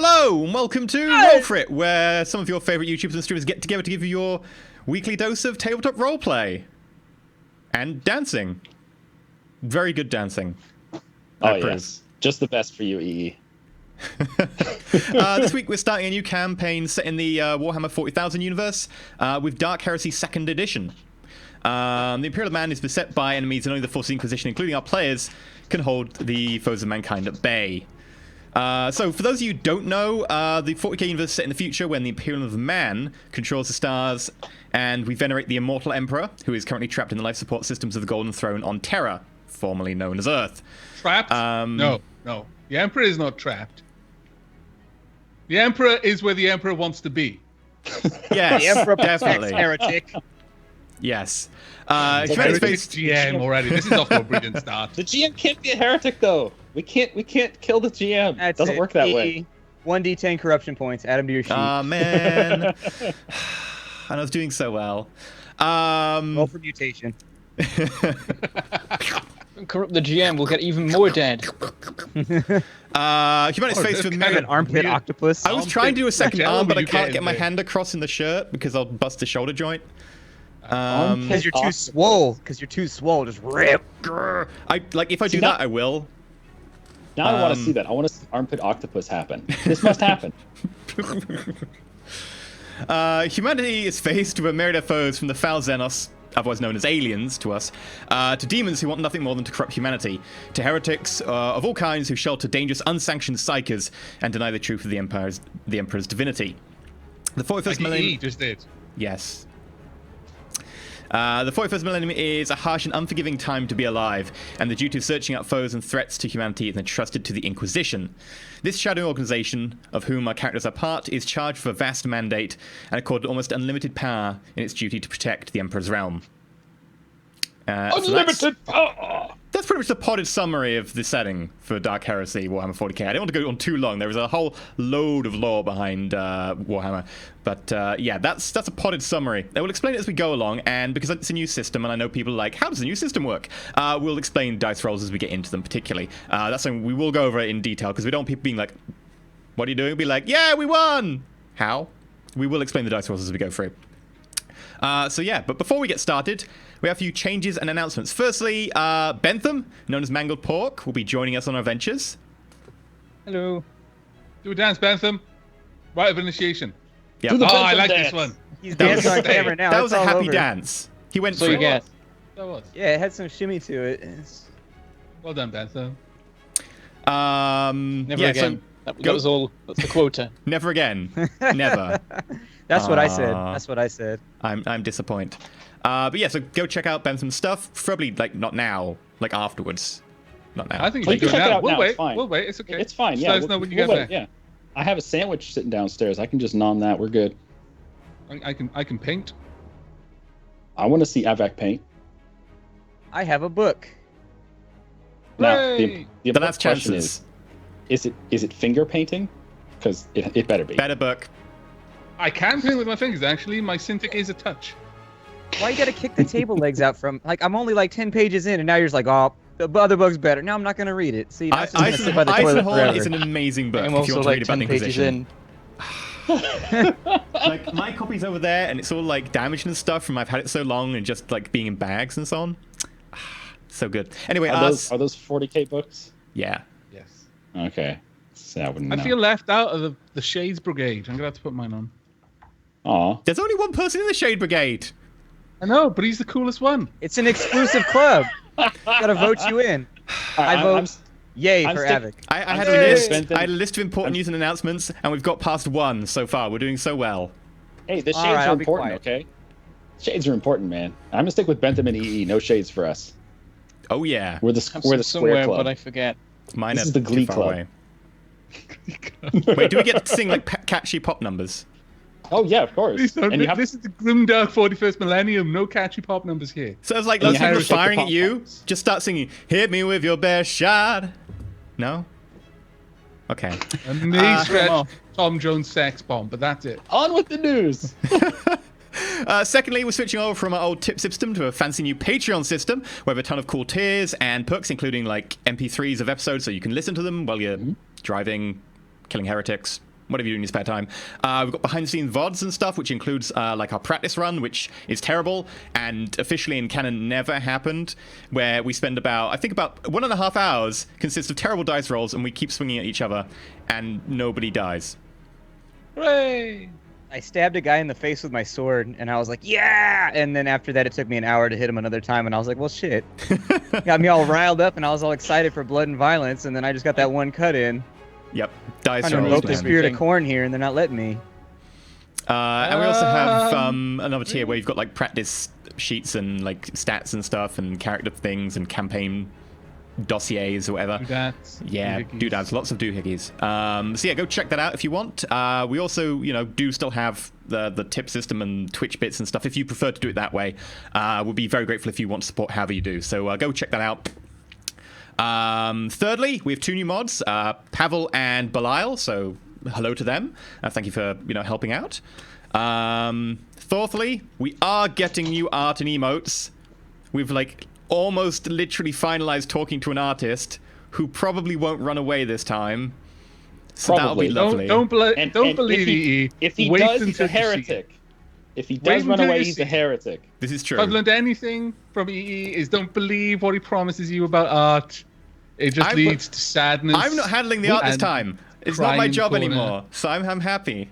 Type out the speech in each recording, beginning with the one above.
Hello and welcome to Roll4It, where some of your favourite YouTubers and streamers get together to give you your weekly dose of tabletop roleplay. And dancing. Very good dancing. Oh yes, just the best for you, EE. This week we're starting a new campaign set in the Warhammer 40,000 universe with Dark Heresy 2nd Edition. The Imperial Man is beset by enemies and only the Force Inquisition, including our players, can hold the foes of mankind at bay. So for those of you who don't know, the 40k universe is set in the future when the Imperial Man controls the stars and we venerate the immortal Emperor, who is currently trapped in the life support systems of the Golden Throne on Terra, formerly known as Earth. Trapped? No. The Emperor is not trapped. The Emperor is where the Emperor wants to be. Yes, the Emperor definitely. Heretic. Yes. GM already. This is off to a brilliant start. The GM can't be a heretic, though. We can't kill the GM. It doesn't work that way. 1d10 corruption points. Add them to your sheet. Aw, man. I was doing so well. Roll for mutation. Corrupt the GM, we'll get even more dead. Humanity's face with An armpit octopus. I was trying to do a second arm, but I can't get my hand across in the shirt because I'll bust the shoulder joint. Because you're too swole. Just rip. If I do that, I will. Now I want to see that. I want to see armpit octopus happen. This must happen. Humanity is faced with a myriad of foes from the foul Xenos, otherwise known as aliens to us, to demons who want nothing more than to corrupt humanity, to heretics of all kinds who shelter dangerous, unsanctioned psychers and deny the truth of the Emperor's divinity. The 41st millennium... just did. Yes. The 41st millennium is a harsh and unforgiving time to be alive, and the duty of searching out foes and threats to humanity is entrusted to the Inquisition. This shadowy organization, of whom our characters are part, is charged with a vast mandate and accorded almost unlimited power in its duty to protect the Emperor's realm. Unlimited power! That's pretty much the potted summary of the setting for Dark Heresy, Warhammer 40k. I don't want to go on too long. There is a whole load of lore behind Warhammer. But yeah, that's a potted summary. I will explain it as we go along, and because it's a new system, and I know people are like, how does the new system work? We'll explain dice rolls as we get into them, particularly. That's something we will go over it in detail, because we don't want people being like, what are you doing? We'll be like, yeah, we won! How? We will explain the dice rolls as we go through. So yeah, but before we get started, we have a few changes and announcements. Firstly, Bentham, known as Mangled Pork, will be joining us on our ventures. Hello. Do a dance, Bentham. Rite of initiation. Yep. the Oh, I Bentham like dance. this one. He's dancing on camera now. That was It's a all happy over. dance. He went So through you get. That was. Yeah, it had some shimmy to it. Well done, Bentham. Never yeah, again. So That was all. That's the quota. never again. Never. That's what I said. That's what I said. I'm disappointed. But yeah, so go check out Bentham's stuff. Probably like not now, like afterwards. Not now. I think Well, you you should can do it check it now. out We'll now, wait. it's fine. We'll wait. It's okay. It's fine, Just yeah. let us know when you we'll get wait, there. yeah. I have a sandwich sitting downstairs. I can just nom that. We're good. I can paint. I want to see Avac paint. I have a book. Now, Hooray! the The last question chances. is it finger painting? Because it better be. Better book. I can paint with my fingers, actually. My syntax is a touch. Why you gotta kick the table legs out from? Like, I'm only like 10 pages in, and now you're just like, oh, the other book's better. No, I'm not gonna read it. See, that's just gonna sit by the toilet Eisenhorn forever. is an amazing book I'm if you also want to read like about the 10 pages Inquisition. in. Like my copy's over there, and it's all like damaged and stuff from I've had it so long and just like being in bags and so on. So good. Anyway, Are those 40k books? yeah. Yes. Okay. So I wouldn't I know. feel left out of the Shades Brigade. I'm gonna have to put mine on. Aw. There's only one person in the Shade Brigade. I know, but he's the coolest one. It's an exclusive club. Gotta vote you in. I vote yay I'm for stick- Avic. I had Yay! a list. Bentham. I had a list of important news and announcements, and we've got past one so far. We're doing so well. Hey, the shades All right, are I'll be important, quiet. okay? Shades are important, man. I'm gonna stick with Bentham and EE. No shades for us. Oh yeah, We're the Have we're some the somewhere, square club. but I forget. mine This are is the too Glee far Club. away. Wait, do we get to sing like catchy pop numbers? Oh yeah, of course. Please don't. And you have This is the grimdark 41st millennium. No catchy pop numbers here. So it's like And lots you of have people to shake the firing at pop you. pops. Just start singing. Hit me with your best shot. No. Okay. And they stretch well. Tom Jones sex bomb, but that's it. on with the news. Secondly, we're switching over from our old tip system to a fancy new Patreon system. We have a ton of cool tiers and perks, including like MP3s of episodes, so you can listen to them while you're driving, killing heretics, whatever you do in your spare time. We've got behind-the-scenes VODs and stuff, which includes like our practice run, which is terrible and officially in canon never happened, where we spend about 1.5 hours consists of terrible dice rolls, and we keep swinging at each other, and nobody dies. Hooray! I stabbed a guy in the face with my sword, and I was like, yeah! And then after that, it took me an hour to hit him another time, and I was like, well, shit. Got me all riled up, and I was all excited for blood and violence, and then I just got that one cut in. Yep, dice Trying to rolls. invoke the spirit of corn here, and they're not letting me. And we also have another tier where you've got like practice sheets and like stats and stuff, and character things and campaign dossiers or whatever. Doodads, lots of doohickeys. So yeah, go check that out if you want. We also, do still have the tip system and Twitch bits and stuff. If you prefer to do it that way, we'll be very grateful if you want to support however you do. So go check that out. Thirdly, we have 2 new mods, Pavel and Belial. So hello to them. Thank you for helping out. Fourthly, we are getting new art and emotes. We've almost literally finalized talking to an artist who probably won't run away this time. So that'll be lovely. Don't believe EE. If he does, he's a heretic. If he does run away, he's a heretic. This is true. If I've learned anything from EE is don't believe what he promises you about art. It just leads to sadness. I'm not handling the art this time. It's not my job anymore, so I'm happy.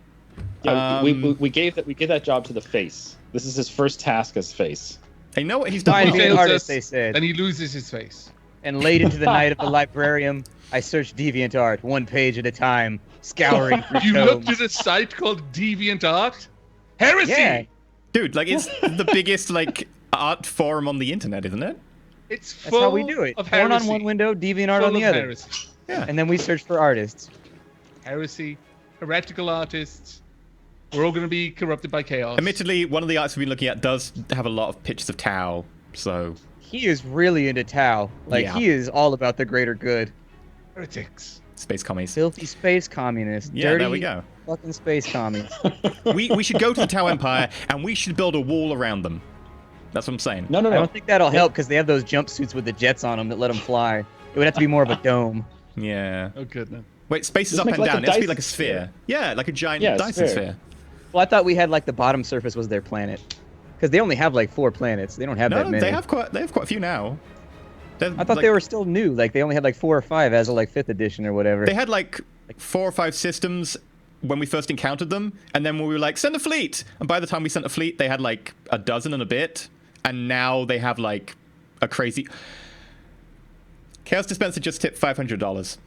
Yeah, we gave that job to the Face. This is his first task as Face. I know what he's done. Find the artist, they said. And he loses his face. And late into the night of the librarium, I searched DeviantArt, 1 page at a time, scouring through You tomes. looked at a site called DeviantArt? Heresy! Yeah. Dude, it's the biggest art forum on the internet, isn't it? It's That's full how we do it. of Porn heresy. on one window, DeviantArt Full on the of other. Heresy. Yeah. And then we search for artists. Heresy, heretical artists. We're all going to be corrupted by chaos. Admittedly, one of the arts we've been looking at does have a lot of pictures of Tau, so... He is really into Tau. He is all about the greater good. Heretics. Space commies. Filthy space communists. Yeah, Dirty there we go. fucking space commies. we should go to the Tau Empire, and we should build a wall around them. That's what I'm saying. No. I don't think that'll help, because they have those jumpsuits with the jets on them that let them fly. It would have to be more of a dome. Yeah. Oh, goodness. Wait, space is Just up make and like a down. It has to be Dyson like a sphere. Yeah, like a giant Dyson sphere. sphere. Well, I thought we had the bottom surface was their planet. Because they only have 4 planets. They don't have that No, many. they have quite a few now. I thought they were still new. They only had 4 or 5 as of 5th edition or whatever. They had 4 or 5 systems when we first encountered them, and then we were like, send a fleet! And by the time we sent a fleet, they had a dozen and a bit, and now they have a crazy... Chaos Dispenser just tipped $500.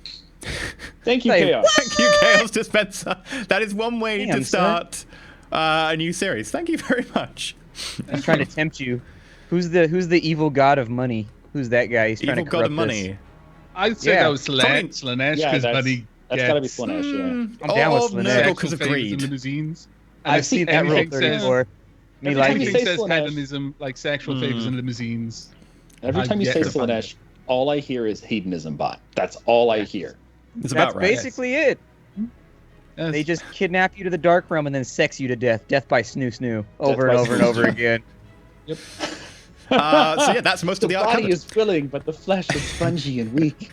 Thank you, Chaos. Thank you, Chaos Dispenser. That is one way to start a new series. Thank you very much. I was trying to tempt you. Who's the evil god of money? Who's that guy? He's trying Evil to god corrupt of money. us. I'd say that was Slanesh, because money that's got to be Slanesh, yeah. I'm down with All Slanesh. Nurgle because of favors and greed. limousines. And I've seen that roll everything 34. Me every like time you Everything say says Slanesh. hedonism, like sexual favors and limousines. Every time you I've say yet to find Slanesh, all I hear is hedonism bot. That's all I hear. It's That's about right. basically it. Yes. They just kidnap you to the dark realm and then sex you to death. Death by snoo snoo. Over and over and over again. Yep. So yeah, that's most of the art body covered. is willing, but the flesh is spongy and weak.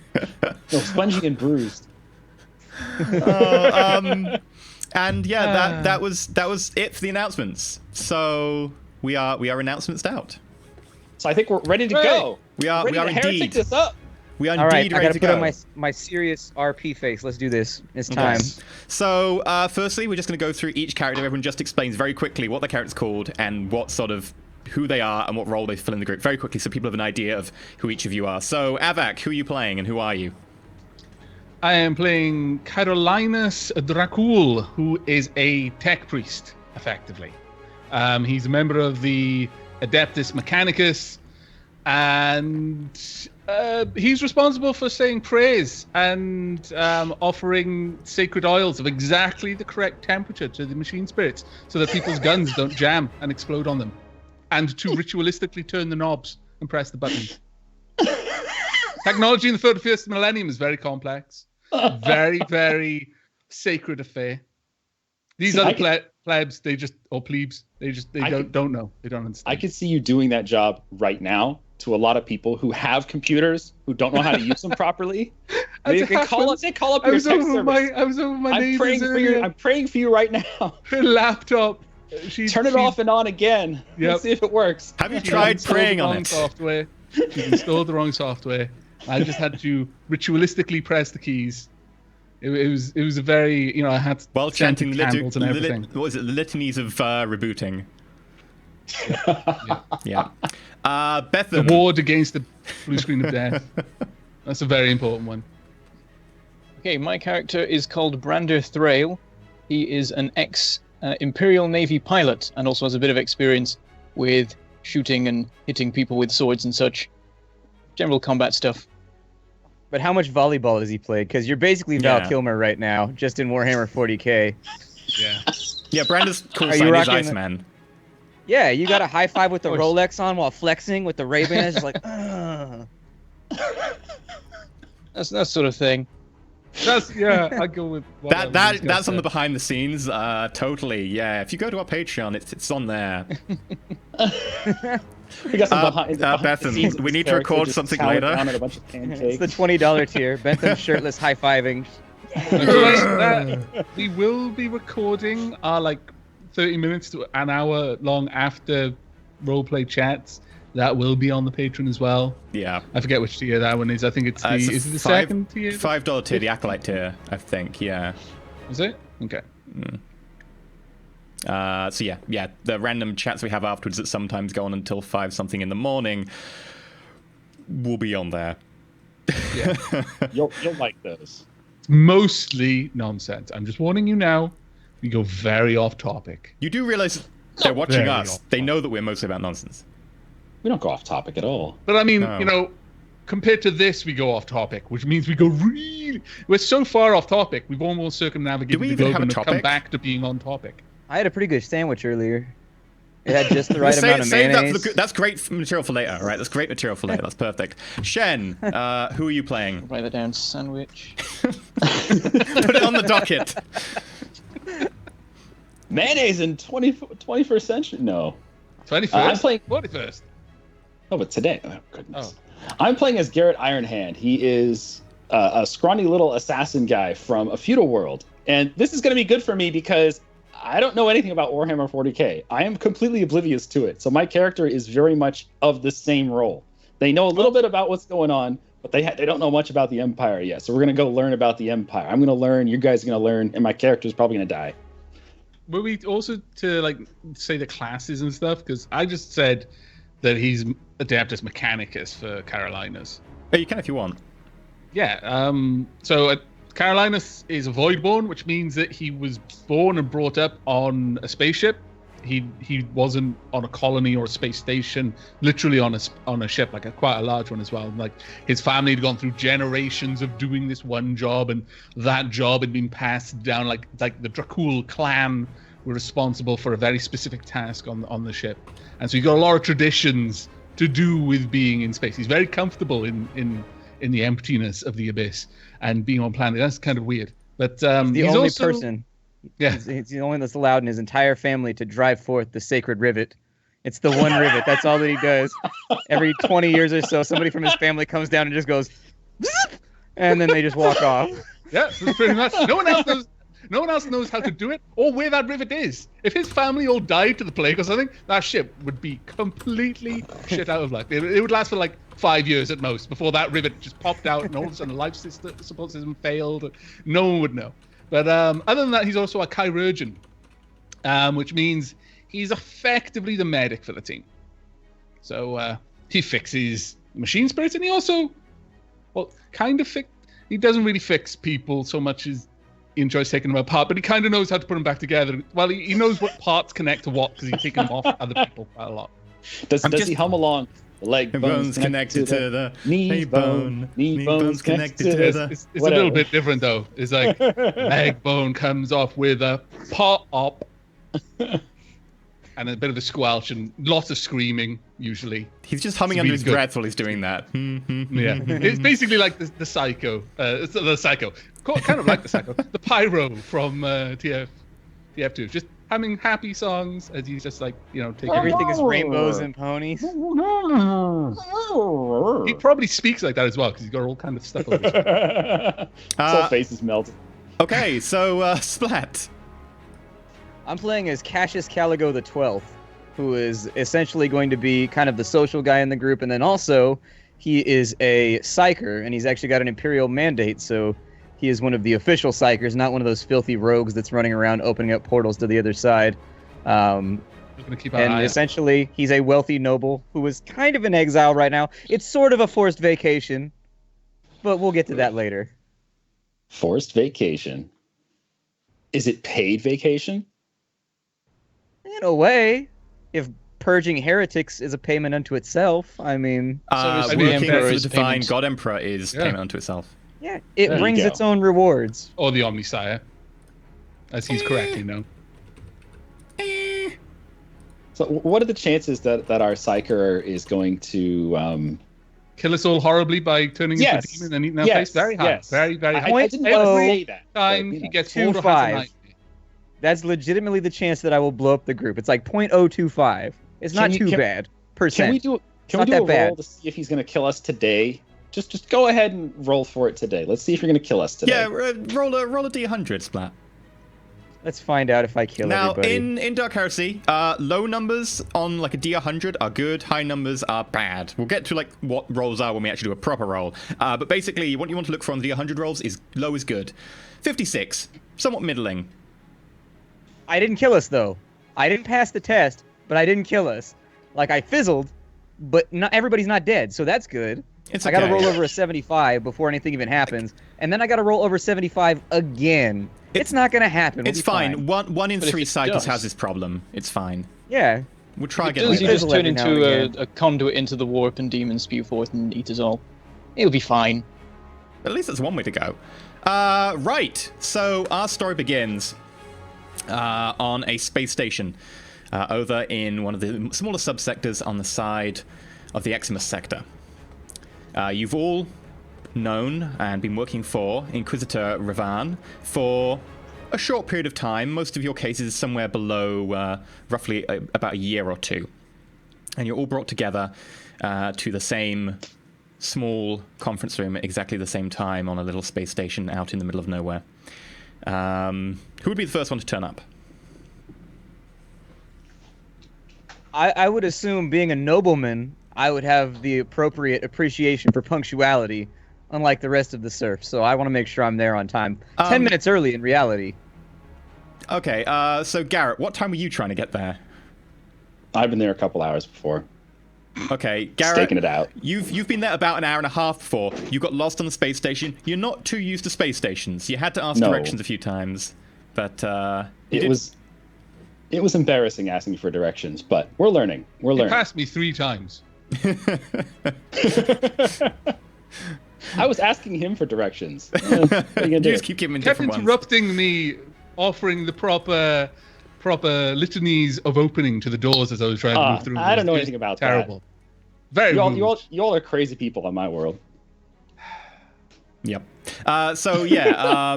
No, spongy and bruised. And yeah, that was it for the announcements. So we are announcements out. So I think we're ready to go. We are Ready to indeed. heretic this up. We are All right, indeed I ready gotta to put go. on my serious RP face. Let's do this. It's time. Yes. So firstly, we're just going to go through each character. Everyone just explains very quickly what the character's called and what sort of who they are and what role they fill in the group very quickly, so people have an idea of who each of you are. So Avak, who are you playing and who are you? I am playing Carolinus Dracul, who is a tech priest, effectively. He's a member of the Adeptus Mechanicus, and he's responsible for saying praise and offering sacred oils of exactly the correct temperature to the machine spirits so that people's guns don't jam and explode on them, and to ritualistically turn the knobs and press the buttons. Technology in the 31st millennium is very complex. Very, very sacred affair. These other plebs, they don't know. They don't understand. I could see you doing that job right now to a lot of people who have computers who don't know how to use them properly. They call up I your was text over service. I was over my I'm neighbor's praying for you. earlier. I'm praying for you right now. Her laptop. Turn it off and on again. Yep. Let's see if it works. Have you She tried installed praying the on wrong it? Software. She installed the wrong software. I just had to ritualistically press the keys. It was a very, I had While chanting candles and everything. what was it? The litanies of rebooting. Yeah. The Bethan. ward against the blue screen of death. That's a very important one. Okay, my character is called Brander Thrail. He is an ex-Imperial Navy pilot and also has a bit of experience with shooting and hitting people with swords and such. General combat stuff. But how much volleyball has he played? Because you're basically Val Yeah. Kilmer right now, just in Warhammer 40k. Yeah. Yeah, Brander's call Are you sign is rocking Iceman. Yeah, you got a high five with the Of course. Rolex on while flexing with the Ray-Ban. It's just like, ugh. That's that sort of thing. I go with That's on the behind the scenes. Totally. Yeah. If you go to our Patreon, it's on there. We got some behind the Bethan, scenes of we this need to character record just something chowing later. down at a bunch of pancakes. It's the $20 tier. Bentham shirtless high-fiving. We will be recording our 30 minutes to an hour long after roleplay chats. That will be on the Patreon as well. Yeah. I forget which tier that one is. I think it's the is it the second tier? $5 tier, the Acolyte tier, I think. Yeah. Is it? Okay. So yeah, the random chats we have afterwards that sometimes go on until 5 something in the morning will be on there. Yeah. You'll like those. Mostly nonsense. I'm just warning you now. We go very off topic. You do realize they're watching Very us. off They know that we're mostly about nonsense. We don't go off topic at all. But I mean, No. compared to this, we go off topic, which means we go really. We're so far off topic. We've almost circumnavigated we the even globe have a and have come topic? back to being on topic. I had a pretty good sandwich earlier. It had just the right Save amount of mayonnaise. that's great material for later, right? That's great material for later. That's perfect. Shen, who are you playing? Write that down. Sandwich. Put it on the docket. Mayonnaise in 21st century? No. 21st? I'm playing- 41st. Oh, but today. Oh, goodness. I'm playing as Garrett Ironhand. He is a scrawny little assassin guy from a feudal world. And this is going to be good for me because I don't know anything about Warhammer 40k. I am completely oblivious to it. So my character is very much of the same role. They know a little bit about what's going on, but they don't know much about the Empire yet. So we're going to go learn about the Empire. I'm going to learn, you guys are going to learn, and my character is probably going to die. Were we also to say the classes and stuff? Because I just said that he's Adeptus Mechanicus for Carolinas. Oh, you can if you want. Yeah. So Carolinus is a Voidborn, which means that he was born and brought up on a spaceship. He wasn't on a colony or a space station, literally on a ship, quite a large one as well. His family had gone through generations of doing this one job, and that job had been passed down. Like the Dracul clan were responsible for a very specific task on the ship, and so he got a lot of traditions to do with being in space. He's very comfortable in the emptiness of the abyss and being on planet. That's kind of weird, but He's he's only also, person. Yeah. He's the only one that's allowed in his entire family to drive forth the sacred rivet. It's the one rivet. That's all that he does. Every 20 years or so, somebody from his family comes down and just goes, "Zip," and then they just walk off. Yeah, that's pretty much. No one else knows how to do it or where that rivet is. If his family all died to the plague or something, that ship would be completely shit out of luck. It would last for 5 years at most before that rivet just popped out and all of a sudden the life support system failed. No one would know. But other than that, he's also a chirurgeon, which means he's effectively the medic for the team. So he fixes machine spirits, and he also, he doesn't really fix people so much as he enjoys taking them apart, but he kind of knows how to put them back together. Well, he knows what parts connect to what because he's taken them off other people quite a lot. Does he hum along? Leg bones connected to the knee bone. Knee bones connected to the... It's a little bit different, though. It's like leg bone comes off with a pop and a bit of a squelch and lots of screaming, usually. He's just humming under his breath while he's doing that. Yeah. It's basically like the Psycho. It's the Psycho. Kind of like the Psycho. The Pyro from TF2. Just humming happy songs as he's just taking Everything is rainbows and ponies. He He probably speaks like that as well because he's got all kind of stuff over his His whole face is melted. Okay, so Splat. I'm playing as Cassius Caligo the 12th, who is essentially going to be kind of the social guy in the group, and then also he is a psyker, and he's actually got an Imperial mandate, so he is one of the official psykers, not one of those filthy rogues that's running around opening up portals to the other side. And essentially, he's a wealthy noble who is kind of in exile right now. It's sort of a forced vacation, but we'll get to that later. Forced vacation. Is it paid vacation? In a way, if purging heretics is a payment unto itself, I mean... So working Emperor for the is Divine payment. God Emperor is payment unto itself. Yeah, it There you brings go. its own rewards. or the Omnisire, as he's correctly known. So what are the chances that our psyker is going to... Kill us all horribly by turning into a Yes. demon and eating our Yes. face? Very high. Yes. Very, very high. I didn't want to say that. but, Time you he know. gets 2-5. mortal has a night. That's legitimately the chance that I will blow up the group. It's like 0.025. It's not too bad. Can we do a not that roll bad. to see if he's going to kill us today? Just go ahead and roll for it today. Let's see if you're going to kill us today. Yeah, roll a d100, Splat. Let's find out if I kill Now, everybody. in Dark Heresy, low numbers on like a D100 are good, high numbers are bad. We'll get to like what rolls are when we actually do a proper roll. But basically, what you want to look for on the D100 rolls is low is good. 56, somewhat middling. I didn't kill us, though. I didn't pass the test, but I didn't kill us. Like, I fizzled, but not everybody's not dead, so that's good. It's I okay. gotta roll over a 75 before anything even happens, and then I gotta roll over 75 again. It's not gonna happen. We'll It's be fine. One in But if 3 it psychers does- has this problem. It's fine. Yeah. We'll try If it again does, you later. just Fizzle turn every now and into again. a conduit into the warp and demons spew forth and eat us all. It'll be fine. At least that's one way to go. Right. So our story begins on a space station over in one of the smaller subsectors on the side of the Eximus sector. You've all known and been working for Inquisitor Ravan for a short period of time. Most of your cases somewhere below roughly about a year or two. And you're all brought together to the same small conference room at exactly the same time on a little space station out in the middle of nowhere. Who would be the first one to turn up? I would assume, being a nobleman, I would have the appropriate appreciation for punctuality, unlike the rest of the serfs. So I want to make sure I'm there on time. 10 minutes early in reality. Okay, so Garrett, what time were you trying to get there? I've been there a couple hours before, Okay, Garrett, staking it out. you've been there about an hour and a half before. You got lost on the space station. You're not too used to space stations. You had to ask No. directions a few times, but It was embarrassing asking for directions, but we're learning. We're He learning. passed me 3 times. I was asking him for directions. What are you gonna You do? just keep giving him Kept different ones. interrupting me, offering the proper litanies of opening to the doors as I was trying to move through. I don't know It was anything about terrible. Very You rude. all are crazy people on my world. Yep. So yeah,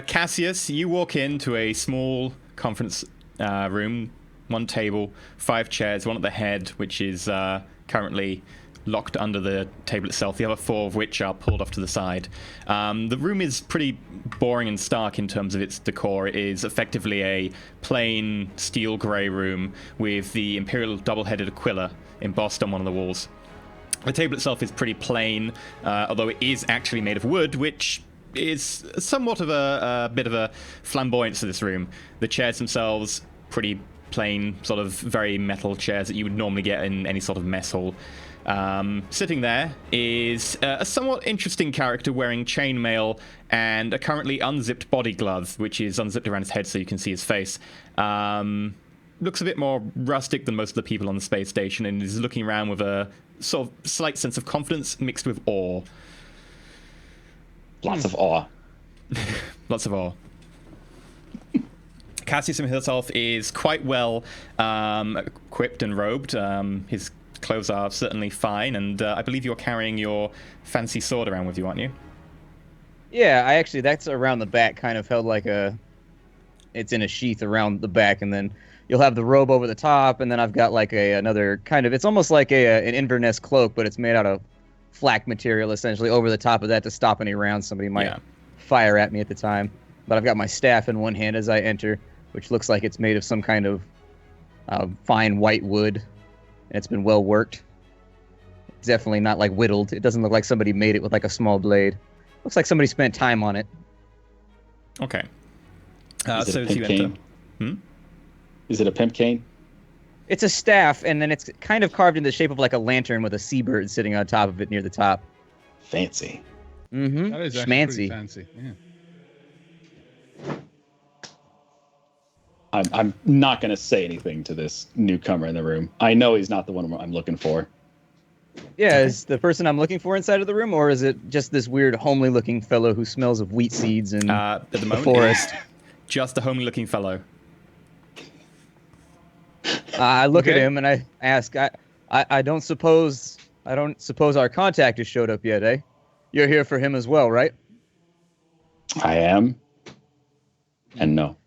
Cassius, you walk into a small conference room, 1 table, 5 chairs, 1 at the head, which is currently locked under the table itself, the other 4 of which are pulled off to the side. The room is pretty boring and stark in terms of its decor. It is effectively a plain steel grey room with the Imperial double-headed Aquila embossed on one of the walls. The table itself is pretty plain, although it is actually made of wood, which is somewhat of a bit of a flamboyance to this room. The chairs themselves, pretty plain, sort of very metal chairs that you would normally get in any sort of mess hall. Sitting there is a somewhat interesting character wearing chainmail and a currently unzipped body glove, which is unzipped around his head so you can see his face. Looks a bit more rustic than most of the people on the space station and is looking around with a sort of slight sense of confidence mixed with awe. Lots of awe. Lots of awe. Cassius himself is quite well equipped and robed. His clothes are certainly fine, and I believe you're carrying your fancy sword around with you, aren't you? Yeah, that's around the back, kind of held like it's in a sheath around the back, and then you'll have the robe over the top, and then I've got like another kind of, it's almost like an Inverness cloak, but it's made out of flak material essentially over the top of that to stop any rounds somebody might fire at me at the time. But I've got my staff in one hand as I enter, which looks like it's made of some kind of fine white wood, and it's been well worked. It's definitely not like whittled. It doesn't look like somebody made it with like a small blade. Looks like somebody spent time on it. Okay. Is it So a as you pimp enter. cane? Is it a pimp cane? It's a staff, and then it's kind of carved in the shape of like a lantern with a seabird sitting on top of it near the top. Fancy. Mm-hmm. That is actually pretty Schmancy. fancy. Yeah. I'm not going to say anything to this newcomer in the room. I know he's not the one I'm looking for. Yeah, is the person I'm looking for inside of the room, or is it just this weird homely-looking fellow who smells of wheat seeds and At the moment, forest? it's just a homely-looking fellow. I look at Okay. him and I ask, I don't suppose our contact has showed up yet, eh? You're here for him as well, right? I am. And no.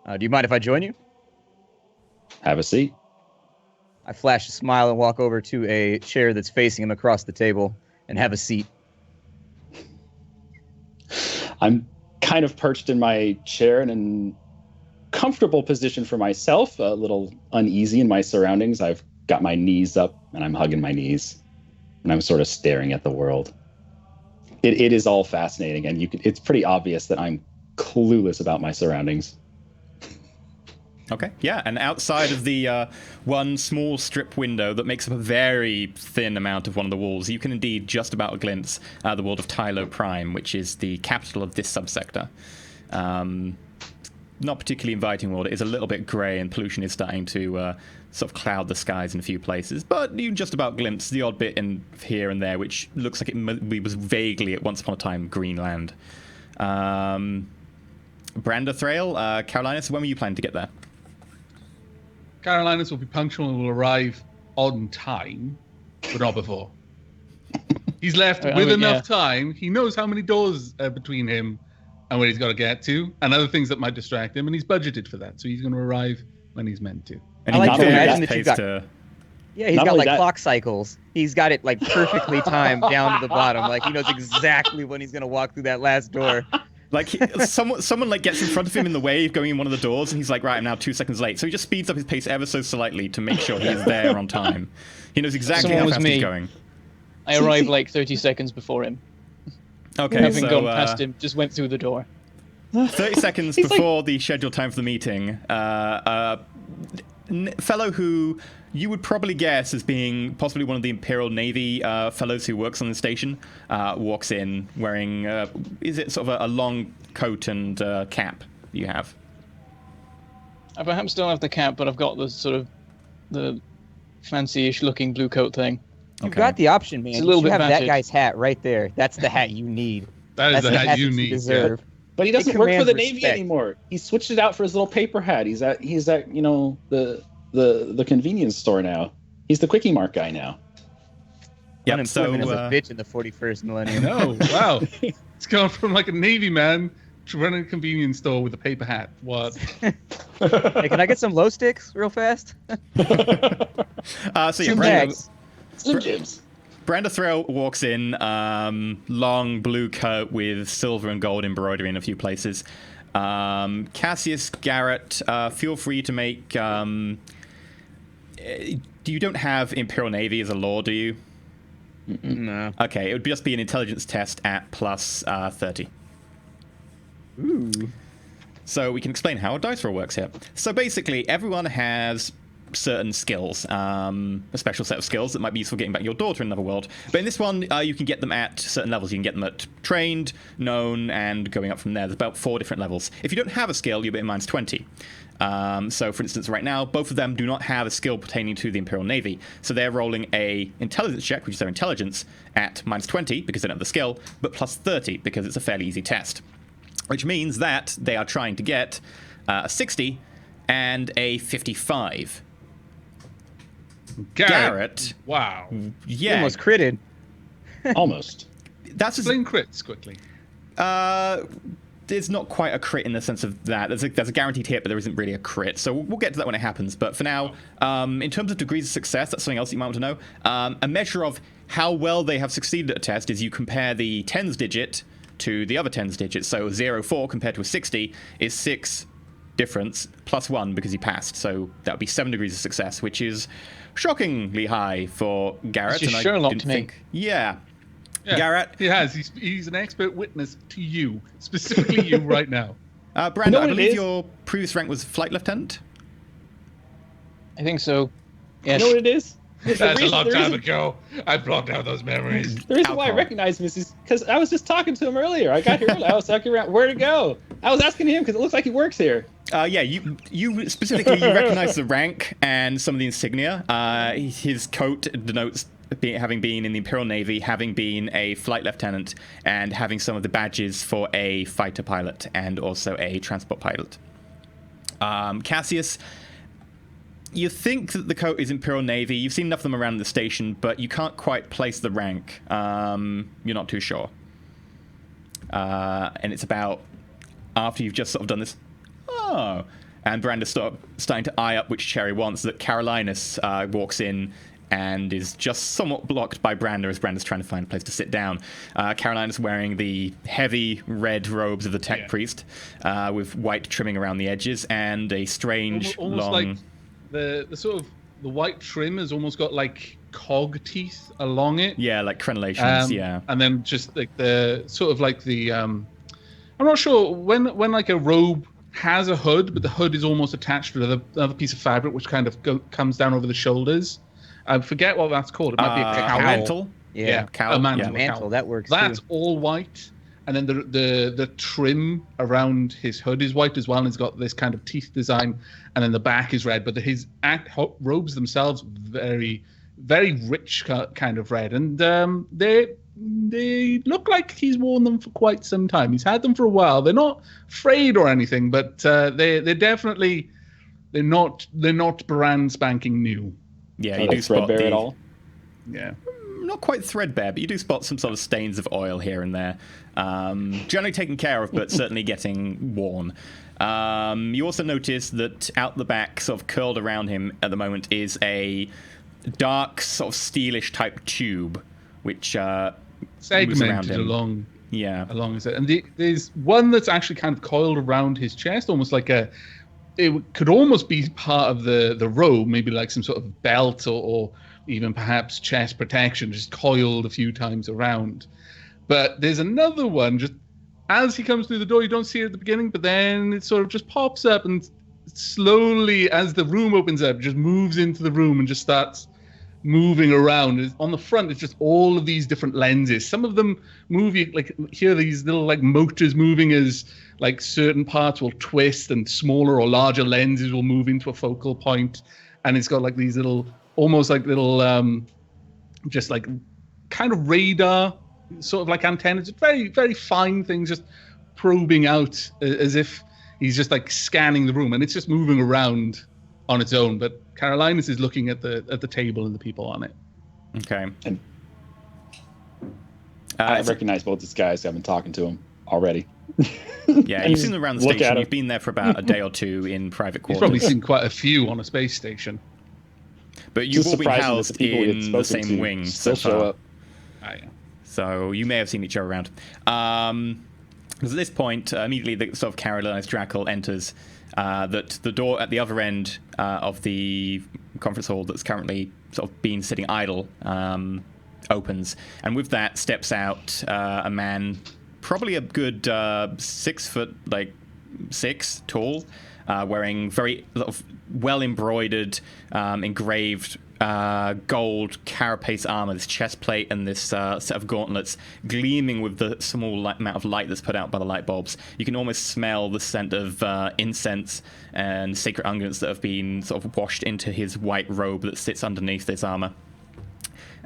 Do you mind if I join you? Have a seat. I flash a smile and walk over to a chair that's facing him across the table and have a seat. I'm kind of perched in my chair in a comfortable position for myself, a little uneasy in my surroundings. I've got my knees up and I'm hugging my knees and I'm sort of staring at the world. It is all fascinating, and it's pretty obvious that I'm clueless about my surroundings. Okay, yeah, and outside of the one small strip window that makes up a very thin amount of one of the walls, you can indeed just about glimpse the world of Tylo Prime, which is the capital of this subsector. Not particularly inviting world. It is a little bit grey, and pollution is starting to sort of cloud the skies in a few places. But you just about glimpse the odd bit in here and there, which looks like it was vaguely at once upon a time Greenland. Branda Thrail, Carolinus, when were you planning to get there? Carolinus will be punctual and will arrive on time, but not before. He's left with enough time. He knows how many doors are between him and where he's got to get to, and other things that might distract him, and he's budgeted for that, so he's going to arrive when he's meant to. And I like he to very imagine much that you've pays got- to- Yeah, he's Not got only like that- clock cycles. He's got it like perfectly timed down to the bottom. Like he knows exactly when he's gonna walk through that last door. Like someone like gets in front of him in the way of going in one of the doors, and he's like, right, I'm now 2 seconds late. So he just speeds up his pace ever so slightly to make sure he's there on time. He knows exactly Someone how was fast me. he's going. I arrived like 30 seconds before him. Okay, Having so gone past him, just went through the door. 30 seconds before the scheduled time for the meeting, fellow who you would probably guess as being possibly one of the Imperial Navy fellows who works on the station walks in wearing, is it sort of a long coat and cap you have? I perhaps don't have the cap, but I've got the sort of the fancy-ish looking blue coat thing. You've Okay. got the option, man. It's a little You bit have that battered. guy's hat right there. That's the hat you need. That is That's the hat you that need. deserve. But he doesn't work for commands the Navy respect. anymore. He switched it out for his little paper hat. He's at the convenience store now. He's the Quickie Mart guy now. Yep, so Unemployment is a bitch in the 41st millennium. No, wow. It's gone from like a Navy man to running a convenience store with a paper hat. What? Hey, can I get some glow sticks real fast? so yeah, Two Branda, bags. Slim Jims. Branda Thrail walks in, long blue coat with silver and gold embroidery in a few places. Cassius, Garrett, feel free to make... you don't have Imperial Navy as a law, do you? No. Okay, it would just be an intelligence test at plus 30. Ooh. So we can explain how a dice roll works here. So basically, everyone has certain skills, a special set of skills that might be useful getting back your daughter in another world. But in this one, you can get them at certain levels. You can get them at trained, known, and going up from there. There's about 4 different levels. If you don't have a skill, you'll be at minus 20. So, for instance, right now, both of them do not have a skill pertaining to the Imperial Navy. So they're rolling a intelligence check, which is their intelligence, at minus 20, because they don't have the skill, but plus 30, because it's a fairly easy test. Which means that they are trying to get a 60 and a 55. Garrett. Wow. You Yeah, almost critted. Almost. that's just, Explain crits quickly. there's not quite a crit in the sense of that. There's a guaranteed hit, but there isn't really a crit. So we'll get to that when it happens. But for now, in terms of degrees of success, that's something else you might want to know. A measure of how well they have succeeded at a test is you compare the tens digit to the other tens digit. So 04 compared to a 60 is 6 difference plus 1 because he passed. So that would be 7 degrees of success, which is shockingly high for Garrett. It's just Sherlock to me. Yeah. Yeah, Garrett. He has. He's an expert witness to you, specifically you right now. Brandon, You know I what it believe is? your previous rank was flight lieutenant. I think so. You Yes. know what it is? That's a long time ago. I blocked out those memories. The reason why I Alcohol. recognize him is because I was just talking to him earlier. I got here early. I was talking around where to go. I was asking him because it looks like he works here. Yeah, you specifically you recognize the rank and some of the insignia. His coat denotes having been in the Imperial Navy, having been a flight lieutenant, and having some of the badges for a fighter pilot and also a transport pilot. Cassius, you think that the coat is Imperial Navy. You've seen enough of them around the station, but you can't quite place the rank. You're not too sure. And it's about after you've just sort of done this. Oh. And Branda's starting to eye up which chair he wants, that Carolinus walks in and is just somewhat blocked by Branda as Branda's trying to find a place to sit down. Carolinus wearing the heavy red robes of the tech priest with white trimming around the edges and a strange Almost long... like the sort of the white trim has almost got like cog teeth along it. Yeah, like crenellations, yeah. And then just like the sort of like the I'm not sure when like a robe has a hood, but the hood is almost attached to another piece of fabric which kind of comes down over the shoulders. I forget what that's called. It might be a cowl. mantle. Yeah. Cowl. A mantle. Yeah. Mantle, that works That's too. all white, and then the trim around his hood is white as well, and it's got this kind of teeth design, and then the back is red. But his robes themselves very, very rich kind of red, and they look like he's worn them for quite some time. He's had them for a while. They're not frayed or anything, but they're definitely they're not brand spanking new. Yeah, Are you they do spot threadbare the... at all? Yeah. Not quite threadbare, but you do spot some sort of stains of oil here and there. Generally taken care of, but certainly getting worn. You also notice that out the back, sort of curled around him at the moment, is a dark, sort of steelish type tube, which moves around Segmented him. along Yeah. and there's one that's actually kind of coiled around his chest, almost like it could almost be part of the robe, maybe like some sort of belt or even perhaps chest protection, just coiled a few times around. But there's another one just as he comes through the door. You don't see it at the beginning, but then it sort of just pops up and slowly, as the room opens up, just moves into the room and just starts moving around. On the front, it's just all of these different lenses. Some of them move, like here, these little like motors moving as like certain parts will twist and smaller or larger lenses will move into a focal point. And it's got like these little, almost like little, just like kind of radar, sort of like antennas. It's very, very fine things just probing out as if he's just like scanning the room, and it's just moving around on its own. But Carolinus is looking at the table and the people on it. Okay. And I recognize both these guys. I've been talking to them already. Yeah, you've seen them around the Look at station. him. You've been there for about a day or two in private He's quarters. probably seen quite a few on a space station. But you've Just all been surprising that housed the people we had in the spoken same to wing still so show far. up. Yeah. So you may have seen each other around. Because at this point, immediately the sort of Carolinus Drackle enters. That the door at the other end of the conference hall that's currently sort of been sitting idle opens, and with that steps out a man, probably a good 6 foot, like 6 tall, wearing very sort of well embroidered, engraved gold carapace armor, this chest plate, and this set of gauntlets gleaming with the small amount of light that's put out by the light bulbs. You can almost smell the scent of incense and sacred unguents that have been sort of washed into his white robe that sits underneath this armor.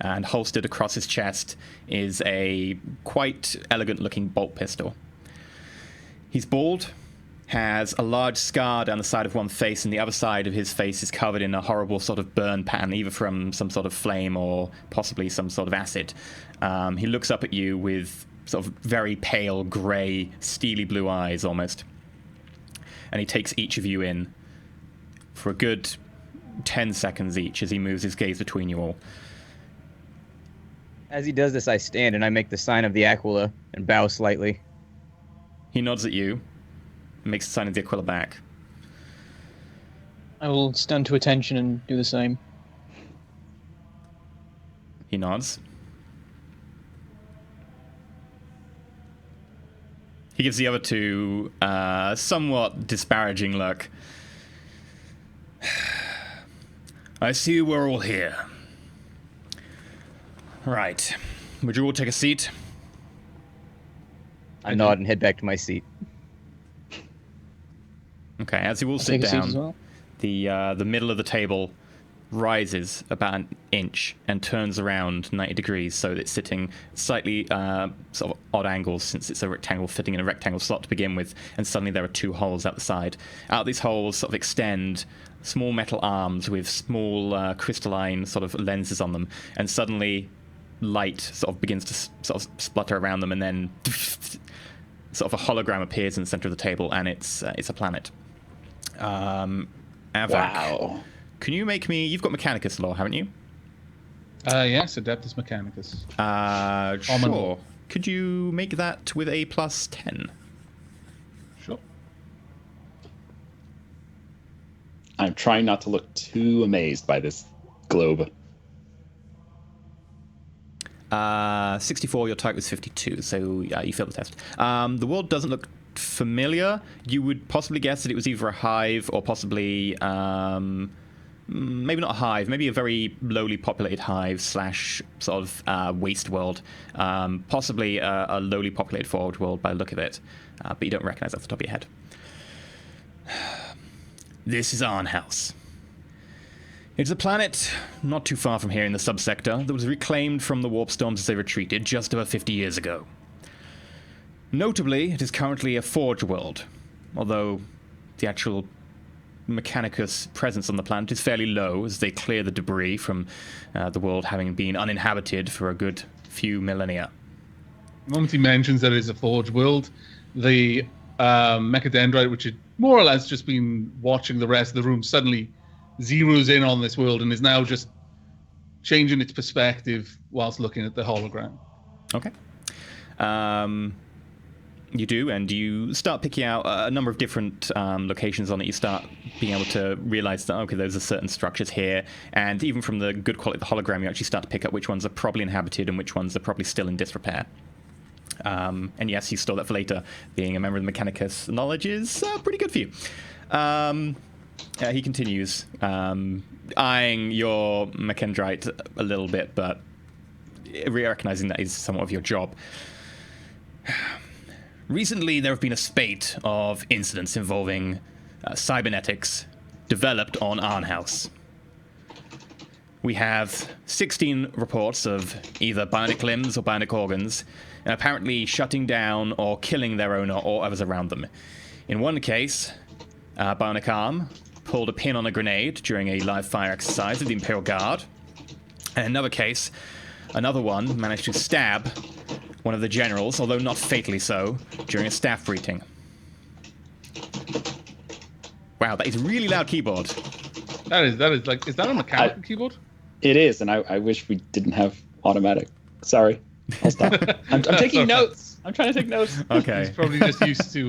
And holstered across his chest is a quite elegant-looking bolt pistol. He's bald, has a large scar down the side of one face, and the other side of his face is covered in a horrible sort of burn pattern, either from some sort of flame or possibly some sort of acid. He looks up at you with sort of very pale, grey, steely blue eyes almost. And he takes each of you in for a good 10 seconds each as he moves his gaze between you all. As he does this, I stand and I make the sign of the Aquila and bow slightly. He nods at you, and makes the sign of the Aquila back. I will stand to attention and do the same. He nods. He gives the other two a somewhat disparaging look. I see we're all here. Right. Would you all take a seat? I nod and head back to my seat. Okay, as you all I'll sit take a seat down, as well. the middle of the table rises about an inch and turns around 90 degrees, so that it's sitting slightly sort of odd angles, since it's a rectangle fitting in a rectangle slot to begin with, and suddenly there are two holes out the side. Out of these holes sort of extend small metal arms with small crystalline sort of lenses on them, and suddenly light sort of begins to sort of splutter around them, and then sort of a hologram appears in the center of the table, and it's a planet. Avak, Wow. can you make me... You've got Mechanicus law, haven't you? Yes, Adeptus Mechanicus. Sure. law. Could you make that with a plus 10? Sure. I'm trying not to look too amazed by this globe. 64, your type was 52, so you failed the test. The world doesn't look familiar. You would possibly guess that it was either a hive or possibly... maybe not a hive, maybe a very lowly populated hive slash sort of waste world. Possibly a lowly populated forward world by the look of it. But you don't recognize that off the top of your head. This is Arnhaus. It's a planet not too far from here in the subsector that was reclaimed from the warp storms as they retreated just over 50 years ago. Notably, it is currently a forge world, although the actual Mechanicus presence on the planet is fairly low as they clear the debris from the world having been uninhabited for a good few millennia. The moment he mentions that it's a forge world, the mechadendrite, which had more or less just been watching the rest of the room, suddenly zeroes in on this world and is now just changing its perspective whilst looking at the hologram. Okay. You do, and you start picking out a number of different locations on it. You start being able to realize that, okay, there's a certain structures here, and even from the good quality of the hologram, you actually start to pick up which ones are probably inhabited and which ones are probably still in disrepair. And yes, you store that for later. Being a member of the Mechanicus, knowledge is pretty good for you. He continues, eyeing your Mechadendrite a little bit, but recognizing that is somewhat of your job. Recently, there have been a spate of incidents involving cybernetics developed on Arnhaus. We have 16 reports of either bionic limbs or bionic organs, apparently shutting down or killing their owner or others around them. In one case, a bionic arm pulled a pin on a grenade during a live fire exercise of the Imperial Guard. And in another case, another one managed to stab one of the generals, although not fatally so, during a staff briefing. Wow, that is a really loud keyboard. That is like, is that a mechanical keyboard? It is, and I wish we didn't have automatic. Sorry, I'll stop. I'm taking notes. I'm trying to take notes. He's Okay. probably just used to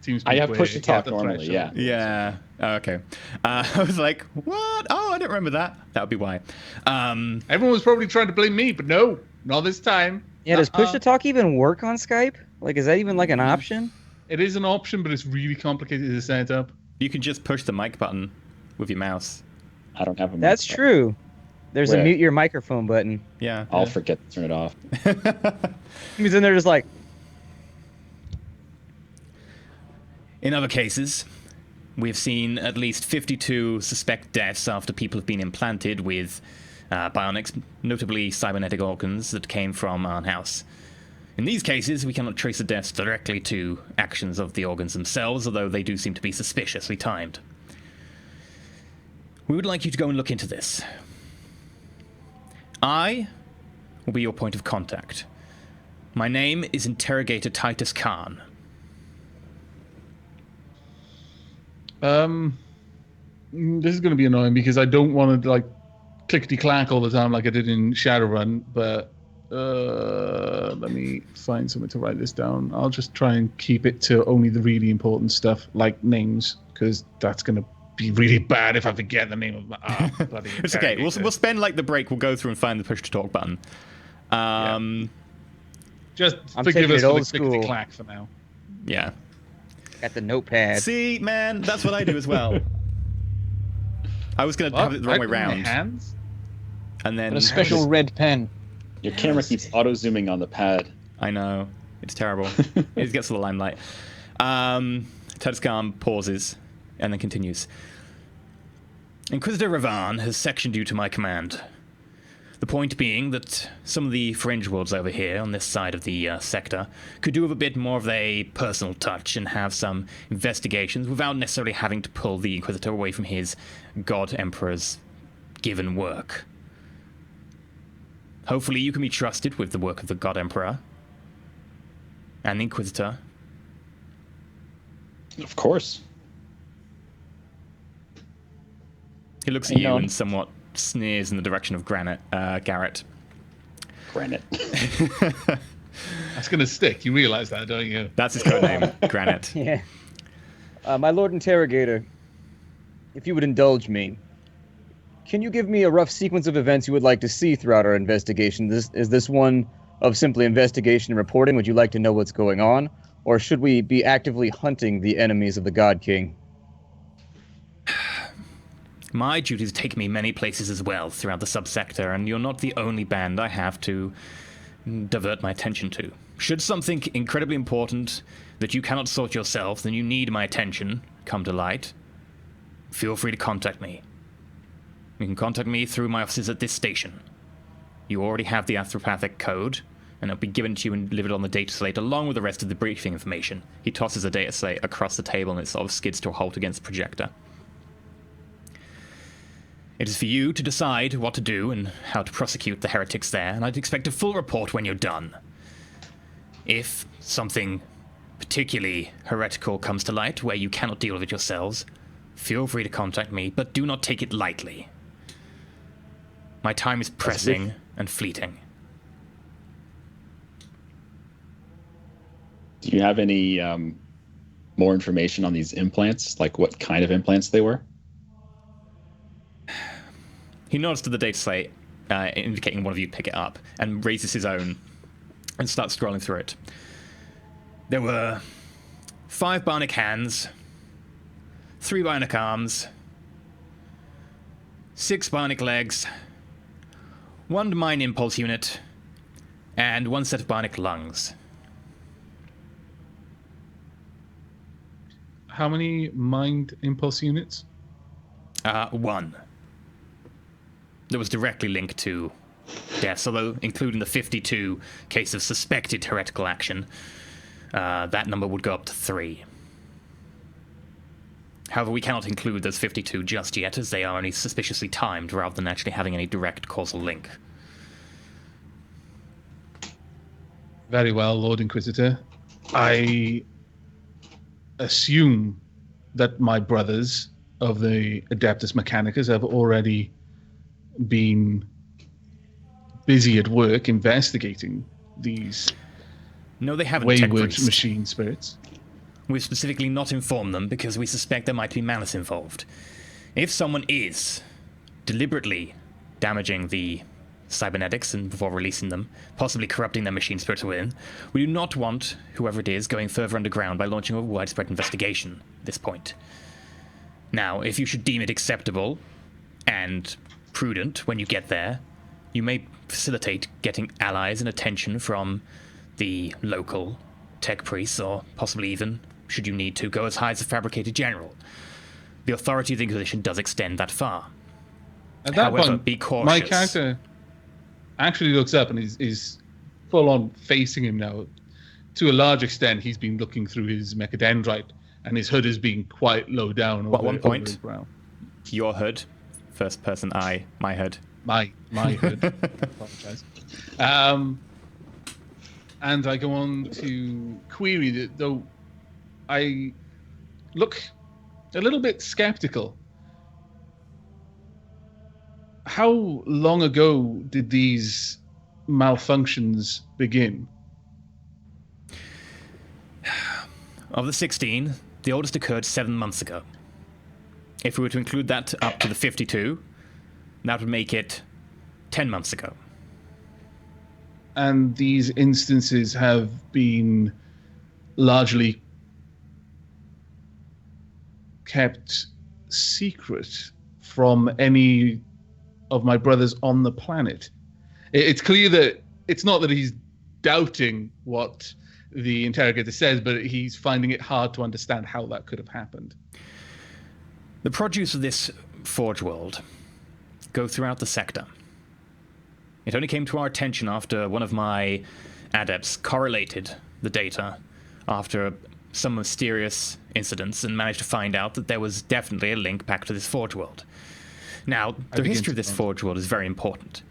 TeamSpeak. I have where push to it talk hit the normally, threshold. Yeah. Okay. I was like, what? Oh, I don't remember that. That would be why. Everyone was probably trying to blame me, but no, not this time. Yeah, does push to talk even work on Skype? Like, is that even like an option? It is an option, but it's really complicated to set up. You can just push the mic button with your mouse. I don't have a. That's mic. true. There's Where? a mute your microphone button. Yeah. I'll forget to turn it off. He's in there just like, In other cases, we've seen at least 52 suspect deaths after people have been implanted with bionics, notably cybernetic organs that came from Arnhaus. In these cases, we cannot trace the deaths directly to actions of the organs themselves, although they do seem to be suspiciously timed. We would like you to go and look into this. I will be your point of contact. My name is Interrogator Titus Khan. This is going to be annoying because I don't want to like clickety-clack all the time like I did in Shadowrun, but let me find something to write this down. I'll just try and keep it to only the really important stuff, like names, because that's going to be really bad if I forget the name of my bloody It's okay. We'll spend like the break. We'll go through and find the push to talk button. Just I'm forgive taking us it for old the school. clickety-clack for now. Yeah. Got the notepad. See, man, that's what I do as well. I was going to have it the wrong way round. Hands? And then... Got a special red pen. Your camera keeps auto-zooming on the pad. I know. It's terrible. It gets the limelight. Tedescam pauses and then continues. Inquisitor Ravan has sectioned you to my command. The point being that some of the fringe worlds over here on this side of the sector could do with a bit more of a personal touch and have some investigations without necessarily having to pull the Inquisitor away from his God Emperor's given work. Hopefully you can be trusted with the work of the God Emperor and the Inquisitor. Of course. He looks at you and somewhat sneers in the direction of Garrett. Granite. That's going to stick. You realize that, don't you? That's his code name, Granite. Yeah. My Lord Interrogator, if you would indulge me, can you give me a rough sequence of events you would like to see throughout our investigation? Is this one of simply investigation and reporting? Would you like to know what's going on? Or should we be actively hunting the enemies of the God King? My duties take me many places as well throughout the subsector, and you're not the only band I have to divert my attention to. Should something incredibly important that you cannot sort yourself, then you need my attention, come to light, feel free to contact me. You can contact me through my offices at this station. You already have the astropathic code, and it'll be given to you and delivered on the data slate along with the rest of the briefing information. He tosses the data slate across the table and it sort of skids to a halt against the projector. It is for you to decide what to do and how to prosecute the heretics there, and I'd expect a full report when you're done. If something particularly heretical comes to light where you cannot deal with it yourselves, feel free to contact me, but do not take it lightly. My time is pressing and fleeting. Do you have any more information on these implants? Like what kind of implants they were? He nods to the data slate, indicating one of you pick it up, and raises his own and starts scrolling through it. There were 5 bionic hands, 3 bionic arms, 6 bionic legs, 1 mind impulse unit, and 1 set of bionic lungs. How many mind impulse units? 1. That was directly linked to deaths, although including the 52 case of suspected heretical action, that number would go up to 3. However, we cannot include those 52 just yet, as they are only suspiciously timed rather than actually having any direct causal link. Very well, Lord Inquisitor. I assume that my brothers of the Adeptus Mechanicus have already been busy at work investigating these No, they haven't, Tech wayward Priest. machine spirits. We've specifically not informed them because we suspect there might be malice involved. If someone is deliberately damaging the cybernetics and before releasing them, possibly corrupting their machine spirits within, we do not want whoever it is going further underground by launching a widespread investigation at this point. Now, if you should deem it acceptable and prudent when you get there, you may facilitate getting allies and attention from the local tech priests, or possibly even, should you need to, go as high as a fabricated general. The authority of the Inquisition does extend that far. At that However, point, be cautious. my character actually looks up and is full on facing him now. To a large extent, he's been looking through his mechadendrite, and his hood is being quite low down. At one point, his brow. your hood, first person I, my hood. My hood. Apologize. And I go on to query that, though I look a little bit skeptical. how long ago did these malfunctions begin? Of the 16, the oldest occurred 7 months ago. If we were to include that up to the 52, that would make it 10 months ago. And these instances have been largely kept secret from any of my brothers on the planet. It's clear that it's not that he's doubting what the interrogator says, but he's finding it hard to understand how that could have happened. The produce of this Forge World go throughout the sector. It only came to our attention after one of my adepts correlated the data after some mysterious incidents and managed to find out that there was definitely a link back to this Forge World. Now, the history of this Forge World is very important.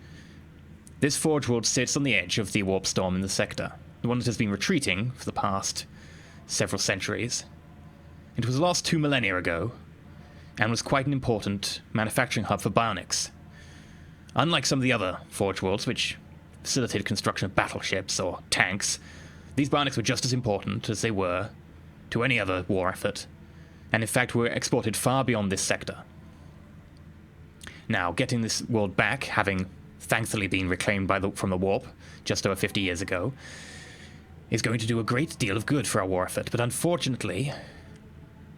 This Forge World sits on the edge of the warp storm in the sector, the one that has been retreating for the past several centuries. It was lost 2 millennia ago, and was quite an important manufacturing hub for bionics. Unlike some of the other Forge Worlds, which facilitated construction of battleships or tanks, these bionics were just as important as they were to any other war effort, and in fact were exported far beyond this sector. Now, getting this world back, having thankfully been reclaimed from the warp just over 50 years ago, is going to do a great deal of good for our war effort. But unfortunately,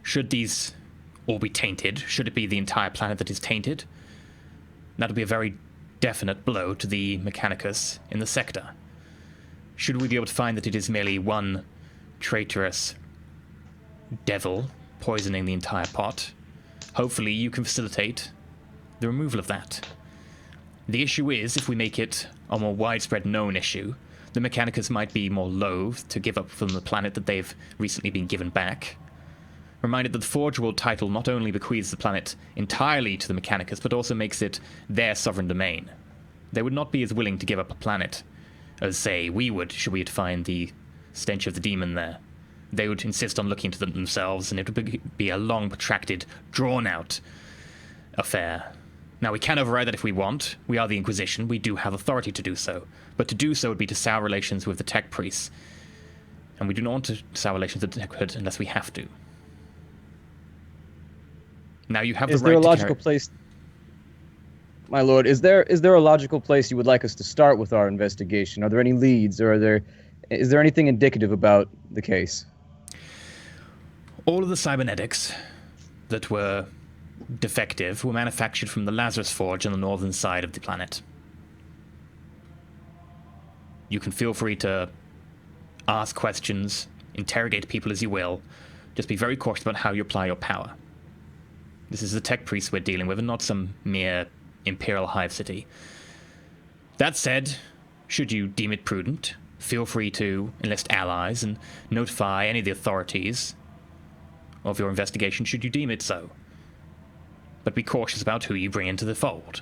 should these all be tainted, should it be the entire planet that is tainted, that would be a very definite blow to the Mechanicus in the sector. Should we be able to find that it is merely one traitorous devil poisoning the entire pot, hopefully you can facilitate the removal of that. The issue is, if we make it a more widespread known issue, the Mechanicus might be more loath to give up from the planet that they've recently been given back. Reminded that the Forge World title not only bequeaths the planet entirely to the Mechanicus, but also makes it their sovereign domain. They would not be as willing to give up a planet as, say, we would, should we find the stench of the demon there. They would insist on looking into them themselves, and it would be a long, protracted, drawn-out affair. Now, we can override that if we want. We are the Inquisition. We do have authority to do so. But to do so would be to sour relations with the tech priests. And we do not want to sour relations with the tech hood unless we have to. Now, you have the right to... Is there a logical place... My lord, is there a logical place you would like us to start with our investigation? Are there any leads, or is there anything indicative about the case? All of the cybernetics that were defective were manufactured from the Lazarus Forge on the northern side of the planet. You can feel free to ask questions, interrogate people as you will. Just be very cautious about how you apply your power. This is the tech priests we're dealing with, and not some mere Imperial hive city. That said, should you deem it prudent, feel free to enlist allies and notify any of the authorities of your investigation should you deem it so. But be cautious about who you bring into the fold.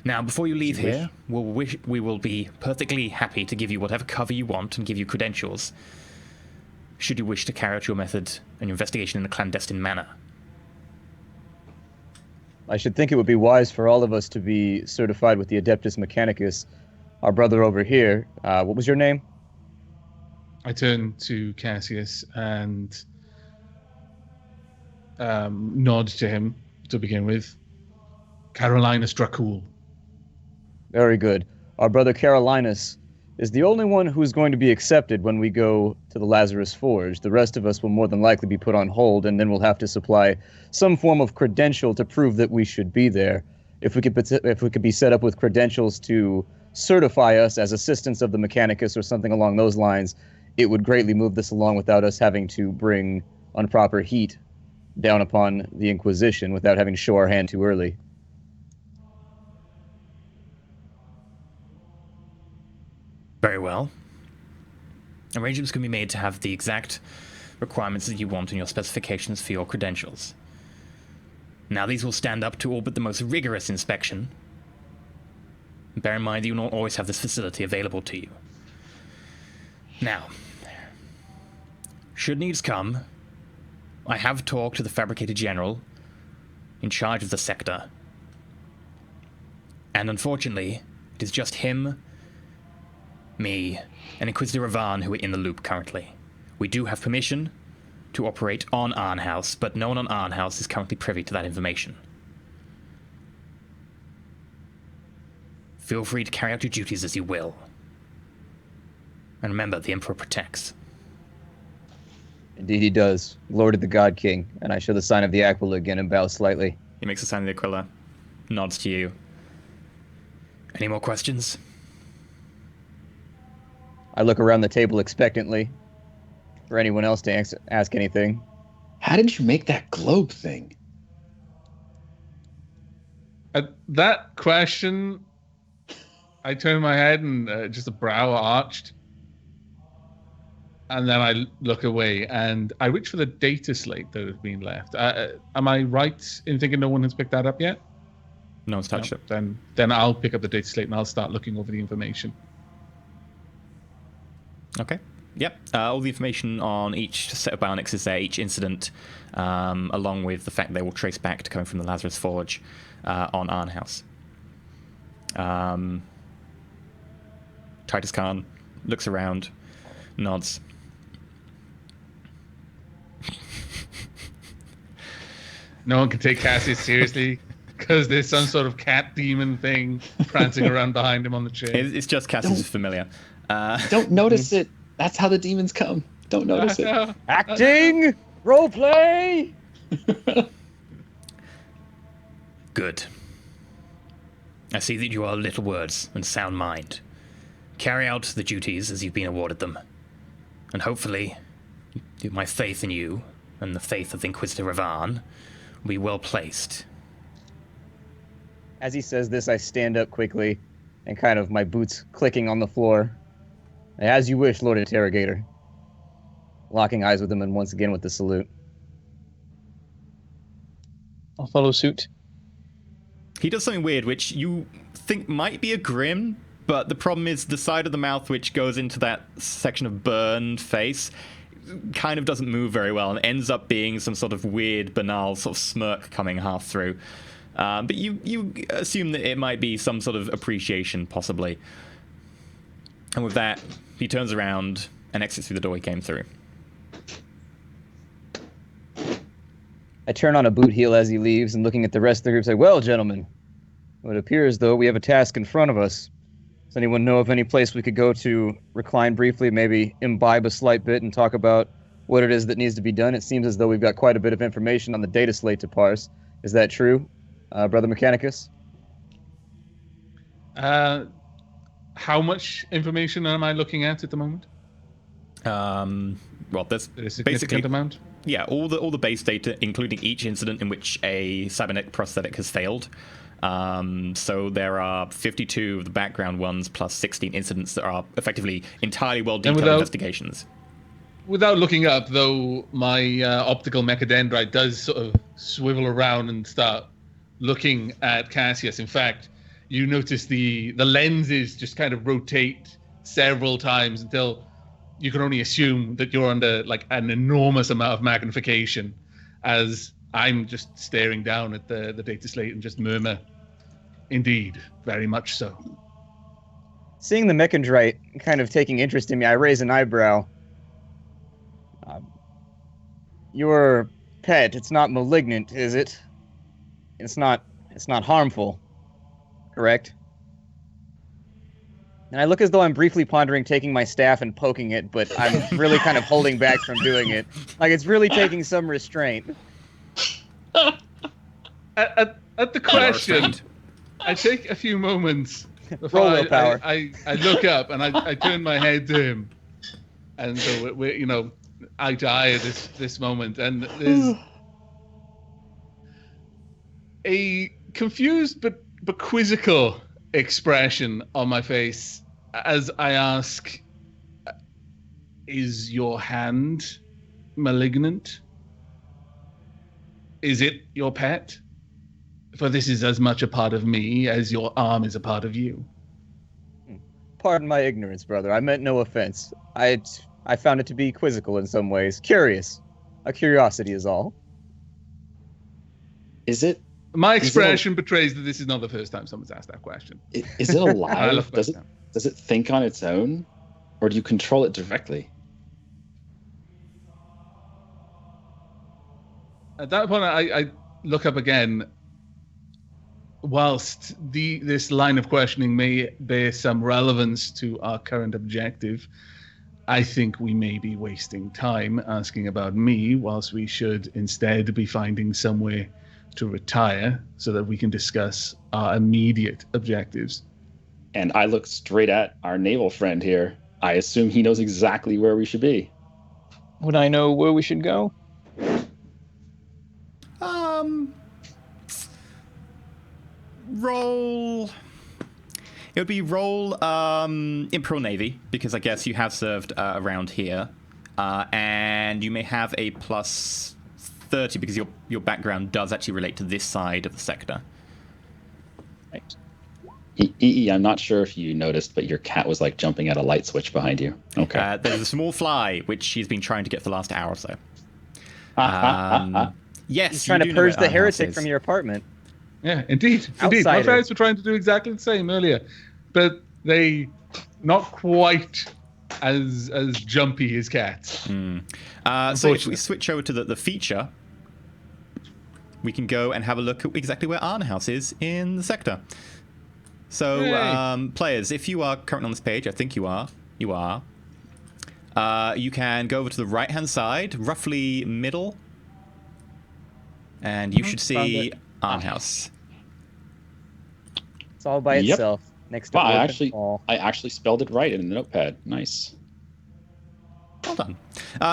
Now, before you leave here, we will be perfectly happy to give you whatever cover you want and give you credentials, should you wish to carry out your method and your investigation in a clandestine manner. I should think it would be wise for all of us to be certified with the Adeptus Mechanicus. Our brother over here, what was your name? I turn to Cassius and nod to him to begin with. Carolinus Dracul. Very good. Our brother Carolinus is the only one who's going to be accepted when we go to the Lazarus Forge. The rest of us will more than likely be put on hold, and then we'll have to supply some form of credential to prove that we should be there. If we could be set up with credentials to certify us as assistants of the Mechanicus or something along those lines, it would greatly move this along without us having to bring improper heat down upon the Inquisition without having to show our hand too early. Very well. Arrangements can be made to have the exact requirements that you want in your specifications for your credentials. Now, these will stand up to all but the most rigorous inspection. Bear in mind that you will not always have this facility available to you. Now, should needs come, I have talked to the Fabricator General in charge of the sector. And unfortunately, it is just him, me, and Inquisitor Ravan who are in the loop currently. We do have permission to operate on Arnhaus, but no one on Arnhaus is currently privy to that information. Feel free to carry out your duties as you will. And remember, the Emperor protects. Indeed he does. Lord of the God King. And I show the sign of the Aquila again and bow slightly. He makes the sign of the Aquila, nods to you. Any more questions? I look around the table expectantly for anyone else to ask anything. How did you make that globe thing? At that question, I turn my head and just a brow arched. And then I look away and I reach for the data slate that has been left. Am I right in thinking no one has picked that up yet? No one's touched it. Then I'll pick up the data slate and I'll start looking over the information. Okay. Yep. All the information on each set of bionics is there, each incident, along with the fact they will trace back to coming from the Lazarus Forge on Arnhaus. Titus Khan looks around, nods. No one can take Cassius seriously because there's some sort of cat demon thing prancing around behind him on the chair. It's just Cassius is familiar. Don't notice it. That's how the demons come. Don't notice it. Acting! Roleplay! Good. I see that you are little words and sound mind. Carry out the duties as you've been awarded them. And hopefully, my faith in you and the faith of the Inquisitor Ravan will be well placed. As he says this, I stand up quickly and kind of my boots clicking on the floor. As you wish, Lord Interrogator. Locking eyes with him and once again with the salute. I'll follow suit. He does something weird, which you think might be a grin, but the problem is the side of the mouth which goes into that section of burned face kind of doesn't move very well and ends up being some sort of weird, banal sort of smirk coming half through. But you assume that it might be some sort of appreciation, possibly. And with that, he turns around and exits through the door he came through. I turn on a boot heel as he leaves and looking at the rest of the group say, well, gentlemen, it appears though we have a task in front of us. Does anyone know of any place we could go to recline briefly, maybe imbibe a slight bit and talk about what it is that needs to be done? It seems as though we've got quite a bit of information on the data slate to parse. Is that true, Brother Mechanicus? How much information am I looking at the moment? Well, there's A significant basically amount? Yeah, all the base data, including each incident in which a cybernetic prosthetic has failed. So there are 52 of the background ones plus 16 incidents that are effectively entirely well-detailed investigations. Without looking up, though, my optical mechadendrite does sort of swivel around and start looking at Cassius. In fact, you notice the lenses just kind of rotate several times until you can only assume that you're under like an enormous amount of magnification as I'm just staring down at the data slate and just murmur, indeed, very much so. Seeing the mechadendrite kind of taking interest in me, I raise an eyebrow. Your pet, it's not malignant, is it? It's not harmful, correct? And I look as though I'm briefly pondering taking my staff and poking it, but I'm really kind of holding back from doing it. Like, it's really taking some restraint. At the question, I take a few moments before Roll willpower. I look up and I turn my head to him. And so we're eye to eye at this moment. And there's a confused but quizzical expression on my face as I ask, is your hand malignant? Is it your pet? For this is as much a part of me as your arm is a part of you. Pardon my ignorance, brother. I meant no offense. I found it to be quizzical in some ways. Curious. A curiosity is all. Is it My expression betrays that this is not the first time someone's asked that question. Is it alive? Does it think on its own, or do you control it directly? At that point, I look up again. Whilst this line of questioning may bear some relevance to our current objective, I think we may be wasting time asking about me, whilst we should instead be finding somewhere to retire so that we can discuss our immediate objectives. And I look straight at our naval friend here. I assume he knows exactly where we should be. Would I know where we should go? Roll. It would be roll Imperial Navy, because I guess you have served around here. And you may have a plus 30 because your background does actually relate to this side of the sector. Right. I'm not sure if you noticed, but your cat was like jumping at a light switch behind you. Okay. There's a small fly, which she's been trying to get for the last hour or so. Yes, He's trying to purge the heretic from your apartment. Yeah, indeed. My parents were trying to do exactly the same earlier, but they not quite as jumpy as cats. So if we switch over to the feature, we can go and have a look at exactly where Arnhaus is in the sector. So, players, if you are currently on this page, I think you are. You can go over to the right-hand side, roughly middle, and you should see Arnhaus. It's all by itself next to I actually spelled it right in the notepad. Nice. Well done.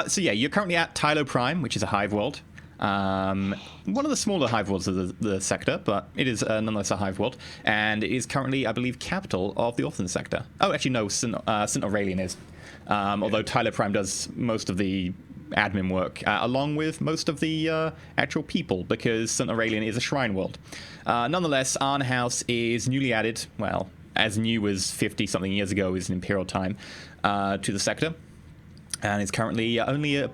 So yeah, you're currently at Tylo Prime, which is a hive world. One of the smaller hive worlds of the sector, but it is nonetheless a hive world, and it is currently, I believe, capital of the Orphan sector. Oh, actually, no, St. Aurelian is. Although Tylo Prime does most of the admin work, along with most of the actual people, because St. Aurelian is a shrine world. Nonetheless, Arnhaus is newly added, well, as new as 50-something years ago is an imperial time, to the sector. And it's currently only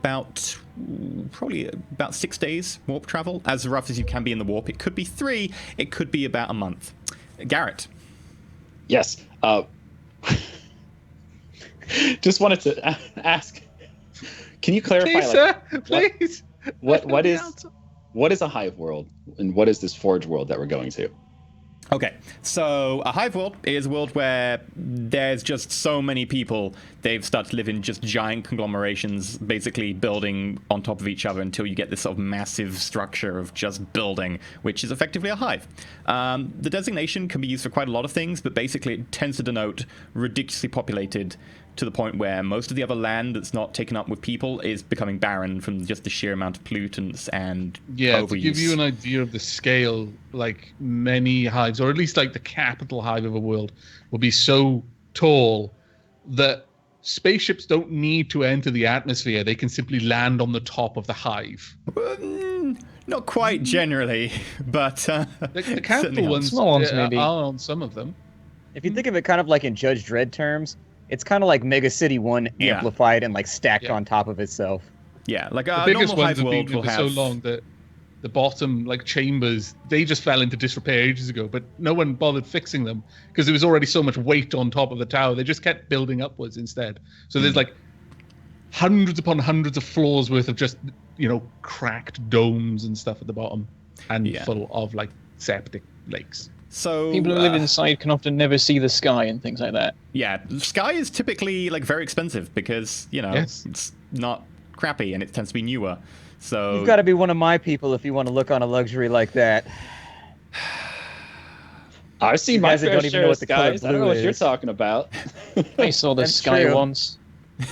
probably about 6 days warp travel, as rough as you can be in the warp. It could be 3, it could be about a month. Garrett. Yes. Just wanted to ask, can you clarify? Please, sir, please. What is a hive world, and what is this forge world that we're going to? Okay, so a hive world is a world where there's just so many people, they've started to live in just giant conglomerations, basically building on top of each other until you get this sort of massive structure of just building, which is effectively a hive. The designation can be used for quite a lot of things, but basically it tends to denote ridiculously populated to the point where most of the other land that's not taken up with people is becoming barren from just the sheer amount of pollutants and overuse. To give you an idea of the scale, like many hives, or at least like the capital hive of a world, will be so tall that spaceships don't need to enter the atmosphere. They can simply land on the top of the hive. Not quite generally, but the capital ones are on some of them. If you think of it kind of like in Judge Dredd terms, it's kind of like Mega City 1 amplified and like stacked on top of itself. Yeah, like the a biggest normal ones hive have world been will for have... so long that the bottom like chambers, they just fell into disrepair ages ago, but no one bothered fixing them because there was already so much weight on top of the tower. They just kept building upwards instead. So there's like hundreds upon hundreds of floors worth of just, cracked domes and stuff at the bottom, and full of like septic lakes. So people who live inside can often never see the sky and things like that. Yeah, the sky is typically like very expensive because it's not crappy and it tends to be newer. So you've got to be one of my people if you want to look on a luxury like that. I've seen my fair share of skies. I don't know what you're talking about. I saw the sky once.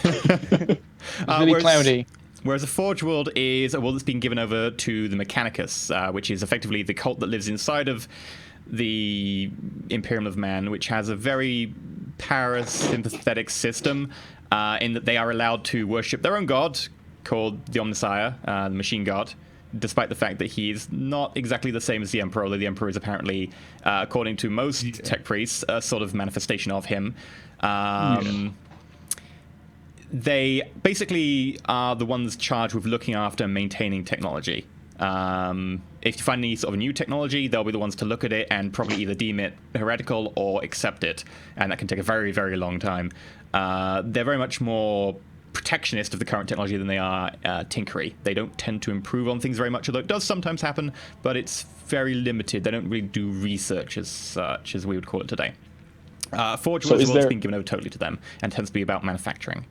It's really cloudy. Whereas a Forge world is a world that's been given over to the Mechanicus, which is effectively the cult that lives inside of the Imperium of Man, which has a very parasympathetic system in that they are allowed to worship their own god, called the Omnissiah, the Machine God, despite the fact that he is not exactly the same as the Emperor, although the Emperor is apparently, according to most tech priests, a sort of manifestation of him. They basically are the ones charged with looking after and maintaining technology. if you find any sort of new technology, they'll be the ones to look at it and probably either deem it heretical or accept it, and that can take a very, very long time. They're very much more protectionist of the current technology than they are tinkery. They don't tend to improve on things very much, although it does sometimes happen, but it's very limited. They don't really do research as such, as we would call it today. Forge World's been given over totally to them and tends to be about manufacturing.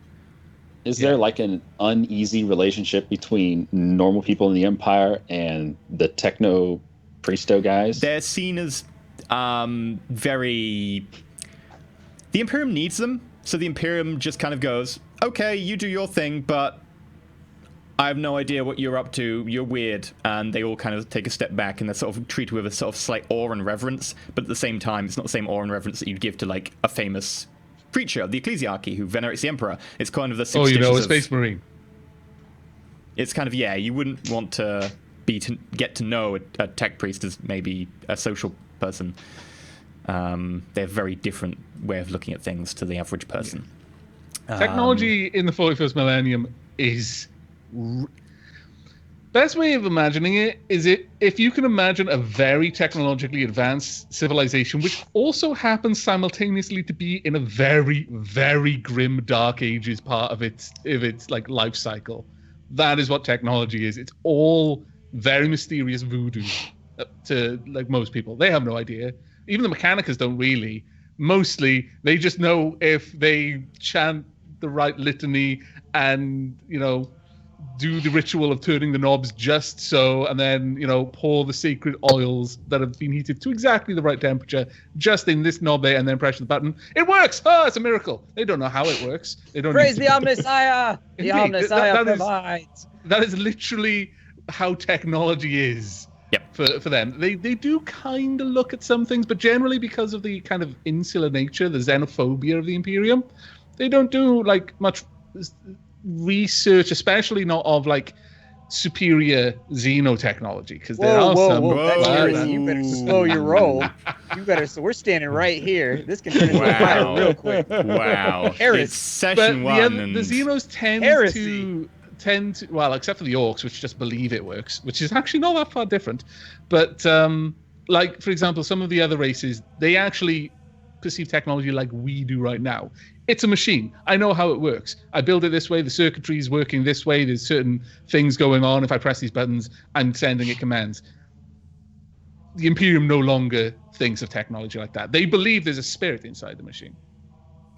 Is there like an uneasy relationship between normal people in the Empire and the techno Priesto guys? They're seen as very... The Imperium needs them, so the Imperium just kind of goes, okay, you do your thing, but I have no idea what you're up to. You're weird. And they all kind of take a step back, and they're sort of treated with a sort of slight awe and reverence, but at the same time, it's not the same awe and reverence that you'd give to, like, a famous preacher of the ecclesiarchy who venerates the Emperor. It's kind of the a Space Marine. It's kind of, you wouldn't want to get to know a tech priest as maybe a social person. They have a very different way of looking at things to the average person. Technology in the 41st millennium is... Best way of imagining it is if you can imagine a very technologically advanced civilization, which also happens simultaneously to be in a very, very grim Dark Ages part of its like life cycle. That is what technology is. It's all very mysterious voodoo to like most people. They have no idea. Even the Mechanicus don't really. Mostly, they just know if they chant the right litany and, do the ritual of turning the knobs just so, and then, pour the sacred oils that have been heated to exactly the right temperature, just in this knob there, and then press the button. It works! Oh, it's a miracle. They don't know how it works. They don't Praise the Omnissiah! The Omnissiah provides. That is literally how technology is. Yep. For them. They do kind of look at some things, but generally because of the kind of insular nature, the xenophobia of the Imperium, they don't do like much research, especially not of like superior xenotechnology, because there are some. Heresy. You better slow your roll. So we're standing right here. This can turn into a battle real quick. Wow. Heresy. It's session one. The Xenos tend to, well, except for the Orcs, which just believe it works, which is actually not that far different. But like, for example, some of the other races, they actually perceive technology like we do right now. It's a machine. I know how it works. I build it this way. The circuitry is working this way. There's certain things going on. If I press these buttons, I'm sending it commands. The Imperium no longer thinks of technology like that. They believe there's a spirit inside the machine.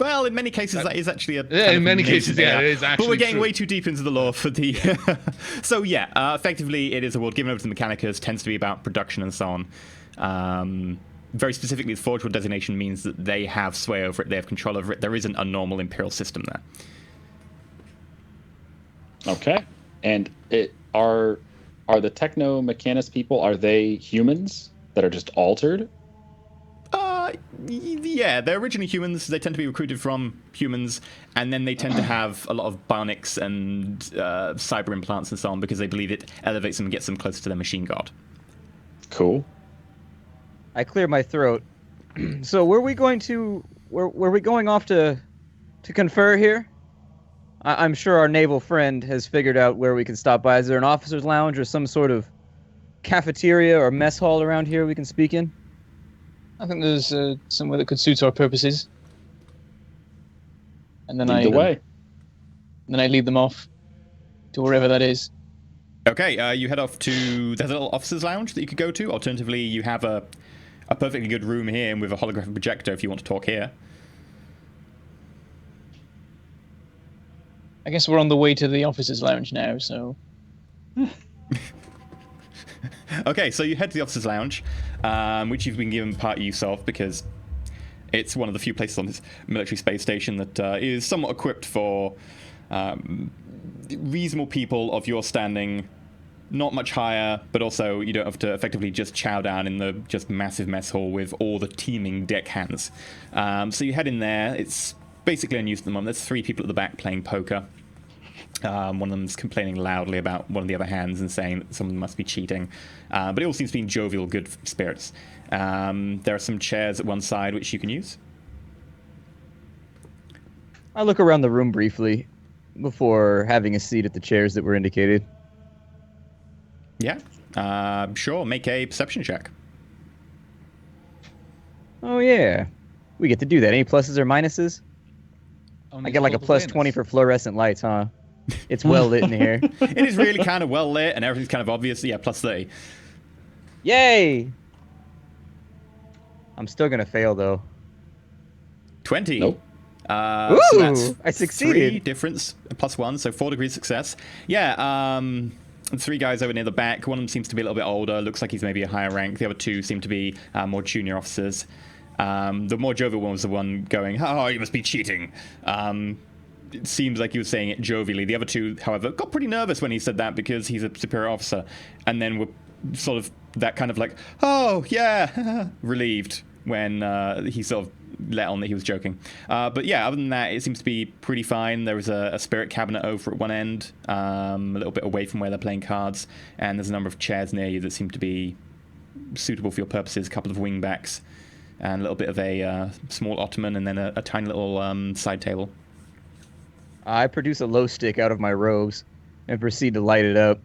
Well, in many cases, that is actually it is actually. But we're getting true. way too deep into the lore for the. So effectively, it is a world given over to the Mechanicus. Tends to be about production and so on. Very specifically, the Forge World designation means that they have sway over it. They have control over it. There isn't a normal imperial system there. Okay, and are the Techno Mechanus people? Are they humans that are just altered? Yeah, they're originally humans. They tend to be recruited from humans, and then they tend to have a lot of bionics and cyber implants and so on because they believe it elevates them and gets them closer to their machine god. Cool. I clear my throat. So were we going off to confer here? I'm sure our naval friend has figured out where we can stop by. Is there an officer's lounge or some sort of cafeteria or mess hall around here we can speak in? I think there's somewhere that could suit our purposes. And then Lead the way. Then I lead them off to wherever that is. Okay, you head off to... There's a little officer's lounge that you could go to. Alternatively, you have a perfectly good room here with a holographic projector if you want to talk here. I guess we're on the way to the officers' lounge now, so... Okay, so you head to the officers' lounge, which you've been given part use of because it's one of the few places on this military space station that is somewhat equipped for reasonable people of your standing, not much higher, but also you don't have to effectively just chow down in the just massive mess hall with all the teeming deckhands. So you head in there. It's basically unused at the moment. There's 3 people at the back playing poker. One of them's complaining loudly about one of the other hands and saying that someone must be cheating. But it all seems to be in jovial, good spirits. There are some chairs at one side which you can use. I look around the room briefly before having a seat at the chairs that were indicated. Yeah. Sure, make a perception check. Oh yeah, we get to do that. Any pluses or minuses? Only I get like a 12 plus awareness. 20 for fluorescent lights, huh? It's well lit in here. It is really kind of well lit and everything's kind of obvious. Yeah, plus 30. Yay! I'm still gonna fail though. 20. Nope. So that's I succeeded. 3 difference, plus 1, so 4 degrees success. Yeah, 3 guys over near the back. One of them seems to be a little bit older. Looks like he's maybe a higher rank. The other 2 seem to be more junior officers. The more jovial one was the one going, "Oh, you must be cheating." It seems like he was saying it jovially. The other 2, however, got pretty nervous when he said that because he's a superior officer, and then were sort of that kind of like, "Oh, yeah," relieved when he sort of let on that he was joking. But yeah, other than that, it seems to be pretty fine. There was a spirit cabinet over at one end, a little bit away from where they're playing cards, and there's a number of chairs near you that seem to be suitable for your purposes, a couple of wingbacks, and a little bit of a small ottoman, and then a tiny little side table. I produce a low stick out of my robes and proceed to light it up.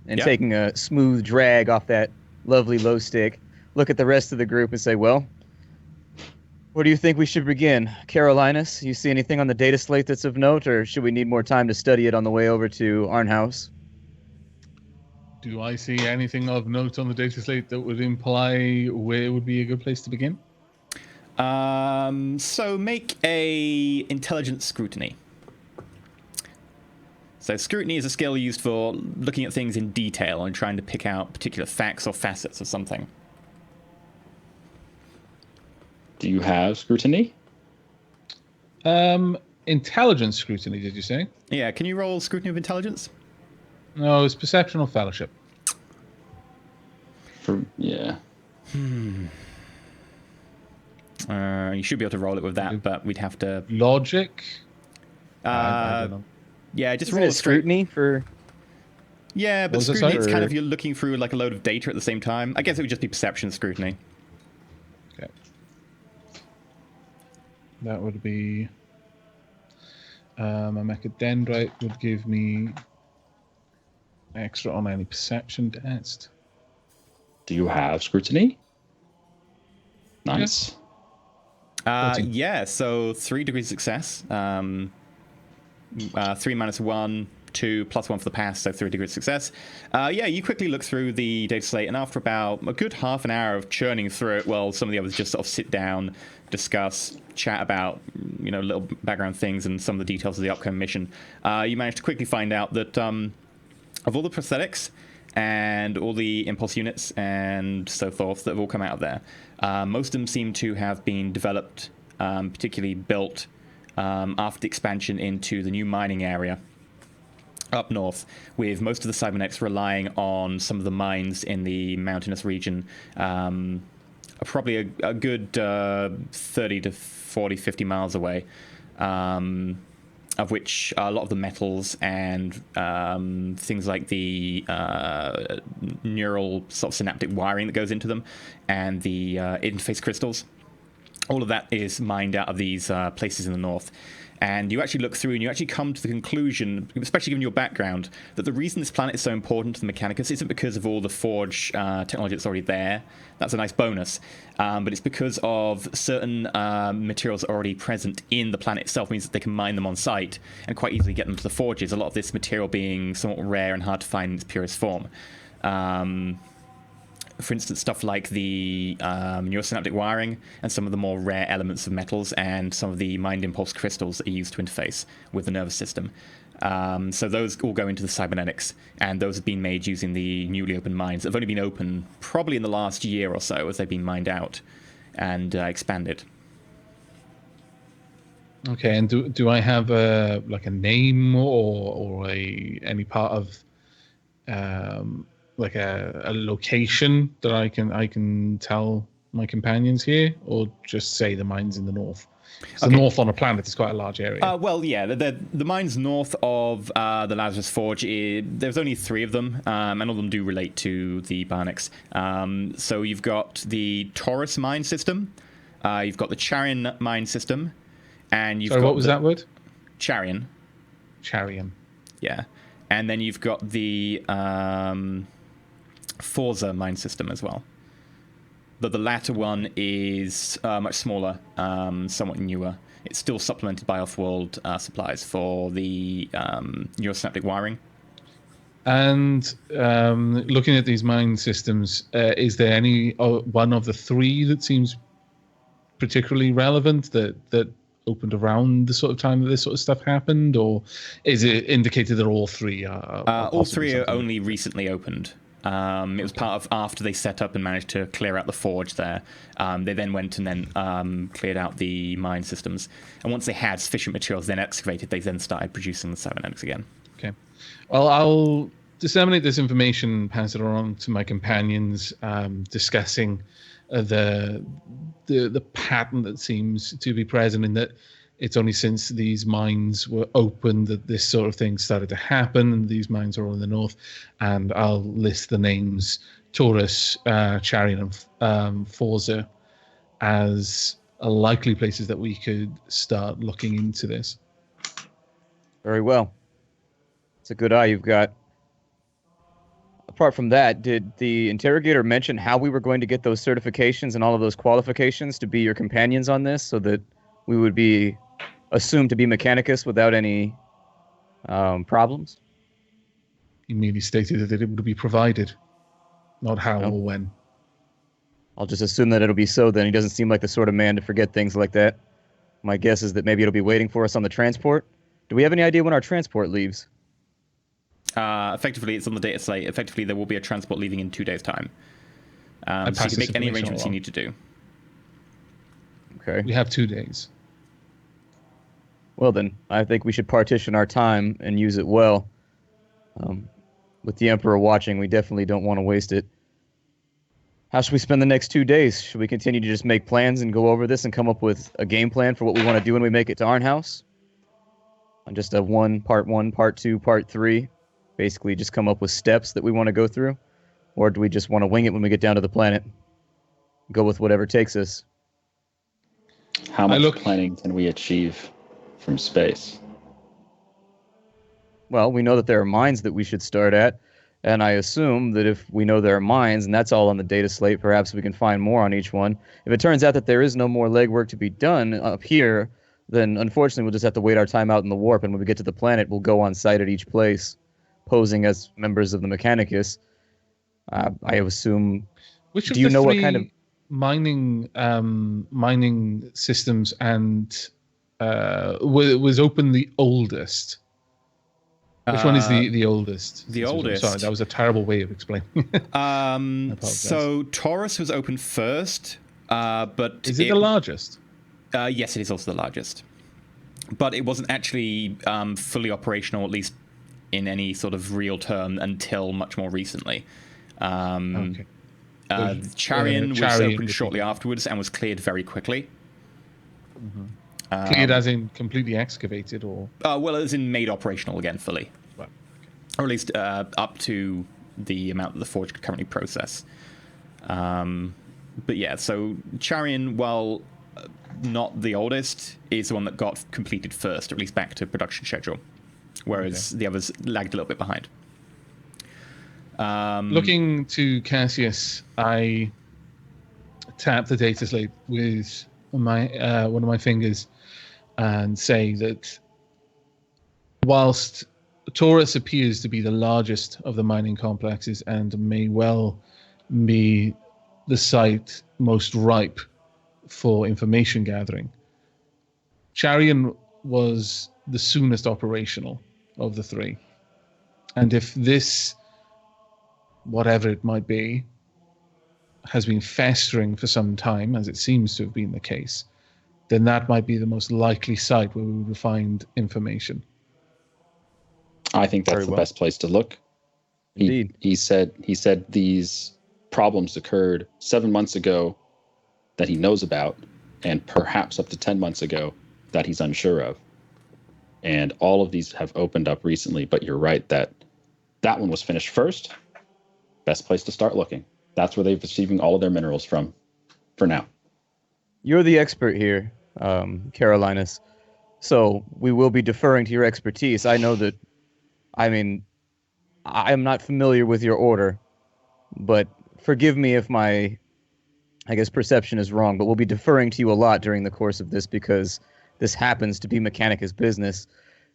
And Yeah. taking a smooth drag off that lovely low stick, look at the rest of the group and say, well, where do you think we should begin? Carolinus, you see anything on the data slate that's of note, or should we need more time to study it on the way over to Arnhaus? Do I see anything of note on the data slate that would imply where would be a good place to begin? So make a intelligence scrutiny. So scrutiny is a skill used for looking at things in detail and trying to pick out particular facts or facets of something. Do you have scrutiny? Intelligence scrutiny, did you say? Yeah, can you roll scrutiny of intelligence? No, it's perception or fellowship. Yeah. You should be able to roll it with that, but we'd have to... Logic? I don't know. Yeah, just Isn't roll it a straight... scrutiny for... Yeah, but What was it, scrutiny, sorry? it's kind of you're looking through like a load of data at the same time. I guess it would just be perception scrutiny. Okay. That would be... a mechadendrite would give me extra on any perception test. Do you have scrutiny? Nice. 14. Yeah, so 3 degrees success. 3 minus 1, 2 plus 1 for the pass, so 3 degrees success. Yeah, you quickly look through the data slate, and after about a good half an hour of churning through it, well, some of the others just sort of sit down, discuss, chat about, little background things and some of the details of the upcoming mission. You manage to quickly find out that of all the prosthetics and all the impulse units and so forth that have all come out of there, most of them seem to have been developed, particularly built after the expansion into the new mining area up north, with most of the cybernetics relying on some of the mines in the mountainous region, probably a good 30 to 40, 50 miles away, of which a lot of the metals and things like the neural sort of synaptic wiring that goes into them and the interface crystals, all of that is mined out of these places in the north. And you actually look through and you actually come to the conclusion, especially given your background, that the reason this planet is so important to the Mechanicus isn't because of all the forge technology that's already there. That's a nice bonus. But it's because of certain materials already present in the planet itself, means that they can mine them on site and quite easily get them to the forges, a lot of this material being somewhat rare and hard to find in its purest form. For instance, stuff like the neurosynaptic wiring and some of the more rare elements of metals and some of the mind impulse crystals that are used to interface with the nervous system. So those all go into the cybernetics, and those have been made using the newly opened mines. They've only been open probably in the last year or so as they've been mined out and expanded. Okay, and do I have a name or any part of like a location that I can tell my companions here, or just say the mines in the north? So Okay. the north on a planet is quite a large area. Well, yeah, the mines north of the Lazarus Forge, there's only 3 of them, and all of them do relate to the Barnix. So you've got the Taurus mine system, you've got the Charian mine system, and you've Sorry, got what was that word? Charian, Charian. yeah. And then you've got the Forza mine system as well. But the latter one is much smaller, somewhat newer. It's still supplemented by off-world supplies for the neurosynaptic wiring. And looking at these mine systems, is there any one of the three that seems particularly relevant that opened around the sort of time that this sort of stuff happened, or is it indicated that all three are all three are only recently opened. It was part of after they set up and managed to clear out the forge there. They then went and then cleared out the mine systems. And once they had sufficient materials then excavated, they then started producing the cybernetics again. Okay. Well, I'll disseminate this information, pass it on to my companions, discussing the pattern that seems to be present in that it's only since these mines were opened that this sort of thing started to happen, and these mines are all in the north. And I'll list the names Taurus, Charian, and Forza as likely places that we could start looking into this. Very well. It's a good eye you've got. Apart from that, did the interrogator mention how we were going to get those certifications and all of those qualifications to be your companions on this, so that we would be assumed to be Mechanicus without any problems? He merely stated that it would be provided, not how or when. I'll just assume that it'll be so then. He doesn't seem like the sort of man to forget things like that. My guess is that maybe it'll be waiting for us on the transport. Do we have any idea when our transport leaves? Effectively, it's on the data slate. Effectively, there will be a transport leaving in 2 days' time. So you can make any arrangements you need to do. Okay. We have 2 days. Well then, I think we should partition our time and use it well. With the Emperor watching, we definitely don't want to waste it. How should we spend the next 2 days? Should we continue to just make plans and go over this and come up with a game plan for what we want to do when we make it to Arnhaus? On just a part 1, part 2, part 3? Basically just come up with steps that we want to go through? Or do we just want to wing it when we get down to the planet? Go with whatever takes us? How much planning can we achieve from space? Well, we know that there are mines that we should start at, and I assume that if we know there are mines, and that's all on the data slate, perhaps we can find more on each one. If it turns out that there is no more legwork to be done up here, then unfortunately we'll just have to wait our time out in the warp, and when we get to the planet, we'll go on site at each place, posing as members of the Mechanicus. I assume... Which of do you the know three what kind of mining systems and was open the oldest? Which one is the oldest? The oldest. Sorry, that was a terrible way of explaining. So Taurus was open first, but is it the largest? Yes, it is also the largest, but it wasn't actually fully operational, at least in any sort of real term, until much more recently. Okay. Charian was opened shortly afterwards and was cleared very quickly. Mm-hmm. Cleared as in completely excavated, or? Well, as in made operational again fully. Right. Okay. Or at least up to the amount that the forge could currently process. But yeah, so Charian, while not the oldest, is the one that got completed first, or at least back to production schedule, whereas the others lagged a little bit behind. Looking to Cassius, I tap the data slate with my one of my fingers and say that whilst Taurus appears to be the largest of the mining complexes and may well be the site most ripe for information gathering, Charian was the soonest operational of the three. And if this, whatever it might be, has been festering for some time, as it seems to have been the case, then that might be the most likely site where we would find information. I think that's the best place to look. Indeed. He said these problems occurred 7 months ago that he knows about, and perhaps up to 10 months ago that he's unsure of. And all of these have opened up recently, but you're right that one was finished first. Best place to start looking. That's where they're receiving all of their minerals from, for now. You're the expert here, Carolinus. So we will be deferring to your expertise. I know that, I am not familiar with your order, but forgive me if my, I guess, perception is wrong, but we'll be deferring to you a lot during the course of this because this happens to be Mechanicus business.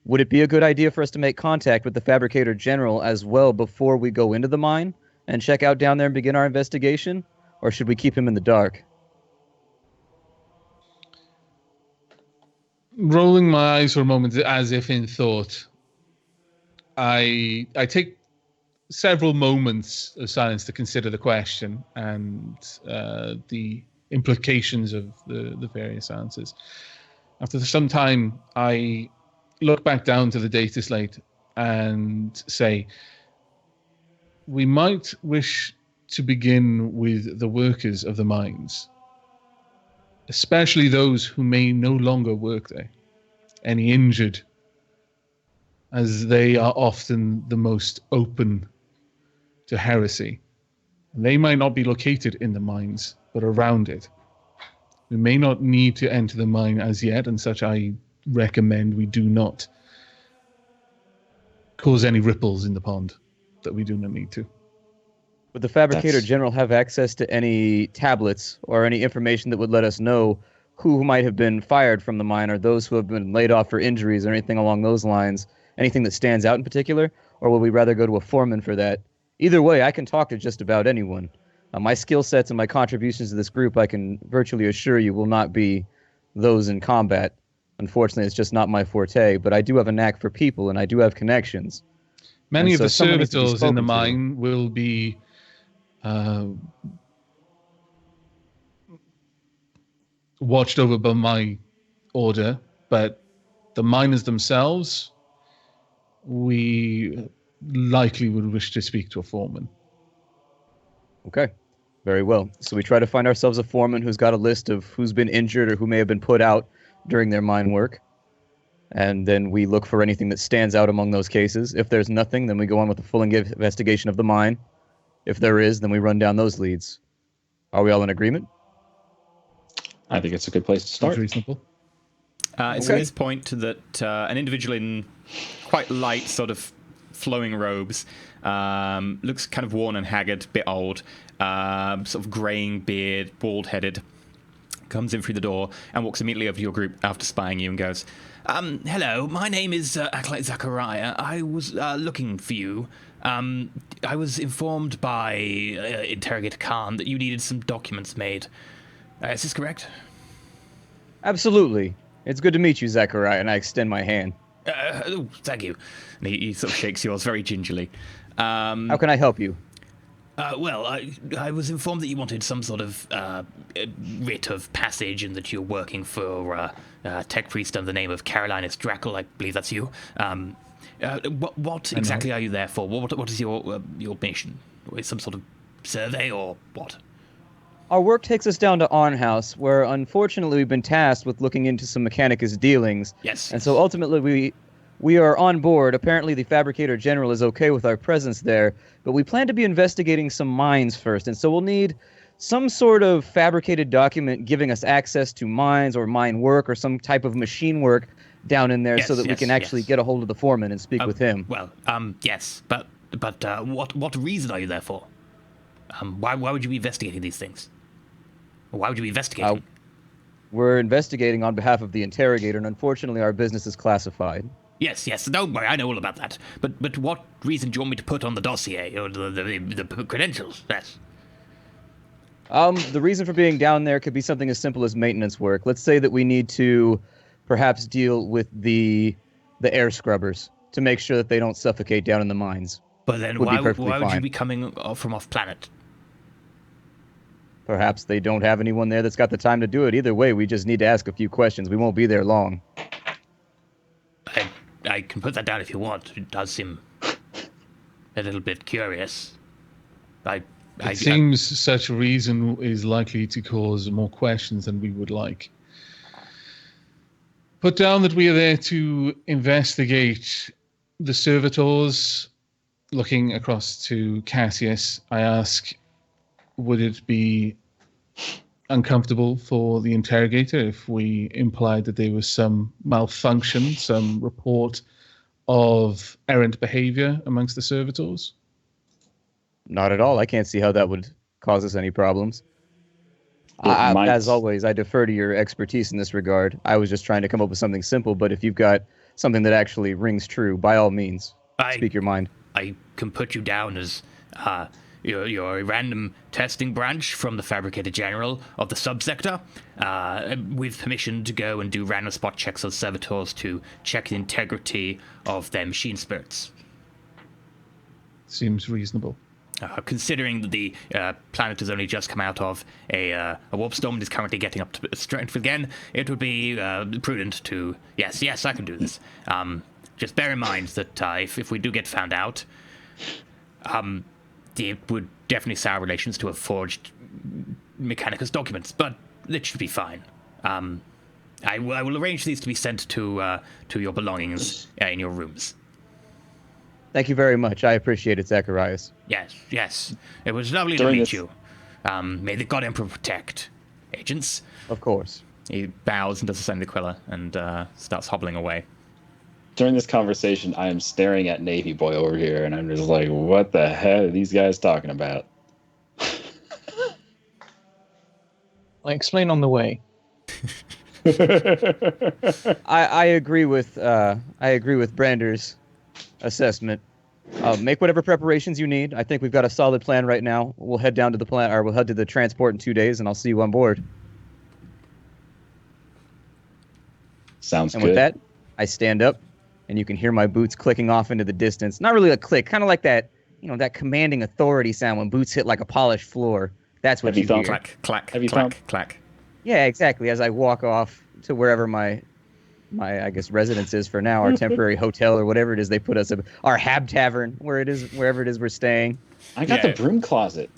Would it be a good idea for us to make contact with the Fabricator General as well before we go into the mine and check out down there and begin our investigation? Or should we keep him in the dark? Rolling my eyes for a moment as if in thought, I take several moments of silence to consider the question and the implications of the various answers. After some time, I look back down to the data slate and say, we might wish to begin with the workers of the mines, especially those who may no longer work there, any injured, as they are often the most open to heresy. They might not be located in the mines, but around it. We may not need to enter the mine as yet, and such I recommend we do not cause any ripples in the pond that we do not need to. Would the Fabricator General have access to any tablets or any information that would let us know who might have been fired from the mine or those who have been laid off for injuries or anything along those lines? Anything that stands out in particular? Or would we rather go to a foreman for that? Either way, I can talk to just about anyone. My skill sets and my contributions to this group, I can virtually assure you, will not be those in combat. Unfortunately, it's just not my forte, but I do have a knack for people and I do have connections. Many of the someone needs to be servitors in spoken the to. mine will be watched over by my order, but the miners themselves, we likely would wish to speak to a foreman. Okay, very well. So we try to find ourselves a foreman who's got a list of who's been injured or who may have been put out during their mine work. And then we look for anything that stands out among those cases. If there's nothing, then we go on with the full investigation of the mine. If there is, then we run down those leads. Are we all in agreement? I think it's a good place to start. That's reasonable. It's at this point that an individual in quite light, sort of flowing robes, looks kind of worn and haggard, bit old, sort of graying beard, bald-headed, comes in through the door and walks immediately over to your group after spying you and goes, hello, my name is Acolyte Zachariah. I was looking for you. I was informed by Interrogator Khan that you needed some documents made. Is this correct? Absolutely. It's good to meet you, Zachariah, and I extend my hand. Oh, thank you. And he sort of shakes yours very gingerly. How can I help you? Well, I was informed that you wanted some sort of writ of passage and that you're working for tech priest under the name of Carolinus Drackle. I believe that's you. What exactly are you there for? What is your mission? Is some sort of survey or what? Our work takes us down to Arnhaus, where unfortunately we've been tasked with looking into some Mechanicus dealings. Yes. And so ultimately we are on board. Apparently the Fabricator General is okay with our presence there, but we plan to be investigating some mines first, and so we'll need some sort of fabricated document giving us access to mines or mine work or some type of machine work down in there so that we can actually get a hold of the foreman and speak with him. Well, yes, but what reason are you there for? Why would you be investigating these things? Why would you be investigating? We're investigating on behalf of the interrogator, and unfortunately our business is classified. Yes, don't worry, I know all about that. But what reason do you want me to put on the dossier or the credentials? Yes. The reason for being down there could be something as simple as maintenance work. Let's say that we need to perhaps deal with the air scrubbers to make sure that they don't suffocate down in the mines. But then why would you be coming from off planet? Perhaps they don't have anyone there that's got the time to do it. Either way, we just need to ask a few questions. We won't be there long. I can put that down if you want. It does seem a little bit curious. It seems such a reason is likely to cause more questions than we would like. Put down that we are there to investigate the servitors. Looking across to Cassius, I ask, would it be uncomfortable for the interrogator if we implied that there was some malfunction, some report of errant behavior amongst the servitors? Not at all. I can't see how that would cause us any problems. Might- As always, I defer to your expertise in this regard. I was just trying to come up with something simple, but if you've got something that actually rings true, by all means, speak your mind. I can put you down as you're a random testing branch from the Fabricator General of the subsector, with permission to go and do random spot checks on servitors to check the integrity of their machine spirits. Seems reasonable. Considering that the planet has only just come out of a warp storm and is currently getting up to strength again, it would be prudent to... Yes, I can do this. Just bear in mind that if we do get found out, it would definitely sour relations to have forged Mechanicus documents, but it should be fine. I will arrange these to be sent to your belongings in your rooms. Thank you very much. I appreciate it, Zacharias. Yes. It was lovely to During meet this- you. May the God Emperor protect, agents. Of course. He bows and does the same to Quilla and starts hobbling away. During this conversation, I am staring at Navy Boy over here, and I'm just like, what the hell are these guys talking about? I explain on the way. I agree with Brander's assessment. Make whatever preparations you need. I think we've got a solid plan right now. We'll head down to the plant, or we'll head to the transport in 2 days, and I'll see you on board. Sounds And good. with that, I stand up, and you can hear my boots clicking off into the distance. Not really a click, kind of like that, that commanding authority sound when boots hit like a polished floor. That's what Heavy you thump. hear. Clack, clack, Have you clack, found- clack. Yeah, exactly. As I walk off to wherever my I guess residence is for now, our temporary hotel or whatever it is they put us in, our Hab Tavern, wherever it is we're staying. I got Yeah. the broom closet.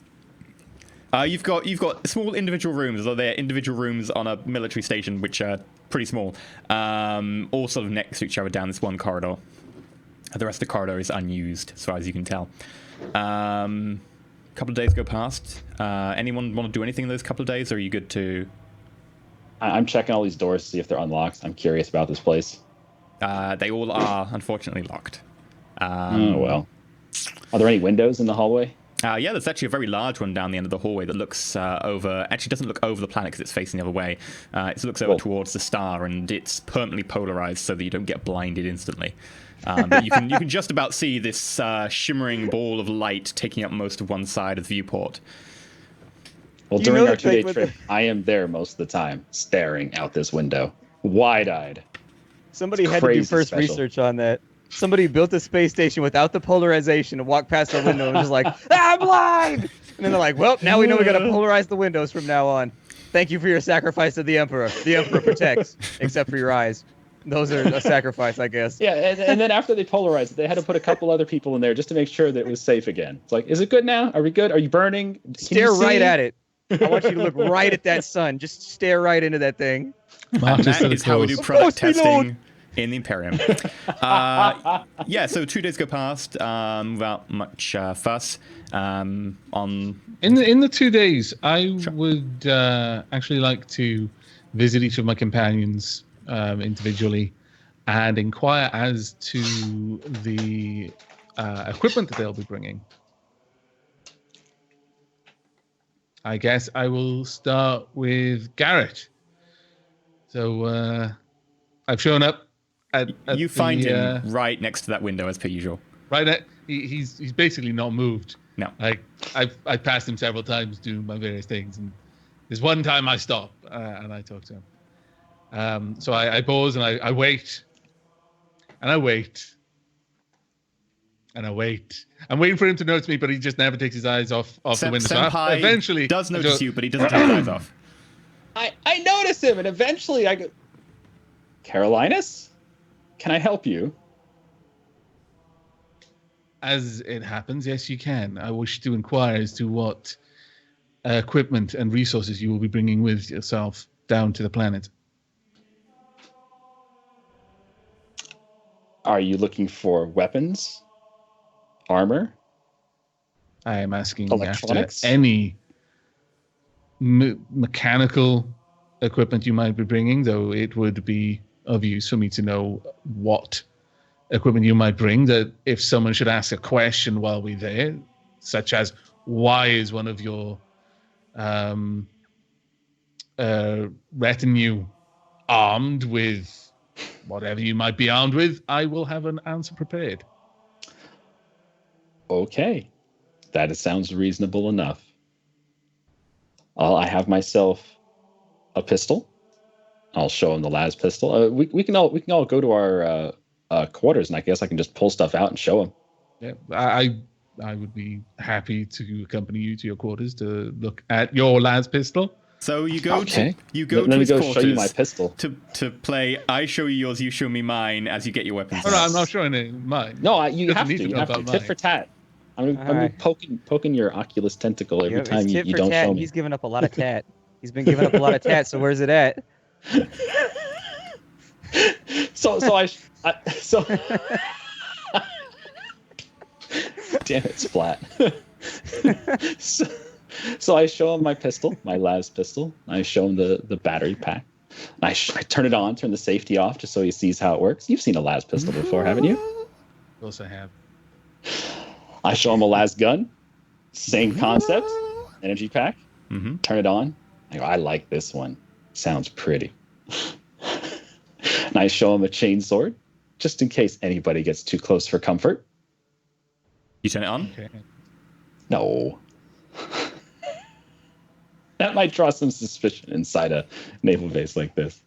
You've got small individual rooms, although they're individual rooms on a military station, which are pretty small, all sort of next to each other down this one corridor. The rest of the corridor is unused, as far as you can tell. Couple of days go past. Anyone want to do anything in those couple of days, or are you good to... I'm checking all these doors to see if they're unlocked. I'm curious about this place. They all are, unfortunately, locked. Oh, well. Are there any windows in the hallway? Yeah, there's actually a very large one down the end of the hallway that looks over... Actually, doesn't look over the planet because it's facing the other way. It looks over Whoa. towards the star, and it's permanently polarized so that you don't get blinded instantly. But you can just about see this shimmering ball of light taking up most of one side of the viewport. Well, You during know our the thing 2-day with trip, I am there most of the time, staring out this window, wide-eyed. Somebody It's had to do crazy first special. research on that. Somebody built a space station without the polarization and walked past the window and was like, I'm blind! And then they're like, well, now we know we got to polarize the windows from now on. Thank you for your sacrifice to the Emperor. The Emperor protects, except for your eyes. Those are a sacrifice, I guess. Yeah, and then after they polarized it, they had to put a couple other people in there just to make sure that it was safe again. It's like, is it good now? Are we good? Are you burning? Can you Stare right see? at it. I want you to look right at that sun. Just stare right into that thing. And Marches that to the is how we do close. product course we don't. testing in the Imperium. Yeah, so 2 days go past without much fuss. On In the 2 days, I would actually like to visit each of my companions individually and inquire as to the equipment that they'll be bringing. I guess I will start with Garrett. So I've shown up at you the, find him right next to that window as per usual. right at he's basically not moved. No. Like I've passed him several times doing my various things, and there's one time I stop and I talk to him. So I pause and I wait, and I wait, and I wait. I'm waiting for him to notice me, but he just never takes his eyes off the window. So Senpai eventually does I notice go, you, but he doesn't take his eyes off. I notice him, and eventually I go, Carolinus, can I help you? As it happens, yes, you can. I wish to inquire as to what equipment and resources you will be bringing with yourself down to the planet. Are you looking for weapons? Armor? I am asking after Electronics? any mechanical equipment you might be bringing, though it would be of use for me to know what equipment you might bring, that if someone should ask a question while we're there, such as why is one of your retinue armed with whatever you might be armed with, I will have an answer prepared. Okay. That sounds reasonable enough. I have myself a pistol. I'll show him the Laz pistol. We can all go to our quarters, and I guess I can just pull stuff out and show him. Yeah, I would be happy to accompany you to your quarters to look at your Laz pistol. So you go Okay. to his Let me go quarters show you my pistol. to play. I show you yours, you show me mine as you get your weapons. Oh, no, I'm not showing it mine. No, you Doesn't have need to. to You know have to. about Tit mine. for tat. I'm gonna Alright. be poking your Oculus tentacle every Yep, time it's you tit for don't tat. show me. He's giving up a lot of tat. He's been giving up a lot of tat. So where's it at? So damn it, Splat. so I show him my pistol, my Laz pistol. I show him the battery pack. And I turn it on, turn the safety off, just so he sees how it works. You've seen a Laz pistol before, haven't you? Of course I have. I show him a Laz gun, same concept, energy pack. Mm-hmm. Turn it on. I go, I like this one. Sounds pretty. And I show him a chain sword, just in case anybody gets too close for comfort. You turn it on. Okay. No. That might draw some suspicion inside a naval base like this.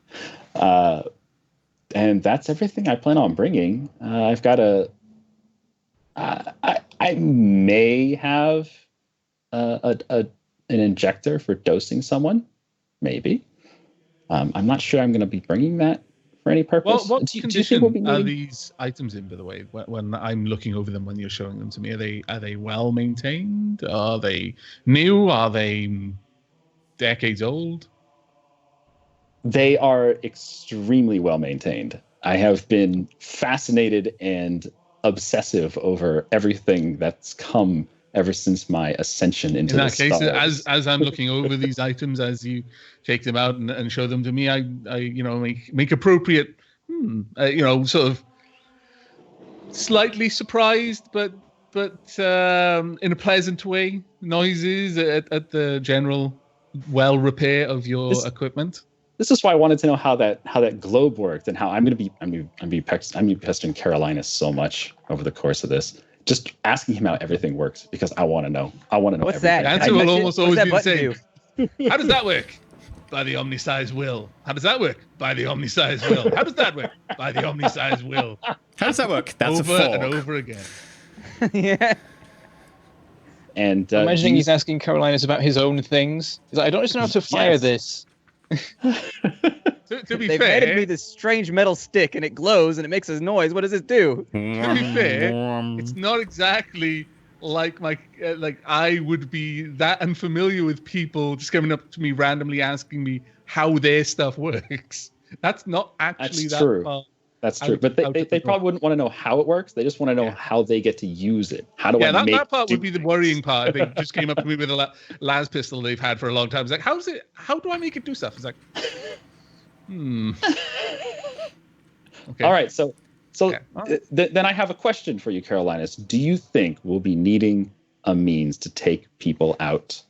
And that's everything I plan on bringing. I've got I may have an injector for dosing someone. Maybe. I'm not sure I'm going to be bringing that for any purpose. Well, what Do you think condition we'll be are needing- these items in, by the way? When I'm looking over them, when you're showing them to me, are they well maintained? Are they new? Are they decades old? They are extremely well maintained. I have been fascinated and obsessive over everything that's come ever since my ascension into In that the case, stars. as I'm looking over these items, as you take them out and show them to me, I make appropriate, sort of slightly surprised, but in a pleasant way, noises at the general well repair of your equipment. This is why I wanted to know how that globe worked and how I'm gonna be pestering Carolina so much over the course of this. Just asking him how everything works because I want to know. I want to know. What's everything. The that? answer I will touch it? almost What always does be that the button same. How does that work? By the omniscience will. How does that work? By the omniscience will. How does that work? By the omniscience will. How does that work? That's Over a fork. and over again. Yeah. And I'm imagining he's asking Carolinas about his own things. He's like, I don't just know how to fire Yes. this. To be They've handed me fair, this strange metal stick and it glows and it makes a noise. What does it do? to be fair, it's not exactly like I would be that unfamiliar with people just coming up to me randomly asking me how their stuff works. That's not actually That's that true. far. That's true, but they probably wouldn't want to know how it works. They just want to know how they get to use it. How do I make that part would be the things? worrying part. They just came up to me with a Laz pistol they've had for a long time. It's like, how do I make it do stuff? It's like, Okay. All right, so Yeah. All right. then I have a question for you, Carolinas. Do you think we'll be needing a means to take people out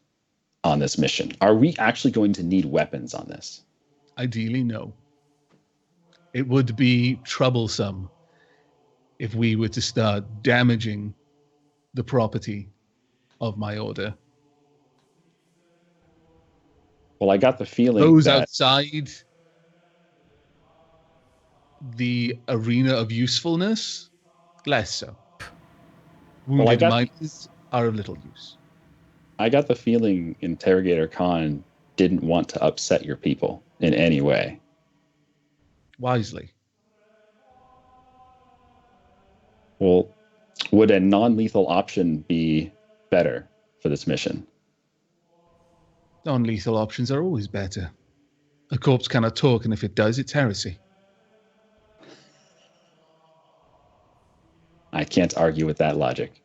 on this mission? Are we actually going to need weapons on this? Ideally, no. It would be troublesome if we were to start damaging the property of my order. Well, I got the feeling Those that outside the arena of usefulness, less so. Wounded got- miners are of little use. I got the feeling Interrogator Khan didn't want to upset your people in any way. Wisely. Well, would a non-lethal option be better for this mission? Non-lethal options are always better. A corpse cannot talk, and if it does, it's heresy. I can't argue with that logic.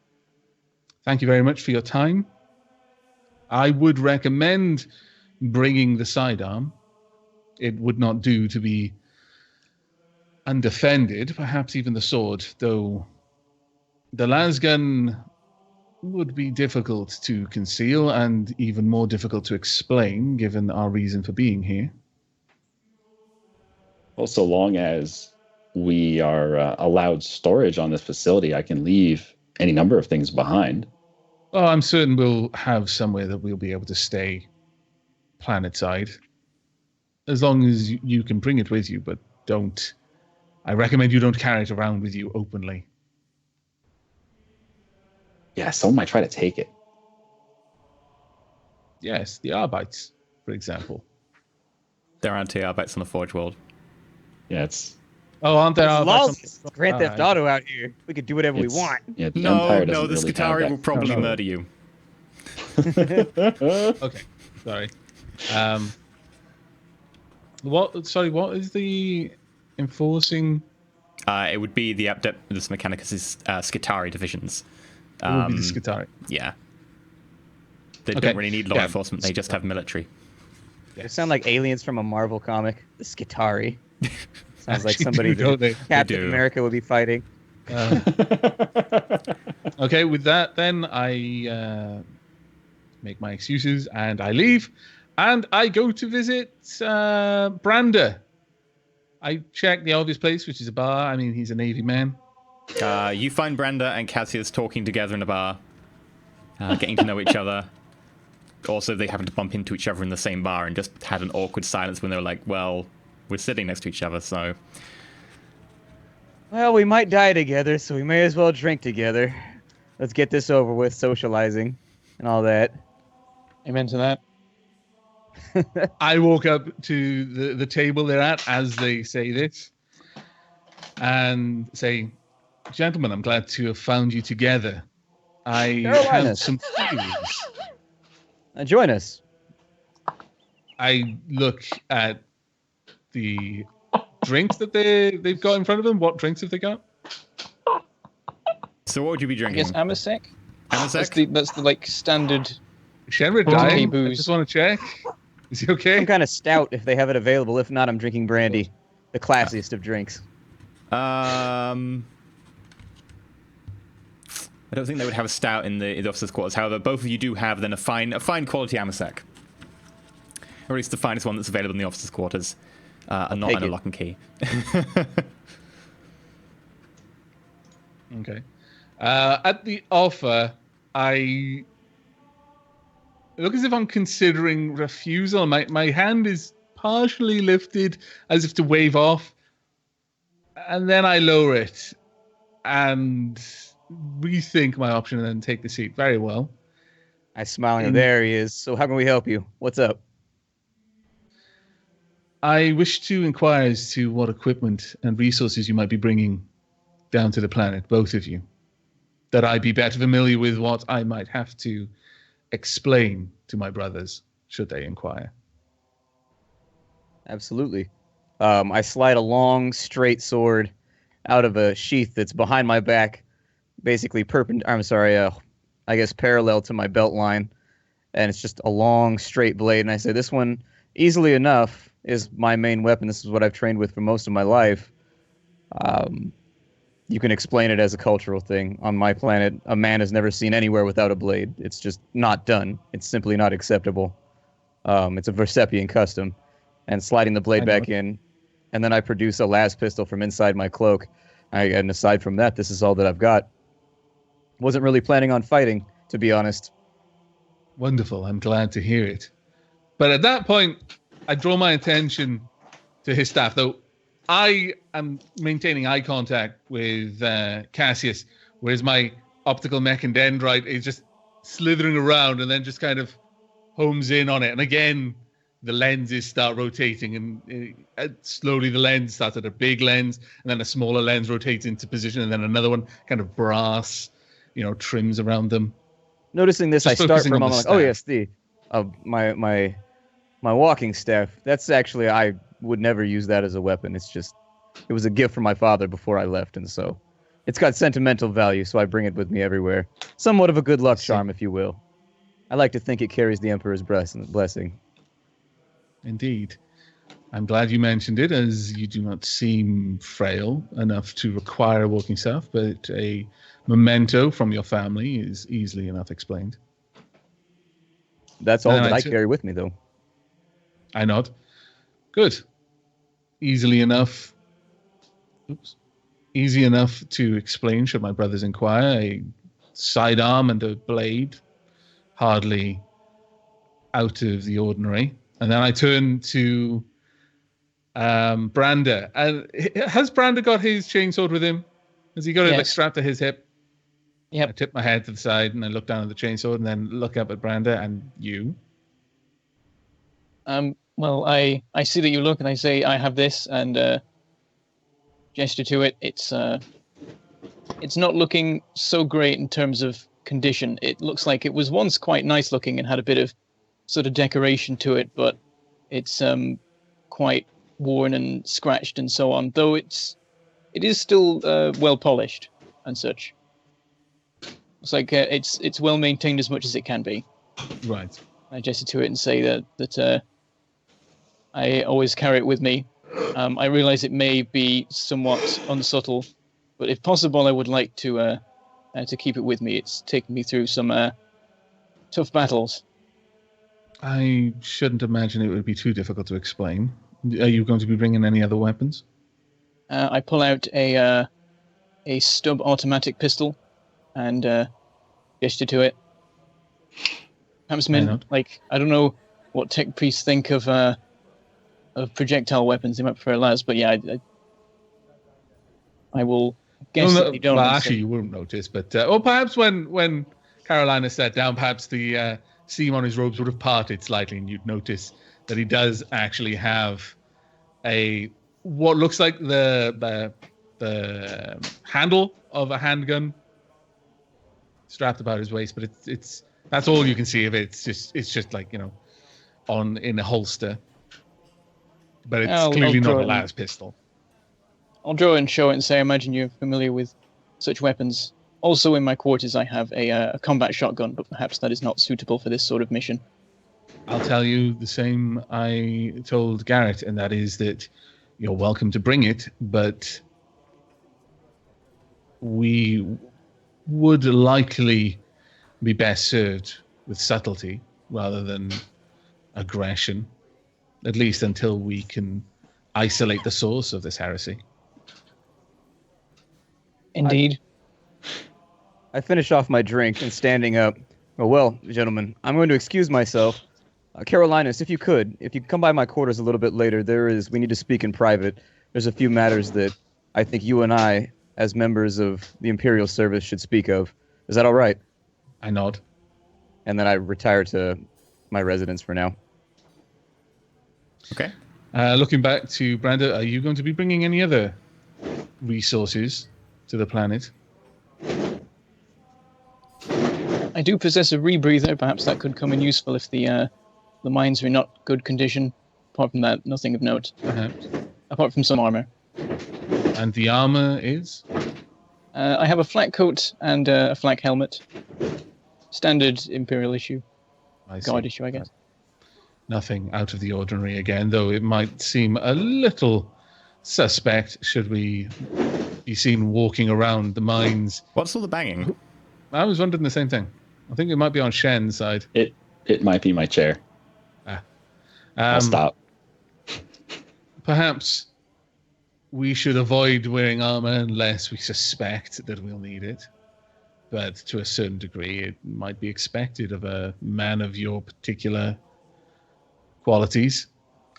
Thank you very much for your time. I would recommend bringing the sidearm. It would not do to be undefended, perhaps even the sword, though the lasgun would be difficult to conceal and even more difficult to explain given our reason for being here. Well, so long as we are allowed storage on this facility, I can leave any number of things behind. Oh, I'm certain we'll have somewhere that we'll be able to stay planet-side. As long as you can bring it with you, but don't... I recommend you don't carry it around with you openly. Yeah, someone might try to take it. Yes, the Arbites, for example. There aren't Arbites on the Forge World. Yeah, it's... Oh, aren't there It's Arbites? lawless. Grand Theft Auto out here. We could do whatever we want. Yeah, the No, Empire no, doesn't the really have Skitari will that. probably No. murder you. Okay, sorry. What is the enforcing... It would be the Adeptus Mechanicus' Skitari divisions. It would be the Skitari. Yeah. They Okay, don't really need law yeah. enforcement, they just have military. They sound like aliens from a Marvel comic. The Skitari. Sounds like Actually somebody do, don't they? Captain do. America would be fighting. Okay, with that, then I make my excuses and I leave, and I go to visit Brander. I check the obvious place, which is a bar. I mean, he's a Navy man. You find Branda and Cassius talking together in a bar, getting to know each other. Also, they happen to bump into each other in the same bar and just had an awkward silence when they were like, well, we're sitting next to each other, so... Well, we might die together, so we may as well drink together. Let's get this over with, socializing and all that. Amen to that. I walk up to the table they're at as they say this and say, gentlemen, I'm glad to have found you together. I have Carolinas. some theories. Join us. I look at the drinks that they've got in front of them. What drinks have they got? So what would you be I drinking? guess Amasek? Amasek? That's the like standard. Shenrid Okay, dying. I booze. just want to check. Is he okay? Some kind of stout if they have it available. If not, I'm drinking brandy. The classiest of drinks. I don't think they would have a stout in the officers' quarters. However, both of you do have then a fine quality Amasek. Or at least the finest one that's available in the officers' quarters. And not take in a it. lock and key. Okay. At the offer, I look as if I'm considering refusal. My hand is partially lifted as if to wave off. And then I lower it and rethink my option and then take the seat. Very well. I smile. There he is. So how can we help you? What's up? I wish to inquire as to what equipment and resources you might be bringing down to the planet, both of you, that I be better familiar with what I might have to explain to my brothers, should they inquire. Absolutely. I slide a long, straight sword out of a sheath that's behind my back, basically I guess parallel to my belt line, and it's just a long, straight blade. And I say, this one, easily enough, is my main weapon. This is what I've trained with for most of my life. You can explain it as a cultural thing. On my planet, a man is never seen anywhere without a blade. It's just not done. It's simply not acceptable. It's a Versepian custom. And sliding the blade back in, and then I produce a las pistol from inside my cloak. And aside from that, this is all that I've got. Wasn't really planning on fighting, to be honest. Wonderful. I'm glad to hear it. But at that point, I draw my attention to his staff, though I am maintaining eye contact with Cassius, whereas my optical mech and dendrite is just slithering around and then just kind of homes in on it. And again, the lenses start rotating, and slowly the lens starts at a big lens, and then a smaller lens rotates into position, and then another one kind of brass, trims around them. Noticing this, Just I start focusing for a on the moment like, oh staff. yes, my walking staff. That's actually, I would never use that as a weapon. It was a gift from my father before I left, and so it's got sentimental value, so I bring it with me everywhere. Somewhat of a good luck charm, if you will. I like to think it carries the Emperor's blessing. Indeed. I'm glad you mentioned it, as you do not seem frail enough to require walking staff, but a memento from your family is easily enough explained. That's all that I carry with me, though. I nod. Good. Easy enough to explain should my brothers inquire. A sidearm and a blade, hardly out of the ordinary. And then I turn to Brander. Has Brander got his chainsword with him? Has he got it like strapped to his hip? Yep. I tip my head to the side and I look down at the chainsword and then look up at Brander and you. Well, I see that you look and I say I have this and gesture to it. It's not looking so great in terms of condition. It looks like it was once quite nice looking and had a bit of sort of decoration to it, but it's quite worn and scratched and so on. Though it is still well polished and such. It's like it's well maintained as much as it can be. Right. I gesture to it and say that I always carry it with me. I realize it may be somewhat unsubtle, but if possible, I would like to keep it with me. It's taken me through some tough battles. I shouldn't imagine it would be too difficult to explain. Are you going to be bringing any other weapons? I pull out a stub automatic pistol and gesture to it. Perhaps I don't know what tech priests think of projectile weapons. They might prefer las, but yeah, I will guess that they don't. Well, actually, you wouldn't notice, but or perhaps when Carolina sat down, perhaps the seam on his robes would have parted slightly, and you'd notice that he does actually have what looks like the handle of a handgun strapped about his waist, but it's that's all you can see of it. It's just like in a holster. But it's clearly not a las pistol. I'll draw and show it and say, I imagine you're familiar with such weapons. Also in my quarters I have a combat shotgun, but perhaps that is not suitable for this sort of mission. I'll tell you the same I told Garrett, and that is that you're welcome to bring it, but we would likely be best served with subtlety rather than aggression. At least until we can isolate the source of this heresy. Indeed. I finish off my drink and standing up. Well, gentlemen, I'm going to excuse myself. Carolinus, if you could come by my quarters a little bit later, we need to speak in private. There's a few matters that I think you and I, as members of the Imperial Service, should speak of. Is that all right? I nod. And then I retire to my residence for now. Okay. Looking back to Brander, are you going to be bringing any other resources to the planet? I do possess a rebreather. Perhaps that could come in useful if the mines are in not good condition. Apart from that, nothing of note. Perhaps. Apart from some armor. And the armor is? I have a flak coat and a flak helmet. Standard Imperial issue. Guard issue, I guess. Nothing out of the ordinary again, though it might seem a little suspect should we be seen walking around the mines. What's all the banging? I was wondering the same thing. I think it might be on Shen's side. It might be my chair. I'll stop. Perhaps we should avoid wearing armor unless we suspect that we'll need it. But to a certain degree, it might be expected of a man of your particular qualities.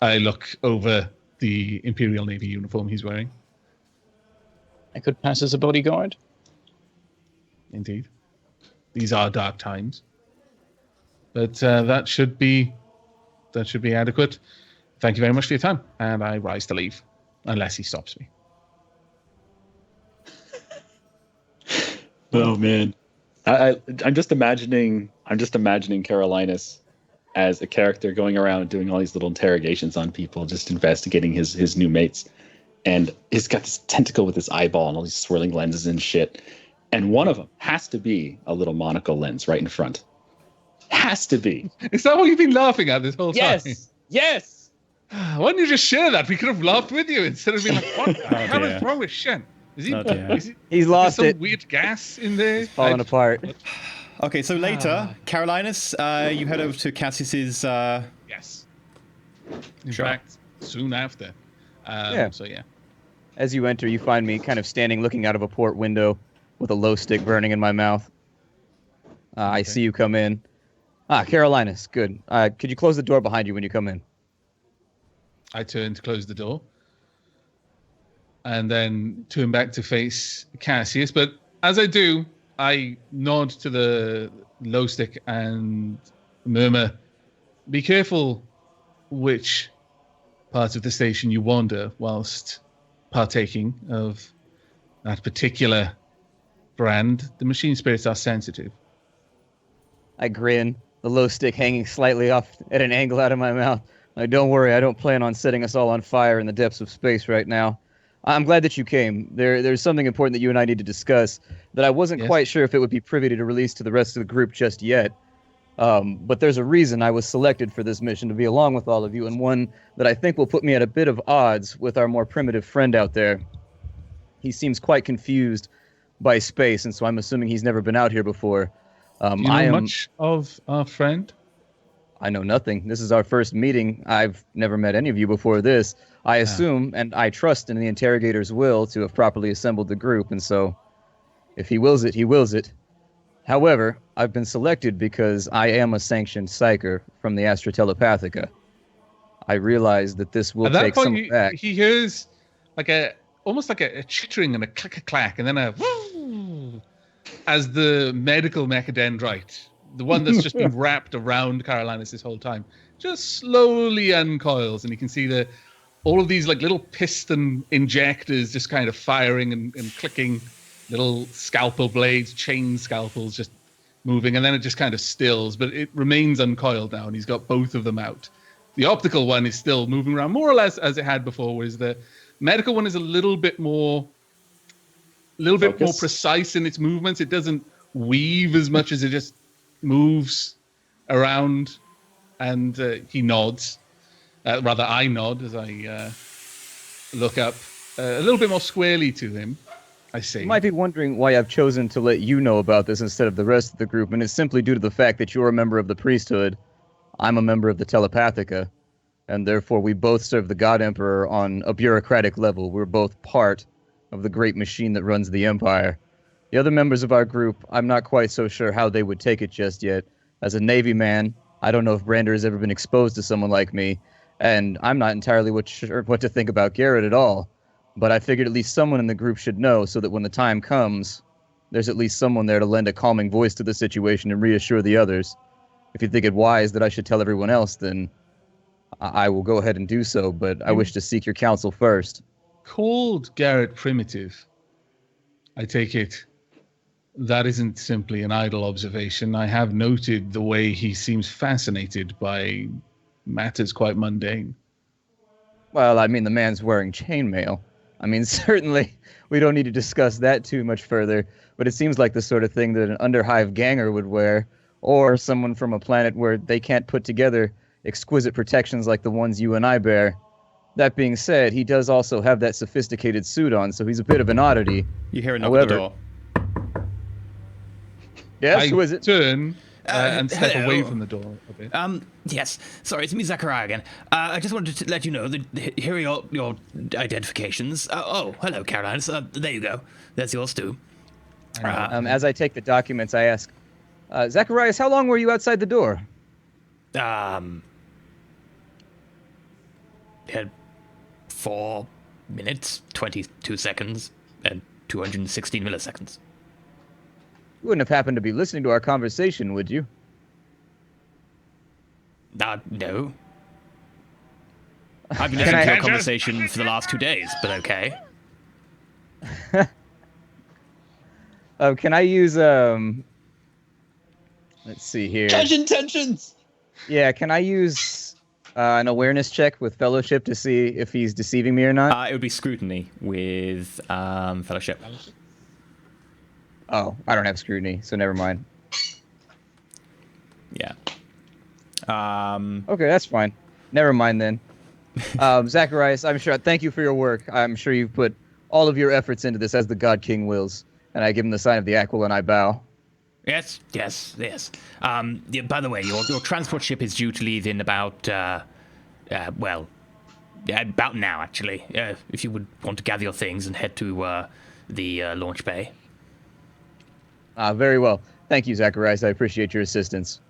I look over the Imperial Navy uniform he's wearing. I could pass as a bodyguard. Indeed. These are dark times. But that should be adequate. Thank you very much for your time. And I rise to leave, unless he stops me. Oh man, I'm just imagining Carolinus as a character going around doing all these little interrogations on people, just investigating his new mates, and he's got this tentacle with his eyeball and all these swirling lenses and shit, and one of them has to be a little monocle lens right in front. Has to be. Is that what you've been laughing at this whole time? Yes. Why didn't you just share that? We could have laughed with you instead of being like, what the hell dear. is wrong with Shen? Is he? Oh, dear. He's lost some it. weird gas in there? It's falling apart. Okay, so later, Carolinus, you head over to Cassius's. Yes. In Sure. fact, soon after. Yeah. So yeah. As you enter, you find me kind of standing looking out of a port window with a low stick burning in my mouth. I see you come in. Carolinus, good. Could you close the door behind you when you come in? I turn to close the door. And then turn back to face Cassius. But as I do, I nod to the low stick and murmur, be careful which part of the station you wander whilst partaking of that particular brand. The machine spirits are sensitive. I grin, the low stick hanging slightly off at an angle out of my mouth. Like, don't worry, I don't plan on setting us all on fire in the depths of space right now. I'm glad that you came. There's something important that you and I need to discuss that I wasn't Yes. quite sure if it would be privy to release to the rest of the group just yet. But there's a reason I was selected for this mission to be along with all of you, and one that I think will put me at a bit of odds with our more primitive friend out there. He seems quite confused by space, and so I'm assuming he's never been out here before. Do you know much of our friend? I know nothing. This is our first meeting. I've never met any of you before this. I assume and I trust in the interrogator's will to have properly assembled the group, and so if he wills it, he wills it. However, I've been selected because I am a sanctioned psyker from the Astra Telepathica. I realize that this will At that take point, some back. he hears like almost like a chittering and a clack, and then a woo, as the medical mechadendrite, the one that's just been wrapped around Carolinus this whole time, just slowly uncoils, and you can see all of these like little piston injectors just kind of firing and clicking, little scalpel blades, chain scalpels just moving, and then it just kind of stills, but it remains uncoiled now, and he's got both of them out. The optical one is still moving around more or less as it had before, whereas the medical one is a little bit more precise in its movements. It doesn't weave as much as it just moves around, and he nods. Rather, I nod as I look up a little bit more squarely to him. I see. You might be wondering why I've chosen to let you know about this instead of the rest of the group, and it's simply due to the fact that you're a member of the priesthood. I'm a member of the Telepathica, and therefore we both serve the God Emperor on a bureaucratic level. We're both part of the great machine that runs the Empire. The other members of our group, I'm not quite so sure how they would take it just yet. As a Navy man, I don't know if Brander has ever been exposed to someone like me, and I'm not entirely sure what to think about Garrett at all. But I figured at least someone in the group should know so that when the time comes, there's at least someone there to lend a calming voice to the situation and reassure the others. If you think it wise that I should tell everyone else, then I will go ahead and do so, but I wish to seek your counsel first. Called Garrett primitive, I take it that isn't simply an idle observation. I have noted the way he seems fascinated by matters quite mundane. Well, I mean, the man's wearing chainmail. I mean, certainly we don't need to discuss that too much further, but it seems like the sort of thing that an Underhive ganger would wear, or someone from a planet where they can't put together exquisite protections like the ones you and I bear. That being said, he does also have that sophisticated suit on, so he's a bit of an oddity. You hear a knock at the door. Yes, who is it? Turn and step hello. away from the door a bit. Yes. Sorry, it's me, Zachariah again. I just wanted to let you know that here are your identifications. Oh, hello, Caroline. There you go. There's yours too. As I take the documents, I ask, Zacharias, how long were you outside the door? Had 4 minutes, 22 seconds, and 216 milliseconds. You wouldn't have happened to be listening to our conversation, would you? No. I've been listening to your conversation for the last 2 days, but okay. Can I use, let's see here. Judge intentions! Yeah, can I use an awareness check with Fellowship to see if he's deceiving me or not? It would be scrutiny with Fellowship. Oh, I don't have scrutiny, so never mind. Yeah. Okay, that's fine. Never mind then. Zacharias, I'm sure. Thank you for your work. I'm sure you've put all of your efforts into this as the God King wills. And I give him the sign of the Aquila and I bow. Yes. Yeah, by the way, your transport ship is due to leave in about, about now, actually. If you would want to gather your things and head to the launch bay. Very well. Thank you, Zacharias. I appreciate your assistance.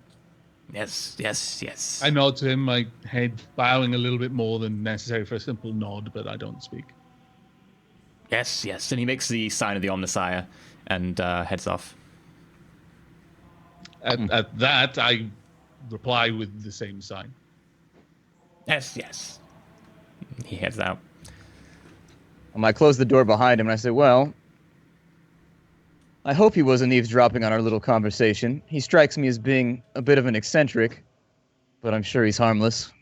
Yes. I nod to him, my head bowing a little bit more than necessary for a simple nod, but I don't speak. Yes. And he makes the sign of the Omnissiah and heads off. At that, I reply with the same sign. Yes. He heads out. I close the door behind him and I say, well, I hope he wasn't eavesdropping on our little conversation. He strikes me as being a bit of an eccentric, but I'm sure he's harmless.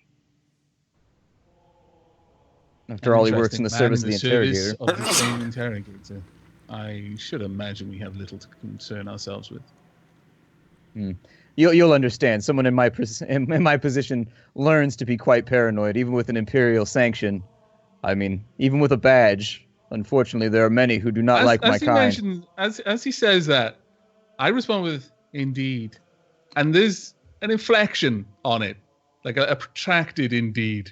After all, he works in the service of the interrogator. Of the same interrogator. I should imagine we have little to concern ourselves with. You'll understand. Someone in my position learns to be quite paranoid, even with an imperial sanction. I mean, even with a badge. Unfortunately, there are many who do not like my kind. As he says that, I respond with "indeed," and there's an inflection on it, like a protracted "indeed."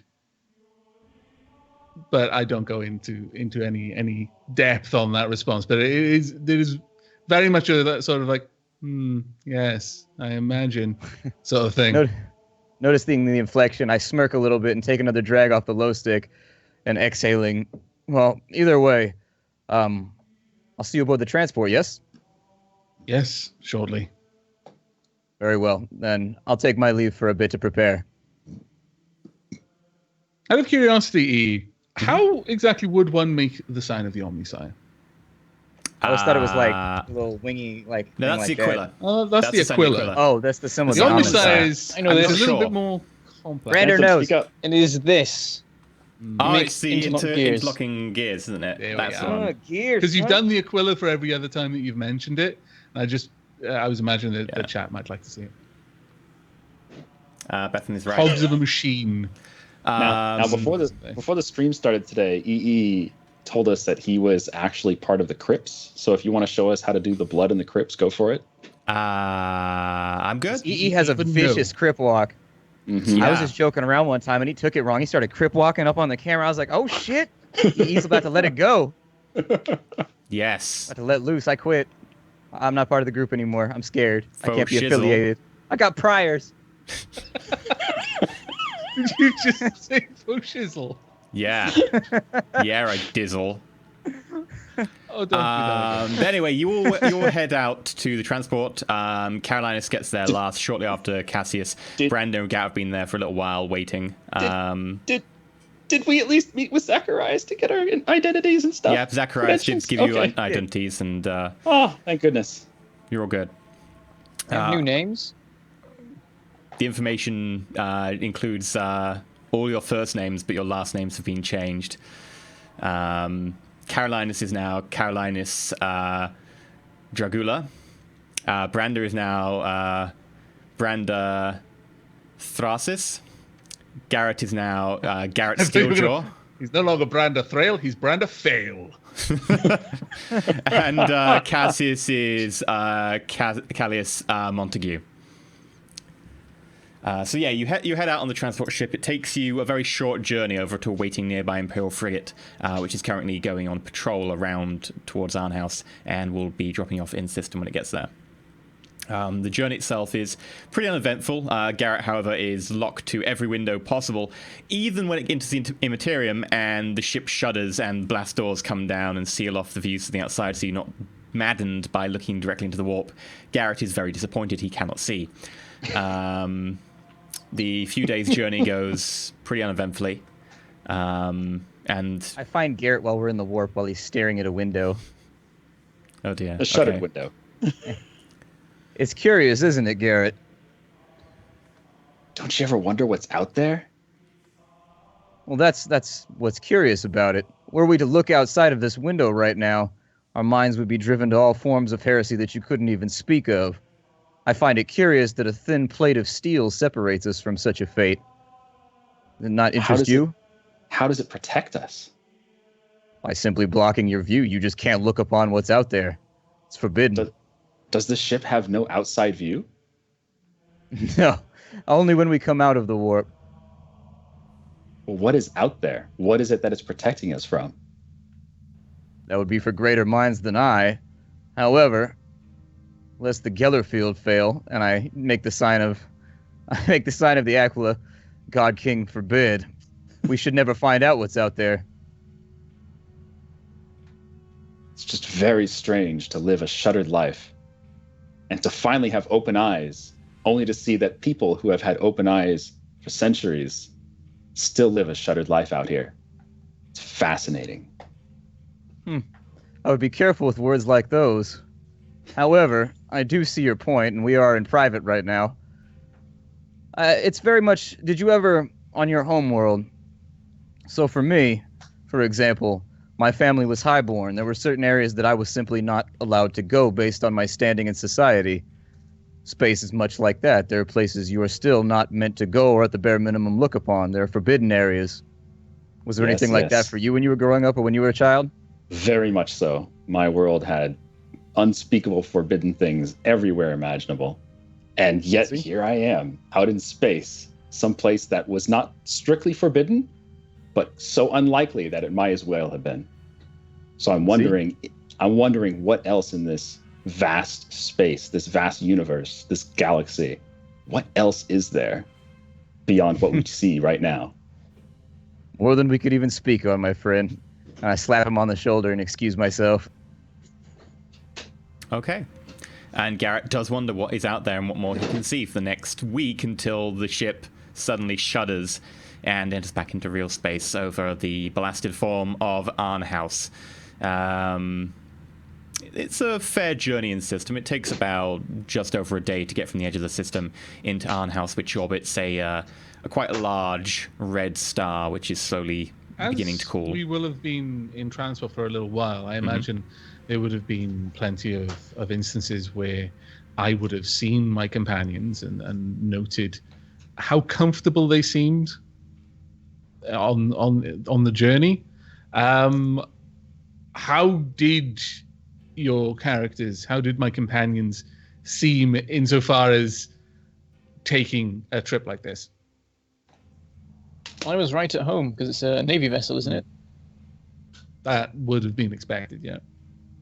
But I don't go into any depth on that response. But there is very much that sort of like, yes, I imagine, sort of thing. Noticing the inflection, I smirk a little bit and take another drag off the low stick, and exhaling. Well, either way, I'll see you aboard the transport, yes? Yes, shortly. Very well. Then I'll take my leave for a bit to prepare. Out of curiosity, E, how exactly would one make the sign of the Omnissiah? I always thought it was like a little wingy, like. No, that's like the Aquila. Oh, that's the Aquila. Oh, that's the symbol. The Omnissiah is I know it's this. a little Sure. bit more complex. Brander knows. And it is this. Oh, Makes it's the interlock gears. interlocking gears, isn't it? There we That's go. the one. Gears. Because you've done the Aquila for every other time that you've mentioned it. And I was imagining that the chat might like to see it. Bethany's right. Cogs of a machine. Now before the stream started today, EE told us that he was actually part of the Crips. So if you want to show us how to do the blood in the Crips, go for it. I'm good. EE has a But no. vicious crip walk. Mhm. I was Yeah. just joking around one time, and he took it wrong. He started crip walking up on the camera. I was like, "Oh shit!" He's about to let it go. Yes. About to let loose. I quit. I'm not part of the group anymore. I'm scared. I Faux can't be shizzle. affiliated. I got priors. Did you just say faux shizzle? Yeah. Yeah, I dizzle. Oh, don't do that again. But anyway, you all head out to the transport. Carolinus gets there last, shortly after Cassius. Brandon and Garrett have been there for a little while waiting. Did we at least meet with Zacharias to get our identities and stuff? Yeah, Zacharias did Credentials? give you Okay. identities, and Oh, thank goodness. you're all good. They have new names. The information includes all your first names, but your last names have been changed. Carolinus is now Carolinus Dragula. Brander is now Brander Thrasis. Garrett is now Garrett Steeljaw. He's no longer Brander Thrail, he's Brander Fail. And Cassius is Callius Montague. So yeah, you head out on the transport ship. It takes you a very short journey over to a waiting nearby Imperial frigate, which is currently going on patrol around towards Arnhaus and will be dropping off in system when it gets there. The journey itself is pretty uneventful. Garrett, however, is locked to every window possible, even when it enters the Immaterium and the ship shudders and blast doors come down and seal off the views to the outside so you're not maddened by looking directly into the warp. Garrett is very disappointed he cannot see. The few days journey goes pretty uneventfully. And I find Garrett while we're in the warp while he's staring at a window. oh dear. A shuttered Okay. window. It's curious, isn't it, Garrett? Don't you ever wonder what's out there? Well, that's what's curious about it. Were we to look outside of this window right now, our minds would be driven to all forms of heresy that you couldn't even speak of. I find it curious that a thin plate of steel separates us from such a fate. Does it not How interest does you? how does it protect us? By simply blocking your view, you just can't look upon what's out there. It's forbidden. Does the ship have no outside view? No, only when we come out of the warp. Well, what is out there? What is it that it's protecting us from? That would be for greater minds than I. However, lest the Geller field fail, and I make the sign of the Aquila, God King forbid, we should never find out what's out there. It's just very strange to live a shuttered life and to finally have open eyes, only to see that people who have had open eyes for centuries still live a shuttered life out here. It's fascinating. I would be careful with words like those. However, I do see your point, and we are in private right now. It's very much... Did you ever, on your home world... So for me, for example, my family was highborn. There were certain areas that I was simply not allowed to go based on my standing in society. Space is much like that. There are places you are still not meant to go or at the bare minimum look upon. There are forbidden areas. Was there anything like that for you when you were growing up or when you were a child? Very much so. My world had unspeakable forbidden things everywhere imaginable. And yet here I am, out in space, someplace that was not strictly forbidden, but so unlikely that it might as well have been. So I'm wondering what else in this vast space, this vast universe, this galaxy, what else is there beyond what we see right now? More than we could even speak on, my friend. And I slap him on the shoulder and excuse myself. Okay. And Garrett does wonder what is out there and what more he can see for the next week until the ship suddenly shudders and enters back into real space over the blasted form of Arnhaus. It's a fair journey in the system. It takes about just over a day to get from the edge of the system into Arnhaus, which orbits a quite a large red star, which is slowly beginning to cool. We will have been in transport for a little while. I imagine there would have been plenty of instances where I would have seen my companions and noted how comfortable they seemed on the journey. How did your characters, how did my companions seem insofar as taking a trip like this? I was right at home because it's a Navy vessel, isn't it? That would have been expected, yeah.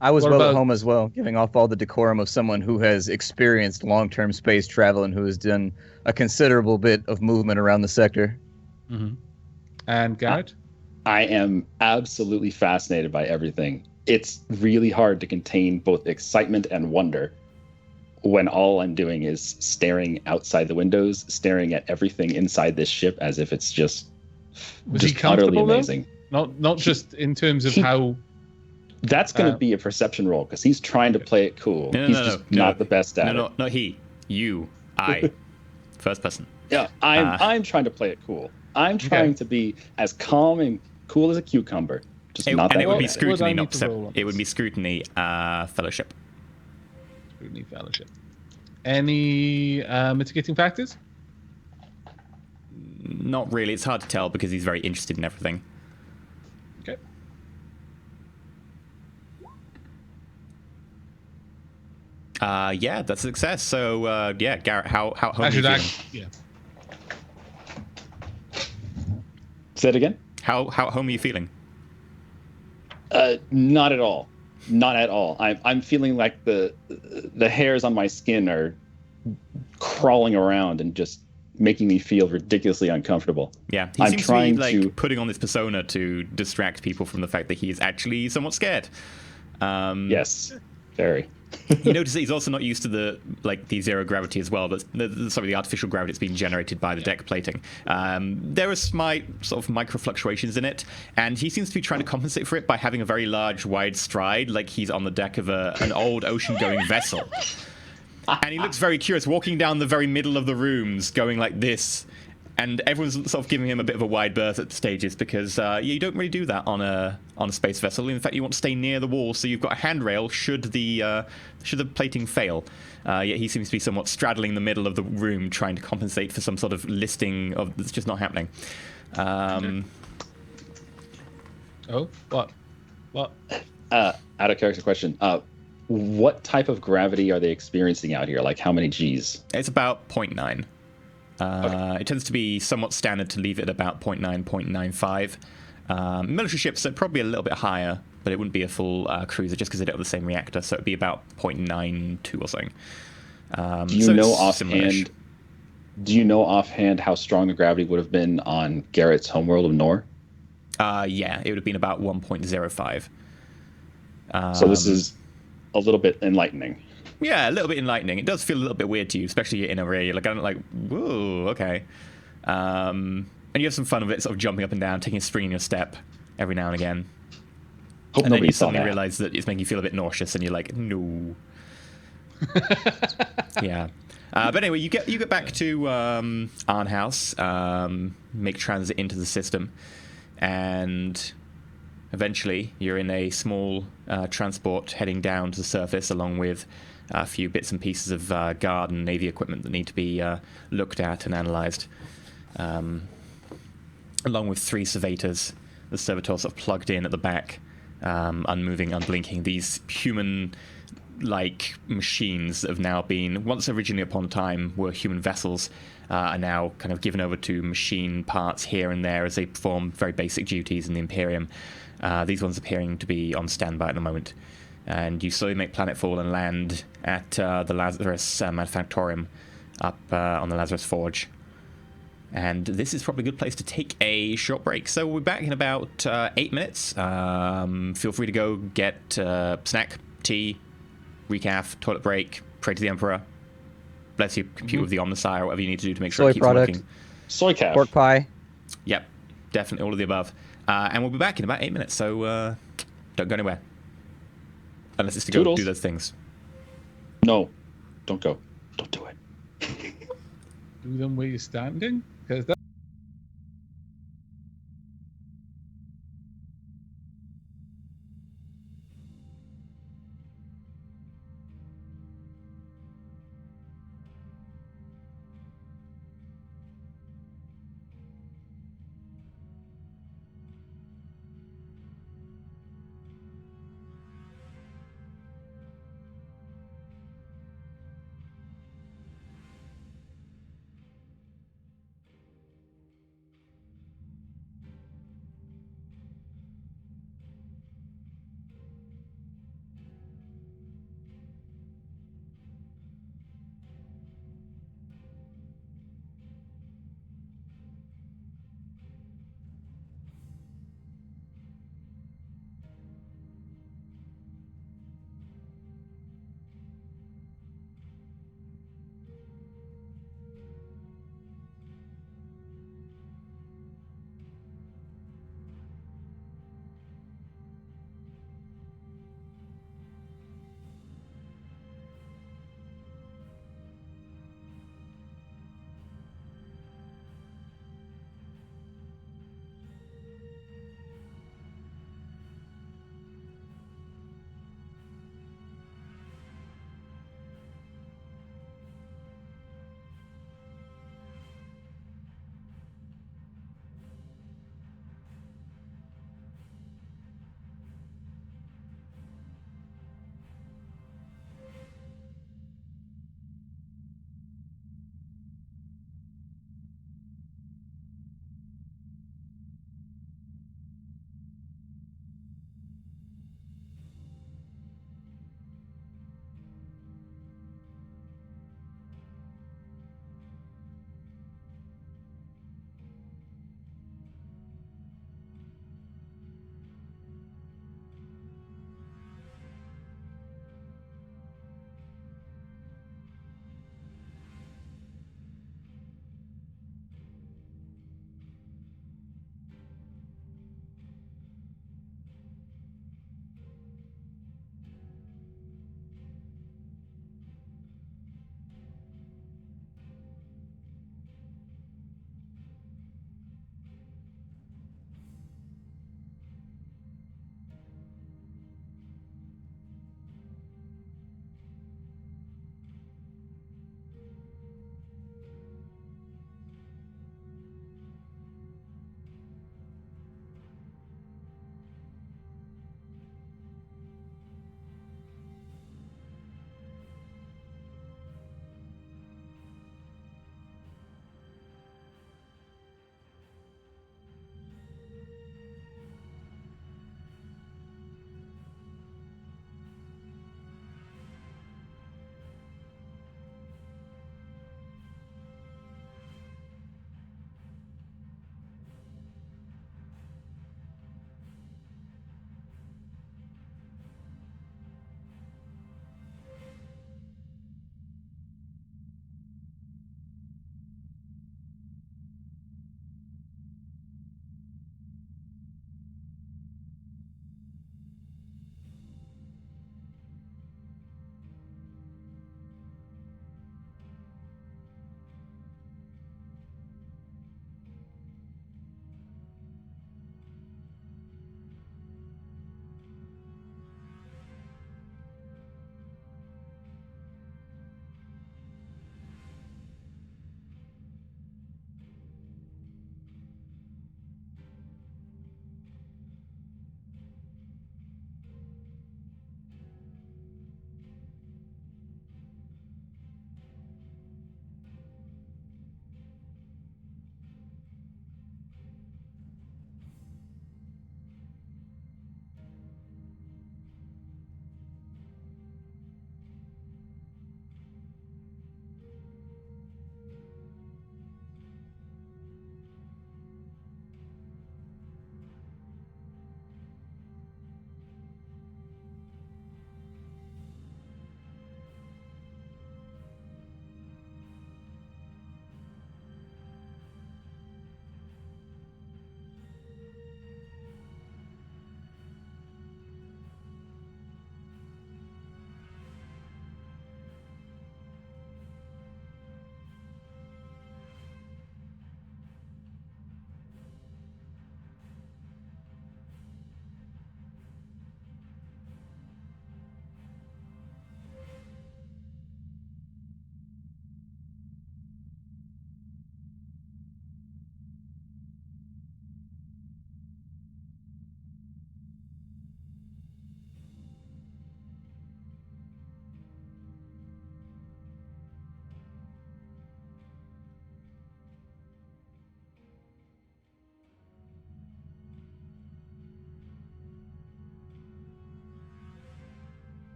I was What well about- at home as well, giving off all the decorum of someone who has experienced long-term space travel and who has done a considerable bit of movement around the sector. And Garrett? I am absolutely fascinated by everything. It's really hard to contain both excitement and wonder when all I'm doing is staring outside the windows, staring at everything inside this ship as if it's just Was he utterly comfortable, though? amazing. Not just in terms of how... That's going to be a perception roll because he's trying to play it cool. He's just not the best at it. No, not he. You. I. First person. Yeah, I'm trying to play it cool. I'm trying to be as calm and cool as a cucumber. Just not that And it would be bad at it. scrutiny, What do I not need to roll perception. on It would this? be scrutiny, fellowship. Scrutiny Fellowship. Any mitigating factors? Not really. It's hard to tell because he's very interested in everything. Okay. Yeah, that's a success. So, yeah, Garrett, how home are you Actually, feeling? Say it again? How home are you feeling? Not at all. Not at all. I'm feeling like the hairs on my skin are crawling around and just making me feel ridiculously uncomfortable. Yeah, he I'm seems trying to be to- putting on this persona to distract people from the fact that he is actually somewhat scared. Yes, very. You notice that he's also not used to the zero gravity as well. The artificial gravity that's being generated by the deck plating. There are slight sort of micro fluctuations in it, and he seems to be trying to compensate for it by having a very large, wide stride, like he's on the deck of an old ocean-going vessel. And he looks very curious, walking down the very middle of the rooms, going like this. And everyone's sort of giving him a bit of a wide berth at the stages because you don't really do that on a space vessel. In fact, you want to stay near the wall, so you've got a handrail should the plating fail. Yet he seems to be somewhat straddling the middle of the room, trying to compensate for some sort of listing of that's just not happening. Oh, what? What? Out of character question. What type of gravity are they experiencing out here? Like how many G's? It's about 0.9. Okay. It tends to be somewhat standard to leave it at about 0.9, 0.95. Military ships are probably a little bit higher, but it wouldn't be a full cruiser just because they don't have the same reactor, so it'd be about 0.92 or something. Do you know offhand? Do you know offhand how strong the gravity would have been on Garrett's homeworld of Nor? Yeah, it would have been about 1.05. So this is a little bit enlightening. Yeah, a little bit enlightening. It does feel a little bit weird to you, especially in a raid. Like, I'm like, whoa, okay. And you have some fun with it, sort of jumping up and down, taking a spring in your step every now and again. Hope And then nobody you saw suddenly that. realize that it's making you feel a bit nauseous, and you're like, no. Yeah. But anyway, you get back to Arnhaus, make transit into the system, and eventually you're in a small transport heading down to the surface, along with a few bits and pieces of guard and navy equipment that need to be looked at and analysed, along with 3 servators. The servitors sort of plugged in at the back, unmoving, unblinking. These human-like machines that have now been, once originally upon time were human vessels, are now kind of given over to machine parts here and there as they perform very basic duties in the Imperium. These ones appearing to be on standby at the moment. And you slowly make planetfall and land at the Lazarus Manufactorium up on the Lazarus Forge. And this is probably a good place to take a short break. So we'll be back in about 8 minutes. Feel free to go get snack, tea, recaf, toilet break, pray to the Emperor, bless your computer with the Omnisci, or whatever you need to do to make sure Soy it keeps product. working. Soy calf. Pork pie. Yep, definitely all of the above. And we'll be back in about 8 minutes, so don't go anywhere. Unless it's to go Toodles. do those things. No, don't go. Don't do it. Do them where you're standing? Because that.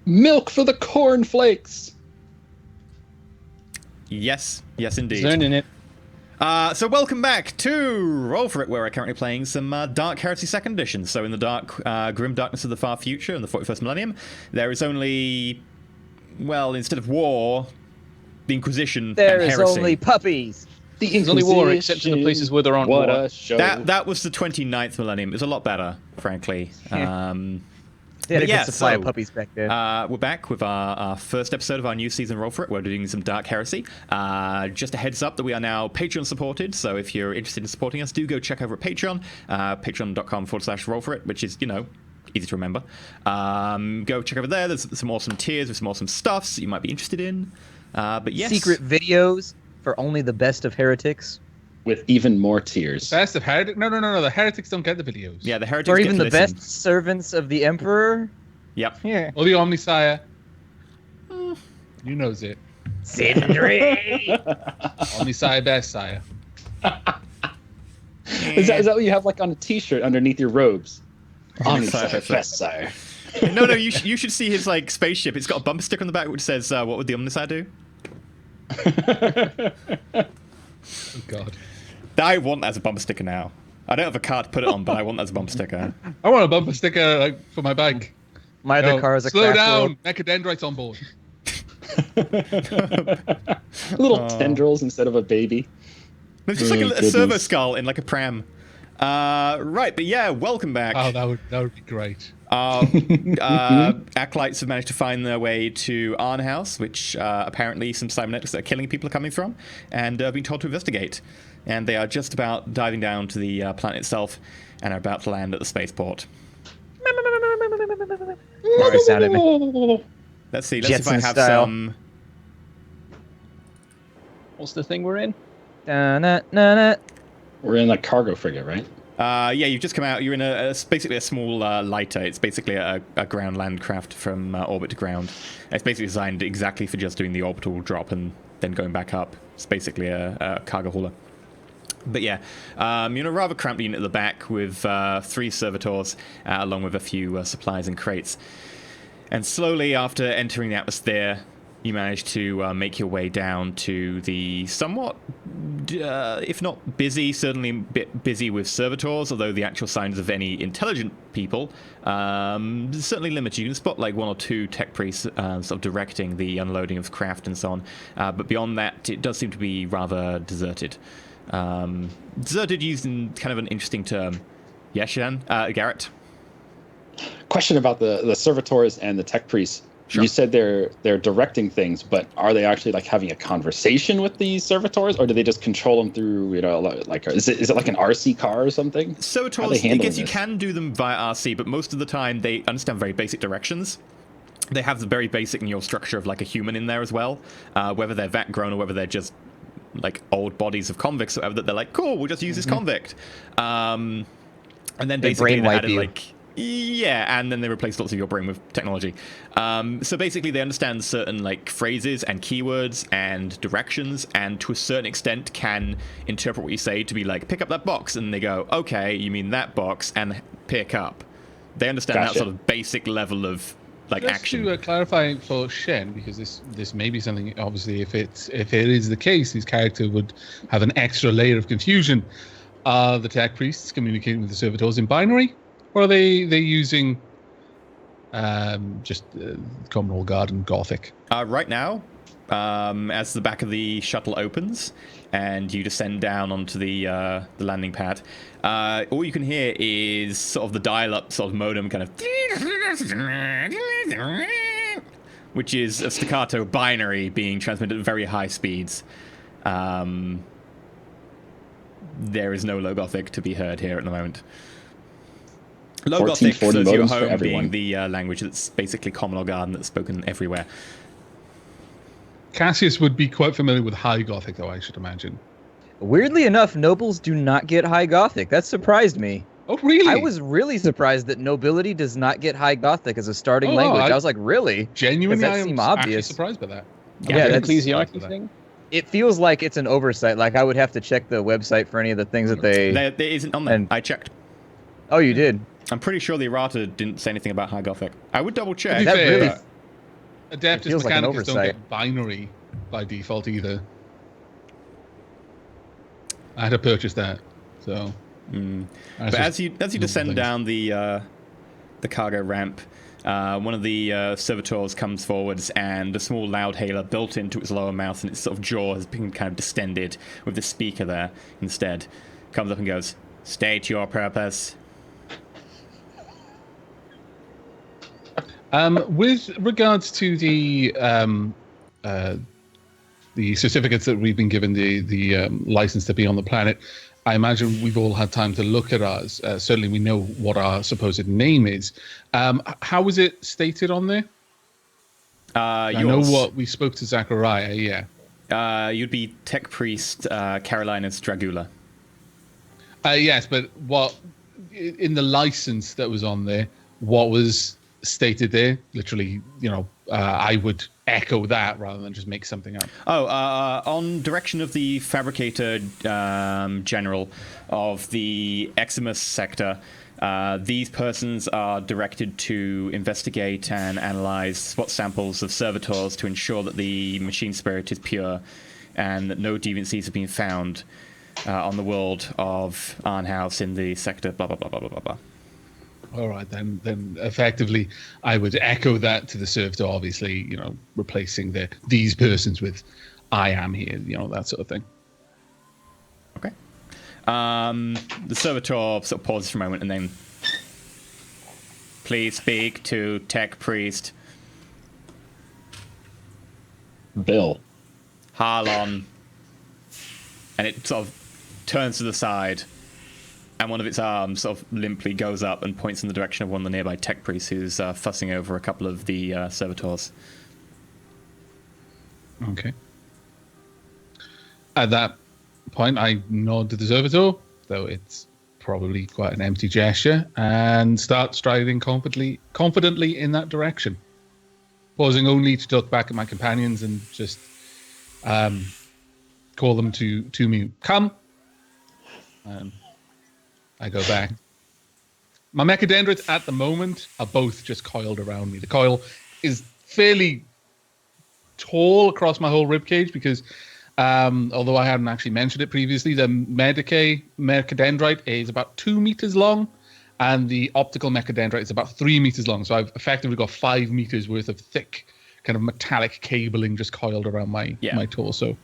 Milk for the cornflakes. Yes, indeed. Zoning it. So welcome back to Roll4It, where we're currently playing some Dark Heresy 2nd Edition. So in the grim darkness of the far future, in the 41st millennium, there is only, well, instead of war, the Inquisition There and is heresy. only puppies. There's only war, except in the places where there aren't What war. a show. That was the 29th millennium. It was a lot better, frankly. They had a But yeah, good supply so, of puppies back then. we're back with our first episode of our new season Roll4It. We're doing some Dark Heresy. Just a heads up that we are now Patreon supported, so if you're interested in supporting us, do go check over at Patreon, patreon.com/Roll4It, which is, easy to remember. Go check over there. There's some awesome tiers with some awesome stuffs that you might be interested in. But yes. Secret videos for only the best of heretics. With even more tears. Best of heretics? No. The heretics don't get the videos. Yeah, the heretics Or get even to the listen. best servants of the Emperor. Yep. Yeah. Or the Omnisire. You knows it. Sindri! Omnisire, best sire. Is that what you have like on a t-shirt underneath your robes? Omnisire, Omnisire, best sire. No, you should see his like spaceship. It's got a bumper sticker on the back which says, "What would the Omnisire do?" Oh, God. I want that as a bumper sticker now. I don't have a car to put it on, but I want that as a bumper sticker. I want a bumper sticker for my bike. My other car is a slow craft down. world. Mechadendrites on board. Little tendrils instead of a baby. It's just like a goodness. servo skull in like a pram. Right, but yeah, welcome back. Oh, that would be great. Acolytes have managed to find their way to Arnhaus, which apparently some cybernetics that are killing people are coming from, and been told to investigate. And they are just about diving down to the planet itself and are about to land at the spaceport. Sorry, sound at me. Let's see if I Jetson have style. some... What's the thing we're in? Da-na-na-na. We're in a cargo frigate, right? Yeah, you've just come out. You're in basically a small lighter. It's basically a ground land craft from orbit to ground. It's basically designed exactly for just doing the orbital drop and then going back up. It's basically a cargo hauler. But yeah, you're in a rather cramped unit at the back with 3 servitors, along with a few supplies and crates. And slowly, after entering the atmosphere, you manage to make your way down to the somewhat, if not busy, certainly a bit busy with servitors, although the actual signs of any intelligent people certainly limited. You can spot like 1 or 2 tech priests sort of directing the unloading of craft and so on. But beyond that, it does seem to be rather deserted. Deserted used in kind of an interesting term. Yes, Shan? Garrett? Question about the servitors and the tech priests. Sure. You said they're directing things, but are they actually like having a conversation with these servitors, or do they just control them through, like is it like an RC car or something? Servitors, I guess you can do them via RC, but most of the time they understand very basic directions. They have the very basic neural structure of like a human in there as well, whether they're vat grown or whether they're just like old bodies of convicts or whatever, that they're like, cool, we'll just use this convict. And then basically they added like... Yeah, and then they replaced lots of your brain with technology. So basically they understand certain like phrases and keywords and directions, and to a certain extent can interpret what you say to be like, pick up that box, and they go, okay, you mean that box, and pick up. They understand that sort of basic level of like Just action. to clarify for Shen, because this may be something, obviously, if it is the case, his character would have an extra layer of confusion. Are the tech priests communicating with the servitors in binary? Or are they using just Common Old Guard and Gothic? Right now, as the back of the shuttle opens and you descend down onto the landing pad, all you can hear is sort of the dial-up sort of modem kind of, which is a staccato binary being transmitted at very high speeds. There is no Low Gothic to be heard here at the moment. Low Gothic serves your home being the language that's basically Common or Garden that's spoken everywhere. Cassius would be quite familiar with High Gothic, though, I should imagine. Weirdly enough, nobles do not get High Gothic. That surprised me. Oh, really? I was really surprised that nobility does not get High Gothic as a starting language. I was like, really? Genuinely, that I am seem actually obvious. surprised by that. Yeah, that's ecclesiarchy thing. It feels like it's an oversight. Like I would have to check the website for any of the things that they... There isn't on there. I checked. Oh, you did? I'm pretty sure the errata didn't say anything about High Gothic. I would double check. To be fair, It Adeptus feels like an Mechanicus don't oversight. get binary by default either. I had to purchase that, so. But as you descend down the cargo ramp, one of the servitors comes forwards, and a small loudhailer built into its lower mouth, and its sort of jaw has been kind of distended with the speaker there instead, comes up and goes, "State your purpose." With regards to the certificates that we've been given, the license to be on the planet, I imagine we've all had time to look at ours. Certainly, we know what our supposed name is. How was it stated on there? I know what we spoke to Zachariah. Yeah. You'd be Tech Priest Carolinus Dragula. Yes, but what in the license that was on there? What was stated there? Literally, I would echo that rather than just make something up. On direction of the Fabricator General of the Eximus sector, these persons are directed to investigate and analyze spot samples of servitors to ensure that the machine spirit is pure and that no deviancies have been found on the world of Arnhaus in the sector, blah, blah, blah, blah, blah, blah, blah. All right, then effectively, I would echo that to the servitor, obviously, replacing these persons with "I am here," that sort of thing. Okay. The servitor sort of pauses for a moment and then, "Please speak to Tech Priest Bill. Harlon." And it sort of turns to the side, and one of its arms sort of limply goes up and points in the direction of one of the nearby tech priests who's fussing over a couple of the servitors. Okay. At that point, I nod to the servitor, though it's probably quite an empty gesture, and start striding confidently in that direction, pausing only to look back at my companions and just call them to me. Come. I go back. My mechadendrites at the moment are both just coiled around me. The coil is fairly tall across my whole ribcage because, although I hadn't actually mentioned it previously, the mechadendrite is about 2 meters long, and the optical mechadendrite is about 3 meters long. So I've effectively got 5 meters worth of thick, kind of metallic cabling just coiled around my torso.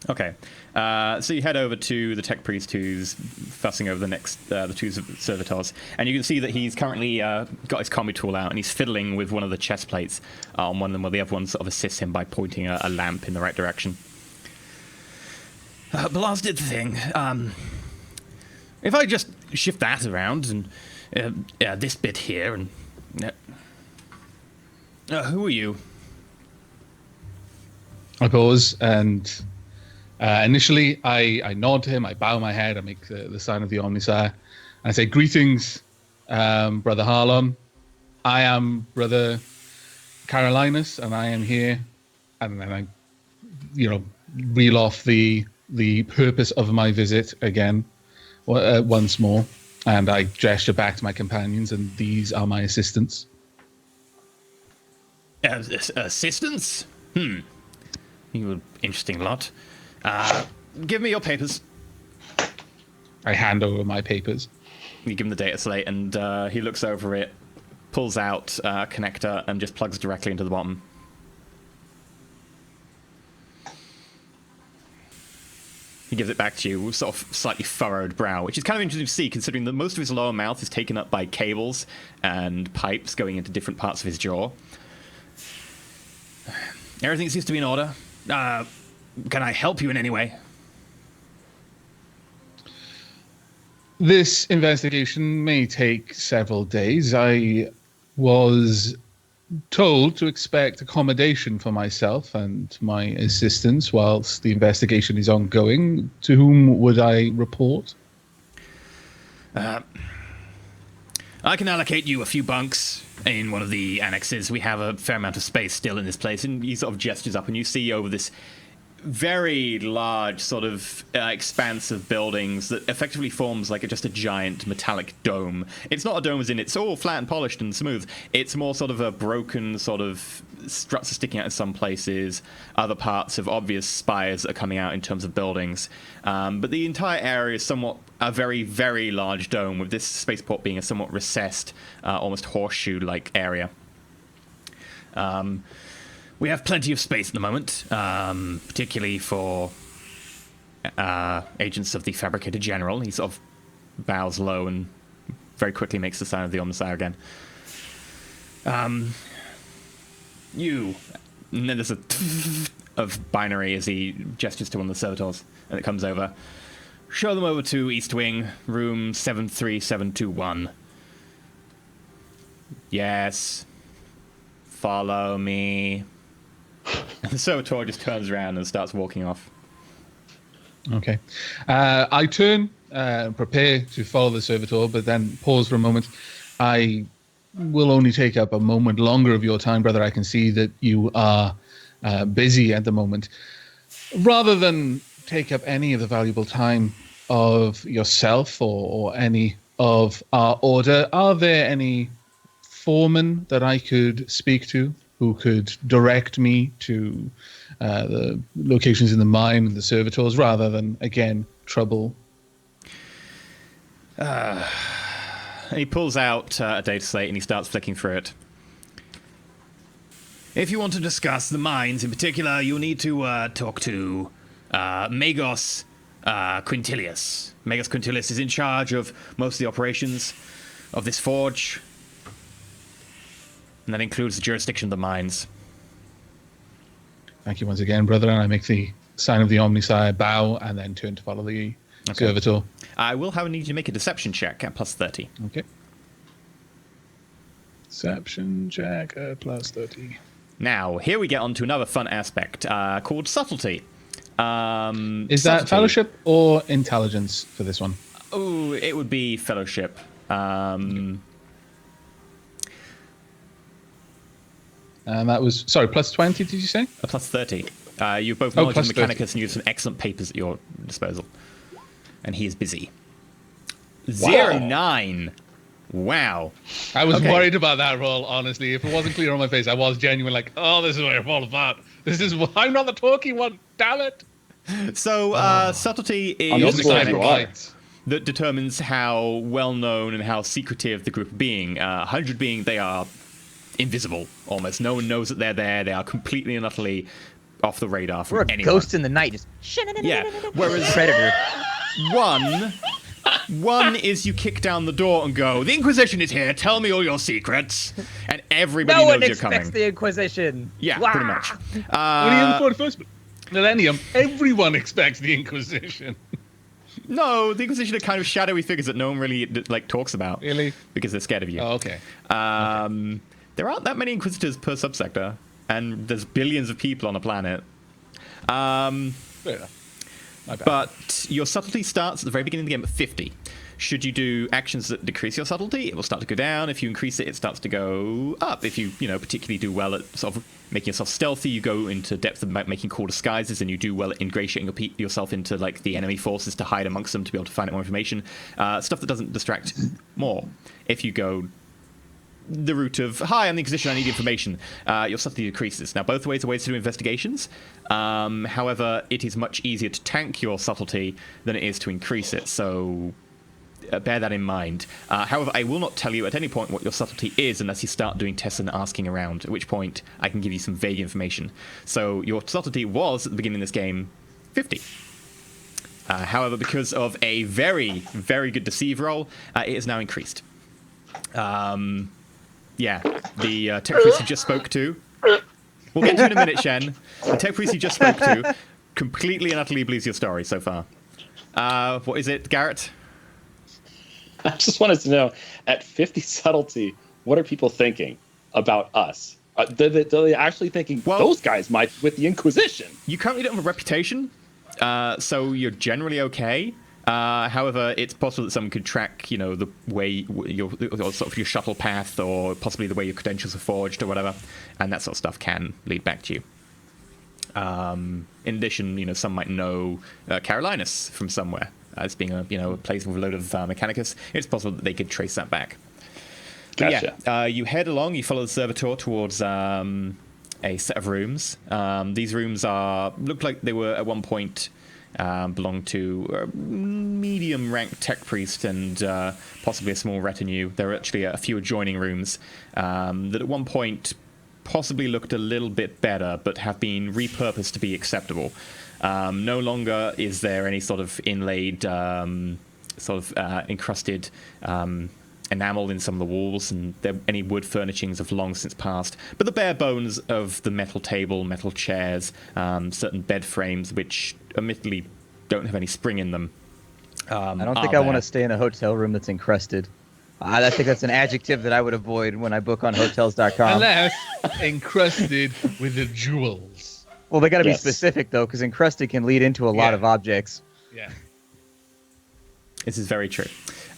Okay, so you head over to the tech priest who's fussing over the two servitors, and you can see that he's currently got his combi tool out and he's fiddling with one of the chest plates on one of them, while the other one sort of assists him by pointing a lamp in the right direction. Blasted thing. If I just shift that around and this bit here and who are you? I pause and. Initially, I nod to him, I bow my head, I make the sign of the Omnisire, and I say, "Greetings, Brother Harlon. I am Brother Carolinus, and I am here." And then I, reel off the purpose of my visit again, once more, and I gesture back to my companions, and these are my assistants. Assistants? You an interesting lot. Give me your papers. I hand over my papers. You give him the data slate, and he looks over it, pulls out a connector, and just plugs directly into the bottom. He gives it back to you with sort of slightly furrowed brow, which is kind of interesting to see, considering that most of his lower mouth is taken up by cables and pipes going into different parts of his jaw. Everything seems to be in order. Can I help you in any way? This investigation may take several days. I was told to expect accommodation for myself and my assistants whilst the investigation is ongoing. To whom would I report? I can allocate you a few bunks in one of the annexes. We have a fair amount of space still in this place. And he sort of gestures up, and you see over this very large sort of expanse of buildings that effectively forms like just a giant metallic dome. It's not a dome as in it's all flat and polished and smooth. It's more sort of a broken sort of struts are sticking out in some places, other parts of obvious spires that are coming out in terms of buildings. But the entire area is somewhat a very, very large dome, with this spaceport being a somewhat recessed, almost horseshoe-like area. We have plenty of space at the moment, particularly for agents of the Fabricator General. He sort of bows low and very quickly makes the sign of the Omnissiah again. You. And then there's a of binary as he gestures to one of the servitors, and it comes over. Show them over to East Wing, room 73721. Yes. Follow me. And the servitor just turns around and starts walking off. Okay. I turn, prepare to follow the servitor, but then pause for a moment. I will only take up a moment longer of your time, brother. I can see that you are busy at the moment. Rather than take up any of the valuable time of yourself or any of our order, are there any foremen that I could speak to who could direct me to the locations in the mine and the servitors, rather than, again, trouble? He pulls out a data slate and he starts flicking through it. If you want to discuss the mines in particular, you'll need to talk to Magos Quintilius. Magos Quintilius is in charge of most of the operations of this forge. And that includes the jurisdiction of the mines. Thank you once again, brother. And I make the sign of the Omnissiah, bow, and then turn to follow the servitor. I will need you to make a deception check at plus 30. Okay. Deception check at plus 30. Now, here we get on to another fun aspect called subtlety. Is that fellowship or intelligence for this one? Oh, it would be fellowship. Okay. And that was, sorry, plus 20, did you say? Plus 30. You both knowledge of Mechanicus 30. and you have some excellent papers at your disposal. And he is busy. Wow. 09. Wow. I was worried about that roll, honestly. If it wasn't clear on my face, I was genuine, like, oh, this is where I fall apart. I'm not the talking one, damn it. So, subtlety is this the is mechanic right. that determines how well-known and how secretive the group are being. 100 being they are invisible, almost. No one knows that they're there. They are completely and utterly off the radar from We're a anyone. ghost in the night, just Yeah. Whereas predator. one is you kick down the door and go, the Inquisition is here, tell me all your secrets. And everybody No knows one you're expects coming. the Inquisition. Yeah, Wah! pretty much. Only in the 41st millennium, everyone expects the Inquisition. No, the Inquisition are kind of shadowy figures that no one really talks about. Really? Because they're scared of you. Oh, okay. There aren't that many Inquisitors per subsector, and there's billions of people on a planet. Fair enough. My bad. But your subtlety starts at the very beginning of the game at 50. Should you do actions that decrease your subtlety, it will start to go down. If you increase it, it starts to go up. If you particularly do well at sort of making yourself stealthy, you go into depth of making cool disguises, and you do well at ingratiating yourself into like the enemy forces to hide amongst them to be able to find out more information. Stuff that doesn't distract more. If you go the route of, hi, I'm the Inquisition, I need information, your subtlety decreases. Now, both ways are ways to do investigations. However, it is much easier to tank your subtlety than it is to increase it, so bear that in mind. However, I will not tell you at any point what your subtlety is unless you start doing tests and asking around, at which point I can give you some vague information. So your subtlety was, at the beginning of this game, 50. However, because of a very, very good deceive roll, it is now increased. Yeah, the tech priest you just spoke to. We'll get to it in a minute, Shen. The tech priest you just spoke to completely and utterly believes your story so far. What is it, Garrett? I just wanted to know, at 50 subtlety, what are people thinking about us? Are they actually thinking, those guys might be with the Inquisition? You currently don't have a reputation, so you're generally okay. However, it's possible that someone could track, the way your shuttle path, or possibly the way your credentials are forged or whatever, and that sort of stuff can lead back to you. In addition, some might know Carolinus from somewhere as being a place with a load of Mechanicus. It's possible that they could trace that back. Gotcha. Yeah, you head along. You follow the servitor towards a set of rooms. These rooms look like they were at one point belonged to a medium-ranked tech priest and possibly a small retinue. There are actually a few adjoining rooms that at one point possibly looked a little bit better, but have been repurposed to be acceptable. No longer is there any sort of inlaid, encrusted enamel in some of the walls, and any wood furnishings have long since passed. But the bare bones of the metal table, metal chairs, certain bed frames, which admittedly don't have any spring in them. I don't think I want to stay in a hotel room that's encrusted. I think that's an adjective that I would avoid when I book on hotels.com. Unless encrusted with the jewels. Well, they got to be specific, though, because encrusted can lead into a lot of objects. Yeah. This is very true.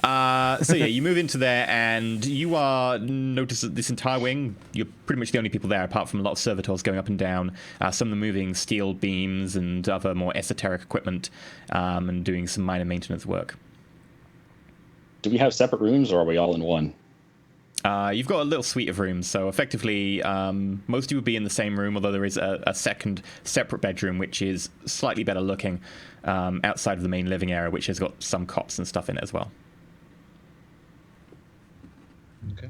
You move into there, and you notice that this entire wing, you're pretty much the only people there, apart from a lot of servitors going up and down, some of them moving steel beams and other more esoteric equipment, and doing some minor maintenance work. Do we have separate rooms, or are we all in one? You've got a little suite of rooms, so effectively most of you would be in the same room, although there is a second separate bedroom, which is slightly better looking, outside of the main living area, which has got some cots and stuff in it as well. Okay.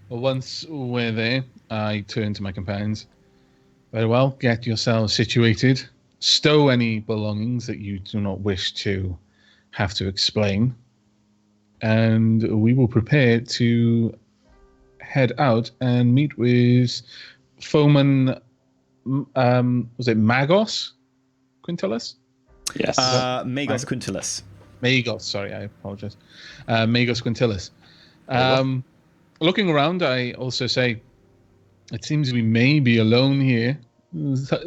Well, once we're there, I turn to my companions. Very well, get yourselves situated. Stow any belongings that you do not wish to have to explain. And we will prepare to head out and meet with foeman, was it Magos Quintilis? Yes. Magos Quintilis. Magos, sorry, I apologize. Magos Quintilis. Looking around, I also say, it seems we may be alone here,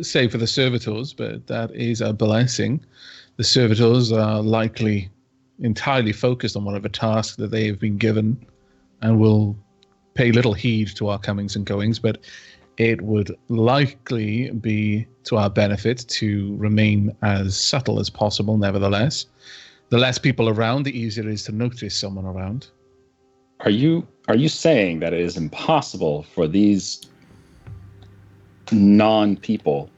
save for the servitors, but that is a blessing. The servitors are likely entirely focused on whatever task that they have been given and will pay little heed to our comings and goings, but it would likely be to our benefit to remain as subtle as possible, nevertheless. The less people around, the easier it is to notice someone around. Are you saying that it is impossible for these non-people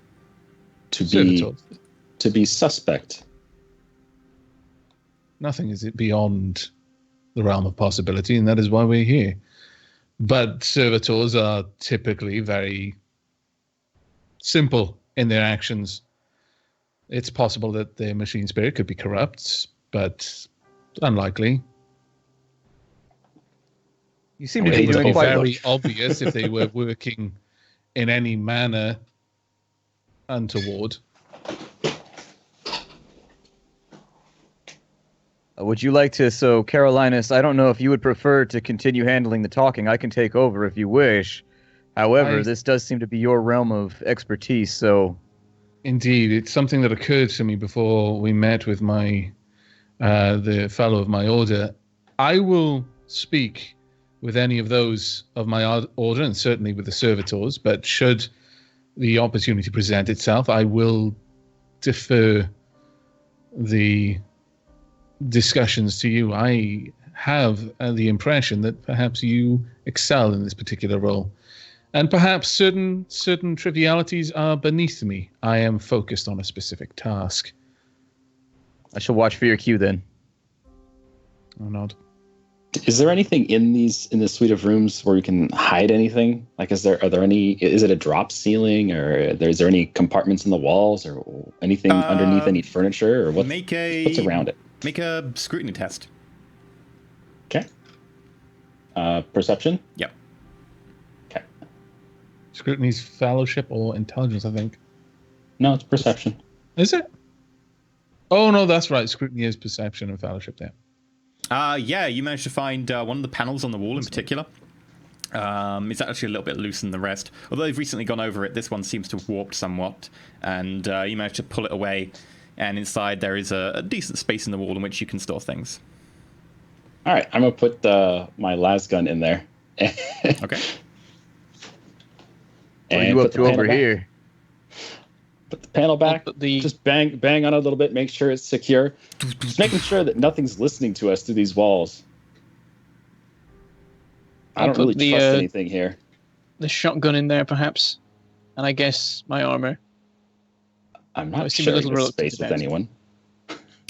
to be suspect? Nothing is beyond the realm of possibility, and that is why we're here. But servitors are typically very simple in their actions. It's possible that their machine spirit could be corrupt, but unlikely. You seem to be doing quite very obvious if they were working in any manner untoward. Would you like to, so Carolinus, I don't know if you would prefer to continue handling the talking. I can take over if you wish. However, this does seem to be your realm of expertise, so... Indeed, it's something that occurred to me before we met with my the fellow of my order. I will speak with any of those of my order, and certainly with the servitors, but should the opportunity present itself, I will defer the discussions to you. I have the impression that perhaps you excel in this particular role, and perhaps certain trivialities are beneath me. I am focused on a specific task. I shall watch for your cue then. I'll nod. Is there anything in this suite of rooms where you can hide anything? Like, is it a drop ceiling, or is there any compartments in the walls, or anything underneath any furniture, or what's around it? Make a scrutiny test. Okay. Perception? Yep. Okay. Scrutiny's fellowship or intelligence, I think. No, it's perception. Is it? Oh, no, that's right. Scrutiny is perception and fellowship there. You managed to find one of the panels on the wall in particular. It's actually a little bit looser than the rest. Although they've recently gone over it, this one seems to have warped somewhat. And you managed to pull it away. And inside there is a decent space in the wall in which you can store things. All right, I'm going to put my lasgun in there. Okay. What are you up to over here? Put the panel back. The Just bang on it a little bit. Make sure it's secure. Just making sure that nothing's listening to us through these walls. I don't really trust anything here. The shotgun in there, perhaps, and I guess my armor. I'm not sharing this space with anyone.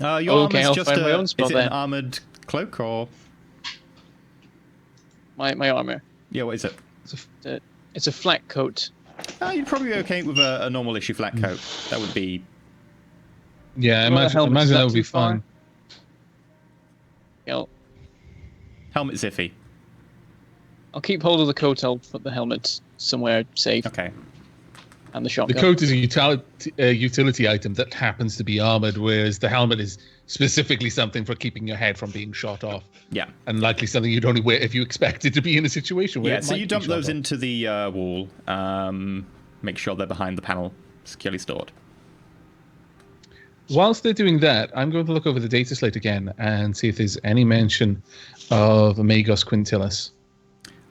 Your armor's I'll just find my own spot is it then. an armored cloak or? My armor. Yeah, what is it? It's a flat coat. You'd probably be okay with a normal issue flat coat. That would be. Yeah, imagine that would be fine. Yeah, Helmet's iffy. I'll keep hold of the coat. I'll put the helmet somewhere safe. Okay. And the shotgun. The coat is a utility item that happens to be armored, whereas the helmet is specifically something for keeping your head from being shot off. Yeah. And likely something you'd only wear if you expected to be in a situation where so you dump those into the wall. Make sure they're behind the panel, securely stored. Whilst they're doing that, I'm going to look over the data slate again and see if there's any mention of Magos Quintilis.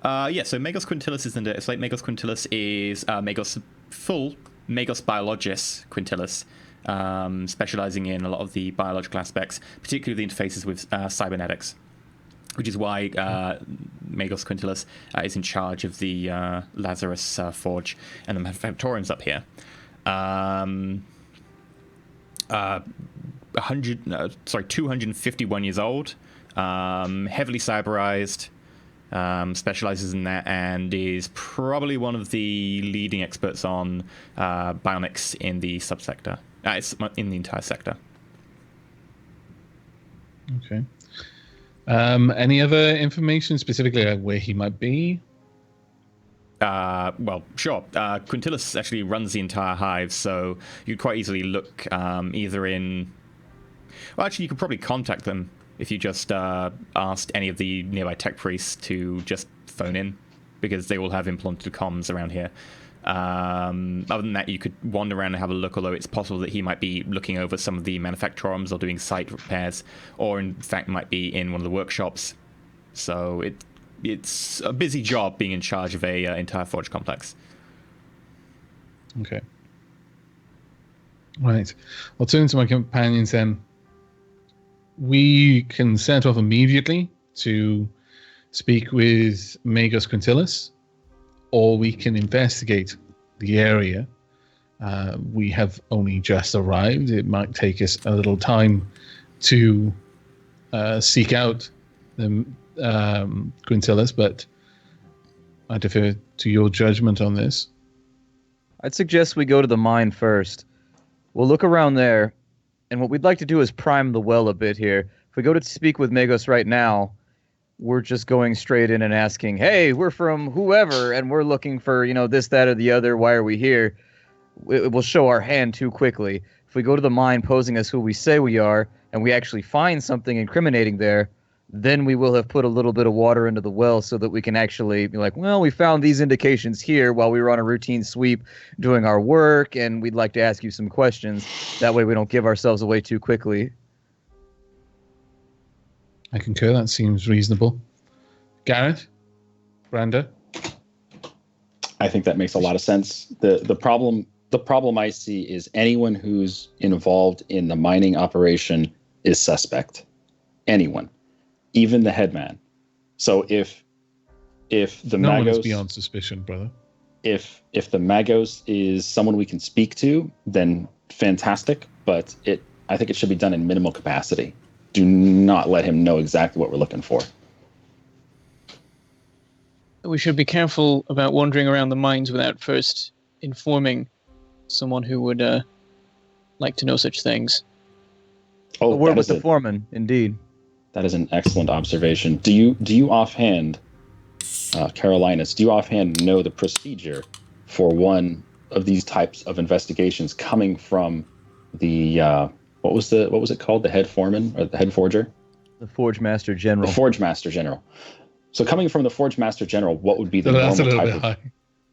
So Magos Quintilis is in the data slate. Magos Quintilis is full Magos Biologis Quintilis, specializing in a lot of the biological aspects, particularly the interfaces with cybernetics, which is why Magos Quintilis is in charge of the Lazarus Forge and the manufactoriums up here. 251 years old, heavily cyberized, specializes in that, and is probably one of the leading experts on bionics in the subsector. It's in the entire sector. Okay. Any other information specifically like where he might be? Well, sure. Quintilis actually runs the entire hive, so you'd quite easily look either in... Well, actually, you could probably contact them if you just asked any of the nearby tech priests to just phone in, because they all have implanted comms around here. Other than that, you could wander around and have a look, although it's possible that he might be looking over some of the manufactorums or doing site repairs, or in fact might be in one of the workshops. So it's a busy job being in charge of a entire forge complex. Okay. Right. I'll turn to my companions then. We can set off immediately to speak with Magos Quintilis, or we can investigate the area. We have only just arrived. It might take us a little time to seek out the Quintilis, but I defer to your judgment on this. I'd suggest we go to the mine first. We'll look around there, and what we'd like to do is prime the well a bit here. If we go to speak with Magos right now, we're just going straight in and asking, hey, we're from whoever, and we're looking for, this, that, or the other. Why are we here? It will show our hand too quickly. If we go to the mine posing as who we say we are, and we actually find something incriminating there, then we will have put a little bit of water into the well so that we can actually be like, well, we found these indications here while we were on a routine sweep doing our work, and we'd like to ask you some questions. That way we don't give ourselves away too quickly. I concur. That seems reasonable. Garrett? Branda? I think that makes a lot of sense. The problem I see is anyone who's involved in the mining operation is suspect. Anyone. Even the headman. So if the no Magos, one is beyond suspicion, brother. If the Magos is someone we can speak to, then fantastic. But I think it should be done in minimal capacity. Do not let him know exactly what we're looking for. We should be careful about wandering around the mines without first informing someone who would like to know such things. Oh, A word with the foreman, indeed. That is an excellent observation. Do you offhand, Carolinus, do you offhand know the procedure for one of these types of investigations coming from the what was it called? The head foreman or the head forger? The Forge Master General. The Forge Master General. So coming from the Forge Master General, what would be the That's a normal little type bit of high.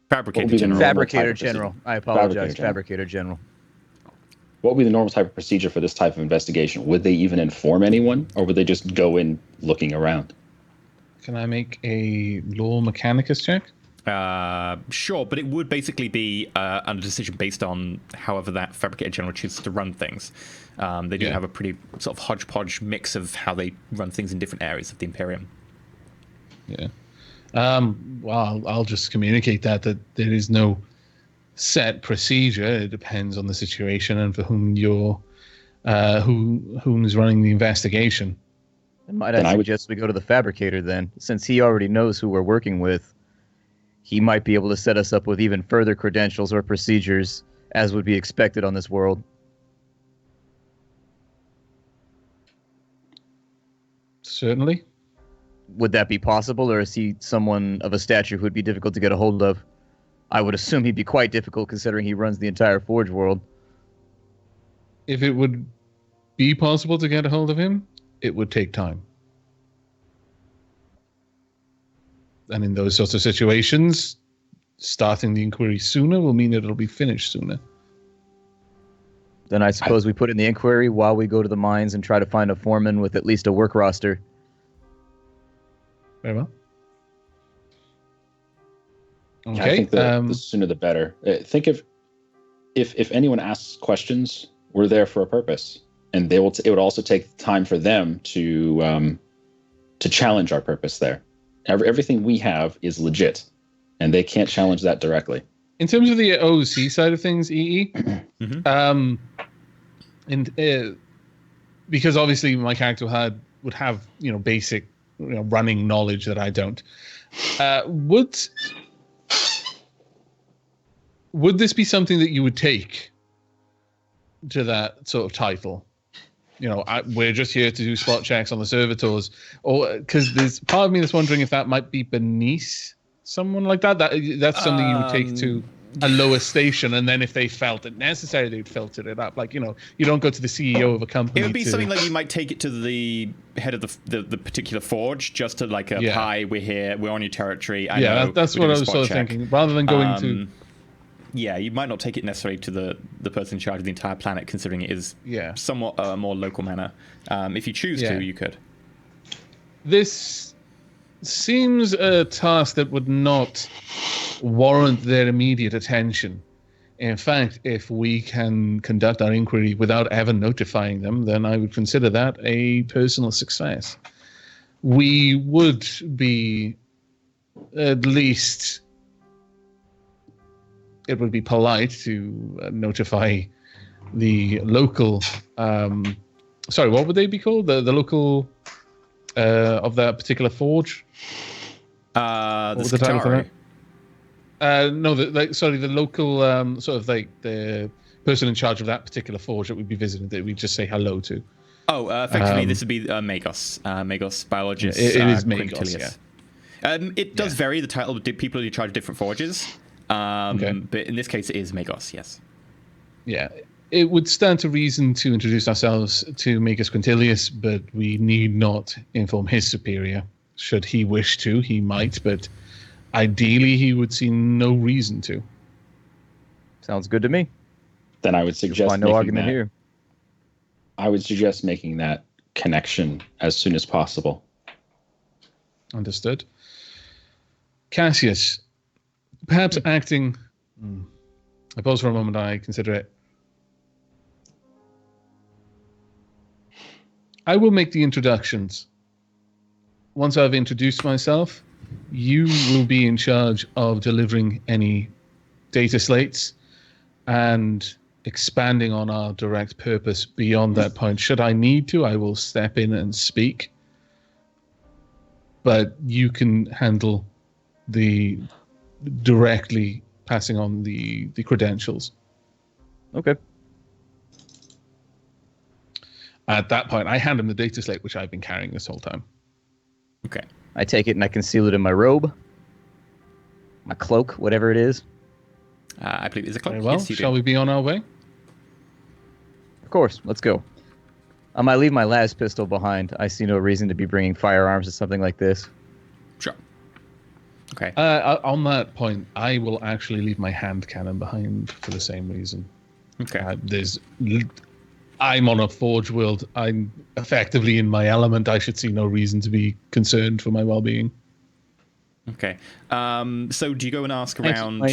Fabricator General. Fabricator General. I apologize. Fabricator General. What would be the normal type of procedure for this type of investigation? Would they even inform anyone, or would they just go in looking around? Can I make a law mechanicus check? Sure, but it would basically be under decision based on however that Fabricator General chooses to run things. They do have a pretty sort of hodgepodge mix of how they run things in different areas of the Imperium. Yeah. Well, I'll just communicate that there is no set procedure. It depends on the situation and for whom you're, whom is running the investigation. Might I suggest we go to the Fabricator then, since he already knows who we're working with. He might be able to set us up with even further credentials or procedures, as would be expected on this world. Certainly. Would that be possible, or is he someone of a stature who would be difficult to get a hold of? I would assume he'd be quite difficult, considering he runs the entire Forge world. If it would be possible to get a hold of him, it would take time. And in those sorts of situations, starting the inquiry sooner will mean that it'll be finished sooner. Then I suppose we put in the inquiry while we go to the mines and try to find a foreman with at least a work roster. Very well. Okay. I think the sooner the better. Think if anyone asks questions, we're there for a purpose, and it would also take time for them to challenge our purpose there. Everything we have is legit, and they can't challenge that directly. In terms of the OC side of things, EE, because obviously my character would have basic running knowledge that I don't. Would this be something that you would take to that sort of title? We're just here to do spot checks on the servitors, or because there's part of me that's wondering if that might be beneath someone like that. That's something you would take to a lower station, and then if they felt it necessary, they'd filter it up. You don't go to the CEO of a company. It would be something like you might take it to the head of the particular forge, just to hi, we're here, we're on your territory. I know, that's what I was sort of thinking. Rather than going to. Yeah, you might not take it necessarily to the person in charge of the entire planet, considering it is somewhat a more local manner. If you choose to, you could. This seems a task that would not warrant their immediate attention. In fact, if we can conduct our inquiry without ever notifying them, then I would consider that a personal success. We would be at least... It would be polite to notify the local. Sorry, what would they be called? The local of that particular forge. The Secretary. No, the local sort of the person in charge of that particular forge that we'd be visiting. That we just say hello to. Oh, effectively, this would be Magos. Magos, biologist. It is Magos. Yeah. It does vary the title of people in charge of different forges. But in this case, it is Magos, yes. Yeah, it would stand to reason to introduce ourselves to Magus Quintilius, but we need not inform his superior. Should he wish to, he might, but ideally he would see no reason to. Sounds good to me. Then I would suggest no argument here. I would suggest making that connection as soon as possible. Understood. Cassius, perhaps acting... I pause for a moment, I consider it. I will make the introductions. Once I've introduced myself, you will be in charge of delivering any data slates and expanding on our direct purpose beyond that point. Should I need to, I will step in and speak. But you can handle the directly passing on the credentials. Okay. At that point, I hand him the data slate, which I've been carrying this whole time. Okay. I take it and I conceal it in my robe, my cloak, whatever it is. I believe it's a cloak. Very well. Yes, you Shall do. we be on our way? Of course. Let's go. I might leave my last pistol behind. I see no reason to be bringing firearms to something like this. Sure. Okay. On that point, I will actually leave my hand cannon behind for the same reason. Okay. I'm on a forge world. I'm effectively in my element. I should see no reason to be concerned for my well-being. Okay. So do you go and ask around?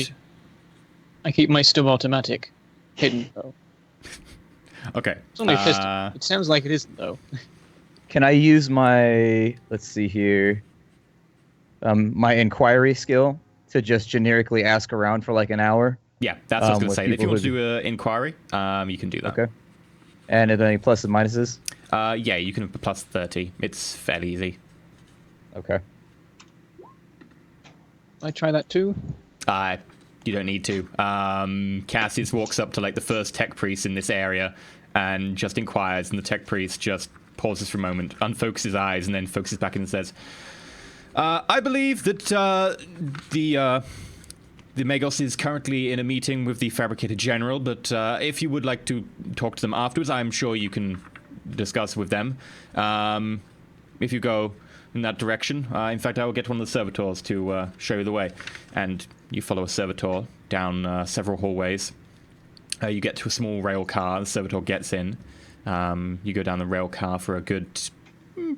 I keep my stub automatic hidden, though. Okay. It's only a pistol. It sounds like it isn't, though. Can I use my, let's see here, my inquiry skill to just generically ask around for like an hour? Yeah, that's what I was going to say. If you want to who- do an inquiry, you can do that. Okay. And are there any pluses and minuses? Yeah, you can plus 30. It's fairly easy. Okay. I try that too. You don't need to. Cassius walks up to like the first tech priest in this area and just inquires, and the tech priest just pauses for a moment, unfocuses his eyes, and then focuses back in and says, I believe that the Magos is currently in a meeting with the Fabricator General, but if you would like to talk to them afterwards, I'm sure you can discuss with them. If you go in that direction, in fact, I will get one of the servitors to show you the way. And you follow a servitor down several hallways. You get to a small rail car. The servitor gets in. You go down the rail car for a good,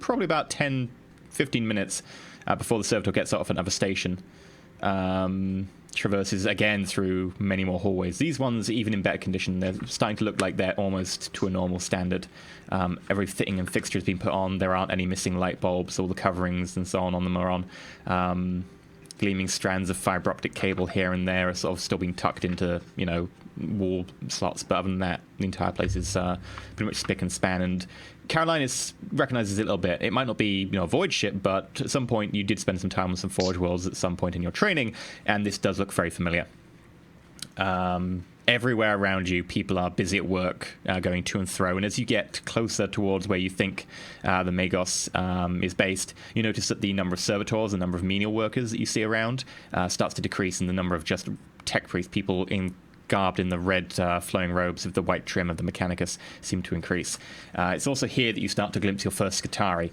probably about 10, 15 minutes before the servitor gets off at another station. Traverses again through many more hallways. These ones, even in better condition, they're starting to look like they're almost to a normal standard. Everything and fixture has been put on. There aren't any missing light bulbs. All the coverings and so on them are on. Gleaming strands of fiber optic cable here and there are sort of still being tucked into, wall slots. But other than that, the entire place is pretty much spick and span. And Caroline recognizes it a little bit. It might not be, a void ship, but at some point you did spend some time on some Forge Worlds at some point in your training, and this does look very familiar. Everywhere around you, people are busy at work, going to and fro. And as you get closer towards where you think the Magos is based, you notice that the number of servitors, the number of menial workers that you see around, starts to decrease, and the number of just tech priest people garbed in the red flowing robes with the white trim of the Mechanicus seem to increase. It's also here that you start to glimpse your first Scutari.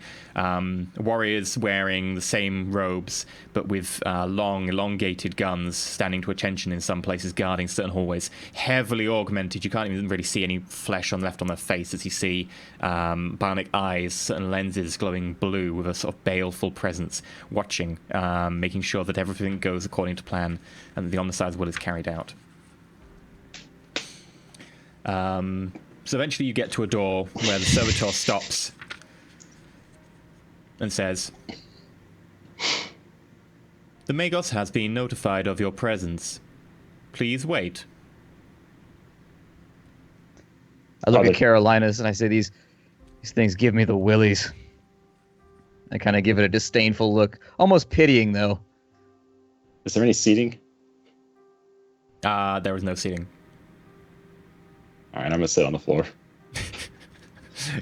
Warriors wearing the same robes, but with long, elongated guns standing to attention in some places, guarding certain hallways. Heavily augmented. You can't even really see any flesh left on their face as you see bionic eyes, certain lenses glowing blue with a sort of baleful presence, watching, making sure that everything goes according to plan and that the Omnisside's will is carried out. So eventually you get to a door where the servitor stops and says, "The Magos has been notified of your presence. Please wait." I look at Carolinas and I say, these things give me the willies. I kind of give it a disdainful look, almost pitying though. Is there any seating? There was no seating. All right, I'm gonna sit on the floor.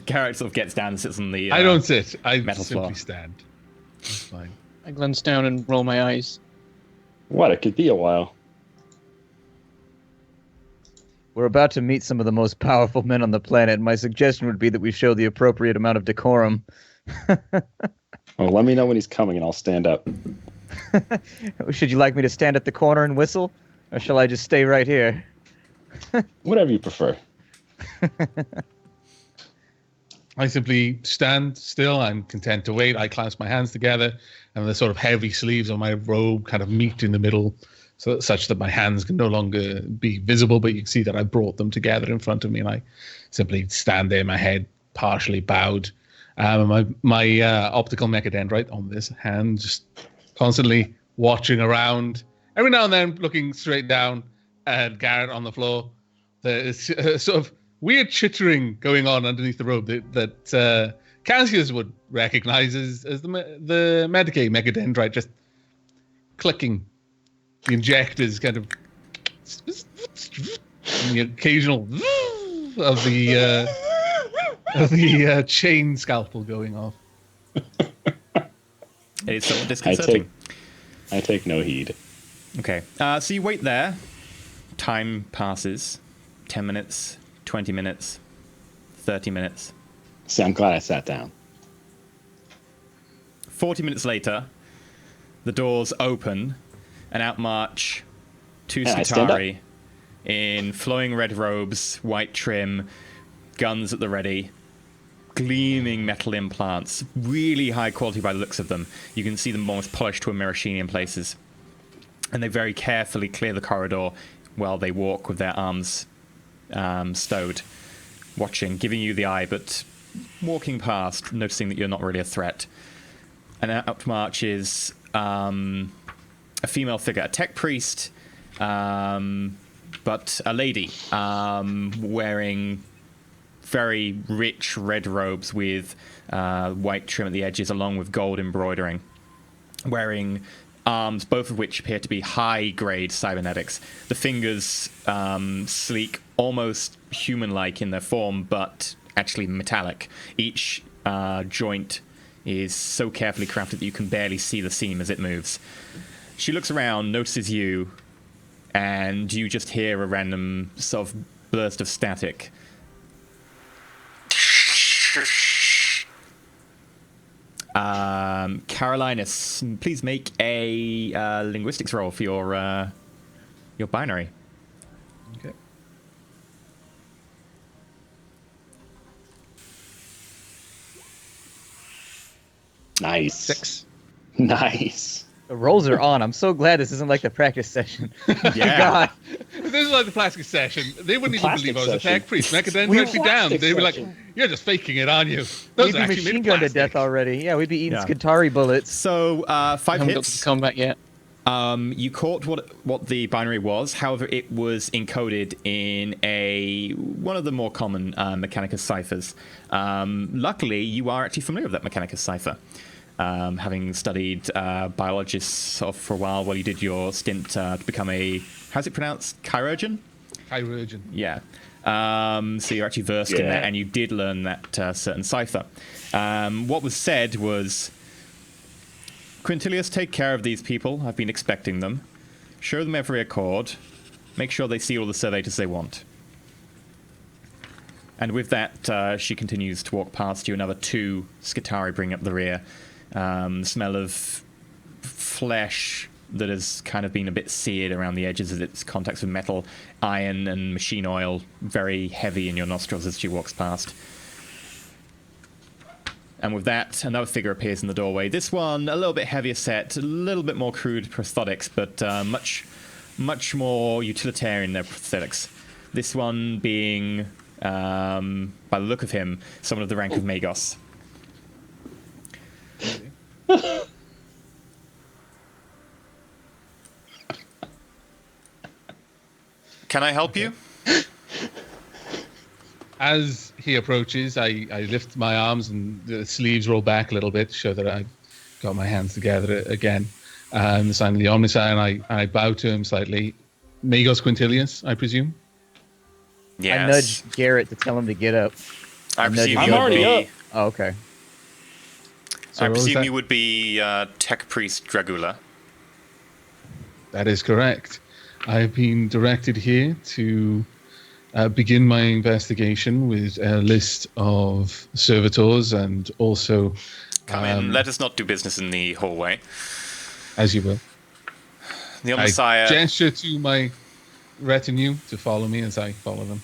Garrett sort of gets down and sits on the I don't sit. I metal simply floor. stand. It's fine. I glance down and roll my eyes. What? It could be a while. We're about to meet some of the most powerful men on the planet. My suggestion would be that we show the appropriate amount of decorum. Well, let me know when he's coming and I'll stand up. Should you like me to stand at the corner and whistle? Or shall I just stay right here? Whatever you prefer. I simply stand still. I'm content to wait. I clasp my hands together, and the sort of heavy sleeves of my robe kind of meet in the middle, such that my hands can no longer be visible, but you can see that I brought them together in front of me, and I simply stand there, my head partially bowed. My optical mechadendrite on this hand, just constantly watching around, every now and then looking straight down at Garrett on the floor. There's sort of weird chittering going on underneath the robe that Cassius would recognize as the Medicaid mechadendrite, just clicking. The injectors kind of, and the occasional of the chain scalpel going off. It's somewhat disconcerting. I take no heed. Okay, so you wait there. Time passes. 10 minutes, 20 minutes, 30 minutes. See, I'm glad I sat down. 40 minutes later, the doors open, and out march two Scutari in flowing red robes, white trim, guns at the ready, gleaming metal implants, really high quality by the looks of them. You can see them almost polished to a mirror sheen in places. And they very carefully clear the corridor while they walk with their arms stowed, watching, giving you the eye, but walking past, noticing that you're not really a threat. And out marches a female figure, a tech priest, but a lady, wearing very rich red robes with white trim at the edges, along with gold embroidering, wearing arms, both of which appear to be high-grade cybernetics. The fingers sleek, almost human-like in their form, but actually metallic. Each joint is so carefully crafted that you can barely see the seam as it moves. She looks around, notices you, and you just hear a random sort of burst of static. Carolinus, please make a linguistics roll for your binary. Okay. Nice. 6. Nice. The rolls are on. I'm so glad this isn't like the practice session. Yeah. God. This is like the plastic session. They wouldn't even Plastic believe I was a session. tech priest. And I could then We let me down. plastic They'd be like, session. "You're just faking it, aren't you?" Those We'd are be actually machine made of gunned to plastic. death already. Yeah, we'd be eating Yeah. Skitari bullets. So, 5 haven't got hits. to combat yet. You caught what the binary was. However, it was encoded in one of the more common Mechanicus ciphers. Luckily, you are actually familiar with that Mechanicus cipher, having studied biologists for a while you did your stint to become a, how's it pronounced, chirurgeon? Chirurgeon. Yeah. So you're actually versed in that, and you did learn that certain cipher. What was said was, Quintilius, take care of these people. I've been expecting them. Show them every accord. Make sure they see all the servators they want. And with that, she continues to walk past you. Another 2 Skitari bring up the rear. Smell of flesh that has kind of been a bit seared around the edges of its contacts with metal, iron and machine oil, very heavy in your nostrils as she walks past. And with that, another figure appears in the doorway. This one, a little bit heavier set, a little bit more crude prosthetics, but much more utilitarian in their prosthetics. This one being, by the look of him, someone of the rank of Magos. Can I help you? As he approaches, I lift my arms and the sleeves roll back a little bit to show that I've got my hands together again. The sign of the Omnicide, and I bow to him slightly. Magos Quintilius, I presume? Yes. I nudged Garrett to tell him to get up. I presume I'm you would already be. up. Oh, okay. So I what was presume that? you would be Tech Priest Dragula. That is correct. I've been directed here to begin my investigation with a list of servitors and also... Come in. Let us not do business in the hallway. As you will. The I Omnissiah. gesture to my retinue to follow me as I follow them.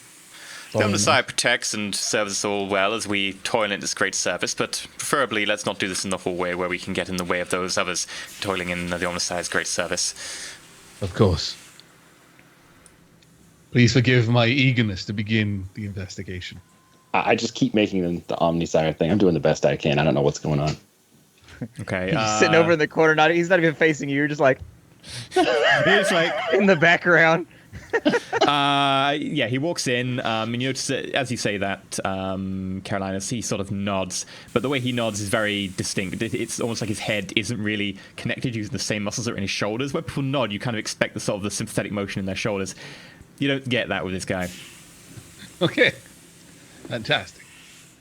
The Omnissiah protects and serves us all well as we toil in this great service, but preferably let's not do this in the hallway where we can get in the way of those others toiling in the Omnissiah's great service. Of course. Please forgive my eagerness to begin the investigation. I just keep making the Omnisire thing. I'm doing the best I can. I don't know what's going on. Okay. He's sitting over in the corner. He's not even facing you. You're just like It's like, in the background. yeah, he walks in, and you notice that as you say that, Carolinus, he sort of nods, but the way he nods is very distinct. It's almost like his head isn't really connected using the same muscles that are in his shoulders. When people nod, you kind of expect the sort of the sympathetic motion in their shoulders. You don't get that with this guy. Okay. Fantastic.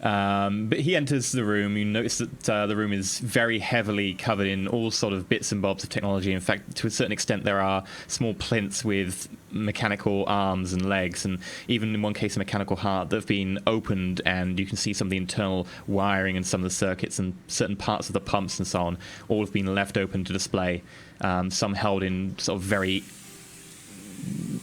But he enters the room. You notice that the room is very heavily covered in all sort of bits and bobs of technology. In fact, to a certain extent, there are small plinths with mechanical arms and legs, and even in one case, a mechanical heart that have been opened, and you can see some of the internal wiring and some of the circuits and certain parts of the pumps and so on. All have been left open to display. Some held in sort of very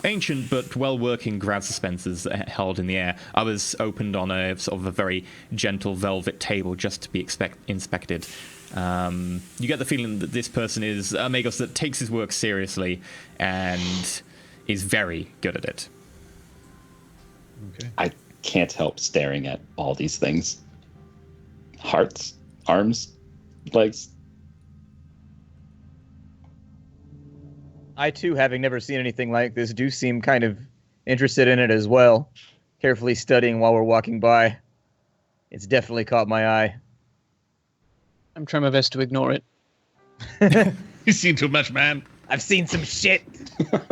ancient but well-working grab suspensors held in the air. Others opened on a sort of a very gentle velvet table just to be inspected. You get the feeling that this person is a Magos that takes his work seriously and is very good at it. Okay. I can't help staring at all these things. Hearts, arms, legs. I too, having never seen anything like this, do seem kind of interested in it as well. Carefully studying while we're walking by. It's definitely caught my eye. I'm trying my best to ignore it. You've seen too much, man. I've seen some shit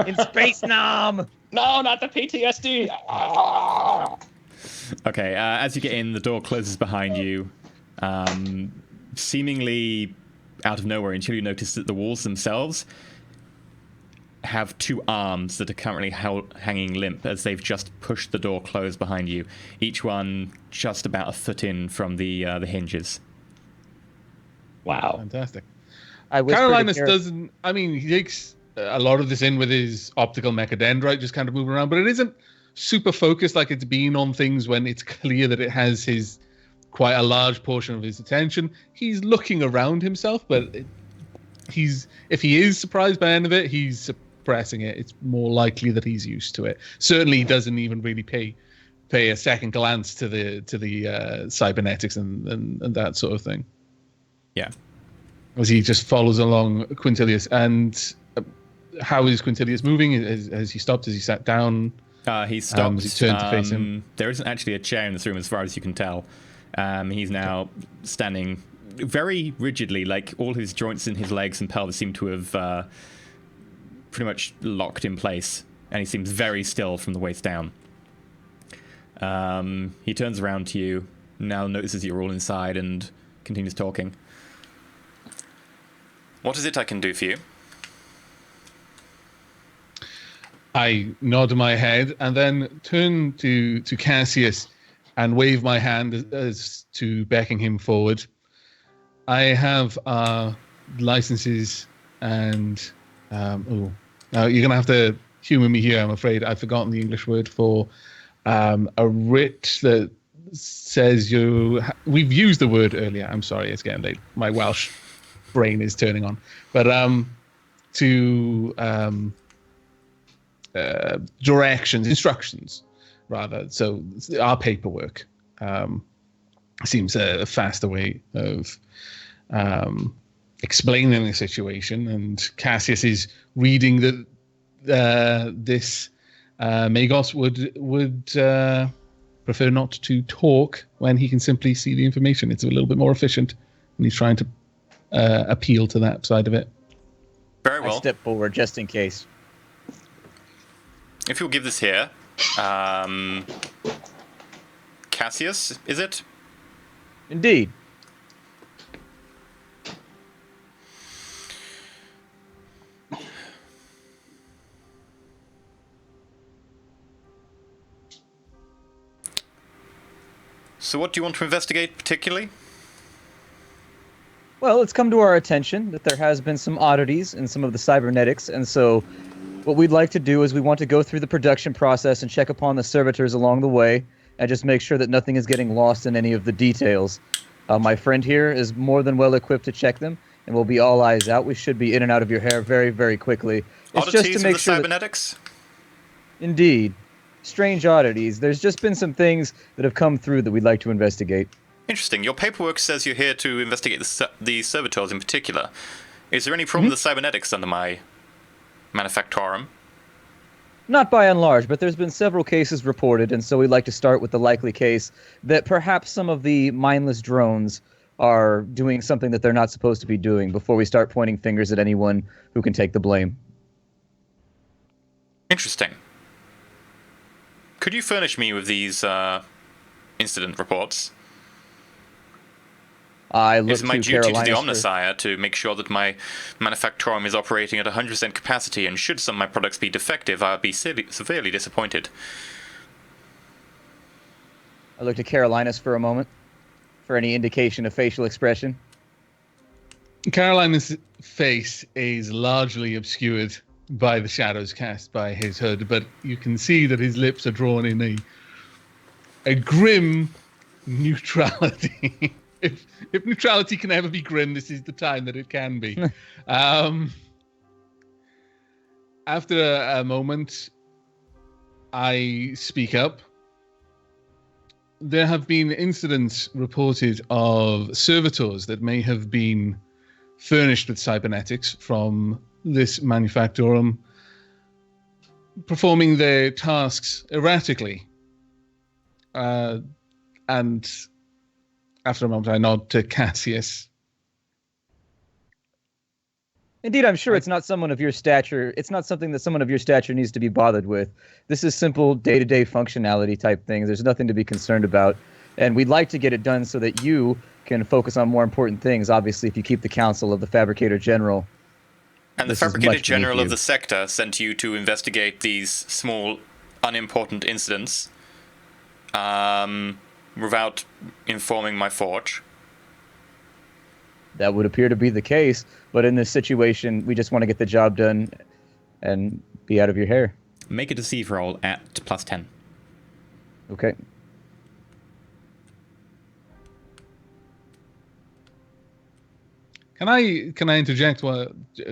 in Space Nom. No, not the PTSD. Okay, as you get in, the door closes behind you. Seemingly out of nowhere, until you notice that the walls themselves have two arms that are currently hanging limp as they've just pushed the door closed behind you. Each one just about a foot in from the hinges. Wow. Fantastic. Carolinus doesn't... I mean, he takes a lot of this in with his optical mechadendrite, just kind of moving around, but it isn't super focused like it's been on things when it's clear that it has quite a large portion of his attention. He's looking around himself, but if he is surprised by any of it, he's suppressing it. It's more likely that he's used to it. Certainly, he doesn't even really pay a second glance to the cybernetics and that sort of thing. Yeah. As he just follows along Quintilius. And how is Quintilius moving? Has he stopped? Has he sat down? He stopped. Has he turned to face him? There isn't actually a chair in this room, as far as you can tell. He's now standing very rigidly, like all his joints in his legs and pelvis seem to have pretty much locked in place, and he seems very still from the waist down. He turns around to you, now notices you're all inside, and continues talking. What is it I can do for you? I nod my head and then turn to Cassius and wave my hand as to beckon him forward. I have licenses and... now you're going to have to humor me here, I'm afraid. I've forgotten the English word for a writ that says we've used the word earlier. I'm sorry, it's getting late. My Welsh brain is turning on. But instructions, rather. So our paperwork seems a faster way of explaining the situation. And Cassius is reading that this Magos would prefer not to talk when he can simply see the information. It's a little bit more efficient, and he's trying to appeal to that side of it. Very well. I step forward just in case. If you'll give this here, Cassius, is it? Indeed. So what do you want to investigate particularly? Well, it's come to our attention that there has been some oddities in some of the cybernetics, and so what we'd like to do is we want to go through the production process and check upon the servitors along the way and just make sure that nothing is getting lost in any of the details. My friend here is more than well equipped to check them, and we'll be all eyes out. We should be in and out of your hair very, very quickly. It's Oddities just to make of the sure cybernetics? Indeed. Strange oddities. There's just been some things that have come through that we'd like to investigate. Interesting. Your paperwork says you're here to investigate the servitors in particular. Is there any problem with the cybernetics under my manufactorum? Not by and large, but there's been several cases reported, and so we'd like to start with the likely case that perhaps some of the mindless drones are doing something that they're not supposed to be doing before we start pointing fingers at anyone who can take the blame. Interesting. Could you furnish me with these incident reports? I look It's my to duty to the Carolinus Omnissiah to make sure that my manufactorum is operating at 100% capacity, and should some of my products be defective, I would be severely disappointed. I look to Carolinus for a moment for any indication of facial expression. Carolinus' face is largely obscured by the shadows cast by his hood, but you can see that his lips are drawn in a grim neutrality. if neutrality can ever be grim, this is the time that it can be. After a moment, I speak up. There have been incidents reported of servitors that may have been furnished with cybernetics from this manufactorum performing their tasks erratically. And after a moment, I nod to Cassius. Indeed, I'm sure it's not someone of your stature. It's not something that someone of your stature needs to be bothered with. This is simple day-to-day functionality type things. There's nothing to be concerned about. And we'd like to get it done so that you can focus on more important things. Obviously, if you keep the counsel of the Fabricator General. And the Fabricator General of the sector sent you to investigate these small, unimportant incidents without informing my forge. That would appear to be the case, but in this situation, we just want to get the job done and be out of your hair. Make a deceive roll at +10. Okay. Can I interject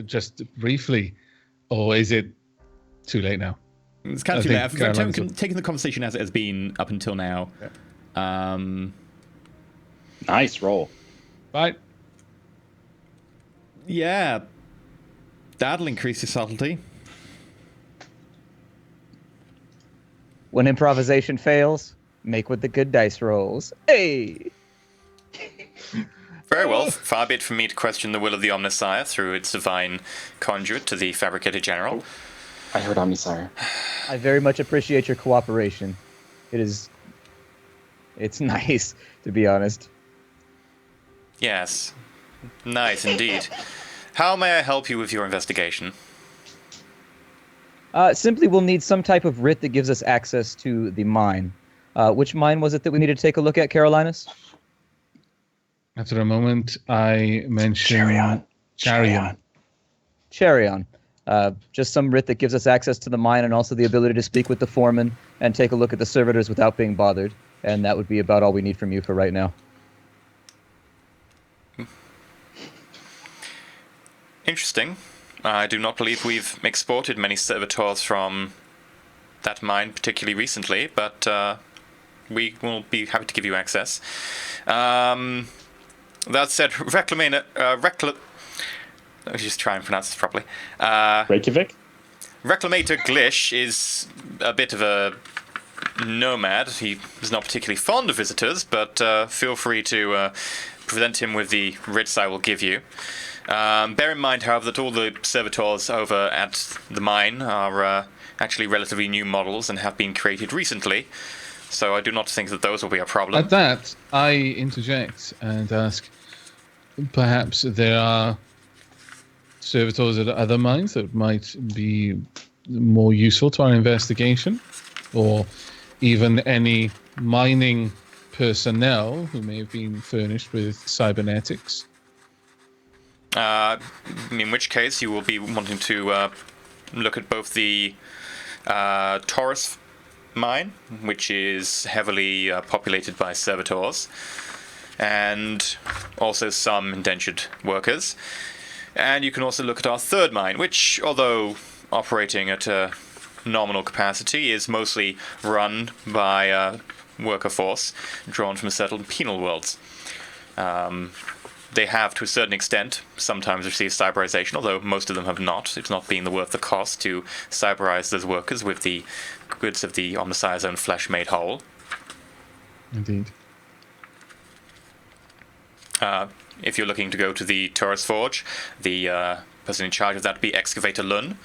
just briefly, or is it too late now? It's kind of too late. I've taken the conversation as it has been up until now. Nice roll. Right. Yeah. That'll increase your subtlety. When improvisation fails, make with the good dice rolls. Hey! Very well. Far be it from me to question the will of the Omnisire through its divine conduit to the Fabricator General. I heard Omnisire. I very much appreciate your cooperation. It's nice, to be honest. Yes. Nice indeed. How may I help you with your investigation? Simply, we'll need some type of writ that gives us access to the mine. Which mine was it that we needed to take a look at, Carolinus? After a moment, I mentioned Charion. Charion. Just some writ that gives us access to the mine and also the ability to speak with the foreman and take a look at the servitors without being bothered. And that would be about all we need from you for right now. Interesting. I do not believe we've exported many servitors from that mine particularly recently, but we will be happy to give you access. That said, let me just try and pronounce this properly. Reykjavik? Reclamator Glish is a bit of a nomad. He is not particularly fond of visitors, but feel free to present him with the writs I will give you. Bear in mind, however, that all the servitors over at the mine are actually relatively new models and have been created recently, so I do not think that those will be a problem. At that, I interject and ask, perhaps there are servitors at other mines that might be more useful to our investigation, or even any mining personnel who may have been furnished with cybernetics. In which case, you will be wanting to look at both the Taurus mine, which is heavily populated by servitors, and also some indentured workers. And you can also look at our third mine, which, although operating at a nominal capacity, is mostly run by a worker force drawn from certain penal worlds. They have, to a certain extent, sometimes received cyberization, although most of them have not. It's not been worth the cost to cyberize those workers with the goods of the Omnisire's own flesh made whole. Indeed. If you're looking to go to the Taurus Forge, the person in charge of that would be Excavator Lun.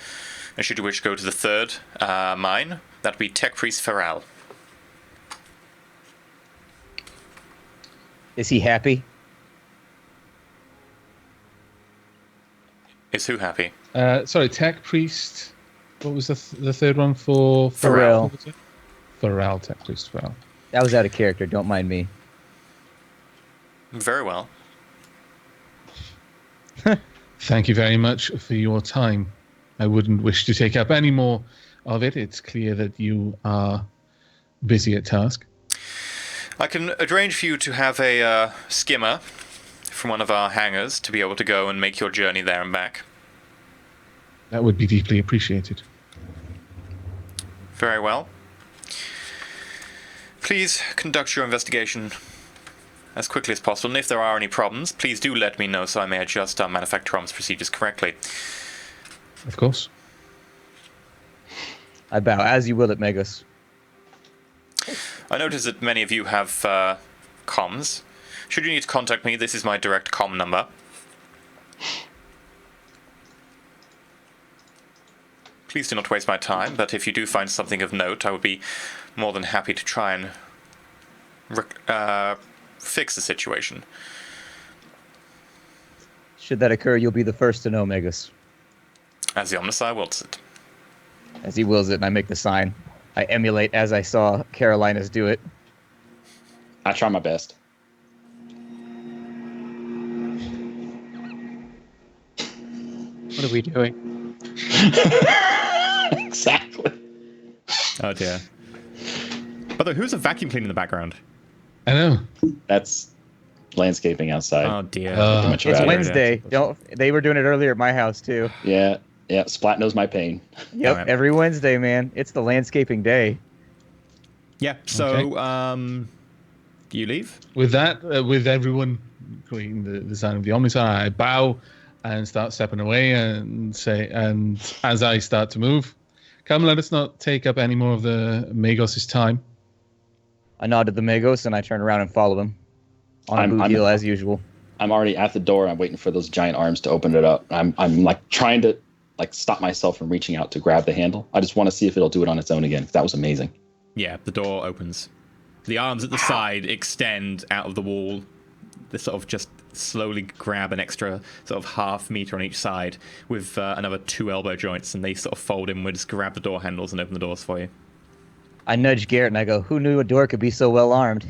And should you wish to go to the third mine, that would be Tech Priest Feral. Is he happy? Is who happy? Sorry, Tech Priest. What was the third one for? Pharrell. What was it? Pharrell, Tech Priest Pharrell. That was out of character. Don't mind me. Very well. Thank you very much for your time. I wouldn't wish to take up any more of it. It's clear that you are busy at task. I can arrange for you to have a skimmer from one of our hangars to be able to go and make your journey there and back. That would be deeply appreciated. Very well. Please conduct your investigation as quickly as possible, and if there are any problems, please do let me know so I may adjust our manufacturer's procedures correctly. Of course. I bow, as you will at Megas. I notice that many of you have comms. Should you need to contact me, this is my direct comm number. Please do not waste my time, but if you do find something of note, I would be more than happy to try and fix the situation. Should that occur, you'll be the first to know, Megas. As the Omnisci wills it. As he wills it, and I make the sign. I emulate as I saw Carolinas do it. I try my best. What are we doing? Exactly. Oh dear. By the way, who's a vacuum cleaner in the background? I know. That's landscaping outside. Oh dear. Pretty much It's about it. Wednesday. They were doing it earlier at my house too. Yeah. Splat knows my pain. Yep, Alright. every Wednesday, man. It's the landscaping day. Yeah. So, you leave? With that, with everyone creating the sign of the Omnisci, I bow and start stepping away and say, and as I start to move, come, let us not take up any more of the Magos' time. I nod to the Megos and I turn around and follow them. On a boot heel as usual. I'm already at the door. I'm waiting for those giant arms to open it up. I'm like trying to stop myself from reaching out to grab the handle. I just want to see if it'll do it on its own again. That was amazing. Yeah, the door opens. The arms at the side extend out of the wall. They sort of just slowly grab an extra sort of half meter on each side with another 2 elbow joints, and they sort of fold inwards, grab the door handles, and open the doors for you. I nudge Garrett and I go, who knew a door could be so well armed?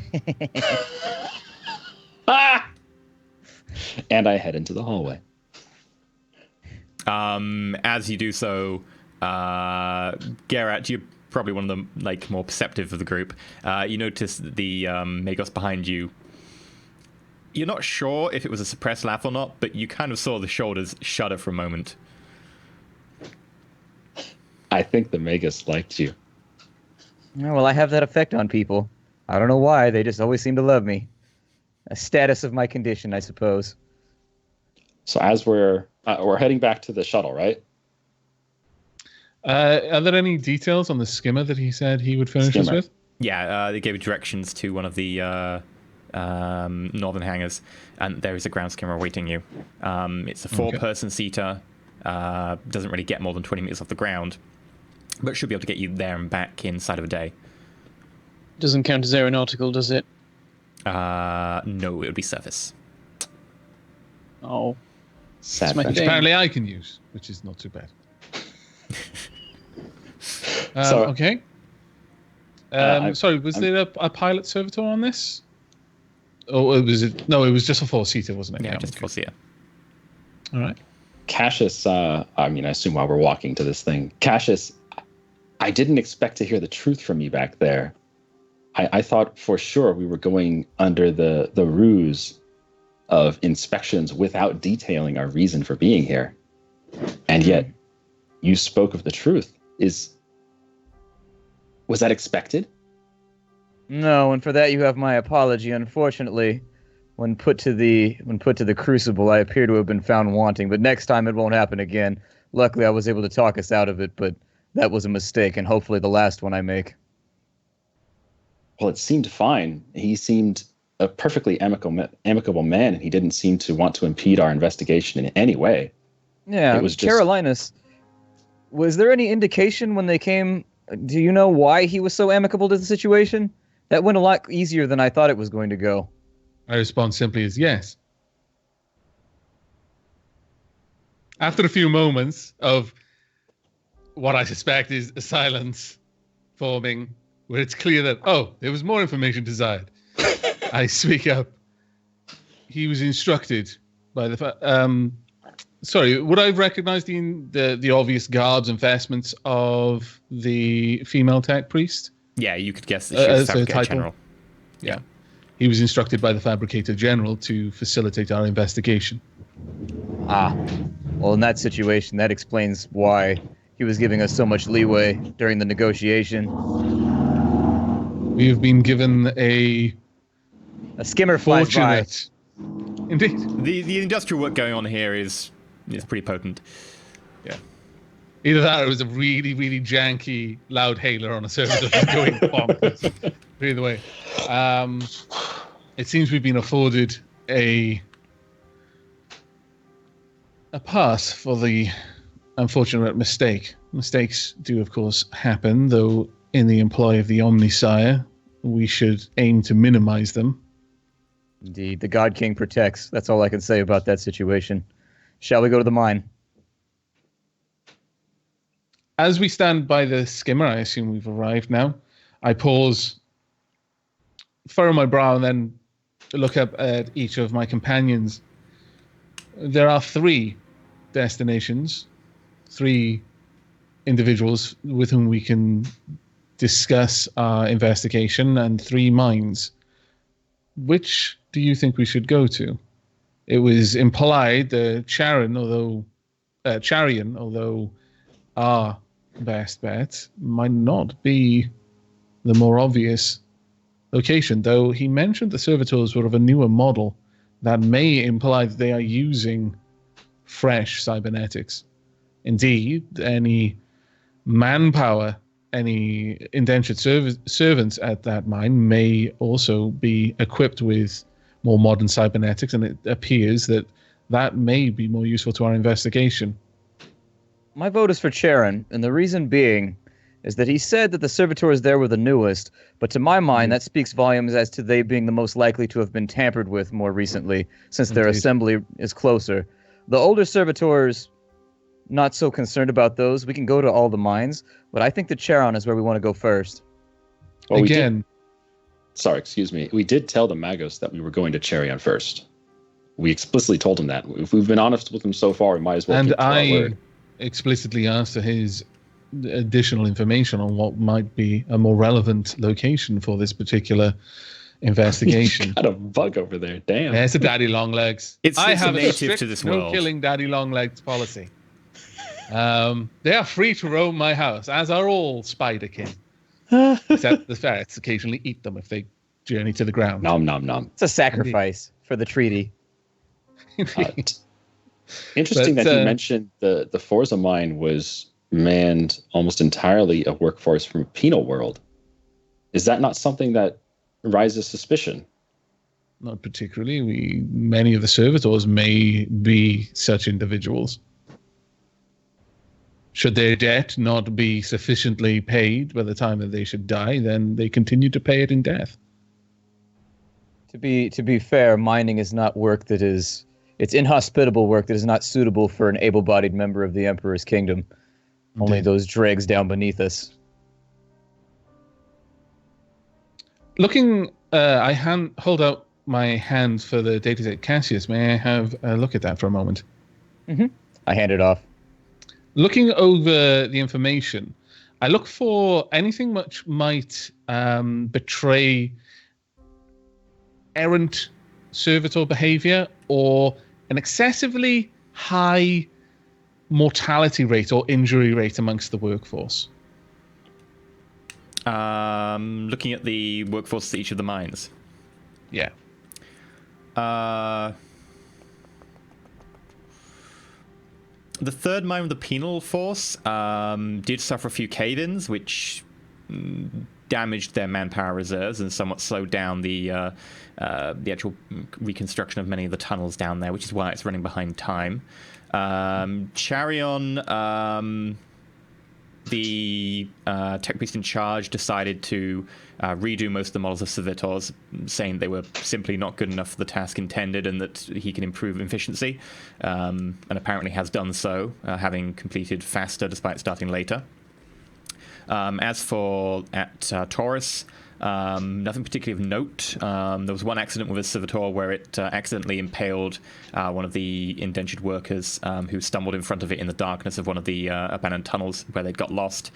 Ah! And I head into the hallway. As you do so, Geralt, you're probably one of the more perceptive of the group. You notice the Magos behind you. You're not sure if it was a suppressed laugh or not, but you kind of saw the shoulders shudder for a moment. I think the Magus liked you. Yeah, well, I have that effect on people. I don't know why. They just always seem to love me. A status of my condition, I suppose. So as we're heading back to the shuttle, right? Are there any details on the skimmer that he said he would furnish us with? Yeah, they gave you directions to one of the northern hangars, and there is a ground skimmer awaiting you. It's a 4-person seater. Doesn't really get more than 20 meters off the ground, but should be able to get you there and back inside of a day. Doesn't count as aeronautical, does it? No, it would be surface. Oh. Sad my Which thing. apparently I can use, which is not too bad. So- okay. Sorry, was there a pilot servitor on this? Or was it? No, it was just a 4-seater, wasn't it? Yeah, just for yeah. All right. Cassius, I assume while we're walking to this thing, Cassius, I didn't expect to hear the truth from you back there. I thought for sure we were going under the ruse of inspections without detailing our reason for being here. And yet you spoke of the truth. Was that expected? No, and for that you have my apology. Unfortunately, when put to the crucible, I appear to have been found wanting. But next time it won't happen again. Luckily, I was able to talk us out of it, but that was a mistake, and hopefully the last one I make. Well, it seemed fine. He seemed a perfectly amicable man, and he didn't seem to want to impede our investigation in any way. Yeah, It was just- Carolinas. Was there any indication when they came? Do you know why he was so amicable to the situation? That went a lot easier than I thought it was going to go. My response simply is yes. After a few moments of what I suspect is a silence forming, where it's clear that, there was more information desired, I speak up. He was instructed by Sorry, would I recognize the obvious guards and vestments of the female tech priest? Yeah, you could guess that she was as a Fabricator title? General. Yeah. He was instructed by the Fabricator General to facilitate our investigation. Ah. Well, in that situation, that explains why he was giving us so much leeway during the negotiation. We have been given a skimmer flies by. fortunate. Indeed. The industrial work going on here is pretty potent. Yeah. Either that or it was a really, really janky loud hailer on a server that's going bonkers. Either way. It seems we've been afforded a pass for the unfortunate mistake. Mistakes do, of course, happen, though in the employ of the Omnisire, we should aim to minimize them. Indeed, the God King protects. That's all I can say about that situation. Shall we go to the mine? As we stand by the skimmer, I assume we've arrived now. I pause, furrow my brow, and then look up at each of my companions. There are 3 destinations, 3 individuals with whom we can discuss our investigation, and 3 mines. Which do you think we should go to? It was implied that Charian, although our best bet, might not be the more obvious location, though he mentioned the servitors were of a newer model that may imply that they are using fresh cybernetics. Indeed, any manpower, any indentured servants at that mine may also be equipped with more modern cybernetics, and it appears that that may be more useful to our investigation. My vote is for Charon, and the reason being is that he said that the servitors there were the newest, but to my mind that speaks volumes as to they being the most likely to have been tampered with more recently, since their assembly is closer. The older servitors, not so concerned about those. We can go to all the mines, but I think the Charon is where we want to go first. Well, Again, sorry, excuse me. We did tell the Magos that we were going to Charion first. We explicitly told him that. If we've been honest with him so far, we might as well keep to our word. Explicitly asked for his additional information on what might be a more relevant location for this particular investigation. Got a bug over there. Damn. Yeah, it's a daddy long legs. It's I have native a strict to this no world. killing daddy long legs policy. They are free to roam my house, as are all spiderkin. Except the ferrets occasionally eat them if they journey to the ground. Nom nom nom. It's a sacrifice for the treaty. Interesting that you mentioned the Forza mine was manned almost entirely a workforce from a penal world. Is that not something that raises suspicion? Not particularly. Many of the servitors may be such individuals. Should their debt not be sufficiently paid by the time that they should die, then they continue to pay it in death. To be fair, mining is not work that is... It's inhospitable work that is not suitable for an able-bodied member of the Emperor's kingdom. Only those dregs down beneath us. Looking, I hold out my hand for the dataset. Cassius, may I have a look at that for a moment? Mm-hmm. I hand it off. Looking over the information, I look for anything which might betray errant servitor behavior or an excessively high mortality rate or injury rate amongst the workforce. Looking at the workforce at each of the mines. Yeah. The third mine of the penal force did suffer a few cave-ins, which damaged their manpower reserves and somewhat slowed down the actual reconstruction of many of the tunnels down there, which is why it's running behind time. Charion, the tech priest in charge, decided to redo most of the models of servitors, saying they were simply not good enough for the task intended and that he can improve efficiency, and apparently has done so, having completed faster despite starting later. As for at Taurus, Nothing particularly of note. There was one accident with a servitor where it accidentally impaled one of the indentured workers who stumbled in front of it in the darkness of one of the abandoned tunnels where they'd got lost.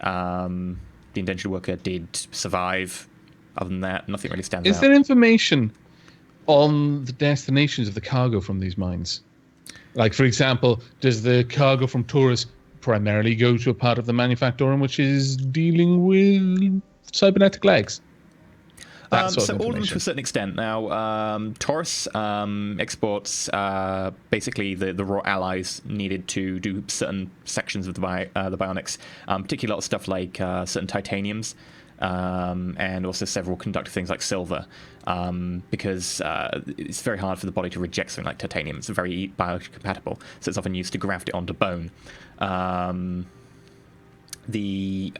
The indentured worker did survive. Other than that, nothing really stands out. Is there information on the destinations of the cargo from these mines? Like, for example, does the cargo from Taurus primarily go to a part of the manufactorum which is dealing with cybernetic legs? So all of them to a certain extent. Now, Taurus exports basically the raw allies needed to do certain sections of the bionics, particularly a lot of stuff like certain titaniums, and also several conductive things like silver, because it's very hard for the body to reject something like titanium. It's very biocompatible, so it's often used to graft it onto bone. The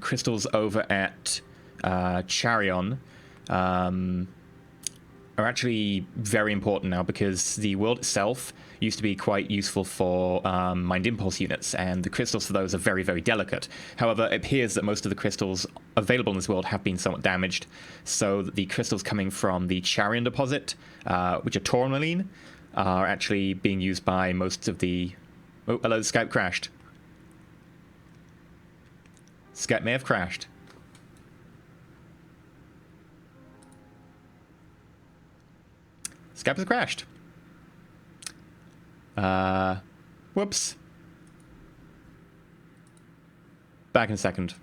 crystals over at Charion are actually very important now, because the world itself used to be quite useful for mind impulse units, and the crystals for those are very, very delicate. However, it appears that most of the crystals available in this world have been somewhat damaged, so that the crystals coming from the Charion deposit, which are tourmaline, are actually being used by most of the... Oh, hello, Skype crashed. Skype may have crashed. Skype has crashed. Whoops. Back in a second.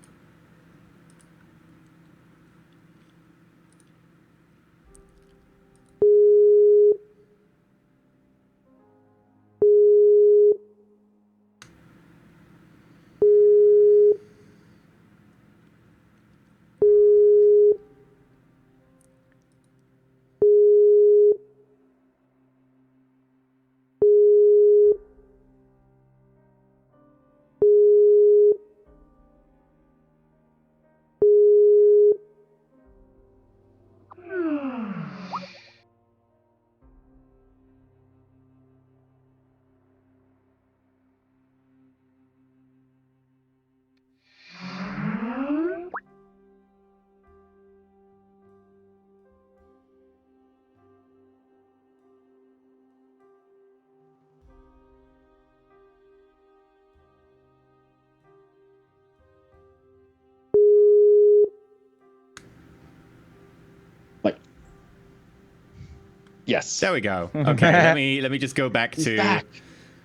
Yes. There we go. Okay, let me just go back to...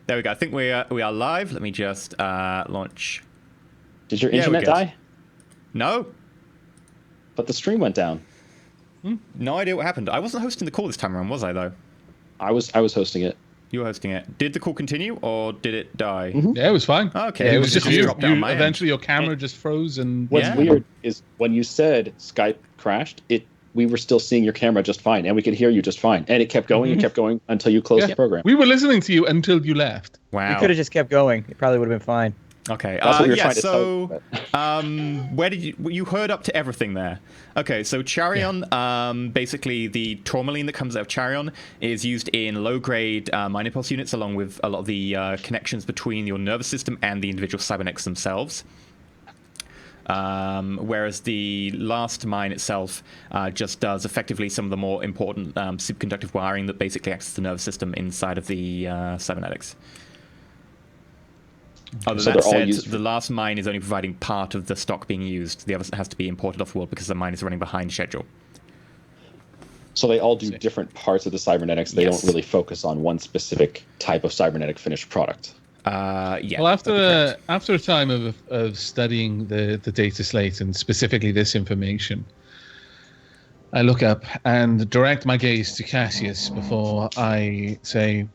There we go. I think we are live. Let me just launch... Did your internet die? No. But the stream went down. No idea what happened. I wasn't hosting the call this time around, was I, though? I was hosting it. You were hosting it. Did the call continue, or did it die? Yeah, it was fine. Okay. Yeah, it was just you. dropped down my end. Eventually, your camera just froze, and What's weird is when you said Skype crashed, we were still seeing your camera just fine, and we could hear you just fine. And it kept going and kept going until you closed the program. we were listening to you until you left. Wow. You could have just kept going. It probably would have been fine. Okay. That's what we were yeah, trying to so tell where did you heard up to everything there? Okay, so Charion, basically the tourmaline that comes out of Charion is used in low-grade mind impulse units, along with a lot of the connections between your nervous system and the individual cybernetics themselves. Whereas the last mine itself just does effectively some of the more important superconductive wiring that basically acts as the nervous system inside of the cybernetics. Other than that said, the last mine is only providing part of the stock being used. The other has to be imported off-world because the mine is running behind schedule. So they all do different parts of the cybernetics. They don't really focus on one specific type of cybernetic finished product. Yeah. Well, after a time of studying the data slate and specifically this information, I look up and direct my gaze to Cassius before I say,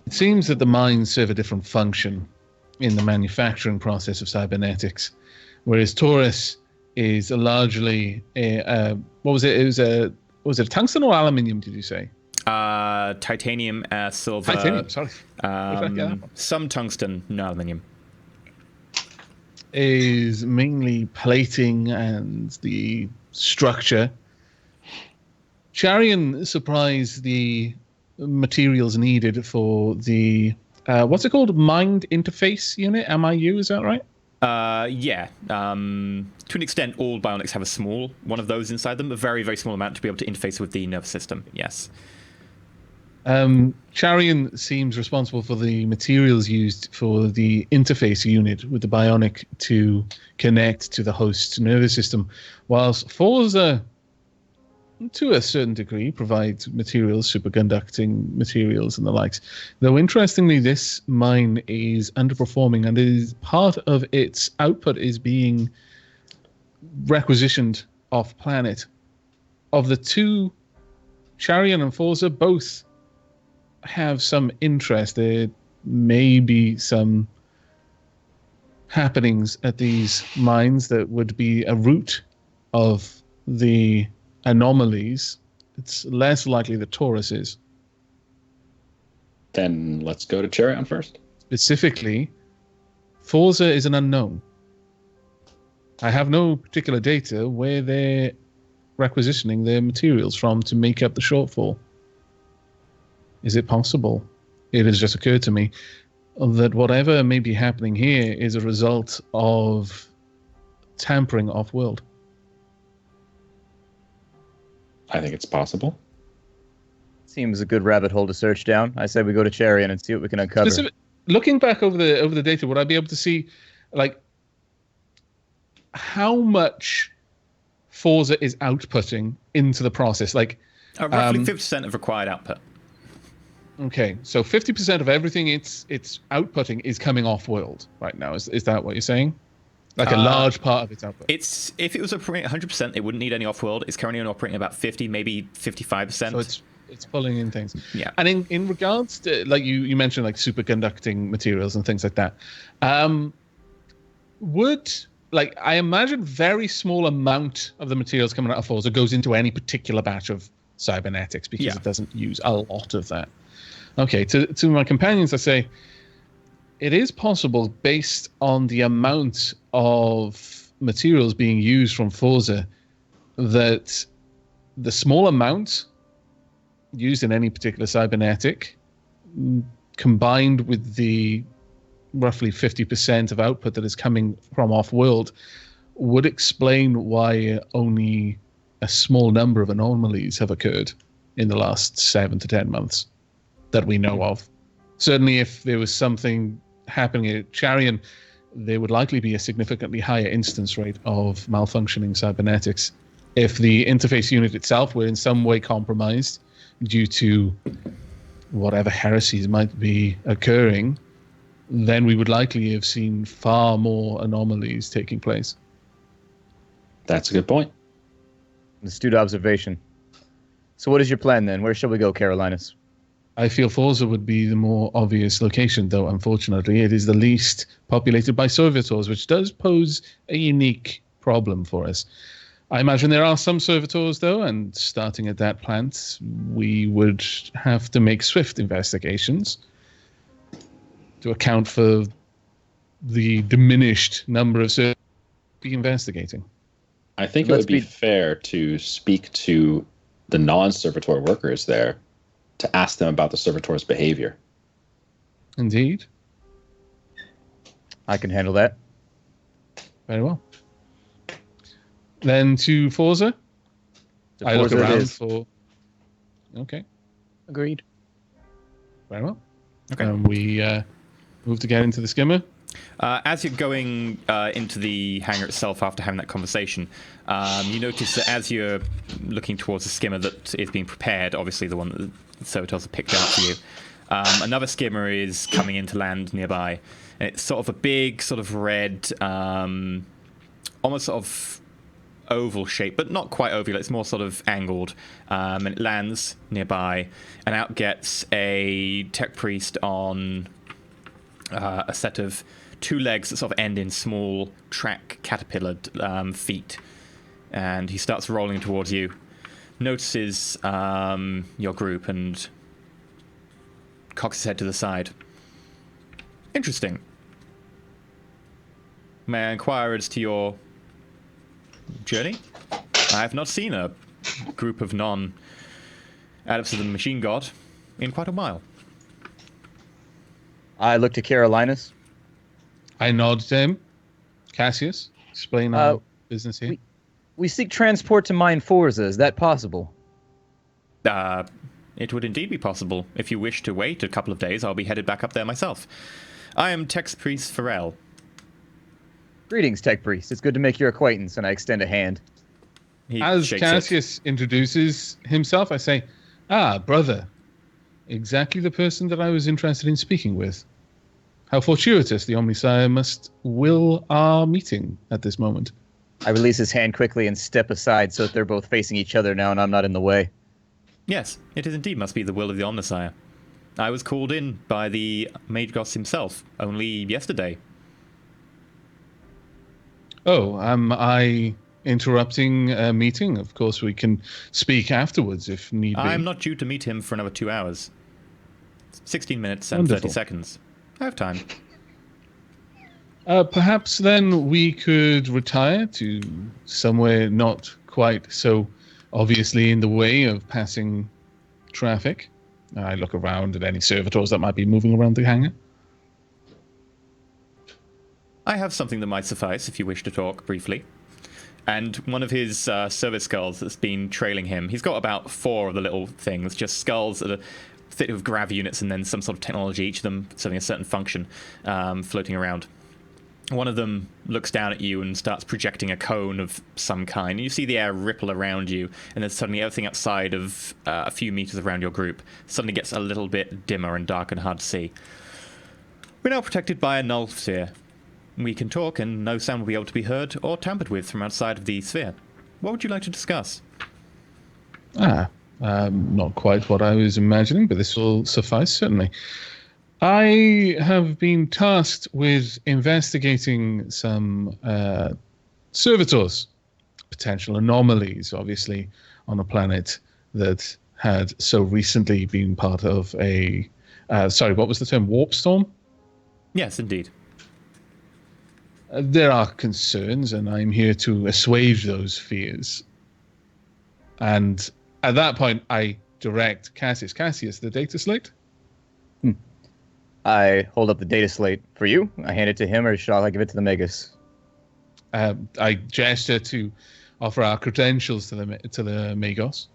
it seems that the mines serve a different function in the manufacturing process of cybernetics, whereas Taurus is largely what was it? Was it tungsten or aluminium? Did you say? Titanium, silver. Titanium. Sorry. Some tungsten, no aluminium. Is mainly plating and the structure. Charion supplies the materials needed for the what's it called? Mind interface unit, MIU, is that right? Yeah. To an extent, all bionics have a small one of those inside them, a very, very small amount to be able to interface with the nervous system. Yes. Charian seems responsible for the materials used for the interface unit with the bionic to connect to the host's nervous system, whilst Forza, to a certain degree, provides materials, superconducting materials and the likes. Though interestingly, this mine is underperforming, and is part of its output is being requisitioned off planet. Of the two, Charian and Forza both have some interest. There may be some happenings at these mines that would be a root of the anomalies. It's less likely that Taurus is. Then let's go to Charion first. Specifically, Forza is an unknown. I have no particular data where they're requisitioning their materials from to make up the shortfall. Is it possible? It has just occurred to me that whatever may be happening here is a result of tampering off-world. I think it's possible. Seems a good rabbit hole to search down. I say we go to Charion and see what we can uncover. Looking back over the data, would I be able to see, like, how much Forza is outputting into the process? Like, roughly 50% of required output. Okay, so 50% of everything it's outputting is coming off-world right now. Is that what you're saying? Like a large part of its output? If it was operating 100%, it wouldn't need any off-world. It's currently only operating about 50, maybe 55%. So it's pulling in things. Yeah. And in regards to, like you mentioned, like superconducting materials and things like that, I imagine very small amount of the materials coming out of Forza goes into any particular batch of cybernetics because it doesn't use a lot of that. Okay, to my companions, I say, it is possible, based on the amount of materials being used from Forza, that the small amount used in any particular cybernetic, combined with the roughly 50% of output that is coming from off-world, would explain why only a small number of anomalies have occurred in the last 7 to 10 months. That we know of. Certainly, if there was something happening at Charion, there would likely be a significantly higher instance rate of malfunctioning cybernetics. If the interface unit itself were in some way compromised due to whatever heresies might be occurring, then we would likely have seen far more anomalies taking place. That's a good point. Astute observation. So what is your plan then? Where shall we go, Carolinus? I feel Forza would be the more obvious location, though unfortunately it is the least populated by servitors, which does pose a unique problem for us. I imagine there are some servitors, though, and starting at that plant, we would have to make swift investigations to account for the diminished number of servitors be investigating. I think it would be fair to speak to the non-servitor workers there to ask them about the servitor's behavior. Indeed. I can handle that. Very well. Then to Forza. I look around for... Okay. Agreed. Very well. Okay. We move to get into the skimmer. As you're going into the hangar itself after having that conversation, you notice that as you're looking towards the skimmer that is being prepared, obviously the one that the servitors have picked out for you, another skimmer is coming into land nearby. And it's sort of a big, sort of red, almost sort of oval shape, but not quite oval. It's more sort of angled. And it lands nearby, and out gets a tech priest on a set of 2 legs that sort of end in small track caterpillar feet. And he starts rolling towards you, notices your group, and cocks his head to the side. Interesting. May I inquire as to your journey? I have not seen a group of non-adepts of the machine god in quite a while. I look to Carolinus. I nod to him. Cassius, explain our business here. We seek transport to Mine Forza. Is that possible? It would indeed be possible. If you wish to wait a couple of days, I'll be headed back up there myself. I am Tex Priest Farrell. Greetings, Tech Priest. It's good to make your acquaintance, and I extend a hand. As Cassius introduces himself, I say, brother. Exactly the person that I was interested in speaking with. How fortuitous the Omnisire must will our meeting at this moment. I release his hand quickly and step aside so that they're both facing each other now and I'm not in the way. Yes, it is indeed must be the will of the Omnisire. I was called in by the Magos himself only yesterday. Oh, am I interrupting a meeting? Of course, we can speak afterwards if need be. I'm not due to meet him for another 2 hours. 16 minutes and Wonderful. 30 seconds. I have time. Perhaps then we could retire to somewhere not quite so obviously in the way of passing traffic. I look around at any servitors that might be moving around the hangar. I have something that might suffice if you wish to talk briefly. And one of his service skulls that's been trailing him, he's got about 4 of the little things, just skulls that are fit with grav units and then some sort of technology, each of them serving a certain function, floating around. One of them looks down at you and starts projecting a cone of some kind. You see the air ripple around you, and then suddenly everything outside of a few meters around your group suddenly gets a little bit dimmer and dark and hard to see. We're now protected by a null sphere. We can talk, and no sound will be able to be heard or tampered with from outside of the sphere. What would you like to discuss? Not quite what I was imagining, but this will suffice, certainly. I have been tasked with investigating some servitors, potential anomalies, obviously, on a planet that had so recently been part of a... what was the term? Warp storm? Yes, indeed. There are concerns, and I'm here to assuage those fears. And at that point, I direct Cassius, the data slate. I hold up the data slate for you. I hand it to him, or shall I give it to the Magus? I gesture to offer our credentials to the Magos.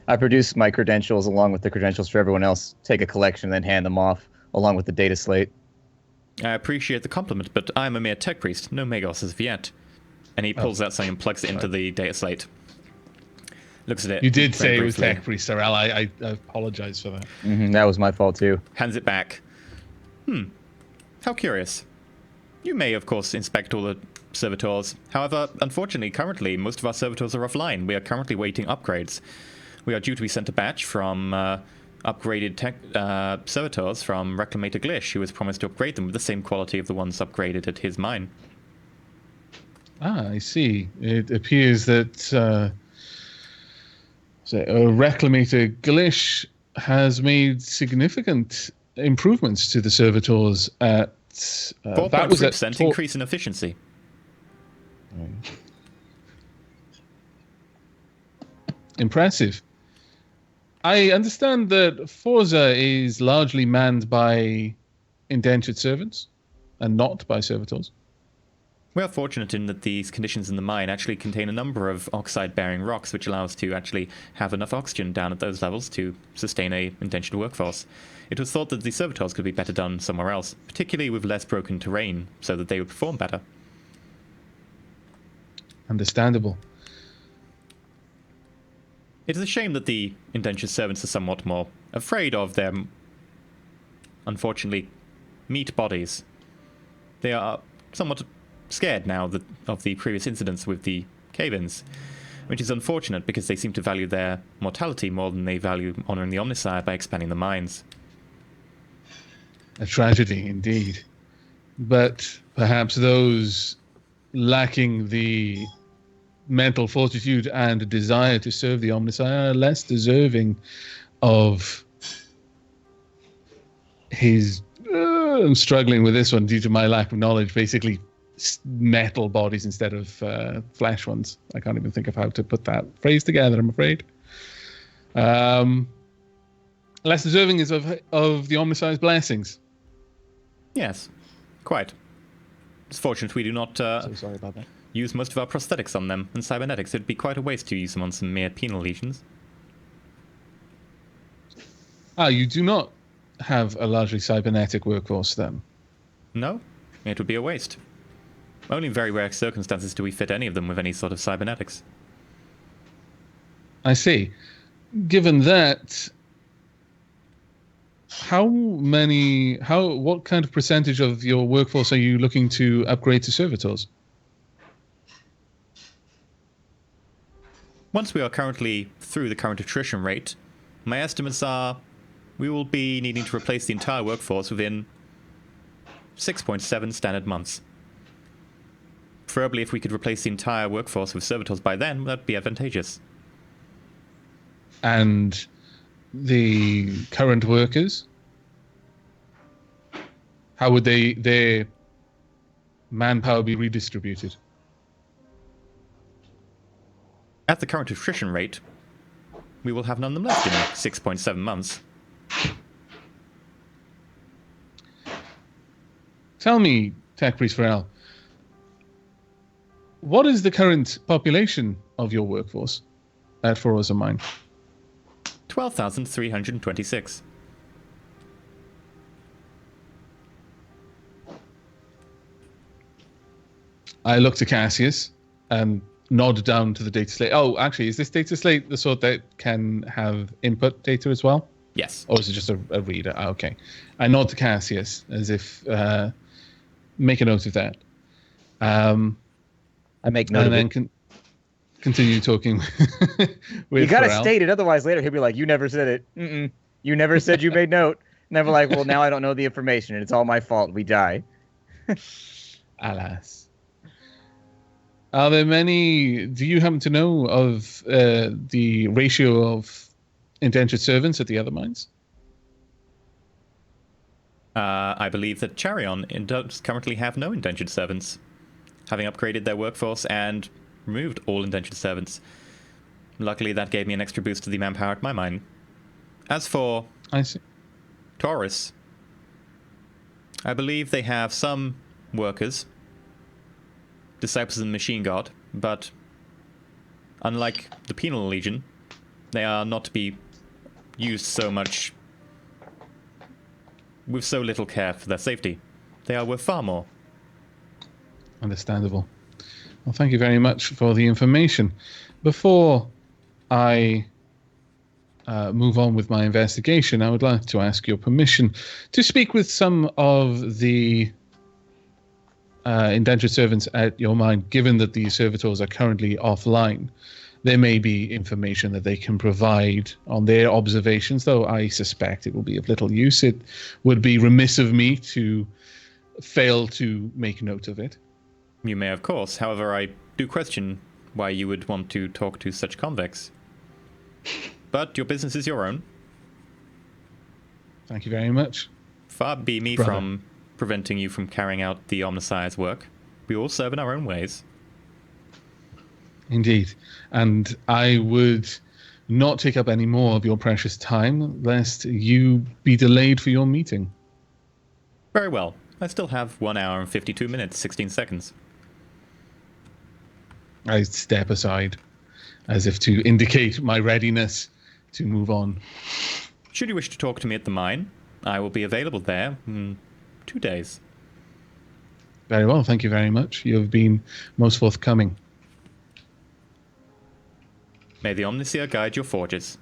I produce my credentials along with the credentials for everyone else, take a collection, then hand them off along with the data slate. I appreciate the compliment, but I'm a mere tech priest, no Magos as of yet. And he pulls out something and plugs it into the data slate. Looks at it. You did say very it was briefly. tech priest, Sorrel. I apologize for that. That was my fault too. Hands it back. How curious. You may, of course, inspect all the servitors. However, unfortunately, currently, most of our servitors are offline. We are currently waiting upgrades. We are due to be sent a batch from upgraded tech servitors from Reclamator Glish, who has promised to upgrade them with the same quality of the ones upgraded at his mine. I see. It appears that Reclamator Glish has made significant improvements to the servitors at 4.3% increase in efficiency. Impressive. I understand that Forza is largely manned by indentured servants and not by servitors. We are fortunate in that these conditions in the mine actually contain a number of oxide-bearing rocks, which allow us to actually have enough oxygen down at those levels to sustain a indentured workforce. It was thought that the servitors could be better done somewhere else, particularly with less broken terrain, so that they would perform better. Understandable. It is a shame that the indentured servants are somewhat more afraid of their, unfortunately, meat bodies. They are somewhat scared now of the previous incidents with the cave-ins, which is unfortunate because they seem to value their mortality more than they value honoring the Omnisire by expanding the mines. A tragedy indeed. But perhaps those lacking the mental fortitude and desire to serve the Omnisire are less deserving of his... I'm struggling with this one due to my lack of knowledge. Basically, metal bodies instead of flesh ones. I can't even think of how to put that phrase together, I'm afraid. Less deserving is of the Omnisire's blessings. Yes, quite. It's fortunate we do not So sorry about that. use most of our prosthetics on them and cybernetics. It'd be quite a waste to use them on some mere penal lesions. You do not have a largely cybernetic workforce then? No, it would be a waste. Only in very rare circumstances do we fit any of them with any sort of cybernetics. I see. Given that, what kind of percentage of your workforce are you looking to upgrade to servitors? Once we are currently through the current attrition rate, my estimates are we will be needing to replace the entire workforce within 6.7 standard months. Preferably if we could replace the entire workforce with servitors by then, that'd be advantageous. And the current workers, how would their manpower be redistributed? At the current attrition rate, we will have none of them left in 6.7 months. Tell me, Tech Priest Pharrell, what is the current population of your workforce at Forza Mine? 12,326. I look to Cassius and nod down to the data slate. Oh, actually, is this data slate the sort that can have input data as well? Yes. Or is it just a reader? Ah, okay. I nod to Cassius as if make a note of that. I make note and of then it. Continue talking with You gotta Pharrell. state it, otherwise later he'll be like, "You never said it. Mm-mm. You never said you made note." And then we're like, "Well, now I don't know the information, and it's all my fault. We die." Alas. Are there many... Do you happen to know of the ratio of indentured servants at the other mines? I believe that Charion does currently have no indentured servants, having upgraded their workforce and removed all indentured servants. Luckily, that gave me an extra boost to the manpower at my mine. As for I see. Taurus, I believe they have some workers, disciples of the Machine God, but unlike the Penal Legion, they are not to be used so much with so little care for their safety. They are worth far more. Understandable. Well, thank you very much for the information. Before I move on with my investigation, I would like to ask your permission to speak with some of the indentured servants at your mine, given that the servitors are currently offline. There may be information that they can provide on their observations, though I suspect it will be of little use. It would be remiss of me to fail to make note of it. You may, of course. However, I do question why you would want to talk to such convicts. But your business is your own. Thank you very much. Far be me Brother. from preventing you from carrying out the Omnissiah's work. We all serve in our own ways. Indeed. And I would not take up any more of your precious time, lest you be delayed for your meeting. Very well. I still have 1 hour and 52 minutes, 16 seconds. I step aside, as if to indicate my readiness to move on. Should you wish to talk to me at the mine, I will be available there in 2 days. Very well, thank you very much. You have been most forthcoming. May the Omnissiah guide your forges.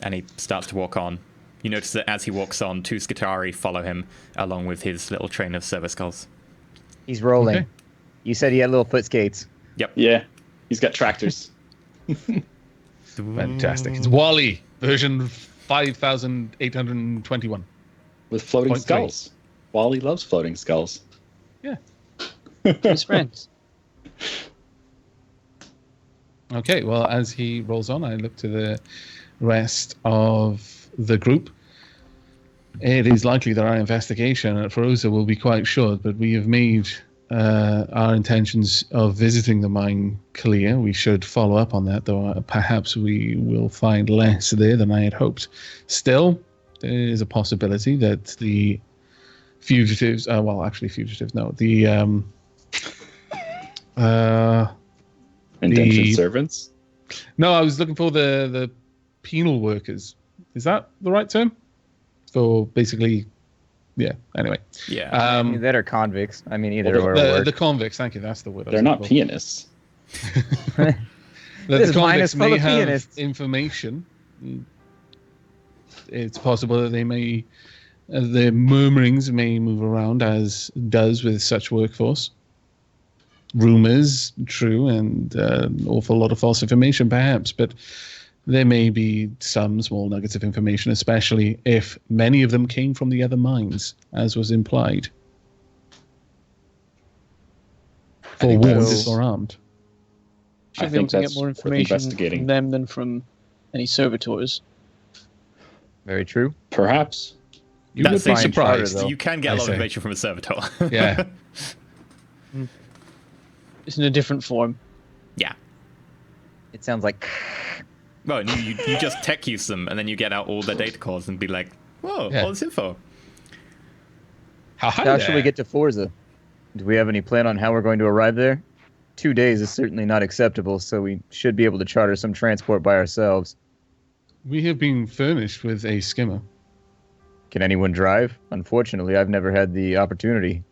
And he starts to walk on. You notice that as he walks on, 2 Skitari follow him, along with his little train of service skulls. He's rolling. Okay. You said he had little foot skates. Yep. Yeah, he's got tractors. Fantastic. It's Wally, version 5821. With floating 0.3. skulls. Wally loves floating skulls. Yeah. His friends. Okay, well, as he rolls on, I look to the rest of the group. It is likely that our investigation at Feroza will be quite short, but we have made our intentions of visiting the mine clear. We should follow up on that, though perhaps we will find less there than I had hoped. Still, there is a possibility that the fugitives. Well, actually, fugitives. No, the Indentured servants. No, I was looking for the penal workers. Is that the right term? For basically, yeah. Anyway, Yeah. That are convicts. I mean, either or. The convicts. Thank you. That's the word. They're not pianists. The This mine convicts is full may of have pianists. information. It's possible that they may, the murmurings may move around as does with such workforce. Rumors, true, and an awful lot of false information, perhaps, but there may be some small nuggets of information, especially if many of them came from the other mines, as was implied. think Forewarned that's- or armed. Should I be able think to get that's more worth information investigating. from them than from any servitors. Very true. Perhaps. You That's would be the surprised. charter, though, You can get I a lot of say. information from a servitor. Yeah. It's in a different form. Yeah. It sounds like. Well, and you just tech use them, and then you get out all their data cores and be like, whoa, Yeah. all this info. How How should we get to Forza? Do we have any plan on how we're going to arrive there? 2 days is certainly not acceptable, so we should be able to charter some transport by ourselves. We have been furnished with a skimmer. Can anyone drive? Unfortunately, I've never had the opportunity.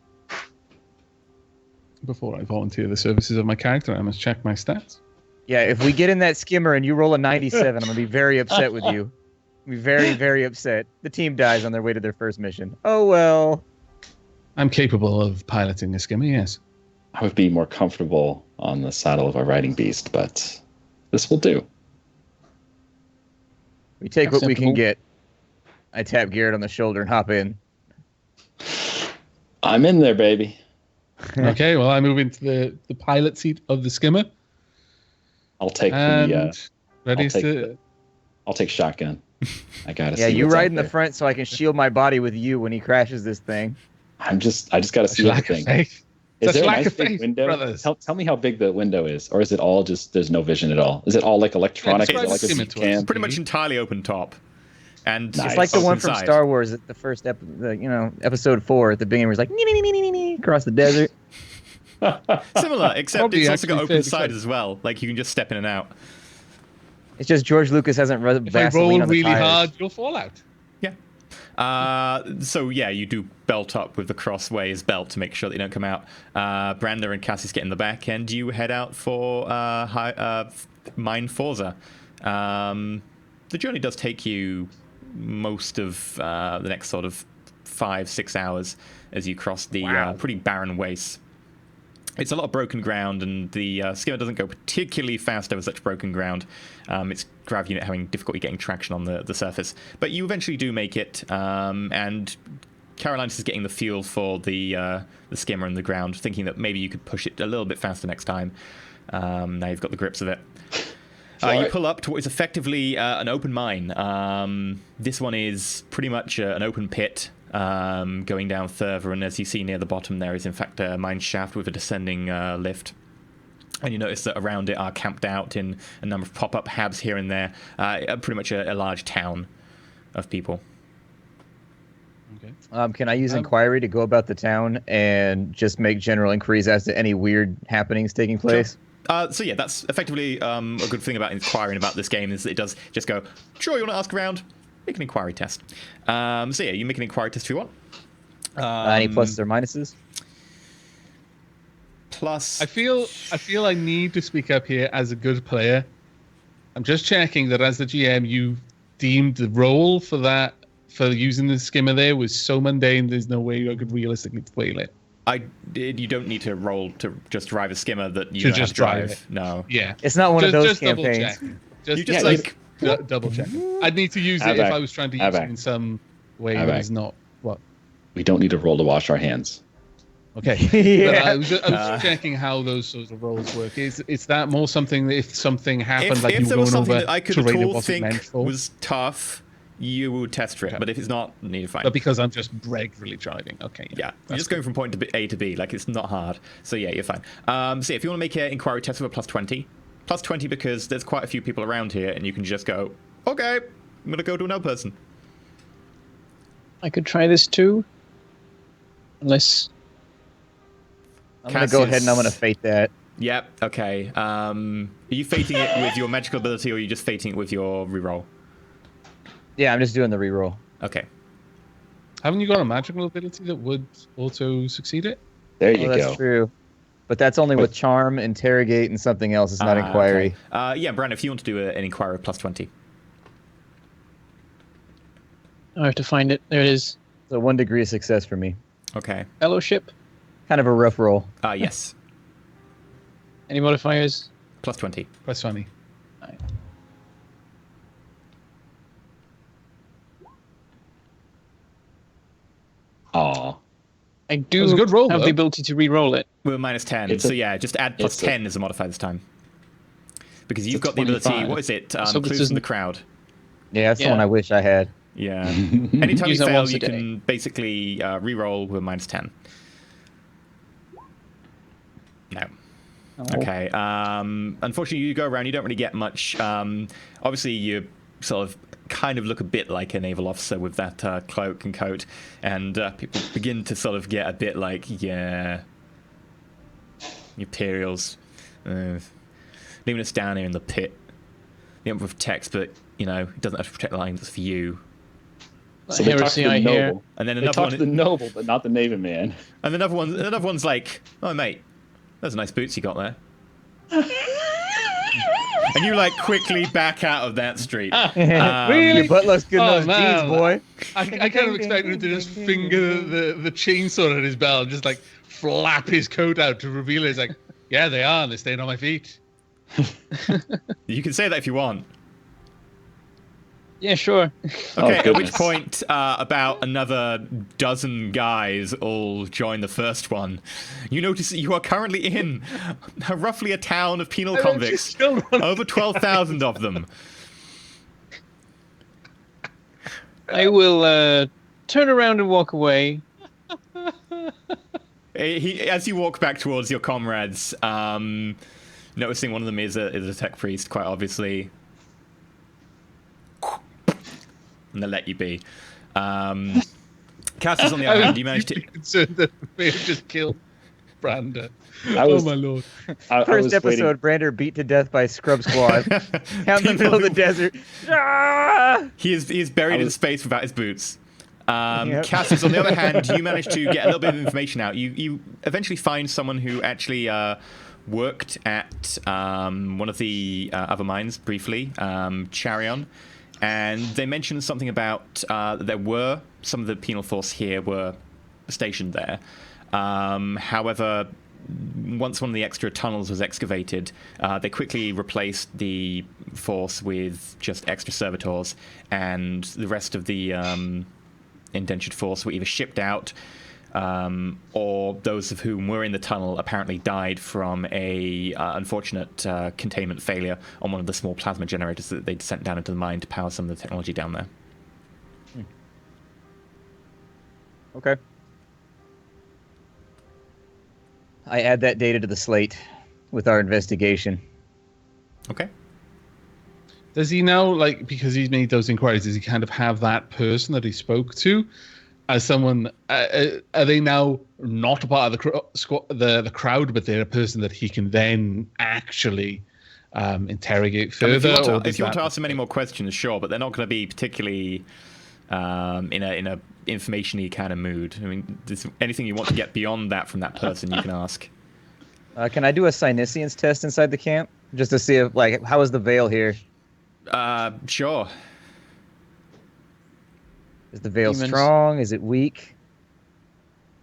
Before I volunteer the services of my character, I must check my stats. Yeah, if we get in that skimmer and you roll a 97, I'm going to be very upset with you. Be very, very upset. The team dies on their way to their first mission. Oh, well. I'm capable of piloting a skimmer, yes. I would be more comfortable on the saddle of a riding beast, but this will do. We take what we can Acceptable. get. I tap Garrett on the shoulder and hop in. I'm in there, baby. Okay, well, I move into the pilot seat of the skimmer. I'll take And the. ready I'll take to... I'll take shotgun. I gotta. Yeah, see you what's ride out in the there. front so I can shield my body with you when he crashes this thing. I just gotta see Lack of everything. faith. Is Such there a lack nice of big faith, window? brothers. Tell me how big the window is, or is it all just there's no vision at all? Is it all like electronic? Yeah, Is it like a describe the cam? image. Pretty much entirely open top. And Nice. It's like the open one from side. Star Wars at the first episode 4 at the beginning where he's like nee, across the desert. Similar, except Probably it's also got actually open fairly side close. as well. Like you can just step in and out. It's just George Lucas hasn't rubbed If I Vaseline roll on the really tires. hard, you'll fall out. So yeah, you do belt up with the crossways belt to make sure that you don't come out. Brander and Cassius get in the back, and you head out for Mine Forza. The journey does take you most of the next sort of 5-6 hours as you cross the pretty barren wastes. It's a lot of broken ground, and the skimmer doesn't go particularly fast over such broken ground. Its grav unit having difficulty getting traction on the surface. But you eventually do make it, and Caroline's is getting the feel for the skimmer and the ground, thinking that maybe you could push it a little bit faster next time. Now you've got the grips of it. You pull up to what is effectively an open mine. This one is pretty much an open pit. Going down further, and as you see near the bottom there is in fact a mine shaft with a descending lift. And you notice that around it are camped out in a number of pop-up habs here and there, pretty much a large town of people. Okay. Can I use inquiry to go about the town and just make general inquiries as to any weird happenings taking place? So yeah, that's effectively a good thing about inquiring about this game is that it does just go, sure, you want to ask around? Make an inquiry test. So yeah, you make an inquiry test if you want. Any pluses or minuses? Plus, I feel I need to speak up here as a good player. I'm just checking that as the GM, you deemed the role for using the skimmer there was so mundane. There's no way I could realistically fail it. you don't need to roll to just drive a skimmer that you To don't just have to drive. drive it. No, Yeah, It's not one of those double campaigns. check. Just, you just Yeah, like double check. I'd need to use it if I was trying to use it in some way that is not what. We don't need to roll to wash our hands. Okay. But Yeah. I was just checking how those sorts of roles work. Is that more something that if something happened, like if you there were was going something over that I could terrain at it all wasn't meant think for? was tough, you would test for it. Okay. But if it's not, then you're fine. But because I'm just regularly driving. Okay. Yeah, you're that's just going from point A to B. Like, it's not hard. So, yeah, you're fine. So, if you want to make an inquiry test with a plus 20 because there's quite a few people around here, and you can just go, okay, I'm going to go to another person. I could try this too. Unless I'm gonna go ahead and I'm gonna fate that. Yep. Okay. Are you fating it with your magical ability, or are you just fating it with your reroll? Yeah, I'm just doing the reroll. Okay. Haven't you got a magical ability that would also succeed it? There you That's go. true. But that's only with charm, interrogate, and something else. It's not inquiry. Okay. Yeah, Brandon, if you want to do an inquiry with +20. I have to find it. There it is. So 1 degree of success for me. Okay. Fellowship. Kind of a rough roll. Yes. Any modifiers? +20. That's funny. Aw. I do It was a good roll, have though. the ability to re-roll it. We're -10. It's So a- yeah, just add it's a- +10 as a modifier this time. Because you've It's a got the ability. 25. What is it? So this Clues from isn't- the crowd. Yeah, that's the Yeah. one I wish I had. Yeah. Anytime you Use that fail, once a you day. can basically re-roll with -10. No. Oh. Okay. Unfortunately, you go around. You don't really get much. Obviously, you sort of kind of look a bit like a naval officer with that cloak and coat, and people begin to sort of get a bit like, yeah, Imperials, leaving us down here in the pit. The Emperor protects, but he doesn't have to protect the lines. It's for you. So they talk to Heresy, the I hear. noble. And then They another talk one. to the noble, but not the Navy man. And another one's like, oh mate, those are nice boots you got there. And you like quickly back out of that street. Really? Your butt looks good in Oh, those man. jeans, boy. I kind of expected him to just finger the chainsaw at his belt and just like flap his coat out to reveal it. He's like, yeah, they are, and they're staying on my feet. You can say that if you want. Yeah, sure. Okay, at which goodness. point about another dozen guys all join the first one. You notice that you are currently in roughly a town of penal convicts. Still running. Over 12,000 of them. I will turn around and walk away. As you walk back towards your comrades, noticing one of them is a tech priest, quite obviously. And they'll let you be. Cassius, on the other hand, you managed to... concerned that we may have just killed Brander. I was- Oh my lord. I First was episode, waiting. Brander beat to death by Scrub Squad. Out in the middle of the desert. Ah! He is buried in was- space without his boots. Yep. Cassius, on the other hand, you managed to get a little bit of information out. You eventually find someone who actually worked at one of the other mines briefly, Charion, and they mentioned something about there were some of the penal force here were stationed there. However, once one of the extra tunnels was excavated, they quickly replaced the force with just extra servitors, and the rest of the indentured force were either shipped out, or those of whom were in the tunnel apparently died from a unfortunate containment failure on one of the small plasma generators that they'd sent down into the mine to power some of the technology down there. Okay. I add that data to the slate with our investigation. Okay. Does he now, like, because he's made those inquiries, does he kind of have that person that he spoke to as someone? Are they now not a part of the crowd, but they're a person that he can then actually interrogate I mean, further? if you want to ask them any more questions, sure, but they're not going to be particularly in a information-y kind of mood. I mean, there's anything you want to get beyond that from that person, you can ask. Can I do a Synesians test inside the camp? Just to see if, like, how is the veil here? Sure. Is the veil Demons. strong? Is it weak?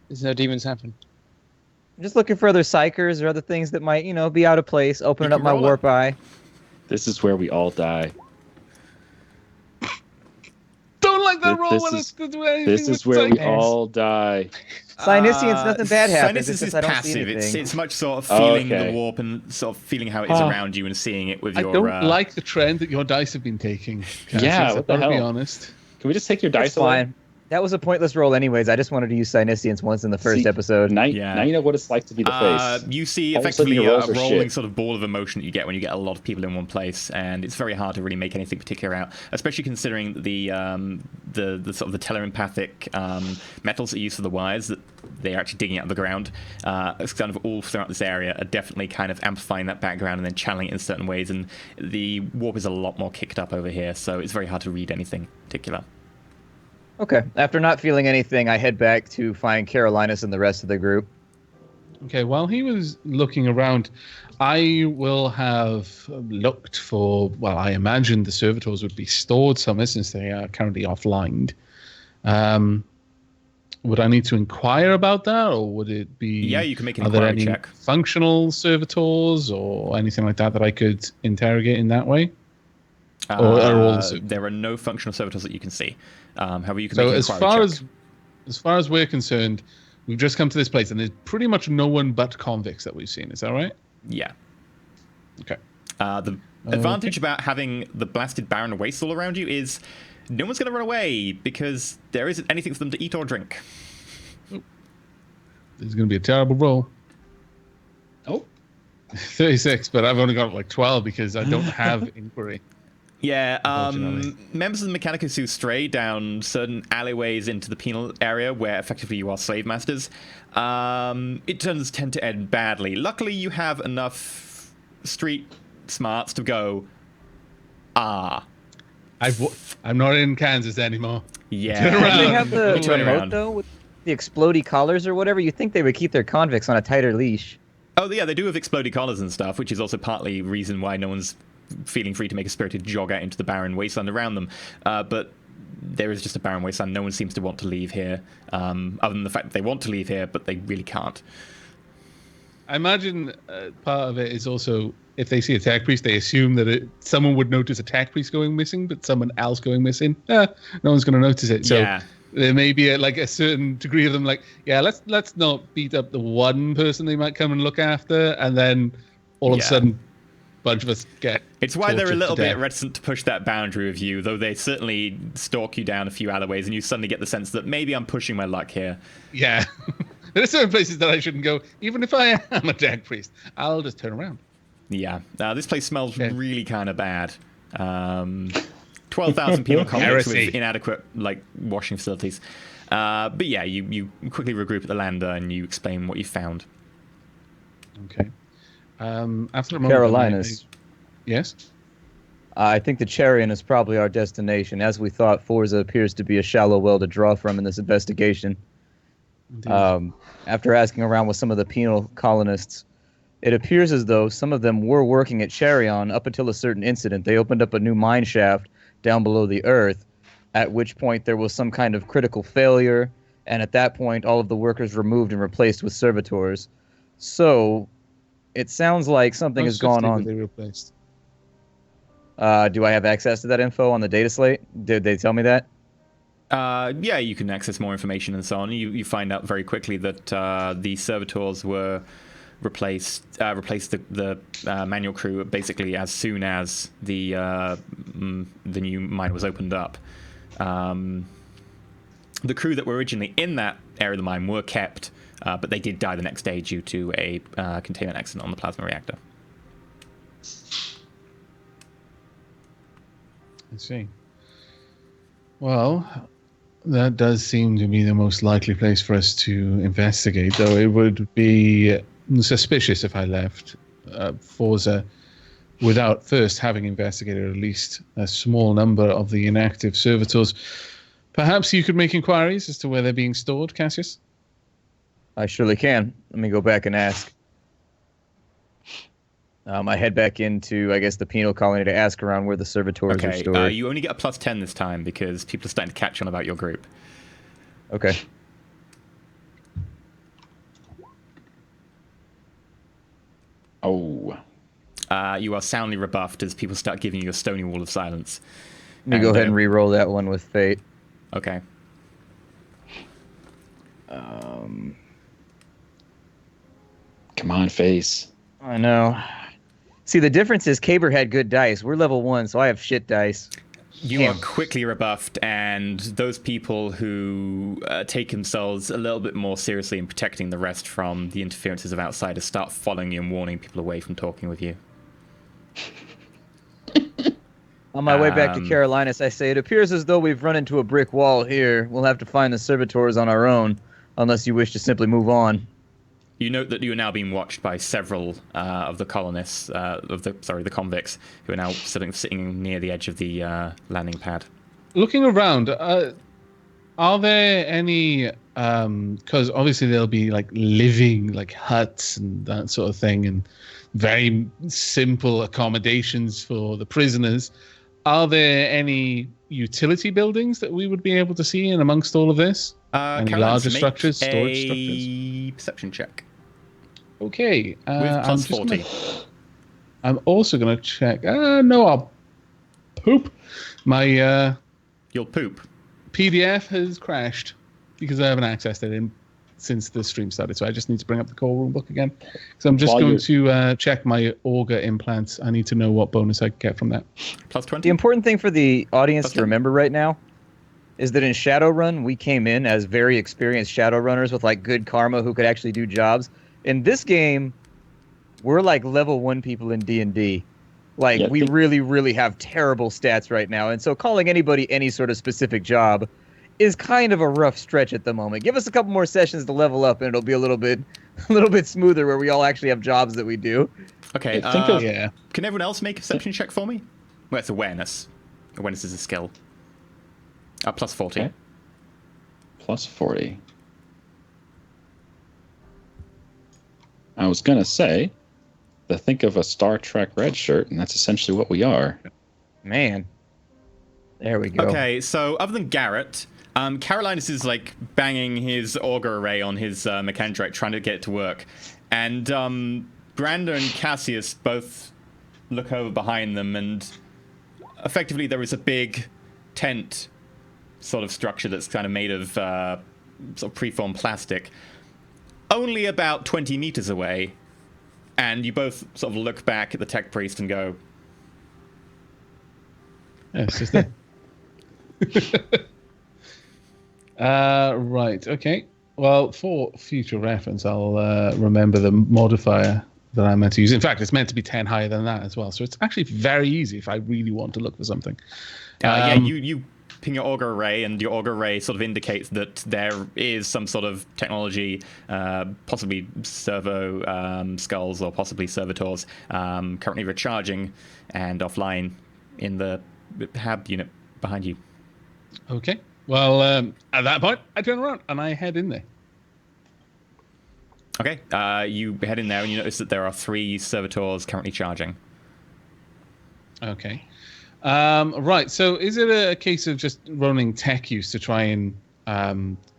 There's no demons happen. I'm just looking for other psychers or other things that might, be out of place. Opening You up can my roll it. warp eye. This is where we all die. Don't like that roll This when is- it's good to anything This with is where we psychics. all die. Synesians, nothing bad happens. Synesians It's just is I don't see passive. anything. It's much sort of Oh, feeling okay. the warp and sort of feeling how it is Oh. around you and seeing it with I your... don't like the trend that your dice have been taking. Cassius, Yeah, what the I've got to be hell? honest. Can we just take your That's dice away? fine. That was a pointless roll anyways. I just wanted to use Synesians once in the first See, episode. Now, Yeah. now you know what it's like to be the face. You see All of a sudden effectively your a rolls are rolling shit. sort of ball of emotion that you get when you get a lot of people in one place, and it's very hard to really make anything particular out, especially considering the sort of the telepathic metals that you use for the wires that they're actually digging out of the ground. It's kind of all throughout this area are definitely kind of amplifying that background and then channeling it in certain ways. And the warp is a lot more kicked up over here, so it's very hard to read anything particular. Okay. After not feeling anything, I head back to find Carolinus and the rest of the group. Okay, while he was looking around, I will have looked for, well, I imagine the servitors would be stored somewhere since they are currently offline. Would I need to inquire about that, or would it be... Yeah, you can make an are there inquiry any check. functional servitors or anything like that that I could interrogate in that way? Or are all the there are no functional servitors that you can see. However, you can So make an as inquiry check. as far as we're concerned, we've just come to this place, and there's pretty much no one but convicts that we've seen. Is that right? Yeah. Okay. The advantage about having the blasted barren waste all around you is no one's going to run away because there isn't anything for them to eat or drink. This is going to be a terrible roll. Oh. 36, but I've only got like 12 because I don't have inquiry. Yeah, Unfortunately. members of the Mechanicus who stray down certain alleyways into the penal area where effectively you are slave masters, it tend to end badly. Luckily, you have enough street smarts to go, I'm not in Kansas anymore. yeah. Turn around. They have the Turn remote, around. though, with the explodey collars or whatever. You think they would keep their convicts on a tighter leash. Oh, yeah, they do have exploded collars and stuff, which is also partly reason why no one's feeling free to make a spirited jog out into the barren wasteland around them. But there is just a barren wasteland. No one seems to want to leave here, other than the fact that they want to leave here, but they really can't. I imagine part of it is also if they see a tech priest, they assume that someone would notice a tech priest going missing, but someone else going missing, no one's going to notice it. So Yeah. there may be a certain degree of them like, yeah, let's not beat up the one person they might come and look after, and then all of a Yeah. sudden, a bunch of us get. It's why they're a tortured little to bit death. reticent to push that boundary of you, though they certainly stalk you down a few alleyways, and you suddenly get the sense that maybe I'm pushing my luck here. Yeah. There are certain places that I shouldn't go, even if I am a tech priest. I'll just turn around. Yeah, this place smells Okay. really kind of bad. 12,000 penal convicts Heresy. with inadequate washing facilities. But yeah, you quickly regroup at the lander and you explain what you found. Okay. After a moment, Carolinus. Yes? I think the Chariot is probably our destination. As we thought, Forza appears to be a shallow well to draw from in this investigation. After asking around with some of the penal colonists, it appears as though some of them were working at Charion up until a certain incident. They opened up a new mine shaft down below the earth, at which point there was some kind of critical failure, and at that point all of the workers were moved and replaced with servitors. So it sounds like something has gone on. They replaced. Mm-hmm. Uh, Do I have access to that info on the data slate? Did they tell me that? Yeah, you can access more information and so on. You find out very quickly that the servitors were replaced the manual crew basically as soon as the new mine was opened up. The crew that were originally in that area of the mine were kept, but they did die the next day due to a containment accident on the plasma reactor. I see. Well, that does seem to be the most likely place for us to investigate, though it would be suspicious if I left Forza without first having investigated at least a small number of the inactive servitors. Perhaps you could make inquiries as to where they're being stored, Cassius? I surely can. Let me go back and ask. I head back into, I guess, the penal colony to ask around where the servitors are Okay, stored. you only get a +10 this time because people are starting to catch on about your group. Okay. Oh. You are soundly rebuffed as people start giving you a stony wall of silence. Let me go ahead and re-roll that one with fate. Okay. Come on, face. I know. See, the difference is Caber had good dice. We're level 1, so I have shit dice. You are quickly rebuffed, and those people who take themselves a little bit more seriously in protecting the rest from the interferences of outsiders start following you and warning people away from talking with you. On my way back to Carolinas, I say, it appears as though we've run into a brick wall here. We'll have to find the servitors on our own, unless you wish to simply move on. You note that you are now being watched by several of the colonists, the convicts, who are now sitting near the edge of the landing pad. Looking around, are there any? Because obviously there'll be like living like huts and that sort of thing, and very simple accommodations for the prisoners. Are there any utility buildings that we would be able to see in amongst all of this? Any larger structures, storage structures? Perception check. Okay. With plus 40. I'm also going to check. No, I'll poop. My You'll poop. PDF has crashed because I haven't accessed it since the stream started. So I just need to bring up the core rule book again. So I'm just going to check my auger implants. I need to know what bonus I can get from that. Plus 20. The important thing for the audience to remember right now is that in Shadowrun, we came in as very experienced Shadowrunners with like good karma who could actually do jobs. In this game, we're like level 1 people in D&D. Like, we really, really have terrible stats right now. And so calling anybody any sort of specific job is kind of a rough stretch at the moment. Give us a couple more sessions to level up, and it'll be a little bit smoother where we all actually have jobs that we do. Okay, yeah. Can everyone else make a perception check for me? Well, it's awareness. Awareness is a skill. Plus 40. Okay. Plus 40. I was going to say, think of a Star Trek red shirt, and that's essentially what we are. Man. There we go. Okay, so other than Garrett, Carolinus is like banging his auger array on his Mechanidrate, trying to get it to work. And Brando and Cassius both look over behind them, and effectively there is a big tent sort of structure that's kind of made of sort of preformed plastic, only about 20 meters away. And you both sort of look back at the tech priest and go, yeah, it's just there. Right, okay. Well, for future reference, I'll remember the modifier that I meant to use. In fact, it's meant to be 10 higher than that as well. So it's actually very easy if I really want to look for something. Yeah, you ping your auger array, and your auger array sort of indicates that there is some sort of technology, possibly servo skulls or possibly servitors, currently recharging and offline in the hab unit behind you. Okay. Well, at that point, I turn around and I head in there. Okay. You head in there and you notice that there are 3 servitors currently charging. Okay. Right, so is it a case of just running tech use to try and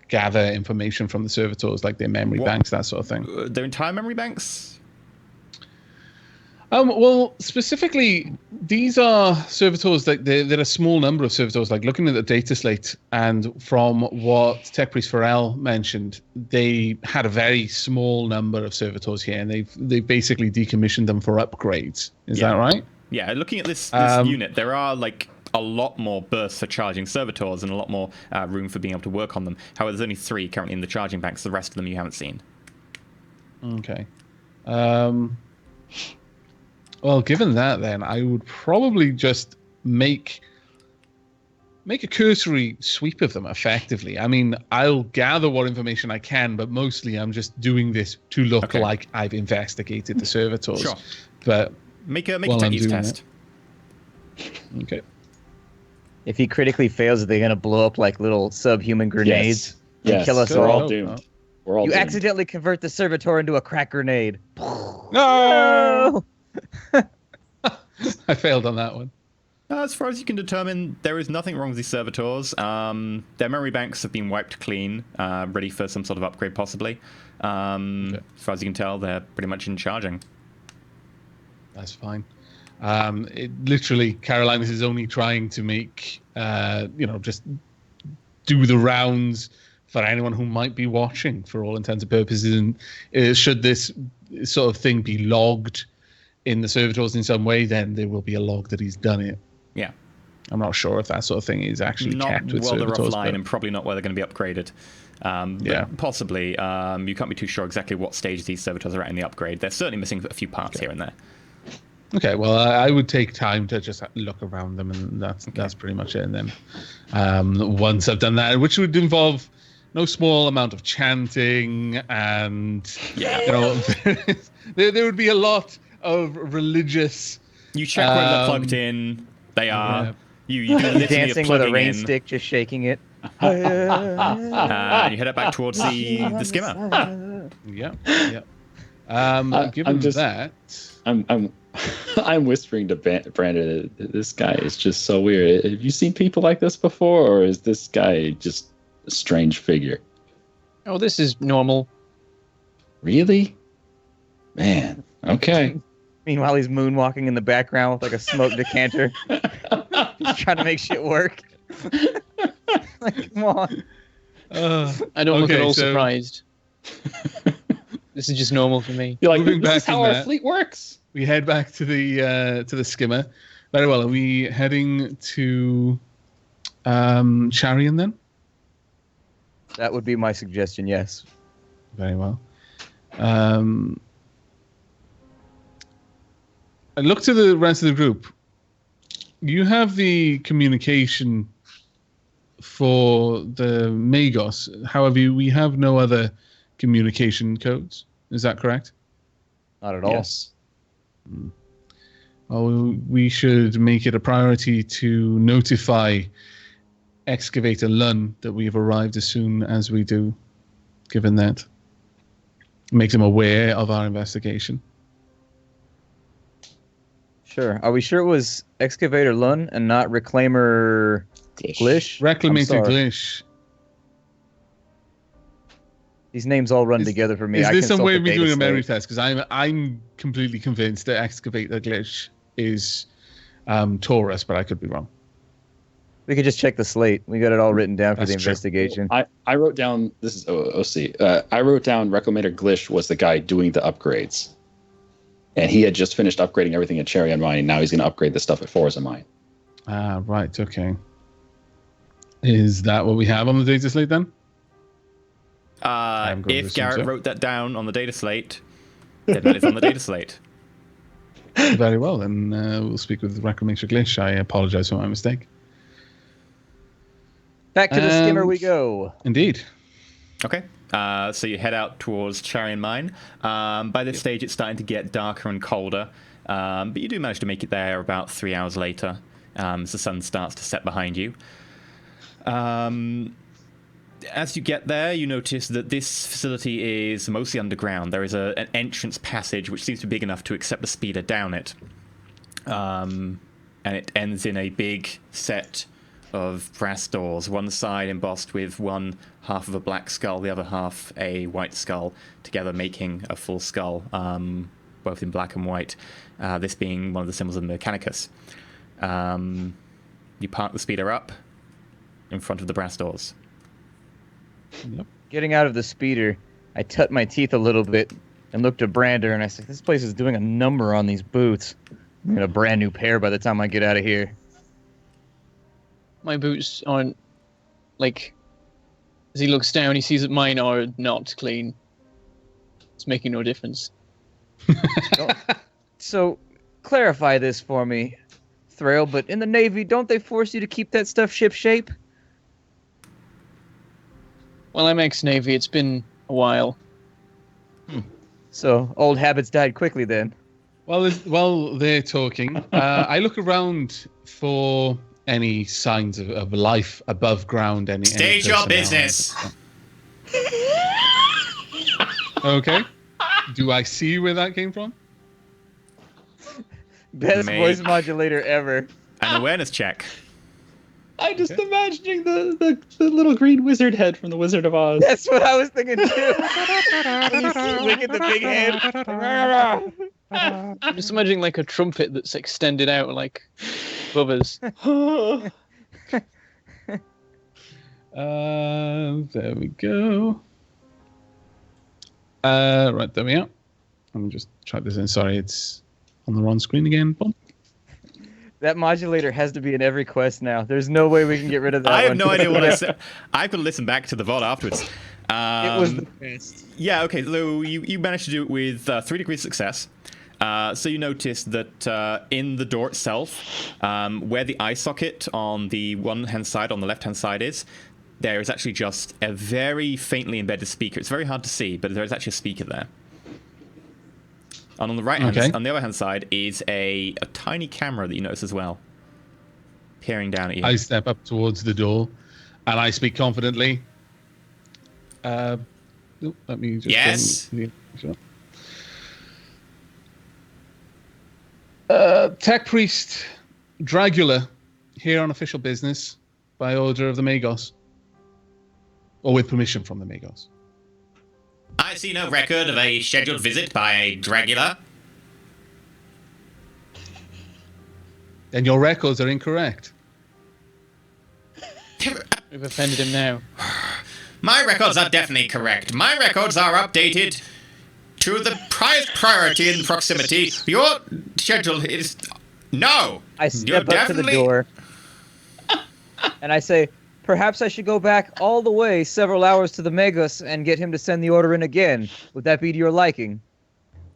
gather information from the servitors, like their memory banks, that sort of thing? Their entire memory banks? Well, specifically, these are servitors, like they're a small number of servitors. Like looking at the data slate, and from what Tech Priest Pharrell mentioned, they had a very small number of servitors here, and they've basically decommissioned them for upgrades. Is that right? Yeah, looking at this unit, there are like a lot more bursts for charging servitors and a lot more room for being able to work on them. However, there's only 3 currently in the charging banks. The rest of them you haven't seen. Okay. Well, given that, then I would probably just make a cursory sweep of them effectively. I mean, I'll gather what information I can, but mostly I'm just doing this to look like I've investigated the servitors. Sure. But make a tech use test. Okay. If he critically fails, are they going to blow up like little subhuman grenades and kill us We're all? all doomed. We're all You doomed. accidentally convert the servitor into a crack grenade. No! I failed on that one. As far as you can determine, there is nothing wrong with these servitors. Their memory banks have been wiped clean, ready for some sort of upgrade possibly. As far as you can tell, they're pretty much in charging. That's fine. It literally, Carolinus is only trying to make, just do the rounds for anyone who might be watching for all intents and purposes. And should this sort of thing be logged in the servitors in some way, then there will be a log that he's done it. Yeah. I'm not sure if that sort of thing is actually kept with servitors. Not while they're offline, and probably not where they're going to be upgraded. But possibly. You can't be too sure exactly what stage these servitors are at in the upgrade. They're certainly missing a few parts here and there. Okay, well, I would take time to just look around them, and that's pretty much it. And then once I've done that, which would involve no small amount of chanting, and there would be a lot of religious. You check whether they're plugged in. They are. Yeah. You do literally Dancing with a plugging rain in. stick, just shaking it. And you head up back towards the skimmer. Yeah. I'm just- that, I'm whispering to Brandon. This guy is just so weird. Have you seen people like this before, or is this guy just a strange figure? Oh, this is normal. Really? Man. Okay. Meanwhile, he's moonwalking in the background with like a smoke decanter. He's trying to make shit work. Like, come on. I don't look at all surprised. This is just normal for me. You're like, Moving this is back how in our that. fleet works. We head back to the skimmer. Very well. Are we heading to Charion then? That would be my suggestion, yes. Very well. I look to the rest of the group. You have the communication for the Magos. However, we have no other communication codes. Is that correct? Not at all. Yes. Well, we should make it a priority to notify Excavator Lun that we have arrived as soon as we do, given that. Make them aware of our investigation. Sure. Are we sure it was Excavator Lun and not Reclaimer Glish? Reclamator I'm sorry. Glish. These names all run together for me. Is I this some consult way the of me data doing a slate. memory test? Because I'm completely convinced that Excavator Glish is Taurus, but I could be wrong. We could just check the slate. We got it all written down for That's the true. investigation. I wrote down, this is OC. I wrote down Reclamator Glish was the guy doing the upgrades. And he had just finished upgrading everything at Cherry on Mine, and now he's going to upgrade the stuff at Forza Mine. Ah, right. Okay. Is that what we have on the data slate then? I'm going to If assume Garrett so. wrote that down on the data slate, then that is on the data slate. Very well, then we'll speak with Reclamator Glish. I apologize for my mistake. Back to the skimmer we go. Indeed. Okay. So you head out towards Charion Mine. By this stage, it's starting to get darker and colder, but you do manage to make it there about 3 hours later as the sun starts to set behind you. As you get there, you notice that this facility is mostly underground. There is an entrance passage which seems to be big enough to accept the speeder down it. And it ends in a big set of brass doors, one side embossed with one half of a black skull, the other half a white skull, together making a full skull, both in black and white, this being one of the symbols of the Mechanicus. You park the speeder up in front of the brass doors. Yep. Getting out of the speeder, I tut my teeth a little bit and looked at Brander, and I said, this place is doing a number on these boots. I'm get a brand new pair by the time I get out of here. My boots aren't, like, as he looks down, he sees that mine are not clean. It's making no difference. So, clarify this for me, Thrail, but in the Navy, don't they force you to keep that stuff ship-shape? Well, I'm ex-Navy. It's been a while. So, old habits died quickly then. While they're talking, I look around for any signs of life above ground. Any State your personnel. business. Okay. Do I see where that came from? Best Mate. voice modulator ever. An awareness check. I'm just imagining the little green wizard head from the Wizard of Oz. That's what I was thinking too. When you see Wicked, the big head. I'm just imagining like a trumpet that's extended out like above us. There we go. Right, there we are. Let me just try this in. Sorry, it's on the wrong screen again. Boom. That modulator has to be in every quest now. There's no way we can get rid of that I have one. no idea what I said. I've got to listen back to the VOD afterwards. It was the best. Yeah, okay, so you managed to do it with 3 degrees success. So you notice that in the door itself, where the eye socket on the one-hand side, on the left-hand side there is actually just a very faintly embedded speaker. It's very hard to see, but there is actually a speaker there. And on the on the other hand side is a tiny camera that you notice as well, peering down at you. I step up towards the door, and I speak confidently. Let me just... Yes? Tech Priest Dragula, here on official business by order of the Magos. Or with permission from the Magos. I see no record of a scheduled visit by Dragula. Then your records are incorrect. We've offended him now. My records are definitely correct. My records are updated to the priority and proximity. Your schedule is... No! I step up to the door, and I say, perhaps I should go back all the way several hours to the Magos and get him to send the order in again. Would that be to your liking?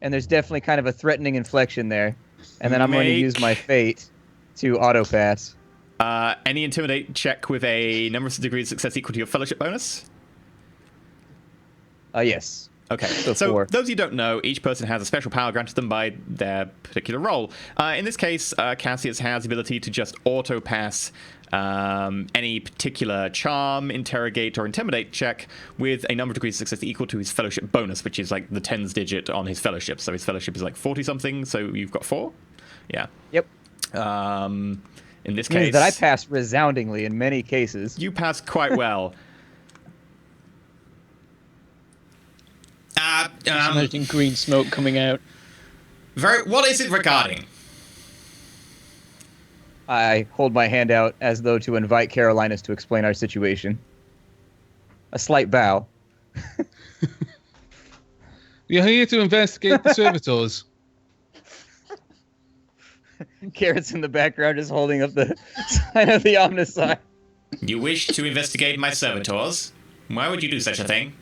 And there's definitely kind of a threatening inflection there. And then I'm going to use my fate to auto-pass. Any intimidate check with a number of degrees of success equal to your fellowship bonus? Yes. Okay, So so 4. those you don't know, each person has a special power granted them by their particular role. In this case, Cassius has the ability to just auto-pass any particular charm, interrogate, or intimidate check with a number of degrees of success equal to his fellowship bonus, which is like the tens digit on his fellowship. So his fellowship is like 40-something, so you've got 4? Yeah. Yep. In this Means case... that I pass resoundingly in many cases. You pass quite well. Just imagining green smoke coming out. What is it regarding? I hold my hand out as though to invite Carolinus to explain our situation. A slight bow. We're here to investigate the servitors. Garrett's in the background just holding up the sign of the Omnicide. You wish to investigate my servitors? Why would you do such a thing?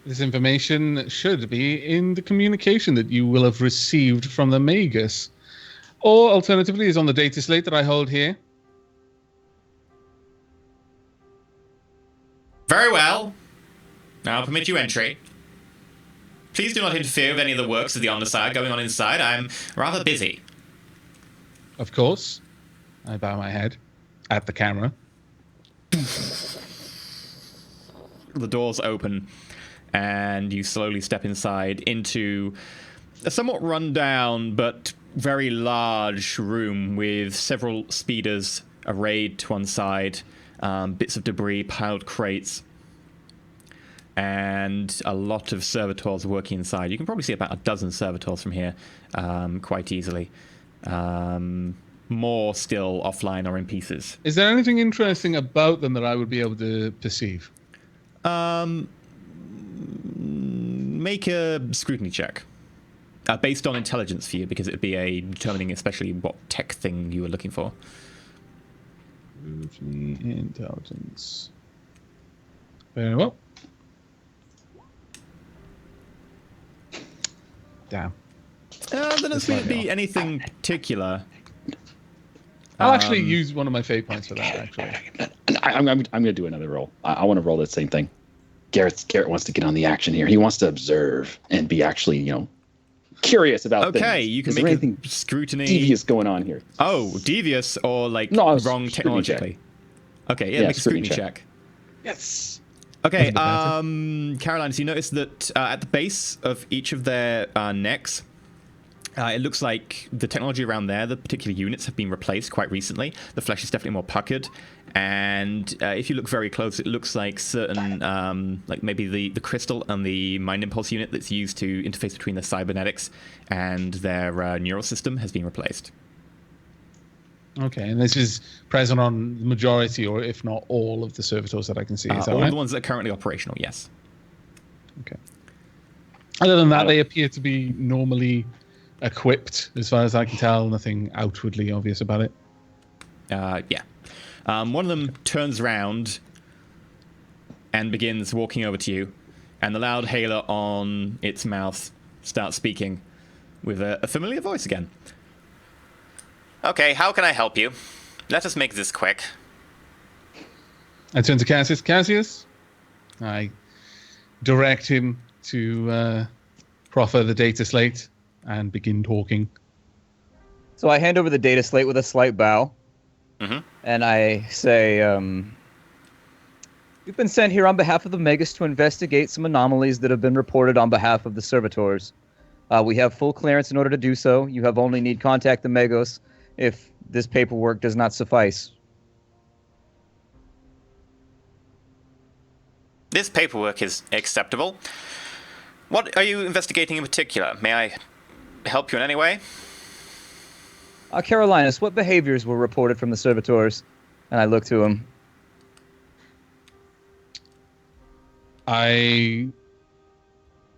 This information should be in the communication that you will have received from the Magus. Or, alternatively, is on the data slate that I hold here. Very well. I'll permit you entry. Please do not interfere with any of the works of the Omnicide going on inside. I'm rather busy. Of course. I bow my head at the camera. The doors open, and you slowly step inside into a somewhat run-down but very large room with several speeders arrayed to one side, bits of debris, piled crates, and a lot of servitors working inside. You can probably see about a dozen servitors from here quite easily. More still offline or in pieces. Is there anything interesting about them that I would be able to perceive? Make a scrutiny check. Based on intelligence for you, because it would be a determining especially what tech thing you were looking for. Intelligence. Very well. Damn. There doesn't seem to be anything particular. I'll actually use one of my fate points for that, actually. I'm going to do another roll. I want to roll that same thing. Garrett wants to get on the action here. He wants to observe and be actually, curious about things. Okay, you can Is there make anything a scrutiny. devious going on here? Oh, devious or like No, wrong technologically? Okay, yeah, make a scrutiny check. Yes. Okay, Caroline, so you notice that at the base of each of their necks, it looks like the technology around there, the particular units have been replaced quite recently. The flesh is definitely more puckered. And if you look very close, it looks like certain, like maybe the crystal and the mind impulse unit that's used to interface between their cybernetics and their neural system has been replaced. Okay, and this is present on the majority, or if not all, of the servitors that I can see. Is that all right? the ones that are currently operational, yes. Okay. Other than that, they appear to be normally equipped, as far as I can tell. Nothing outwardly obvious about it. Yeah. One of them turns around and begins walking over to you, and the loud hailer on its mouth starts speaking. with a familiar voice again. Okay, how can I help you? Let us make this quick. I turn to Cassius. Cassius, I direct him to proffer the data slate and begin talking. So I hand over the data slate with a slight bow. Mm-hmm. And I say, we've been sent here on behalf of the Megas to investigate some anomalies that have been reported on behalf of the servitors. We have full clearance in order to do so. You have only need contact the Megos if this paperwork does not suffice. This paperwork is acceptable. What are you investigating in particular? May I help you in any way? Carolinus, what behaviors were reported from the servitors? And I look to him. I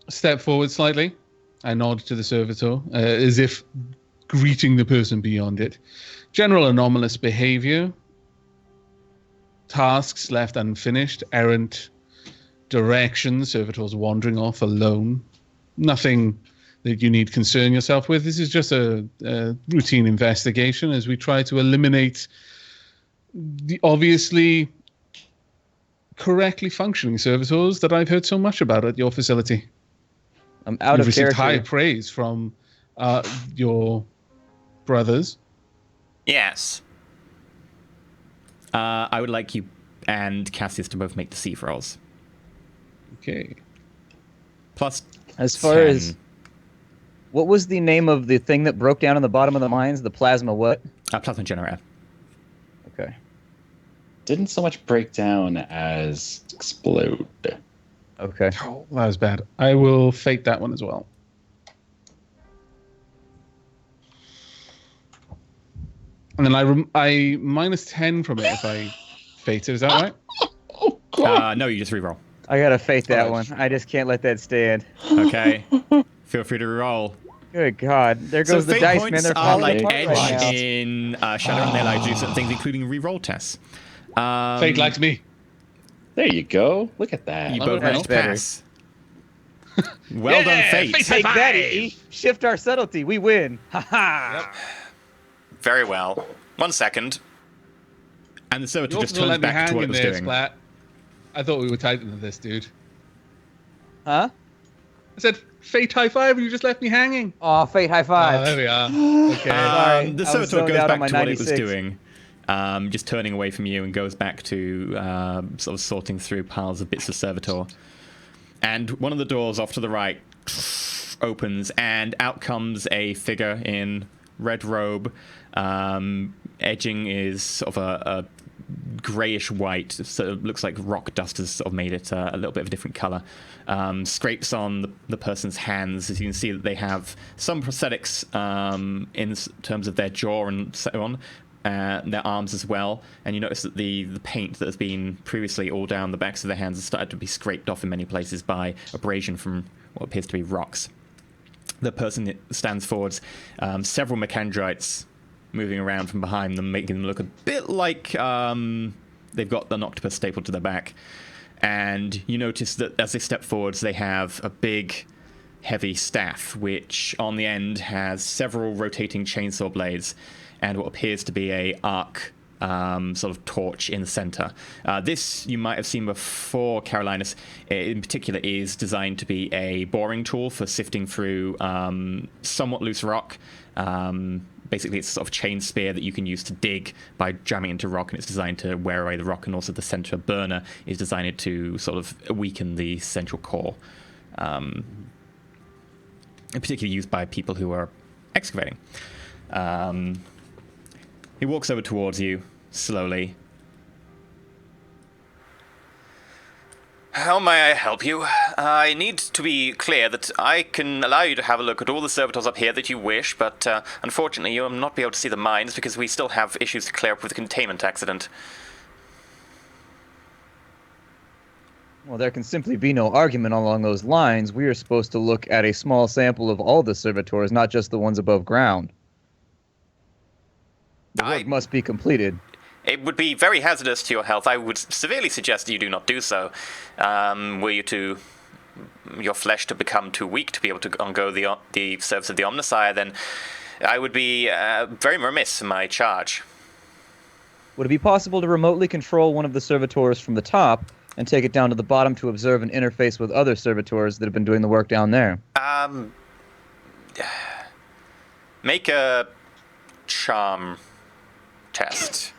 step forward slightly. I nod to the servitor, as if greeting the person beyond it. General anomalous behavior. Tasks left unfinished. Errant directions. Servitors wandering off alone. Nothing that you need concern yourself with. This is just a routine investigation as we try to eliminate the obviously correctly functioning servitors that I've heard so much about at your facility. I'm out You've of received character. high praise from your brothers. Yes. I would like you and Cassius to both make the C rolls. Okay. Plus As far 10. as... What was the name of the thing that broke down in the bottom of the mines? The plasma what? Plasma generator. Okay. Didn't so much break down as explode. Okay. Oh, that was bad. I will fate that one as well. And then I minus 10 from it if I fate it. Is that right? No, you just reroll. I gotta fate that Oh, one. I just can't let that stand. Okay. Feel free to reroll. Good God. There So goes the fate dice, man. points They're are falling like apart edge right now. in Shadow, and they allow you to do certain things, including reroll tests. Fate likes me. There you go. Look at that. You Oh, both that's managed to better. pass. Well done, Fate. Take that, E. Shift our subtlety. We win. Ha ha. Very well. 1 second. And the servitor You just also turns let me back to hang what it in was there, doing. Splat. I thought we were tight into this, dude. Huh? I said, Fate high five, and you just left me hanging. Oh, fate high Oh, five. there we are. Okay. Sorry, The I was servitor zoned goes out on back my to what it was 96. doing, just turning away from you, and goes back to sort of sorting through piles of bits of servitor. And one of the doors off to the right opens, and out comes a figure in red robe. Edging is sort of a greyish white, so it looks like rock dust has sort of made it a little bit of a different colour. Scrapes on the person's hands, as you can see that they have some prosthetics in terms of their jaw and so on, their arms as well. And you notice that the paint that has been previously all down the backs of their hands has started to be scraped off in many places by abrasion from what appears to be rocks. The person stands forwards, several mechandrites moving around from behind them, making them look a bit like they've got an octopus stapled to their back. And you notice that as they step forwards, they have a big, heavy staff, which on the end has several rotating chainsaw blades and what appears to be a arc sort of torch in the center. This you might have seen before, Carolinus. In particular, is designed to be a boring tool for sifting through somewhat loose rock. Basically, it's a sort of chain spear that you can use to dig by jamming into rock, and it's designed to wear away the rock. And also, the center burner is designed to sort of weaken the central core. Particularly used by people who are excavating. He walks over towards you slowly. How may I help you? I need to be clear that I can allow you to have a look at all the servitors up here that you wish, but unfortunately you will not be able to see the mines because we still have issues to clear up with the containment accident. Well, there can simply be no argument along those lines. We are supposed to look at a small sample of all the servitors, not just the ones above ground. The work must be completed. It would be very hazardous to your health. I would severely suggest that you do not do so. Were you to your flesh to become too weak to be able to undergo the service of the Omnissiah, then I would be very remiss in my charge. Would it be possible to remotely control one of the servitors from the top and take it down to the bottom to observe and interface with other servitors that have been doing the work down there? Make a charm test.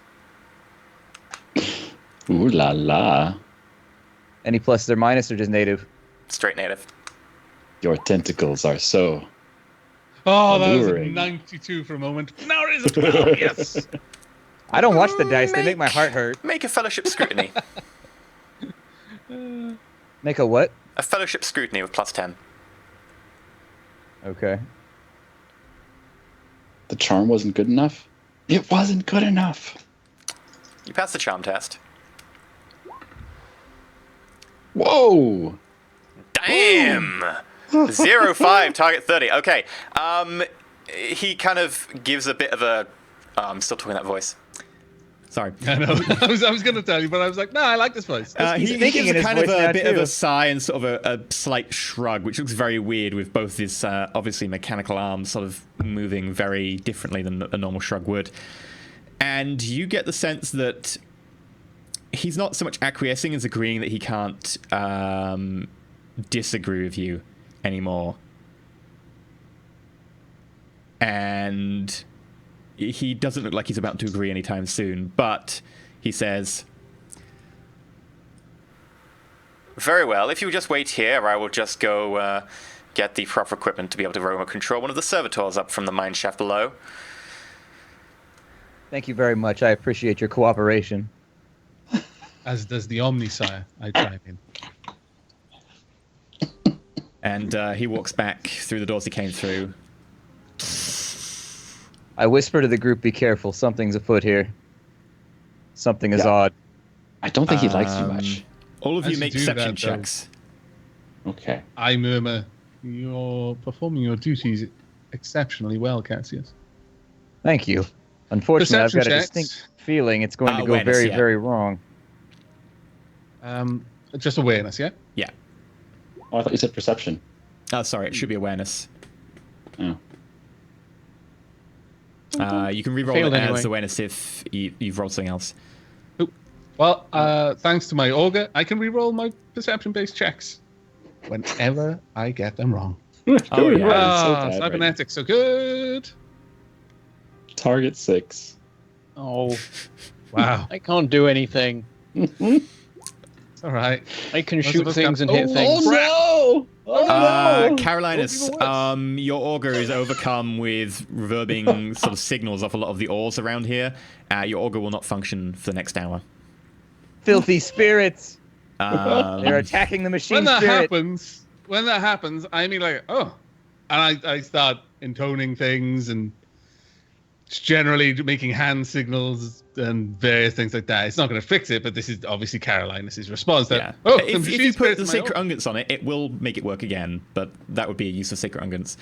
Ooh la la. Any pluses or minus or just native? Straight native. Your tentacles are so. Oh, that was a Alluring. 92 for a moment. Now it is a 12, yes! I don't watch the dice. They make my heart hurt. Make a fellowship scrutiny. Make a what? A fellowship scrutiny with +10. Okay. The charm wasn't good enough? It wasn't good enough. You passed the charm test. Whoa! Damn! 0-5, target 30. Okay. He kind of gives a bit of a... I'm still talking that voice. Sorry. I know. I was going to tell you, but I was like, no, I like this voice. He thinking gives in a his kind of voice now, a bit of too. a sigh and sort of a slight shrug, which looks very weird with both his obviously mechanical arms sort of moving very differently than a normal shrug would. And you get the sense that he's not so much acquiescing as agreeing that he can't disagree with you anymore. And he doesn't look like he's about to agree anytime soon, but he says, Very well. If you just wait here, I will just go get the proper equipment to be able to remote control one of the servitors up from the mine shaft below. Thank you very much. I appreciate your cooperation. As does the Omnissiah, I chime in. and he walks back through the doors he came through. I whisper to the group, be careful. Something's afoot here. Something is odd. I don't think he likes you much. All of As you you make do perception that, though. checks. Okay. I murmur, you're performing your duties exceptionally well, Cassius. Thank you. Unfortunately, I've got Perception a checks. distinct feeling it's going to go Awareness, very, yeah. very wrong. Just awareness, yeah? Yeah. Oh, I thought you said perception. Oh, sorry, it should be awareness. Oh. You can re-roll Failed it as anyway. awareness if you've rolled something else. Well, thanks to my Augur, I can re-roll my perception-based checks whenever I get them wrong. Oh, Good, yeah. right, Ah, so bad, right? cybernetics, so good. Target 6. Oh, Wow, I can't do anything. it's all right. I can Most shoot of us things got- and hit Oh, things. no! Oh no! Carolinus, What people your auger is overcome with reverbing sort of signals off a lot of the ores around here. Your auger will not function for the next hour. Filthy spirits! Um, They're attacking the machine When that spirit. happens, I mean like, oh, and I start intoning things and just generally making hand signals and various things like that. It's not going to fix it, but this is obviously Carolinus' response. That, yeah. oh, the if machine you put spirit's the in my sacred order. unguents on it, it will make it work again, but that would be a use of sacred unguents.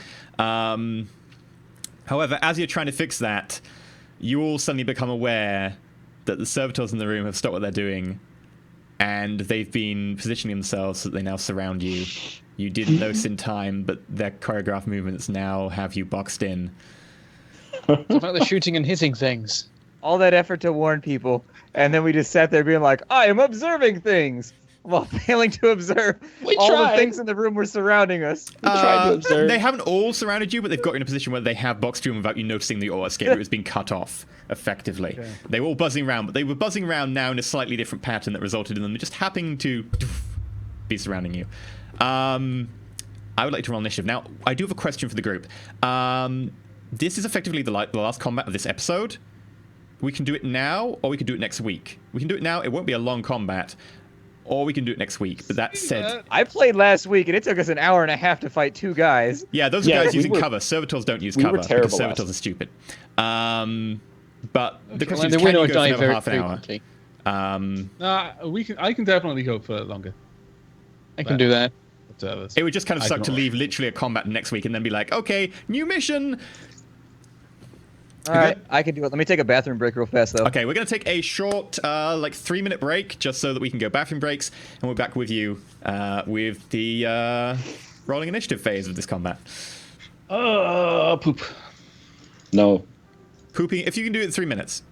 However, as you're trying to fix that, you all suddenly become aware that the servitors in the room have stopped what they're doing, and they've been positioning themselves so that they now surround you. You didn't notice in time, but their choreographed movements now have you boxed in. It's about the shooting and hitting things. All that effort to warn people, and then we just sat there being like, I am observing things! While failing to observe We all tried. the things in the room were surrounding us. We tried to observe. They haven't all surrounded you, but they've got you in a position where they have boxed you in without you noticing that your escape route has been cut off, effectively. Okay. They were all buzzing around, but they were buzzing around now in a slightly different pattern that resulted in them just happening to be surrounding you. I would like to roll initiative. Now, I do have a question for the group. This is effectively the last combat of this episode. We can do it now, or we can do it next week. We can do it now. It won't be a long combat. Or we can do it next week. But that said, I played last week, and it took us an hour and a half to fight 2 guys. yeah, those are Yeah, guys we using were- cover. Servitors don't use we were cover terrible because servitors last- are stupid. But the Well, question the is, can winner you go for die another very half an hour? frequently. I can definitely go for longer. I can do that. But, others. It would just kind of I suck can to already. leave literally a combat next week and then be like, okay, new mission. All right, I can do it. Let me take a bathroom break real fast, though. Okay, we're going to take a short, 3-minute break, just so that we can go bathroom breaks, and we're back with you with the rolling initiative phase of this combat. Poop. No. Pooping, if you can do it in 3 minutes.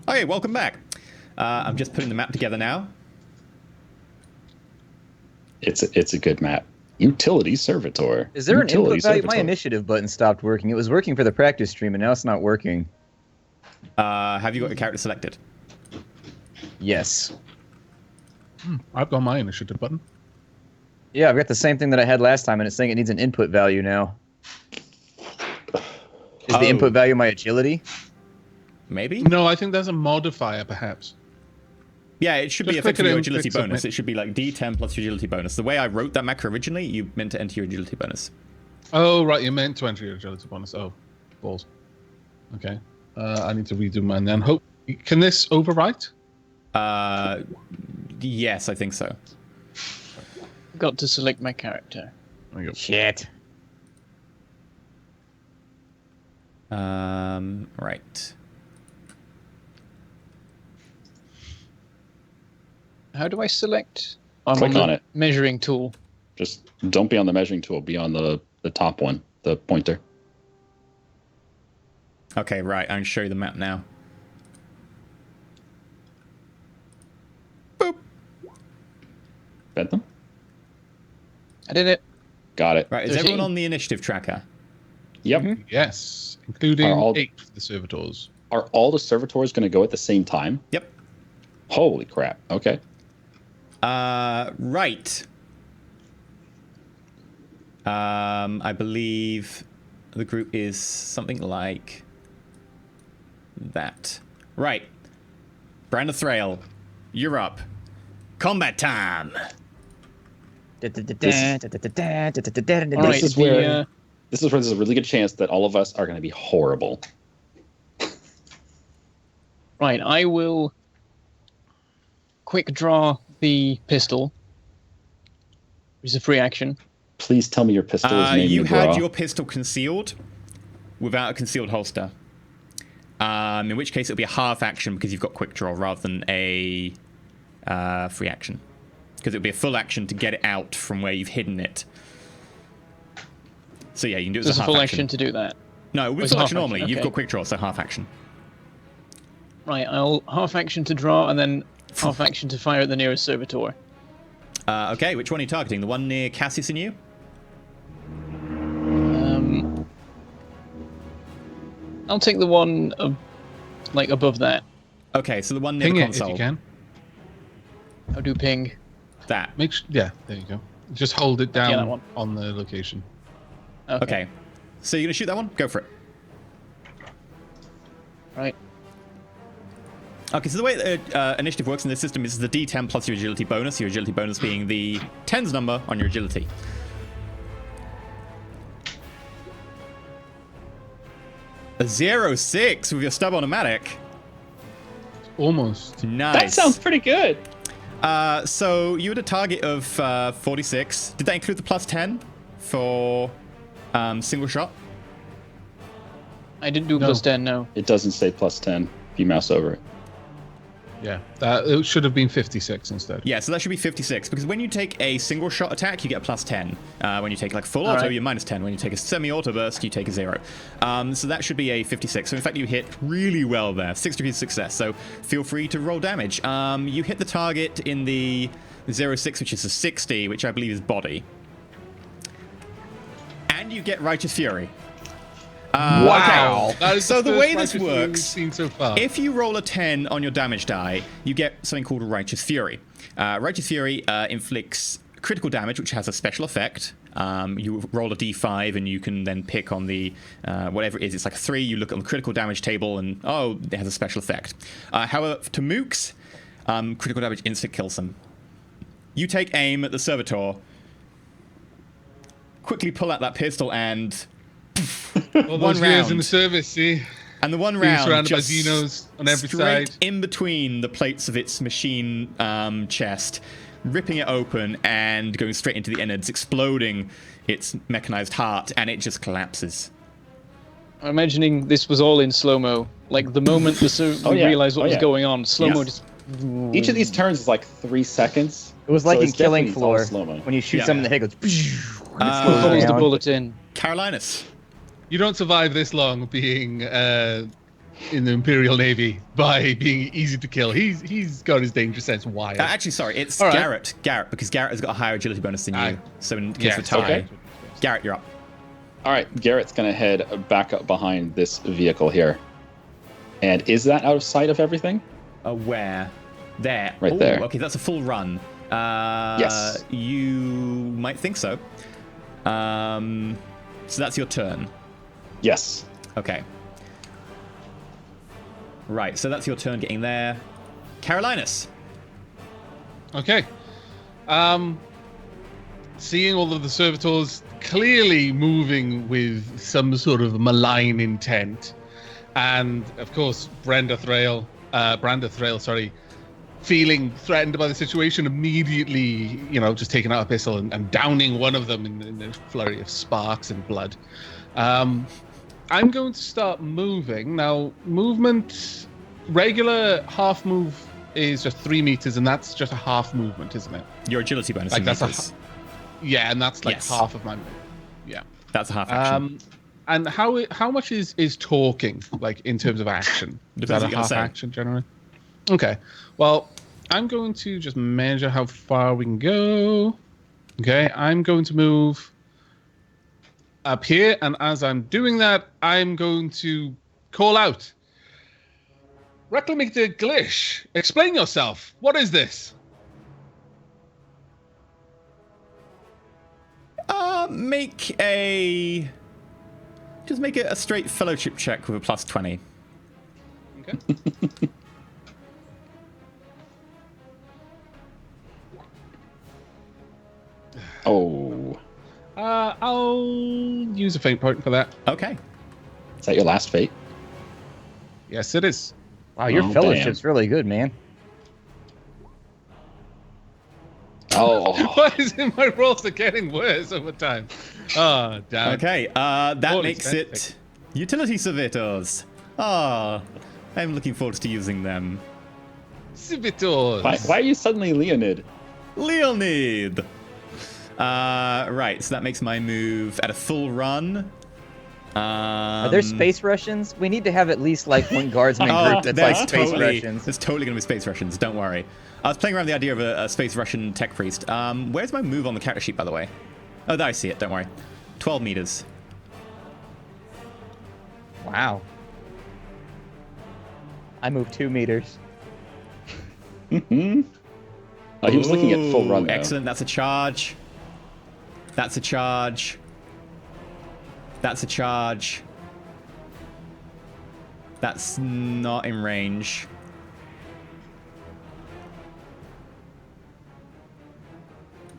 Okay, welcome back. I'm just putting the map together now. It's a good map. Utility Servitor. Is there an Utility input value? Servitor. My initiative button stopped working. It was working for the practice stream, and now it's not working. Have you got your character selected? Yes. I've got my initiative button. Yeah, I've got the same thing that I had last time, and it's saying it needs an input value now. Is the input value my agility? Maybe? No, I think there's a modifier, perhaps. Yeah, it should Just be click effectively it your in, agility click bonus. submit. It should be like D10 plus your agility bonus. The way I wrote that macro originally, you meant to enter your agility bonus. Oh, right, you meant to enter your agility bonus. Oh, balls. Okay. I need to redo mine then. Can this overwrite? Yes, I think so. Got to select my character. Shit. Right. How do I select? I'm Click the on it. Measuring tool. Just don't be on the measuring tool. Be on the top one, the pointer. Okay, right. I'm going to show you the map now. Boop. Bentham? I did it. Got it. Right, is 13. everyone on the initiative tracker? Yep. Yes, including Are all- 8 for the servitors. Are all the servitors going to go at the same time? Yep. Holy crap. Okay. Right. I believe the group is something like that. Right. Brandon Thrail, you're up. Combat time. This is where there's a really good chance that all of us are going to be horrible. Right, I will quick draw the pistol. It's a free action. Please tell me your pistol is named You McGraw. had your pistol concealed without a concealed holster. In which case it'll be a half action because you've got quick draw rather than a free action. Because it'll be a full action to get it out from where you've hidden it. So yeah, you can do it as There's a a half full action. action to do that. No, it will be It's full half action normally. action, You've okay. got quick draw, so half action. Right, I'll half action to draw and then half action to fire at the nearest servitor. Okay, which one are you targeting? The one near Cassius and you? I'll take the one above that. Okay, so the one near Ping the it if console. you can. I'll do ping. That. Yeah, there you go. Just hold it Yeah, that down one. on the location. Okay. So you're going to shoot that one? Go for it. Right. Okay, so the way that initiative works in this system is the D10 plus your agility bonus being the tens number on your agility. A 0-6 with your stub automatic. Almost. Nice. That sounds pretty good. So you had a target of 46. Did that include the plus 10 for single shot? I didn't do No. plus 10, no. It doesn't say plus 10 if you mouse over it. Yeah, it should have been 56 instead. Yeah, so that should be 56, because when you take a single shot attack, you get a plus 10. When you take like full All auto, right. you're minus 10. When you take a semi-auto burst, you take a 0. So that should be a 56. So in fact, you hit really well there. 6 degrees of success. So feel free to roll damage. You hit the target in the 0-6, which is a 60, which I believe is body. And you get Righteous Fury. Wow. Okay. That is So the first way this Righteous Fury we've works, seen so far. if you roll a 10 on your damage die, you get something called Righteous Fury. Righteous Fury inflicts critical damage, which has a special effect. You roll a d5 and you can then pick on the whatever it is. It's like a 3. You look at the critical damage table and, oh, it has a special effect. However, to mooks, critical damage instant kills them. You take aim at the servitor, quickly pull out that pistol and... All one those years round. in the service, see? And the one Being round surrounded by just Xenos on every straight side. in between the plates of its machine chest, ripping it open and going straight into the innards, exploding its mechanized heart, and it just collapses. I'm imagining this was all in slow-mo. Like, the moment we yeah. realized what Oh, was yeah. going on, slow-mo Yes. just... Each of these turns is like 3 seconds. It was like So in it's Killing definitely all Floor slow-mo. when you shoot Yeah. someone in the head, it goes. And it slows follows the down. bullet in. Carolinus. You don't survive this long being in the Imperial Navy by being easy to kill. He's got his danger sense wired. Actually, sorry, it's All right. Garrett, because Garrett has got a higher agility bonus than you. Aye. So in case Yeah, of tie, okay. Garrett, you're up. All right, Garrett's going to head back up behind this vehicle here. And is that out of sight of everything? Where? There. Right Ooh, there. Okay, that's a full run. Yes. You might think so. So that's your turn. Yes. Okay. Right, so that's your turn getting there. Carolinus. Okay. Seeing all of the servitors clearly moving with some sort of malign intent, and of course Branda Thrail, feeling threatened by the situation, immediately, just taking out a pistol and downing one of them in a flurry of sparks and blood. I'm going to start moving. Now, movement, regular half move is just 3 meters, and that's just a half movement, isn't it? Your agility bonus Like in that's meters. Yeah, and that's like Yes. half of my move. Yeah. That's a half action. And how much is talking, like, in terms of action? Is Depends that what a you're gonna half say. action generally? Okay. Well, I'm going to just measure how far we can go. Okay, I'm going to move up here, and as I'm doing that, I'm going to call out. Reclamite Glish, explain yourself. What is this? Make a straight fellowship check with a plus 20. Okay. Oh, I'll use a fate point for that. Okay. is that your last fate? Yes, it is. Wow, your Oh, fellowship's really good, man. Oh, Why is it my rolls are getting worse over time? Oh, damn. Okay, that Holy makes fantastic. it utility servitors. Ah, I'm looking forward to using them. Civitors. why are you suddenly Leonid? Leonid! Right, so that makes my move at a full run. Are there space Russians? We need to have at least like one guardsman group that's like space Russians. There's totally going to be space Russians, don't worry. I was playing around with the idea of a space Russian tech priest. Where's my move on the character sheet, by the way? Oh, there I see it, don't worry. 12 meters. Wow. I moved 2 meters. Hmm. Oh, he was looking at full run, Ooh, though. excellent, that's a charge. That's a charge. That's a charge. That's not in range.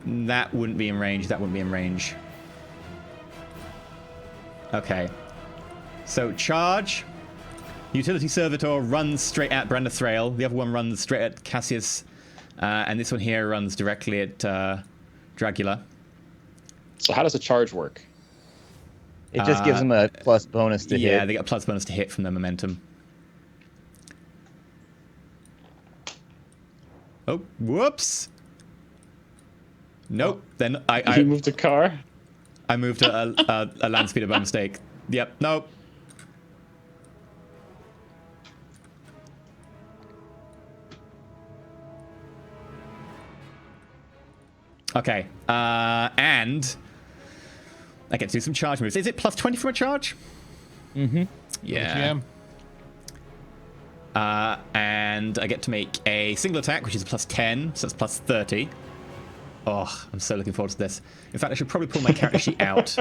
That wouldn't be in range. That wouldn't be in range. Okay. So charge. Utility servitor runs straight at Brenda Thrail. The other one runs straight at Cassius. And this one here runs directly at Dragula. So how does a charge work? It just gives them a plus bonus to Yeah, hit. they get a plus bonus to hit from their momentum. Oh, whoops. Nope. Then You I moved a car? moved a land speeder by mistake. Yep. Nope. Okay. And I get to do some charge moves. Is it plus 20 from a charge? Mm-hmm. Yeah. And I get to make a single attack, which is plus 10, so that's plus 30. Oh, I'm so looking forward to this. In fact, I should probably pull my character sheet out.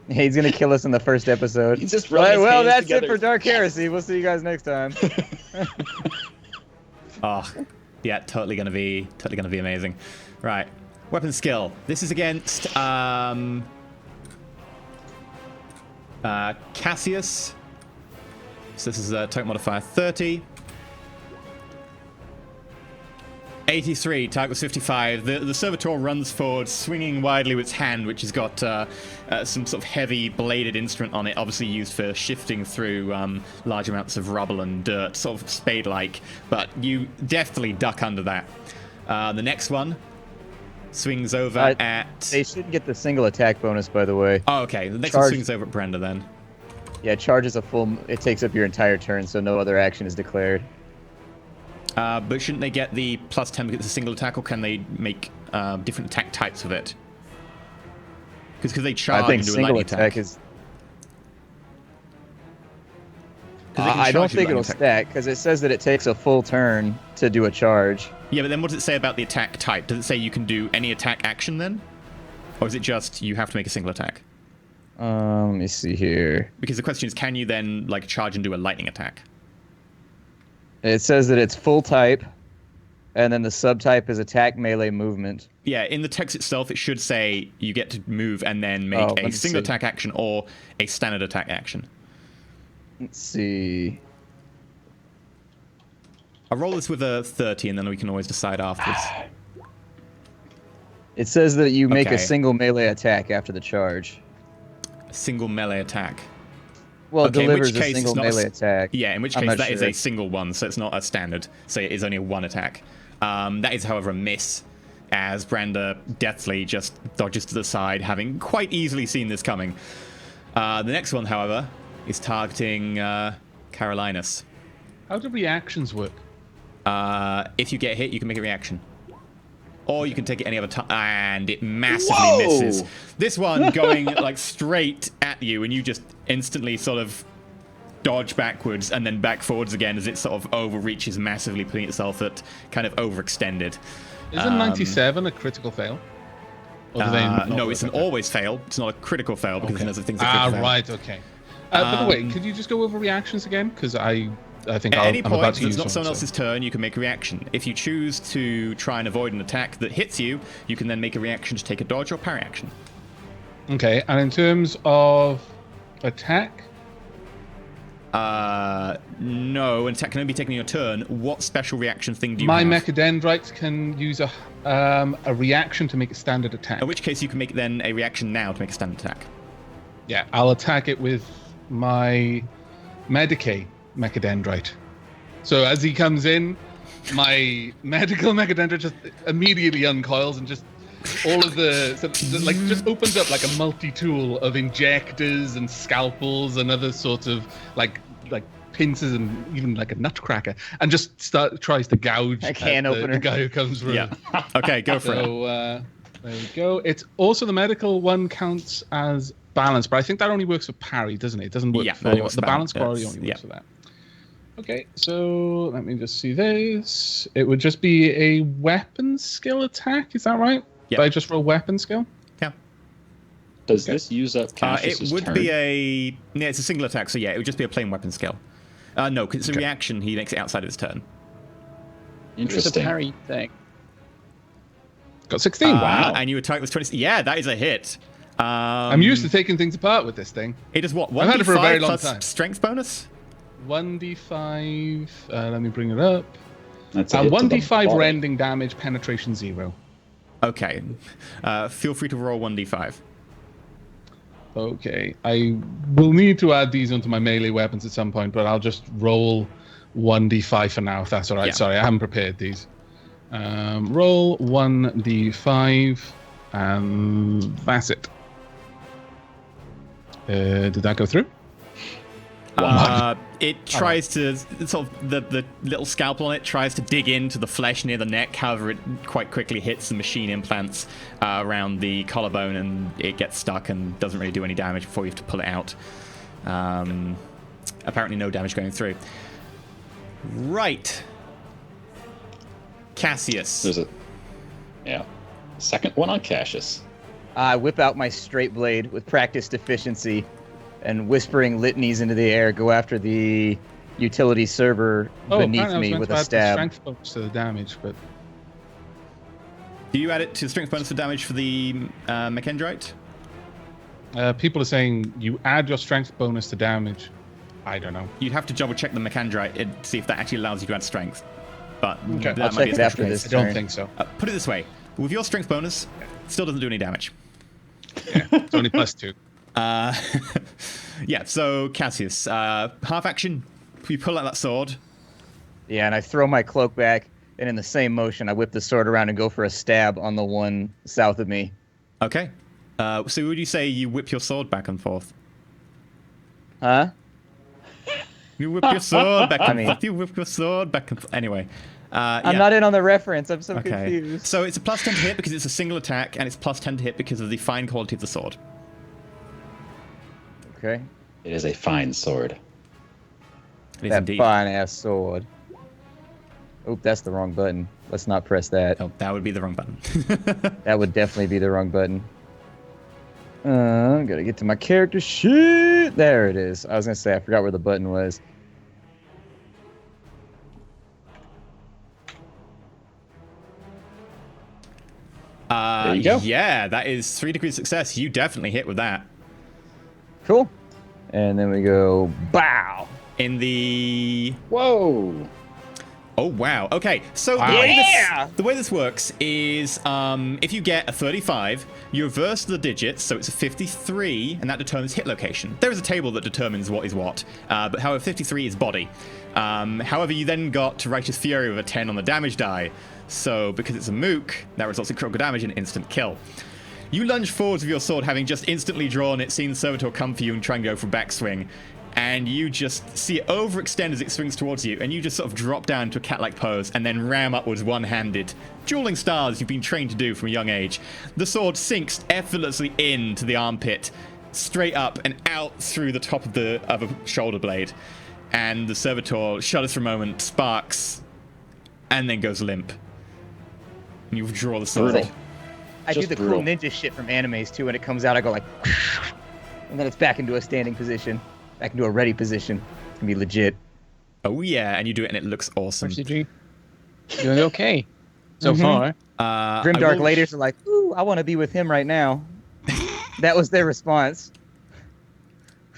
He's gonna kill us in the first episode. He's just Right, rubbing his well, hands that's together. it for Dark Heresy. We'll see you guys next time. Oh, yeah, totally gonna be amazing. Right, weapon skill. This is against Cassius. So this is a total modifier 30. 83, target was 55. The servitor runs forward, swinging widely with its hand, which has got some sort of heavy bladed instrument on it, obviously used for shifting through large amounts of rubble and dirt, sort of spade-like. But you definitely duck under that. The next one swings over at... They should get the single attack bonus, by the way. Oh, okay. The next one swings over at Brenda, then. Yeah, charge is a full... It takes up your entire turn, so no other action is declared. But shouldn't they get the plus 10 because it's a single attack, or can they make different attack types with it? Because they charge I think and do a single lightning attack attack. is... 'Cause they can I don't charge you think with it'll lightning attack. stack, because it says that it takes a full turn to do a charge. Yeah, but then what does it say about the attack type? Does it say you can do any attack action then? Or is it just you have to make a single attack? Let me see here. Because the question is, can you then like charge and do a lightning attack? It says that it's full type, and then the subtype is attack, melee, movement. Yeah, in the text itself, it should say you get to move and then make Oh, let a me single see. attack action or a standard attack action. Let's see. I'll roll this with a 30, and then we can always decide afterwards. It says that you make Okay. a single melee attack after the charge. A single melee attack. Well, Okay, it in which delivers a case it's single not a melee s- attack. Yeah, in which I'm case not that is sure. a single one, so it's not a standard. So it is only a one attack. That is, however, a miss, as Brander deathly just dodges to the side, having quite easily seen this coming. The next one, however, is targeting Carolinus. How do reactions work? If you get hit, you can make a reaction. Or you can take it any other time, and it massively Whoa! misses. This one going like straight at you, and you just instantly sort of dodge backwards and then back forwards again as it sort of overreaches massively, putting itself at kind of overextended. Isn't 97 a critical fail? Or do they not No, work it's an like that? always fail. It's not a critical fail because Okay. there's other things that critical fail. Right, okay. By the way, could you just go over reactions again? Because I think At any I'm about point, to it's use not one, someone so- else's turn, you can make a reaction. If you choose to try and avoid an attack that hits you, you can then make a reaction to take a dodge or parry action. Okay, and in terms of attack, No, an attack can only be taken on your turn. What special reaction thing do you my have? mechadendrites can use a reaction to make a standard attack. In which case, you can make then a reaction now to make a standard attack. Yeah, I'll attack it with my Medicae mechadendrite. So as he comes in, my medical mechadendrite just immediately uncoils and just all of the like just opens up like a multi-tool of injectors and scalpels and other sorts of like pincers and even like a nutcracker, and just tries to gouge A can at opener. the guy who comes through. Yeah. Okay, go for it. So there we go. It's also the medical one counts as balance, but I think that only works for parry, doesn't it? It doesn't work Yeah, for only works the for balance balance, quality. Only yeah. works for that. Okay, so let me just see this. It would just be a weapon skill attack. Is that right? Yeah. Did I just roll weapon skill? Yeah. Does this use up It Cassius's would turn? be a... Yeah, it's a single attack, so yeah, it would just be a plain weapon skill. No, because it's a reaction, he makes it outside of his turn. It's a Interesting. parry thing. Got 16. Wow. And you attack with 20... Yeah, that is a hit. I'm used to taking things apart with this thing. It is what? I've had it for a 1d5 very long plus time. strength bonus? 1d5. Let me bring it up. That's a hit to the 1d5 body. rending damage, penetration 0. Okay. Feel free to roll 1d5. Okay, I will need to add these onto my melee weapons at some point, but I'll just roll 1d5 for now, if that's all right. Yeah. Sorry, I haven't prepared these. Roll 1d5, and that's it. Did that go through? It tries to sort of the little scalpel on it tries to dig into the flesh near the neck. However, it quite quickly hits the machine implants around the collarbone, and it gets stuck and doesn't really do any damage before you have to pull it out. Apparently, no damage going through. Right, Cassius. There's a second one on Cassius. I whip out my straight blade with practice deficiency and whispering litanies into the air, go after the utility server beneath apparently I was me meant with to a add the stab. strength bonus to the damage, but Do you add it to strength bonus for damage for the Mechendrite? people are saying you add your strength bonus to damage. I don't know. You'd have to double check the Mechendrite and see if that actually allows you to add strength. But Okay. that I'll might be check a it special after case. I this. don't turn. think so. Put it this way: with your strength bonus, it still doesn't do any damage. It's only +2. Yeah. So Cassius, half action. You pull out that sword. Yeah, and I throw my cloak back, and in the same motion, I whip the sword around and go for a stab on the one south of me. Okay. So would you say you whip your sword back and forth? Huh? You whip your sword back and mean- forth. You whip your sword back and forth. Anyway. I'm not in on the reference. I'm so Okay. confused. So it's a +10 to hit because it's a single attack, and it's +10 to hit because of the fine quality of the sword. Okay. It is a fine sword. It is That indeed. fine-ass sword. Oop, that's the wrong button. Let's not press that. Oh, that would be the wrong button. That would definitely be the wrong button. Gotta get to my character sheet. There it is. I was gonna say I forgot where the button was. There you go. Yeah, that is 3 degrees success. You definitely hit with that. Cool. And then we go bow. In the Whoa! Oh, wow. Okay, so the way this works is if you get a 35, you reverse the digits, so it's a 53, and that determines hit location. There is a table that determines what is what, but however, 53 is body. However, you then got Righteous Fury with a 10 on the damage die, so because it's a mook, that results in critical damage and instant kill. You lunge forwards with your sword, having just instantly drawn it, seen the Servitor come for you and try and go for a backswing. And you just see it overextend as it swings towards you, and you just sort of drop down to a cat-like pose and then ram upwards one-handed. Dueling stars you've been trained to do from a young age. The sword sinks effortlessly into the armpit, straight up and out through the top of a shoulder blade. And the Servitor shudders for a moment, sparks, and then goes limp. And you withdraw the sword. Brutal. I do Just the brutal. cool ninja shit from animes too. When it comes out, I go like, and then it's back into a standing position, back into a ready position. It's gonna be legit. Oh yeah, and you do it and it looks awesome. RCG, doing okay so far. Grimdark ladies are like, ooh, I want to be with him right now. That was their response.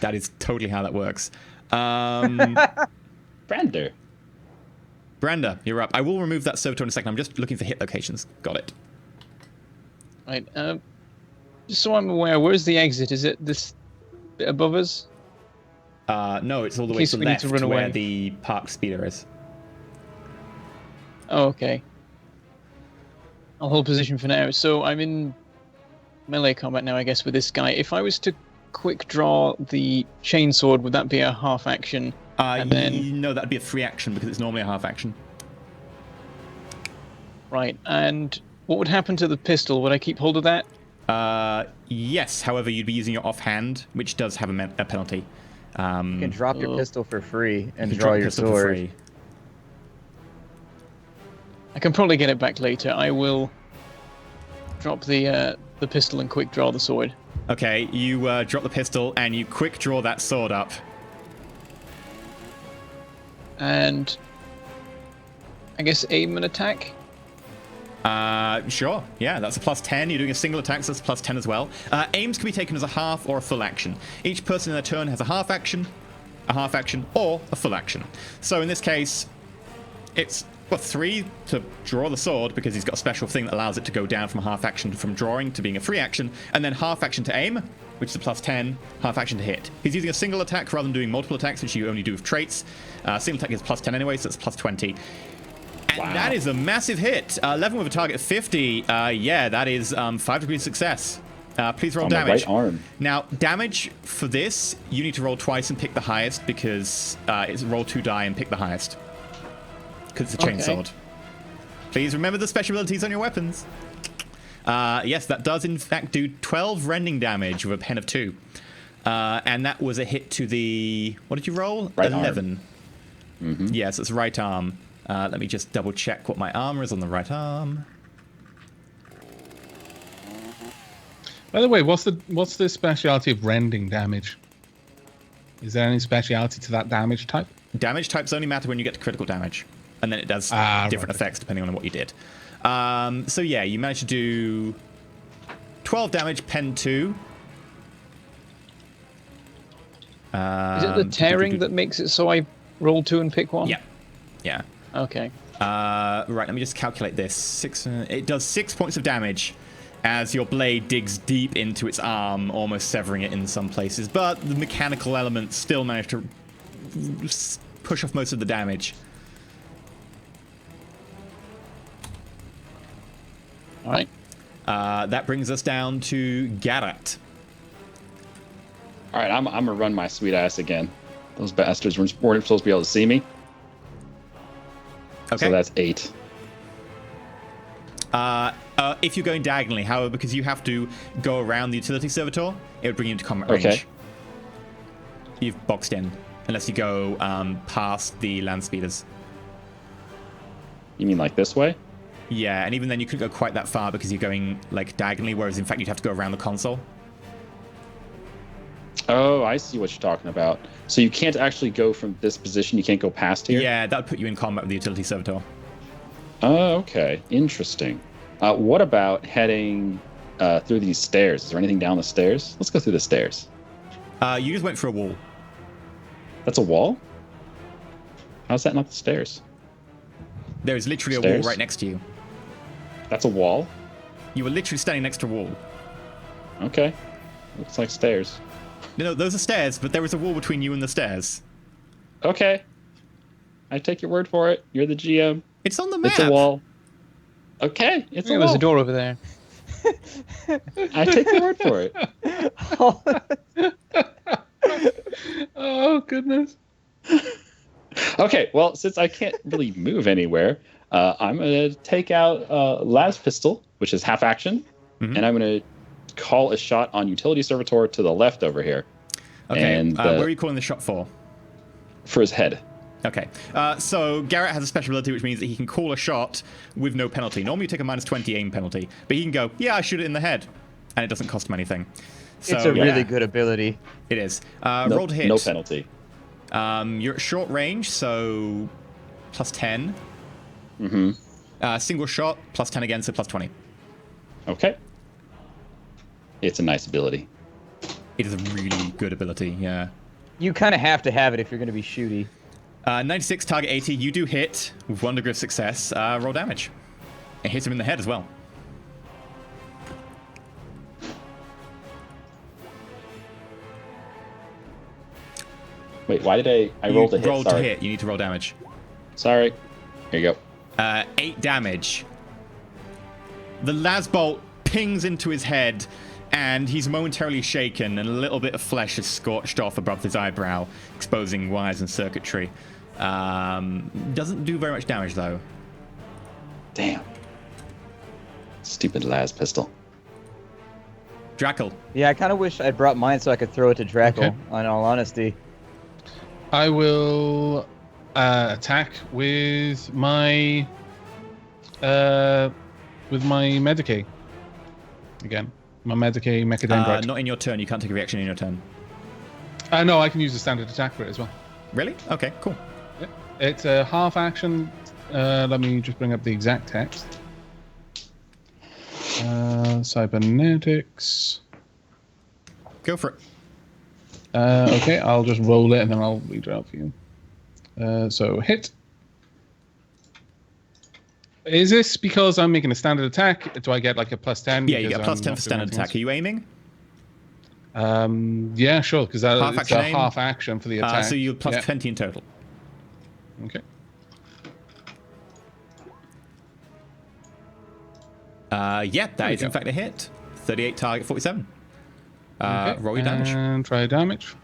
That is totally how that works. Brander. Branda, you're up. I will remove that Servitor in a second. I'm just looking for hit locations. Got it. Right. Just so I'm aware, where's the exit? Is it this bit above us? No, it's all the In way case to the we need left to run where away. the parked speeder is. Oh, okay. I'll hold position for now. So I'm in melee combat now, I guess, with this guy. If I was to quick draw the chainsword, would that be a half action? And then No, that'd be a free action because it's normally a half action. right. And what would happen to the pistol? Would I keep hold of that? Yes, however, you'd be using your offhand, which does have a penalty. You can drop your pistol for free and You can draw drop your pistol for sword. free. I can probably get it back later. I will drop the pistol and quick draw the sword. Okay, you drop the pistol and you quick draw that sword up. And I guess aim and attack. Sure. Yeah, that's a +10. You're doing a single attack, so that's +10 as well. Aims can be taken as a half or a full action. Each person in their turn has a half action, or a full action. So in this case, it's 3 to draw the sword because he's got a special thing that allows it to go down from a half action from drawing to being a free action, and then half action to aim, which is a +10, half action to hit. He's using a single attack rather than doing multiple attacks, which you only do with traits. Single attack is +10 anyway, so it's +20. And that is a massive hit. 11 with a target of 50. Yeah, that is 5 degrees success. Please roll On my damage. right arm. Now, damage for this, you need to roll twice and pick the highest because it's roll 2 die and pick the highest. Because it's a chainsword. Please remember the special abilities on your weapons. Yes, that does in fact do 12 rending damage with a pen of 2. And that was a hit to the... What did you roll? Right 11. arm. Mm-hmm. Yes, it's right arm. Let me just double check what my armor is on the right arm. By the way, what's the speciality of rending damage? Is there any speciality to that damage type? Damage types only matter when you get to critical damage. And then it does different effects depending on what you did. So yeah, you managed to do 12 damage, pen 2. Is it the tearing that makes it so I roll 2 and pick 1? Yeah. Yeah. Okay. Right, let me just calculate this. It does 6 points of damage as your blade digs deep into its arm, almost severing it in some places. But the mechanical elements still manage to push off most of the damage. All right. That brings us down to Garrett. All right, I'm gonna run my sweet ass again. Those bastards weren't supposed to be able to see me. Okay. So that's 8. If you're going diagonally, however, because you have to go around the utility servitor, it would bring you into combat range. Okay. You've boxed in, unless you go past the land speeders. You mean like this way? Yeah, and even then you couldn't go quite that far because you're going like diagonally, whereas in fact you'd have to go around the console. Oh, I see what you're talking about. So you can't actually go from this position. You can't go past here? Yeah, that would put you in combat with the utility servitor. Oh, okay. Interesting. What about heading through these stairs? Is there anything down the stairs? Let's go through the stairs. You just went for a wall. That's a wall? How's that not the stairs? There is literally a Stairs? wall right next to you. That's a wall? You were literally standing next to a wall. Okay. Looks like stairs. No, those are stairs, but there is a wall between you and the stairs. Okay. I take your word for it. You're the GM. It's on the map. It's a wall. Okay, it's a Yeah, wall. there's a door over there. I take your word for it. Oh goodness. Okay, well, since I can't really move anywhere, I'm going to take out Las Pistol, which is half action, and I'm going to call a shot on Utility Servitor to the left over here. Okay, And, where are you calling the shot for? For his head. Okay, so Garrett has a special ability which means that he can call a shot with no penalty. Normally you take a -20 aim penalty, but he can go, yeah, I shoot it in the head, and it doesn't cost him anything. So, It's a really good ability. It is. No, Roll to hit. no penalty. You're at short range, so +10. Single shot, +10 again, so +20. Okay. It's a nice ability. It is a really good ability, yeah. You kind of have to have it if you're going to be shooty. 96, target 80. You do hit with 1 degree of success. Roll damage. It hits him in the head as well. Wait, why did I rolled a hit? Rolled Sorry. to hit. You need to roll damage. Sorry. Here you go. 8 damage. The lasbolt pings into his head, and he's momentarily shaken, and a little bit of flesh is scorched off above his eyebrow, exposing wires and circuitry. Doesn't do very much damage, though. Damn. Stupid Las Pistol. Drackle. Yeah, I kind of wish I'd brought mine so I could throw it to Drackle, Okay. in all honesty. I will attack with my Medicae. Again. My Medicae Mechadendrite. Not in your turn. You can't take a reaction in your turn. No, I can use a standard attack for it as well. Really? Okay, cool. It's a half action. Let me just bring up the exact text. Cybernetics. Go for it. Okay, I'll just roll it and then I'll read it out for you. So hit. Is this because I'm making a standard attack? Do I get like a +10? Yeah, you get because +10 I'm for not standard doing attack. Are you aiming? anything else? Yeah, sure, because Half it's action a aim? half action for the attack. So you're plus Yeah. 20 in total. Okay. Yeah, that we is in go. fact a hit. 38 target 47. Okay, Roll your damage. And try damage.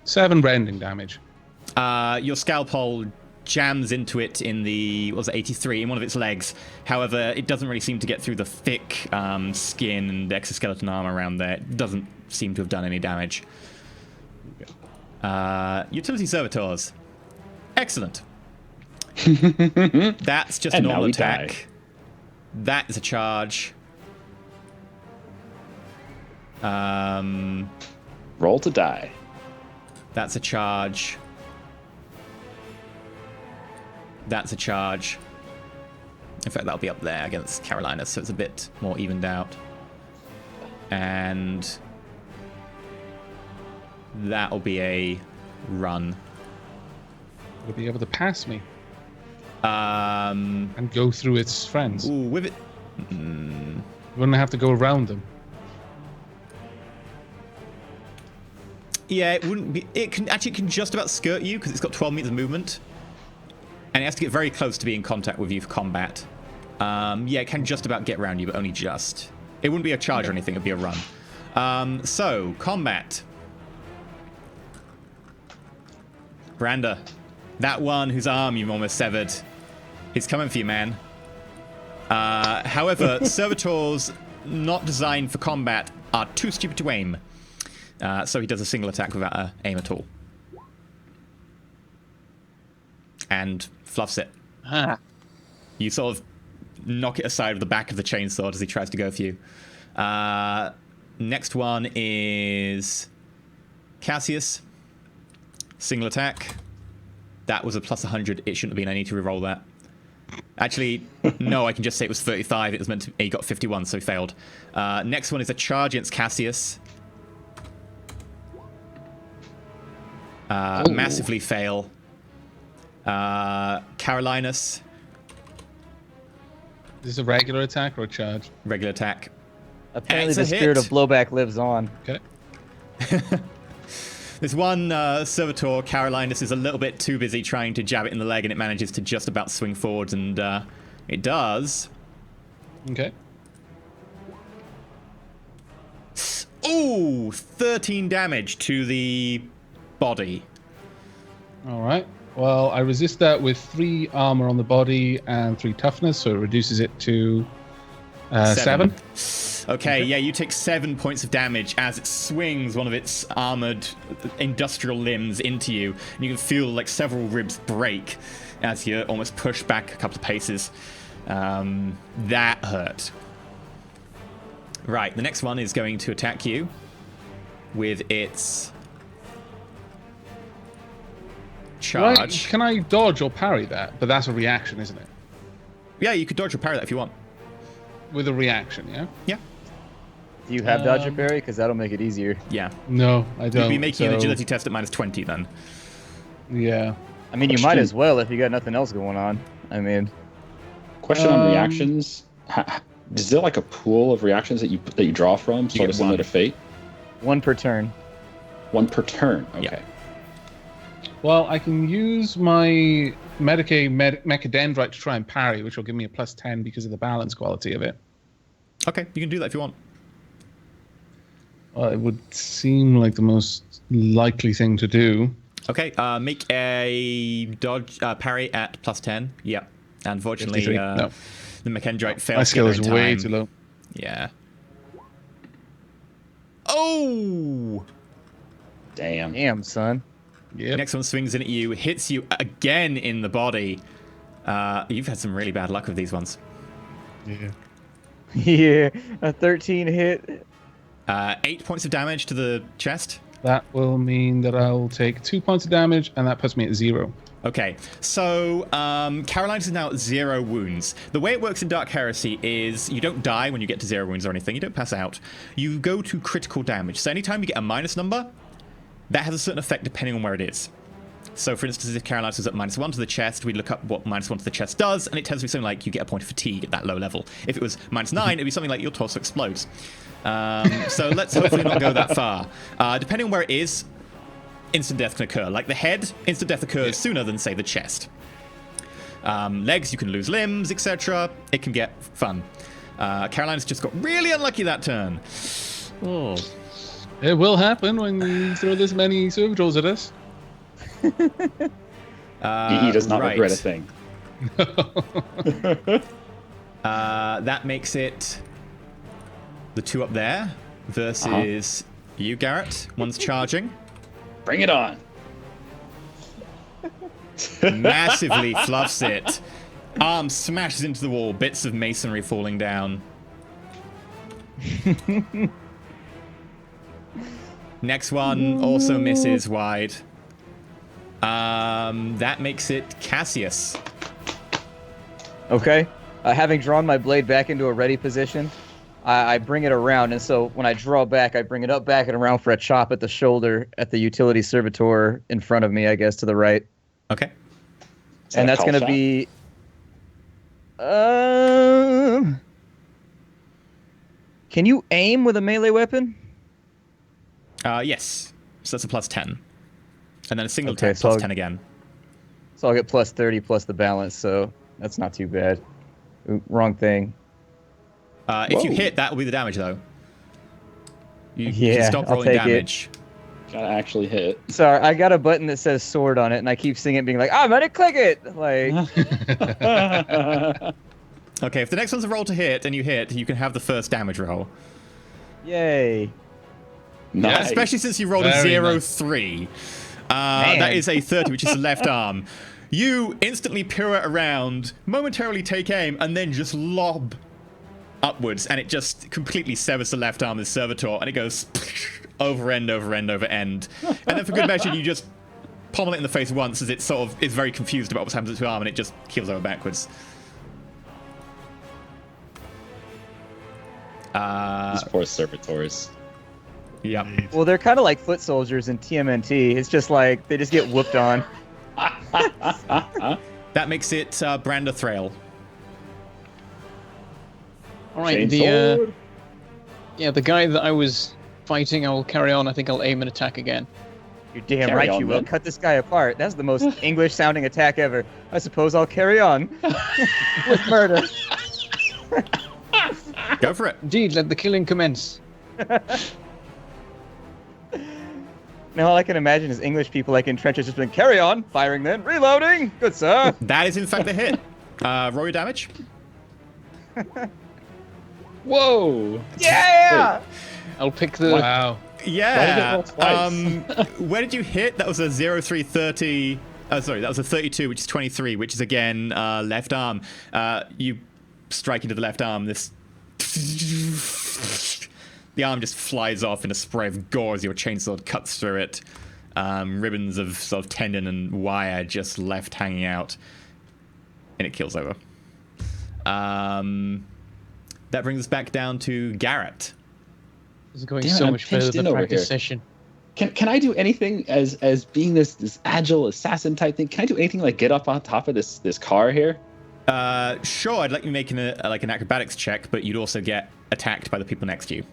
7 rending damage. Your scalpel jams into it in the, what was it, 83, in one of its legs. However, it doesn't really seem to get through the thick skin and exoskeleton armor around there. It doesn't seem to have done any damage. Utility servitors. Excellent. That's just a And now normal we attack. die. That is a charge. Roll to die. That's a charge. That's a charge. In fact, that'll be up there against Carolina, so it's a bit more evened out. And that'll be a run. Will be able to pass me Um, and go through its friends. ooh, with it. Wouldn't have to go around them. Yeah, it wouldn't be. It can just about skirt you because it's got 12 meters of movement, and it has to get very close to be in contact with you for combat. Yeah, it can just about get around you, but only just. It wouldn't be a charge or anything; it'd be a run. So combat. Brander, that one whose arm you've almost severed, is coming for you, man. However, servitors not designed for combat are too stupid to aim. So he does a single attack without a aim at all. And fluffs it. Ah. You sort of knock it aside with the back of the chainsaw as he tries to go for you. Next one is Cassius. Single attack. That was a plus 100. It shouldn't have been. I need to reroll that. Actually, no, I can just say it was 35. It was meant to. He got 51, so he failed. Next one is a charge against Cassius. Massively fail. Carolinus, Is this a regular attack or a charge? regular attack. Apparently, It's a the spirit hit. of blowback lives on. Okay. This one servitor, Carolinus, is a little bit too busy trying to jab it in the leg, and it manages to just about swing forwards, and it does. Okay. Ooh, 13 damage to the body. All right. Well, I resist that with 3 armor on the body and 3 toughness, so it reduces it to 7. Okay, yeah, you take 7 points of damage as it swings one of its armored industrial limbs into you, and you can feel like several ribs break as you're almost pushed back a couple of paces. That hurt. Right, the next one is going to attack you with its charge. Right. Can I dodge or parry that? But that's a reaction, isn't it? Yeah, you could dodge or parry that if you want. With a reaction, yeah? Yeah. Do you have dodge or parry? Because that'll make it easier. Yeah. No, I don't. You'd be making an so- agility test at -20 then. Yeah. I mean, you might as well if you got nothing else going on. I mean, Question on reactions. Is there like a pool of reactions that you draw from, sort get of similar one. to Fate? 1 per turn. 1 per turn. Okay. Yeah. Well, I can use my Mechadendrite to try and parry, which will give me a +10 because of the balance quality of it. Okay, you can do that if you want. Well, it would seem like the most likely thing to do. Okay, make a dodge parry at +10. Yep. Unfortunately, 53. No. the Mechadendrite fails. My to skill get is there in way time. too low. Yeah. Oh! Damn. Damn, son. Yep. Next one swings in at you, hits you again in the body. You've had some really bad luck with these ones. Yeah. Yeah, a 13 hit. 8 points of damage to the chest. That will mean that I'll take 2 points of damage, and that puts me at 0. Okay, so Carolinus is now at 0 wounds. The way it works in Dark Heresy is you don't die when you get to 0 wounds or anything. You don't pass out. You go to critical damage. So anytime you get a minus number, that has a certain effect depending on where it is. So for instance, if Carolinus was at -1 to the chest, we'd look up what -1 to the chest does, and it tends to be something like you get a point of fatigue at that low level. If it was -9, it'd be something like your torso explodes. So let's hopefully not go that far. Depending on where it is, instant death can occur. Like the head, instant death occurs sooner than, say, the chest. Legs, you can lose limbs, etc. It can get fun. Carolinus just got really unlucky that turn. Oh. It will happen when you throw this many servitors at us. He does not right. regret a thing. That makes it the 2 up there versus you, Garrett. One's charging. Bring it on. Massively fluffs it. Arm smashes into the wall, bits of masonry falling down. Next one also misses wide. That makes it Cassius. Okay. Having drawn my blade back into a ready position, I bring it around, and so when I draw back, I bring it up, back, and around for a chop at the shoulder at the utility servitor in front of me, I guess, to the right. Okay. And that's going to be... Can you aim with a melee weapon? Yes. So that's a +10. And then a single Okay, attack so +10 again. So I'll get +30 plus the balance, so that's not too bad. Ooh, wrong thing. If you hit, that will be the damage, though. You Yeah, can stop I'll rolling take damage. Gotta actually hit. Sorry, I got a button that says sword on it, and I keep seeing it being like, I'm gonna click it! Like, Okay, if the next one's a roll to hit and you hit, you can have the first damage roll. yay. Nice. Especially since you rolled a Very 0-3. That Man. is a 30, which is the left arm. You instantly pirouette around, momentarily take aim, and then just lob upwards, and it just completely severs the left arm of the servitor, and it goes over end, over end, over end. And then for good measure, you just pommel it in the face once as it sort of is very confused about what's happened to its arm, and it just keels over backwards. These poor servitors. Yep. Well, they're kind of like foot soldiers in TMNT. It's just like, they just get whooped on. That makes it Brander Thrail. All right, Chainsword. the guy that I was fighting, I'll carry on. I think I'll aim and attack again. You're damn Carry right on, you will. then. Cut this guy apart. That's the most English-sounding attack ever. I suppose I'll carry on with murder. Go for it. Indeed, let the killing commence. Now all I can imagine is English people like in trenches just been carry on, firing then, reloading. Good sir. That is in fact a hit. Roll your damage. Whoa! Yeah. I'll pick the. Wow. Yeah. roll twice? Where did you hit? That was a 0330. Oh, sorry, that was a 32, which is 23, which is again left arm. You strike into the left arm. The arm just flies off in a spray of gore as your chainsword cuts through it. Ribbons of sort of tendon and wire just left hanging out, and it kills over. That brings us back down to Garrett. This is going Damn it, so I'm much further pinched than in the over practice here. session. Can I do anything as being this agile assassin type thing? Can I do anything like get up on top of this car here? Sure, I'd like you making an acrobatics check, but you'd also get attacked by the people next to you.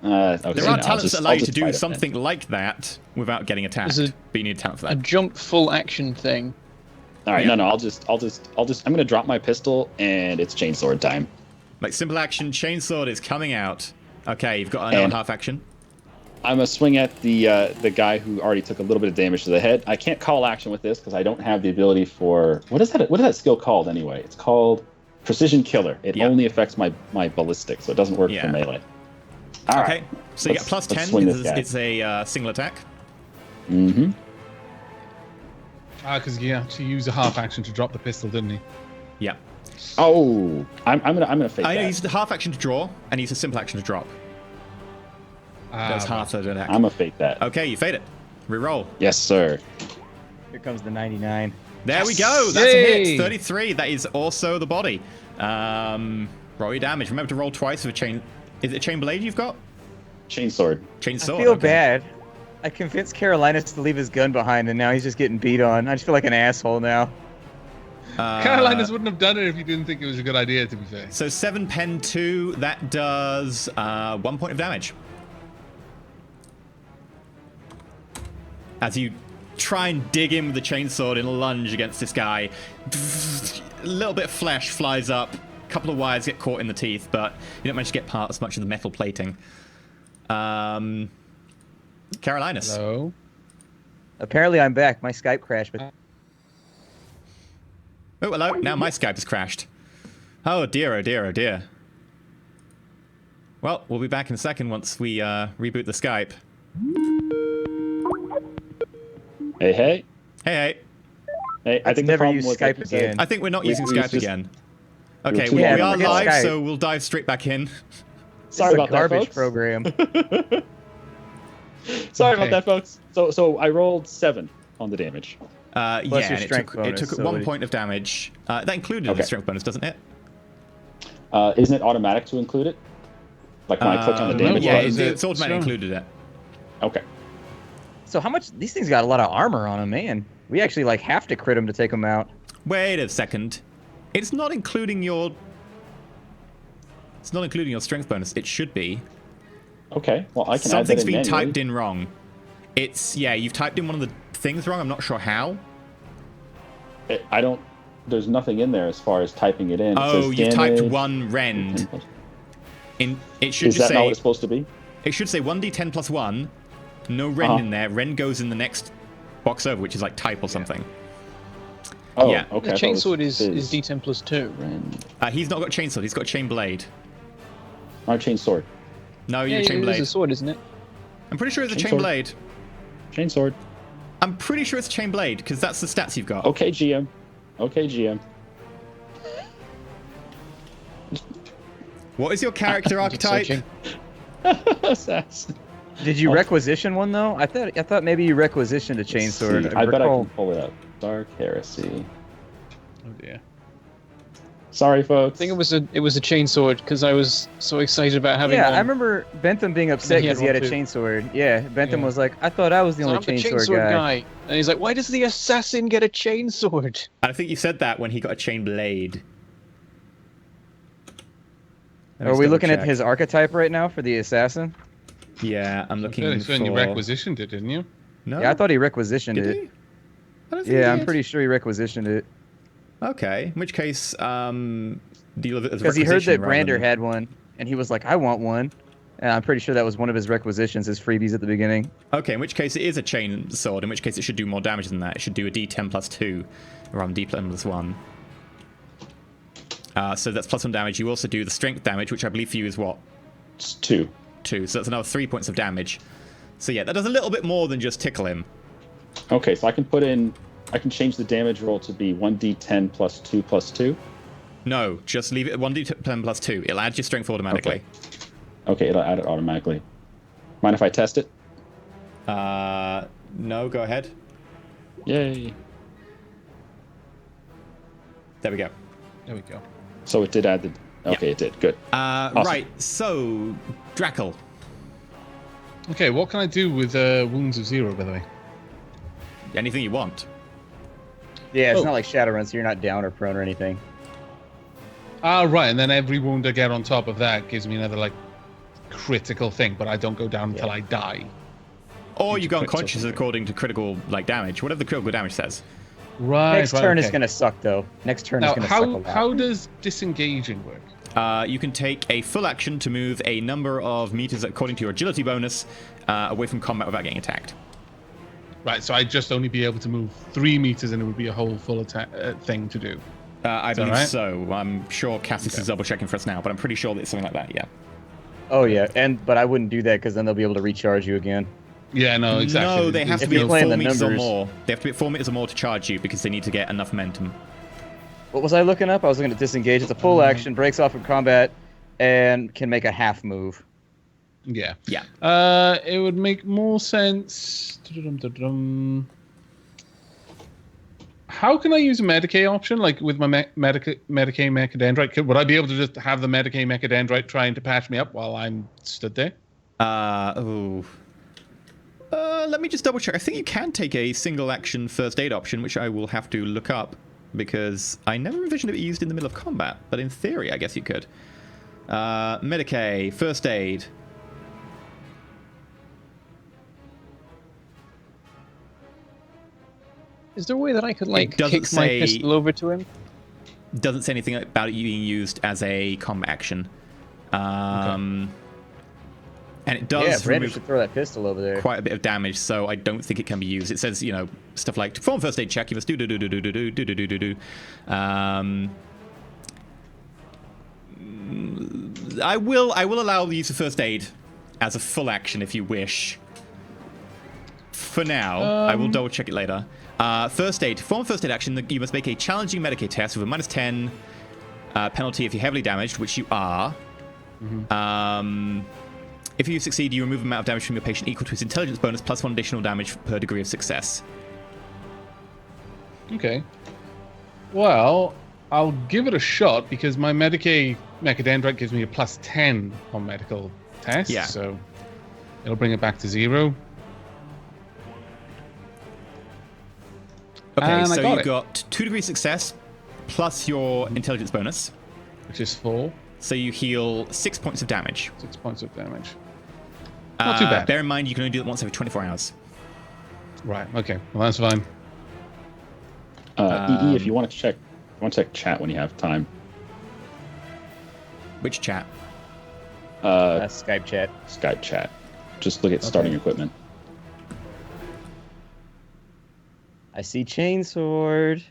Okay, There no, are talents that allow I'll you to just do fight it then. something like that without getting attacked, There's but you need a talent for A that. jump full action thing. All right, Yeah. no, I'll just. I'm gonna drop my pistol, and it's chainsword time. Like simple action, chainsword is coming out. Okay, you've got another And- half action. I'm gonna swing at the guy who already took a little bit of damage to the head. I can't call action with this because I don't have the ability for what is that skill called anyway? It's called Precision Killer. It Yeah. only affects my ballistic, so it doesn't work Yeah. for melee. All Okay, right. so you get plus Let's 10 swing because this guy. it's a single attack. Mm-hmm. Because he actually used a half action to drop the pistol, didn't he? Yeah. Oh, I'm gonna fake I that. used a half action to draw, and used a simple action to drop. That's half an attack. I'm gonna fake that. Okay, you fade it. Reroll. Yes, sir. Here comes the 99. There we go. That's a Yay! hit. 33. That is also the body. Roll your damage. Remember to roll twice with a chain. Is it a chain blade you've got? Chainsword. Chainsaw. I feel okay. bad. I convinced Carolinus to leave his gun behind, and now he's just getting beat on. I just feel like an asshole now. Carolinus wouldn't have done it if he didn't think it was a good idea, to be fair. So 7 pen 2. That does 1 point of damage. As you try and dig in with the chainsword in a lunge against this guy, a little bit of flesh flies up. A couple of wires get caught in the teeth, but you don't manage to get part as much of the metal plating. Carolinus. Hello. Apparently, I'm back. My Skype crashed, but Oh, hello. Now my Skype has crashed. Oh dear, oh dear, oh dear. Well, we'll be back in a second once we reboot the Skype. Hey, hey. Hey, hey. Hey, I think the never problem use was Skype like you said, again. I think we're not We- using we Skype was just- again. Okay, too we long are on forget live, Skype. so we'll dive straight back in. Sorry it's a about that, garbage folks. program. Sorry Okay. about that, folks. So I rolled 7 on the damage. Yeah, your and strength it bonus, took so 1 it- point of damage. That included Okay. the strength bonus, doesn't it? Isn't it automatic to include it? Like when I click on the no, damage Yeah, what button? is it's it? automatically Sure. included it. Okay. So how much? These things got a lot of armor on them, man. We actually like have to crit them to take them out. Wait a second. It's not including your... It's not including your strength bonus. It should be. Okay. Well, I can Something's add that been in manually. typed in wrong. Yeah, you've typed in one of the things wrong. I'm not sure how. I don't. There's nothing in there as far as typing it in. It Oh, says you typed damage, 1 rend. It should Is just that not what say... it's supposed to be? It should say 1d10 plus 1. No rend Uh-huh. in there. Rend goes in the next box over, which is like type or something. Oh, Yeah. okay. The I thought it was chainsword is fizz. D10 plus 2. Rend. He's not got chainsword. He's got chain blade. Not chain sword. No, Yeah, you're chain it blade. is a sword, isn't it? I'm pretty sure it's a Chain chain sword. blade. Chain sword. I'm pretty sure it's a chain blade because that's the stats you've got. Okay, GM. Okay, GM. What is your character archetype? Searching. Assassin. Did you Oh. requisition one though? I thought maybe you requisitioned a chainsword. See, I bet I recall- can pull it up. Dark Heresy. Oh dear. Sorry, folks. I think it was a chainsword because I was so excited about having Yeah, one. I remember Bentham being upset he had because he had a one too. chainsword. Yeah, Bentham Yeah. was like, I thought I was the So only I'm the chainsword guy. And he's like, why does the assassin get a chainsword? I think you said that when he got a chain blade. Are we looking at his archetype right now for the assassin? Yeah, I'm looking Fairly for... certain you requisitioned it, didn't you? No? Yeah, I thought he requisitioned Did it. he? I don't think Yeah, he I'm did. pretty sure he requisitioned it. Okay, in which case, deal with it as Because he heard requisition that rather Brander than- had one, and he was like, I want one. And I'm pretty sure that was one of his requisitions, his freebies at the beginning. Okay, in which case it is a chain sword, in which case it should do more damage than that. It should do a d10 plus 2, rather than d10 plus 1. So that's plus 1 damage. You also do the strength damage, which I believe for you is what? It's 2. 2. So that's another 3 points of damage. So yeah, that does a little bit more than just tickle him. Okay, so I can change the damage roll to be 1d10 plus 2 plus 2. No, just leave it at 1d10 plus 2. It'll add your strength automatically. Okay, it'll add it automatically. Mind if I test it? No, go ahead. Yay. There we go. There we go. So it did add the... Okay, it did. Good. Right, so, Drackle. Okay, what can I do with Wounds of Zero, by the way? Anything you want. Yeah, it's Oh. not like Shadowrun, so you're not down or prone or anything. Ah, right, and then every wound I get on top of that gives me another, like, critical thing, but I don't go down until I die. Or you go crits or unconscious something. according to critical damage, whatever the critical damage says. Right, Next turn is okay. going to suck, though. Next turn is Now, going to suck a lot. how does disengaging work? You can take a full action to move a number of meters according to your agility bonus away from combat without getting attacked. Right, so I'd just only be able to move 3 meters and it would be a whole full attack thing to do. I believe right? so. I'm sure Cassis is double checking for us now, but I'm pretty sure that it's something like that, yeah. Oh, yeah, but I wouldn't do that because then they'll be able to recharge you again. Yeah, no, exactly. No, they have to If be you're at playing 4 the meters or numbers. more. They have to be at 4 meters or more to charge you because they need to get enough momentum. What was I looking up? I was looking at disengage. It's a full action, breaks off from combat, and can make a half move. Yeah. Yeah. It would make more sense. How can I use a Medicae option, like with my Medicae Mechadendrite? Would I be able to just have the Medicae Mechadendrite trying to patch me up while I'm stood there? Let me just double check. I think you can take a single action first aid option, which I will have to look up because I never envisioned it used in the middle of combat. But in theory, I guess you could. Medicae, first aid. Is there a way that I could, like, doesn't kick my say- pistol over to him? Doesn't say anything about it being used as a combat action. And it does Yeah, Brandon remove should throw that pistol over there. quite a bit of damage, so I don't think it can be used. It says, stuff like to perform first aid check, you must do. I will allow the use of first aid as a full action if you wish. For now, I will double check it later. First aid. To perform first aid action, you must make a challenging Medicae test with a -10 penalty if you're heavily damaged, which you are. If you succeed, you remove the amount of damage from your patient equal to his intelligence bonus plus 1 additional damage per degree of success. Okay. Well, I'll give it a shot because my Medicae Mechadendrite gives me a +10 on medical tests. Yeah. So it'll bring it back to 0. Okay, And I so got you it. got 2 degrees success plus your intelligence bonus. Which is 4. So you heal 6 points of damage. 6 points of damage. Not too bad. Bear in mind, you can only do it once every 24 hours. Right. Okay. Well, that's fine. EE, if you want to check chat when you have time. Which chat? That's Skype chat. Skype chat. Just look at starting equipment. I see chainsword.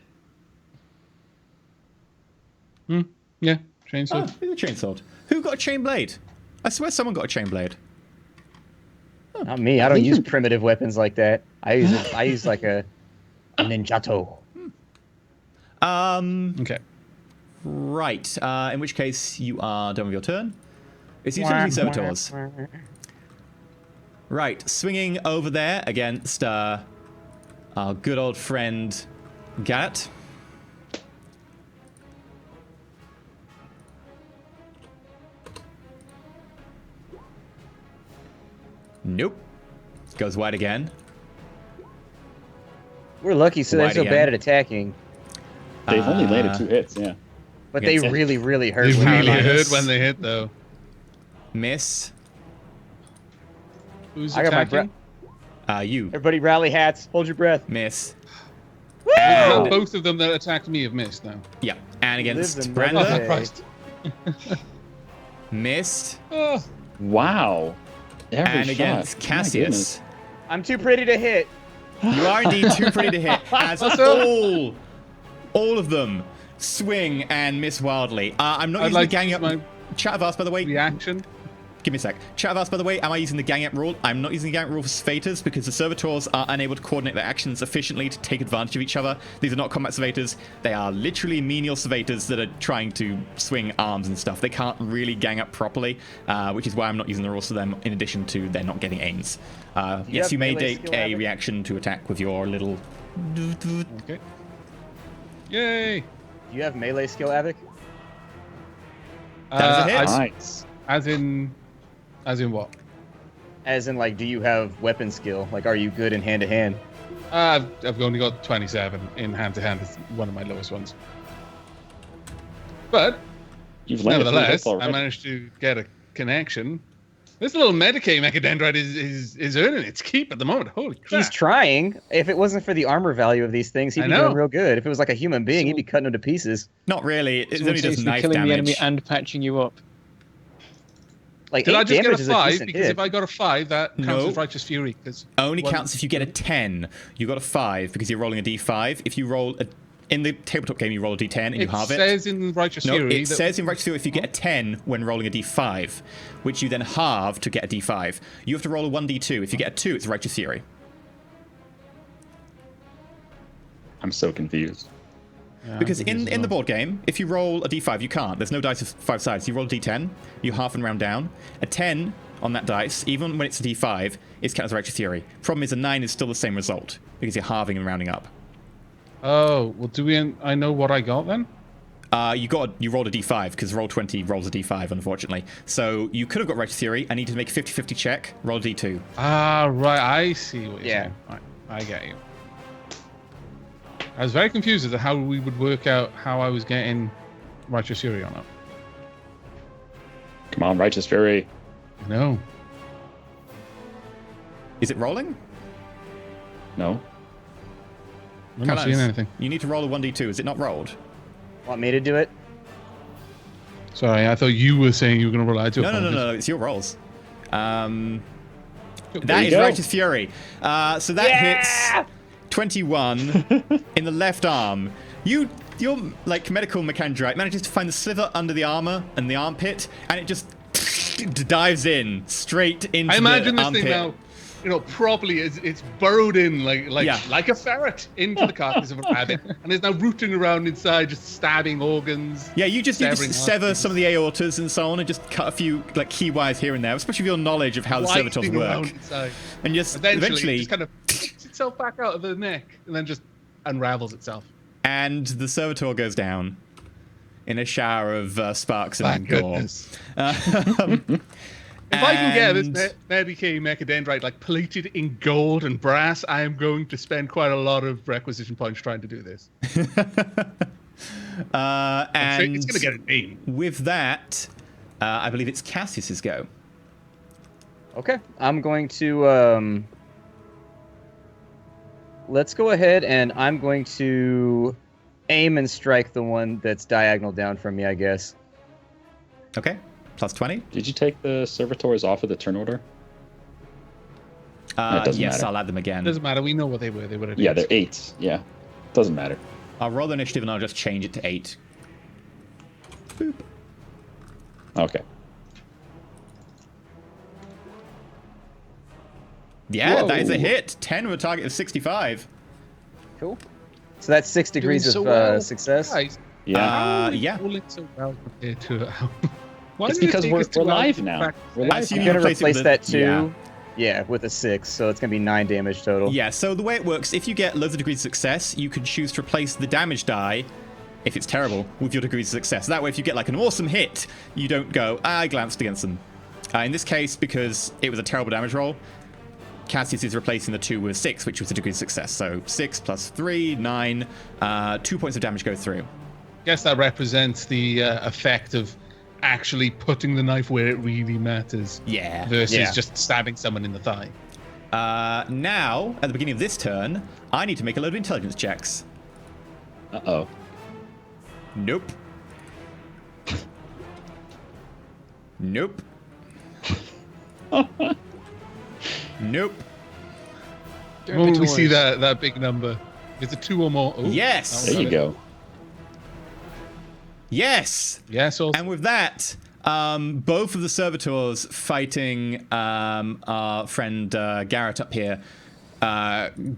Yeah. Chainsword. Oh, it's a chainsword. Who got a chain blade? I swear someone got a chain blade. Not me. I don't use primitive weapons like that. I use like a ninjato. Okay. Right. In which case, you are done with your turn. It's utility servitors. Right. Swinging over there against our good old friend Garrett. Nope. Goes wide again. We're lucky, so they're Wide so again. bad at attacking. They've only landed 2 hits, yeah. But they Against it. really, really hurt. They when really they- hurt when they hit, though. Miss. Who's I got my attacking? You. Everybody rally hats. Hold your breath. Miss. Well, And, both of them that attacked me have missed now. yeah. And against Live and Brenda. let Oh, Okay. Christ. Missed. Oh, Wow. Every And shot. against My Cassius. goodness. I'm too pretty to hit. You are indeed too pretty to hit, as all of them swing and miss wildly. I'm not I'd using like the gang up. my Chat of us, by the way. reaction. Give me a sec. Chat of us, by the way. Am I using the gang up rule? I'm not using the gang up rule for Svators because the servitors are unable to coordinate their actions efficiently to take advantage of each other. These are not combat Svators. They are literally menial Svators that are trying to swing arms and stuff. They can't really gang up properly, which is why I'm not using the rules for them. In addition to they're not getting aims. Yes, have you may melee take skill, a Abbott? reaction to attack with your little. Okay. Yay! Do you have melee skill, Avic? That is a hit. Nice. As in what? As in, like, do you have weapon skill? Like, are you good in hand to hand? I've only got 27 in hand to hand. It's one of my lowest ones. But You've landed 3 hits nevertheless, I already. managed to get a connection. This little Medicaid Mechadendrite is earning its keep at the moment. Holy crap! He's trying. If it wasn't for the armor value of these things, he'd I be know. doing real good. If it was like a human being, he'd be cutting him to pieces. Not really. It Someone only does seems to be knife killing the enemy damage. and patching you up. Like, Did 8 I just get damage a is a 5? decent Because hit. if I got a 5, that counts No. as Righteous Fury. Because Only counts if you get a 10. You got a 5 because you're rolling a d5. If you roll in the tabletop game, you roll a d10 and you it halve it. says in Righteous No, Fury it that says in Righteous Fury if you get a 10 when rolling a d5, which you then halve to get a d5. You have to roll a 1d2. If you get a 2, it's Righteous Fury. I'm so confused. Because in the board game, if you roll a d5, you can't. There's no dice of 5 sides. You roll a d10, you half and round down. A 10 on that dice, even when it's a d5, is counted as Righteous Fury. Problem is a 9 is still the same result because you're halving and rounding up. Oh, well, I know what I got then? You rolled a d5 because roll 20 rolls a d5, unfortunately. So you could have got Righteous Fury. I need to make a 50-50 check. Roll a d2. Ah, right. I see what you're Yeah. saying. Right, I get you. I was very confused as to how we would work out how I was getting Righteous Fury on it. Come on, Righteous Fury. No. Is it rolling? No. I'm not seeing anything. You need to roll a 1d2. Is it not rolled? Want me to do it? Sorry, I thought you were saying you were going to rely to No. It's your rolls. That you is go. Righteous Fury. So that hits 21 in the left arm. Your like medical Mechadendrite manages to find the sliver under the armor and the armpit, and it just dives in straight into I imagine the this armpit. thing now, properly it's burrowed in Yeah. like a ferret into the carcass of a rabbit, and is now rooting around inside, just stabbing organs. Yeah, you just severing sever arteries. some of the aortas and so on, and just cut a few like key wires here and there, especially with your knowledge of how the servitors Winding around work. inside. And just Eventually, eventually it just kind of picks itself back out of the neck, and then just unravels itself. and the servitor goes down in a shower of sparks and Thank gore. goodness. If I can get And- this Medicaid Mechadendrite like plated in gold and brass, I am going to spend quite a lot of requisition points trying to do this. And It's going to get a name. with that, I believe it's Cassius's go. Okay. I'm going to, let's go ahead and I'm going to aim and strike the one that's diagonal down from me, I guess. Okay, plus 20. Did you take the servitors off of the turn order? It doesn't Yes, matter. I'll add them again. Doesn't matter. We know what they were. They were. Yeah, they're 8s. Yeah. Doesn't matter. I'll roll the initiative and I'll just change it to 8. Boop. Okay. Yeah, that is a Whoa. hit. 10 with a target of 65. Cool. So that's 6 degrees so of well. success. Guys, Yeah. Yeah. rolling so well compared to. Why It's did it because take we're us 2 hours live to now. crack- We're I live assume I'm now. you gonna replace it replace with that a- too. Yeah, with a 6, so it's gonna be 9 damage total. Yeah, so the way it works, if you get loads of degrees of success, you can choose to replace the damage die, if it's terrible, with your degrees of success. That way, if you get like an awesome hit, you don't go, I glanced against them. In this case, because it was a terrible damage roll, Cassius is replacing the 2 with 6, which was a degree of success. So 6 plus 3, 9. 2 points of damage go through. Guess that represents the effect of actually putting the knife where it really matters. Yeah. Versus just stabbing someone in the thigh. Now, at the beginning of this turn, I need to make a load of intelligence checks. Uh-oh. Nope. Nope. Nope. The moment we see that big number, is it 2 or more? Ooh, Yes. There you go. Yes. Yes, also. And with that, both of the servitors fighting our friend Garrett up here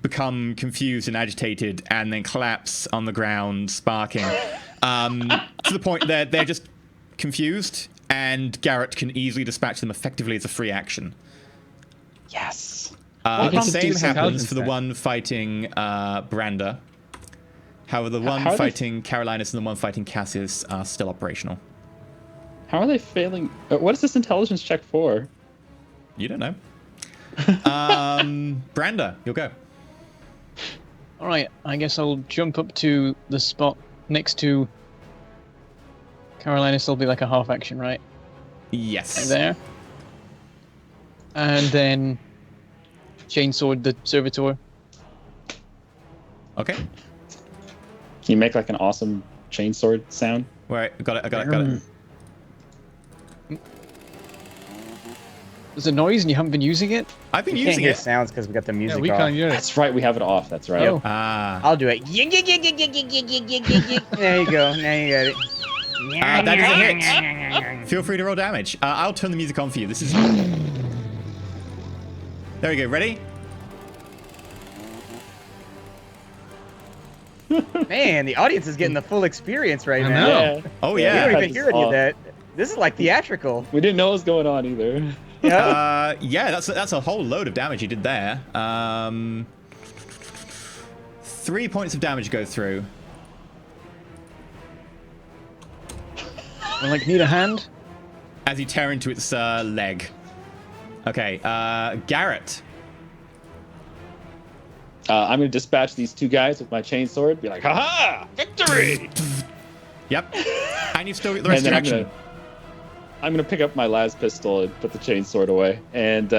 become confused and agitated and then collapse on the ground, sparking. To the point that they're just confused, and Garrett can easily dispatch them effectively as a free action. Yes. The same happens for the one fighting Branda. However, the one fighting Carolinus and the one fighting Cassius are still operational. How are they failing? What is this intelligence check for? You don't know. Branda, you'll go. All right, I guess I'll jump up to the spot next to Carolinus. Will be like a half action, right? Yes. There. And then chainsword the servitor. Okay. Can you make like an awesome chainsword sound? Wait, I got it. There's a noise and you haven't been using it? I've been We can't using hear it. sounds because we got the music Yeah, we off. can't hear it. That's right, we have it off. That's right. Oh. I'll do it. There you go. Now you got it. That is a hit. Feel free to roll damage. I'll turn the music on for you. This is... There we go. Ready? Man, the audience is getting the full experience right I now. know. Yeah. Oh, We yeah. don't Yeah. even hear any of that. This is like theatrical. We didn't know what was going on either. Yeah. Yeah, that's a whole load of damage you did there. 3 points of damage go through. I like need a hand. As you tear into its leg. Okay, Garrett. I'm going to dispatch these 2 guys with my chainsword. Be like, haha! Victory! Yep. And you've still got the rest of And your then action. I'm gonna pick up my las pistol and put the chainsword away, and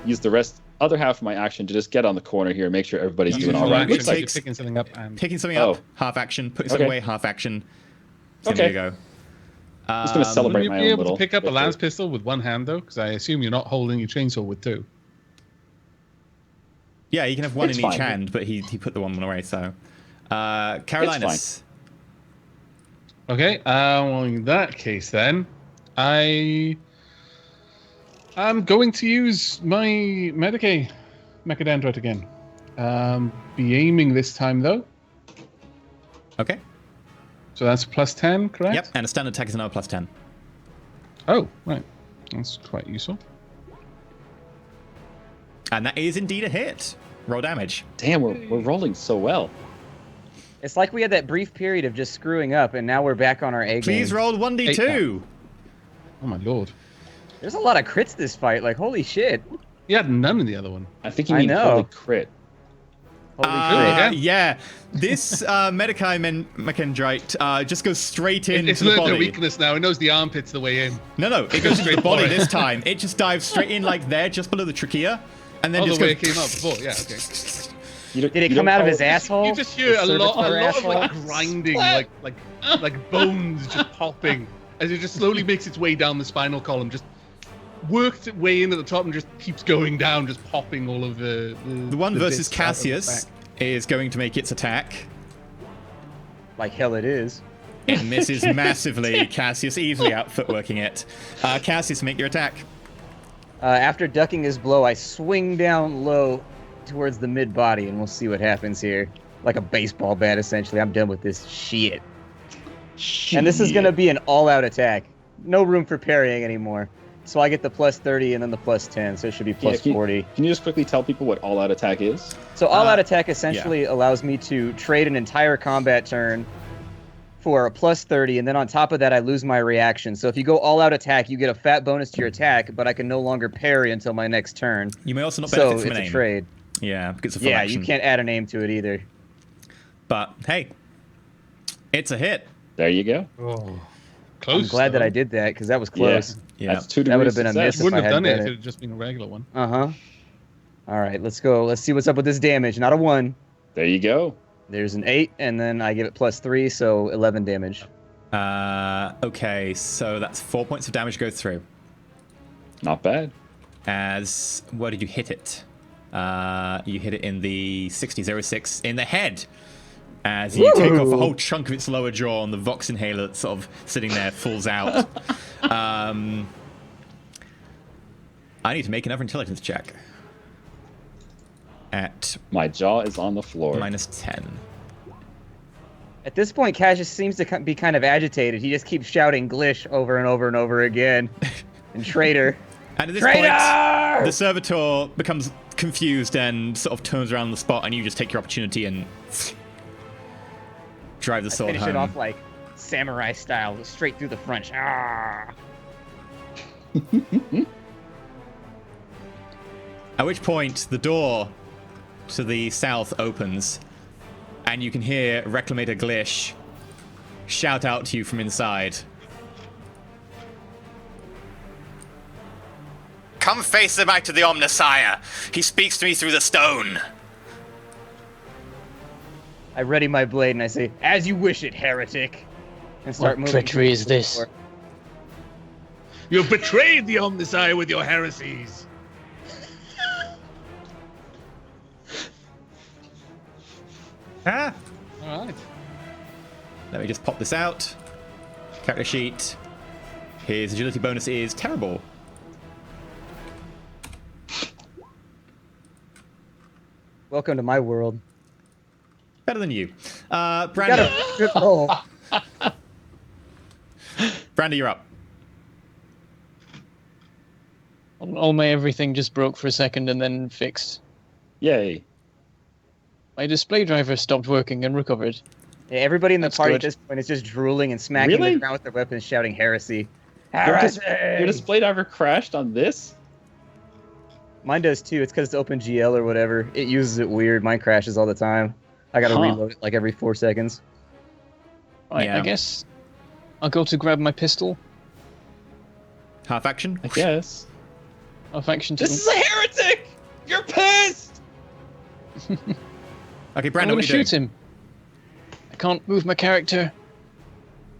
use the other half of my action to just get on the corner here and make sure everybody's doing all Full right. action, Looks so like you're picking something up and Picking something Oh. up, half action. Putting something Okay. away, half action. So Okay. there you go. I'm just gonna celebrate wouldn't my you be own able little to pick up a victory. lance pistol with one hand though? Because I assume you're not holding your chainsaw with 2. Yeah, you can have one It's in each fine. hand, but he put the one away, so... Carolinus. Okay, well in that case then, I'm going to use my Mechadendrite again. Be aiming this time though. Okay. So that's plus 10, correct? Yep, and a standard attack is another plus 10. Oh, right. That's quite useful. And that is indeed a hit. Roll damage. Damn, we're rolling so well. It's like we had that brief period of just screwing up, and now we're back on our A game. Please roll 1d2. Oh my lord. There's a lot of crits this fight. Like, holy shit. You had none in the other one. I think you I mean know. holy crit. Holy yeah. Yeah. This Medicae Mechadendrite just goes straight into It's the learned body. their weakness now. It knows the armpits the way in. No, it goes straight to the Straight body for it. this time. It just dives straight in like there, just below the trachea, and then Oh, just the way goes... it came out before. Yeah, okay. Did it come out of his asshole? You just hear a The lot servitor of like asshole? grinding, like bones just popping as it just slowly makes its way down the spinal column. Just worked its way in at the top and just keeps going down, just popping all of the. The one versus bits out of the Cassius back. is going to make its attack. Like hell it is. It misses massively. Cassius easily out footworking it. Cassius, make your attack. After ducking his blow, I swing down low towards the mid body, and we'll see what happens here. Like a baseball bat, essentially. I'm done with this shit. And this is going to be an all-out attack. No room for parrying anymore. So I get the plus 30 and then the plus 10, so it should be plus 40. Can you just quickly tell people what all-out attack is? So all-out attack essentially allows me to trade an entire combat turn for a plus 30, and then on top of that, I lose my reaction. So if you go all-out attack, you get a fat bonus to your attack, but I can no longer parry until my next turn. You may also not benefit So from it's an a aim. trade. Yeah, because it's a full Yeah, action. you can't add an aim to it either. But hey, it's a hit. There you go. Oh, close. I'm glad that though. I did that, because that was close. Yeah. That's 2 That would degrees have been a success. miss. Wouldn't if I have done hadn't it if done it had just been a regular one. Uh-huh. All right, let's go. Let's see what's up with this damage. Not a 1. There you go. There's an 8, and then I give it plus 3, so 11 damage. Okay, so that's 4 points of damage go through. Not bad. As where did you hit it? You hit it in the 6006 in the head. As you take off a whole chunk of its lower jaw, and the Vox inhaler that's sort of sitting there falls out. I need to make another intelligence check. At My jaw is on the floor. minus 10. At this point, Cassius seems to be kind of agitated. He just keeps shouting Glish over and over and over again. And traitor. And at this Traitor! point, the servitor becomes confused and sort of turns around the spot, and you just take your opportunity and drive the sword Finish home. it off like samurai style, straight through the front. Ah! At which point, the door to the south opens, and you can hear Reclamator Glish shout out to you from inside. Come face the might of the Omnissiah. He speaks to me through the stone. I ready my blade and I say, "As you wish it, heretic." And start What moving. treachery towards is the this? door. You've betrayed the Omnissiah with your heresies. Ah! All right. Let me just pop this out. Character sheet. His agility bonus is terrible. Welcome to my world. Better than you. Got Brandon, a good roll. Brandon, you're up. All my everything just broke for a second and then fixed. Yay. My display driver stopped working and recovered. Yeah, everybody in the That's party good. at this point is just drooling and smacking Really? the ground with their weapons, shouting heresy. Your display driver crashed on this? Mine does too. It's because it's OpenGL or whatever. It uses it weird. Mine crashes all the time. I gotta Huh. reload it like every 4 seconds. Right, Yeah. I guess I'll go to grab my pistol. Half action. I guess. Off action to This is a heretic! You're pissed! Okay, I'm Brandon, gonna what are you shoot doing? him. I can't move my character.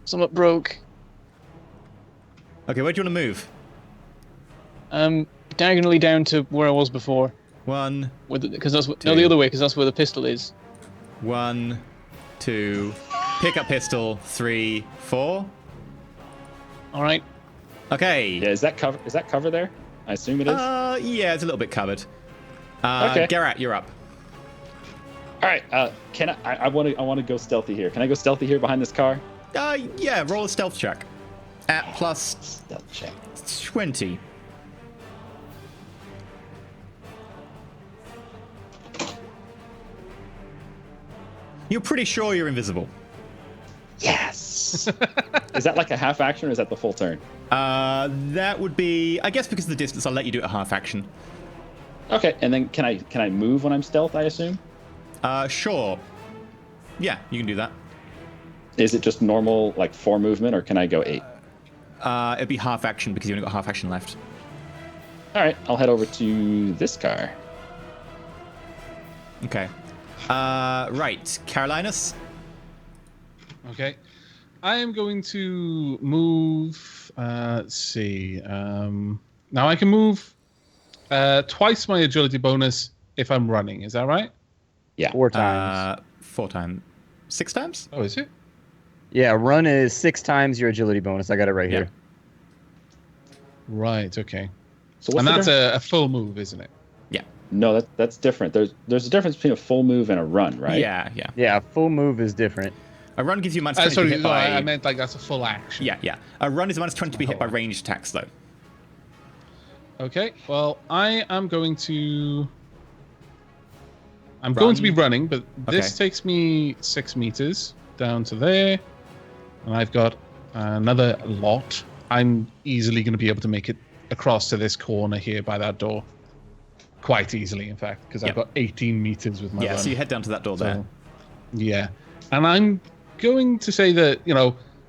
Somewhat broke. Okay, where do you want to move? Diagonally down to where I was before. 1, Because that's no, Two. the other way, because that's where the pistol is. 1, 2. Pick up pistol. 3, 4. All right. Okay. Yeah, is that cover there? I assume it is. Yeah, it's a little bit covered. Okay. Geralt, you're up. All right. Can I want to go stealthy here. Can I go stealthy here behind this car? Yeah, roll a stealth check. At plus Stealth check. 20. You're pretty sure you're invisible. Yes. Is that like a half action or is that the full turn? That would be, I guess, because of the distance, I'll let you do it a half action. Okay. And then can I move when I'm stealth? I assume. Sure. Yeah, you can do that. Is it just normal like 4 movement or can I go 8? It'd be half action because you only got half action left. All right. I'll head over to this car. Okay. Right, Carolinus. Okay. I am going to move. Let's see. Now I can move twice my agility bonus if I'm running. Is that right? Yeah. 4 times. 4 times. 6 times? Oh, is it? Yeah, run is 6 times your agility bonus. I got it right Yeah. here. Right. Okay. So what's And the that's difference? a full move, isn't it? Yeah. No, that's different. There's a difference between a full move and a run, right? Yeah, yeah. Yeah, full move is different. A run gives you minus 20 to Sorry, be hit no, by... I meant like that's a full action. Yeah, yeah. A run is minus 20 to be hit by ranged attacks, though. Okay. Well, I am going to. I'm going to be running, but this Okay. takes me 6 meters down to there. And I've got another lot. I'm easily going to be able to make it across to this corner here by that door. Quite easily, in fact, because I've got 18 meters with my run. So you head down to that door there. Yeah. And I'm going to say that,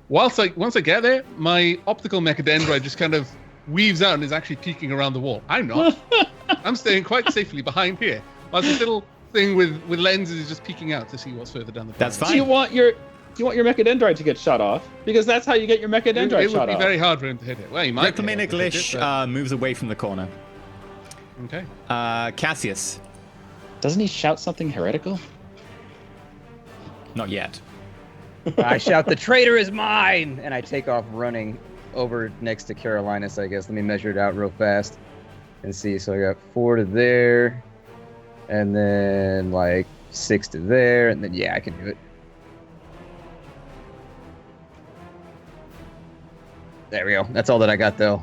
once I get there, my optical mechadendrite just kind of weaves out and is actually peeking around the wall. I'm not. I'm staying quite safely behind here. While this little thing with lenses is just peeking out to see what's further down the corridor. That's fine. Do you want your mechadendrite to get shot off? Because that's how you get your mechadendrite shot off. It would be very hard for him to hit it. Well, he might. Reclamina Glish moves away from the corner. Okay. Cassius. Doesn't he shout something heretical? Not yet. I shout, "The traitor is mine!" And I take off running over next to Carolinus, I guess. Let me measure it out real fast and see. So I got 4 to there, and then like 6 to there, and then I can do it. There we go. That's all that I got, though.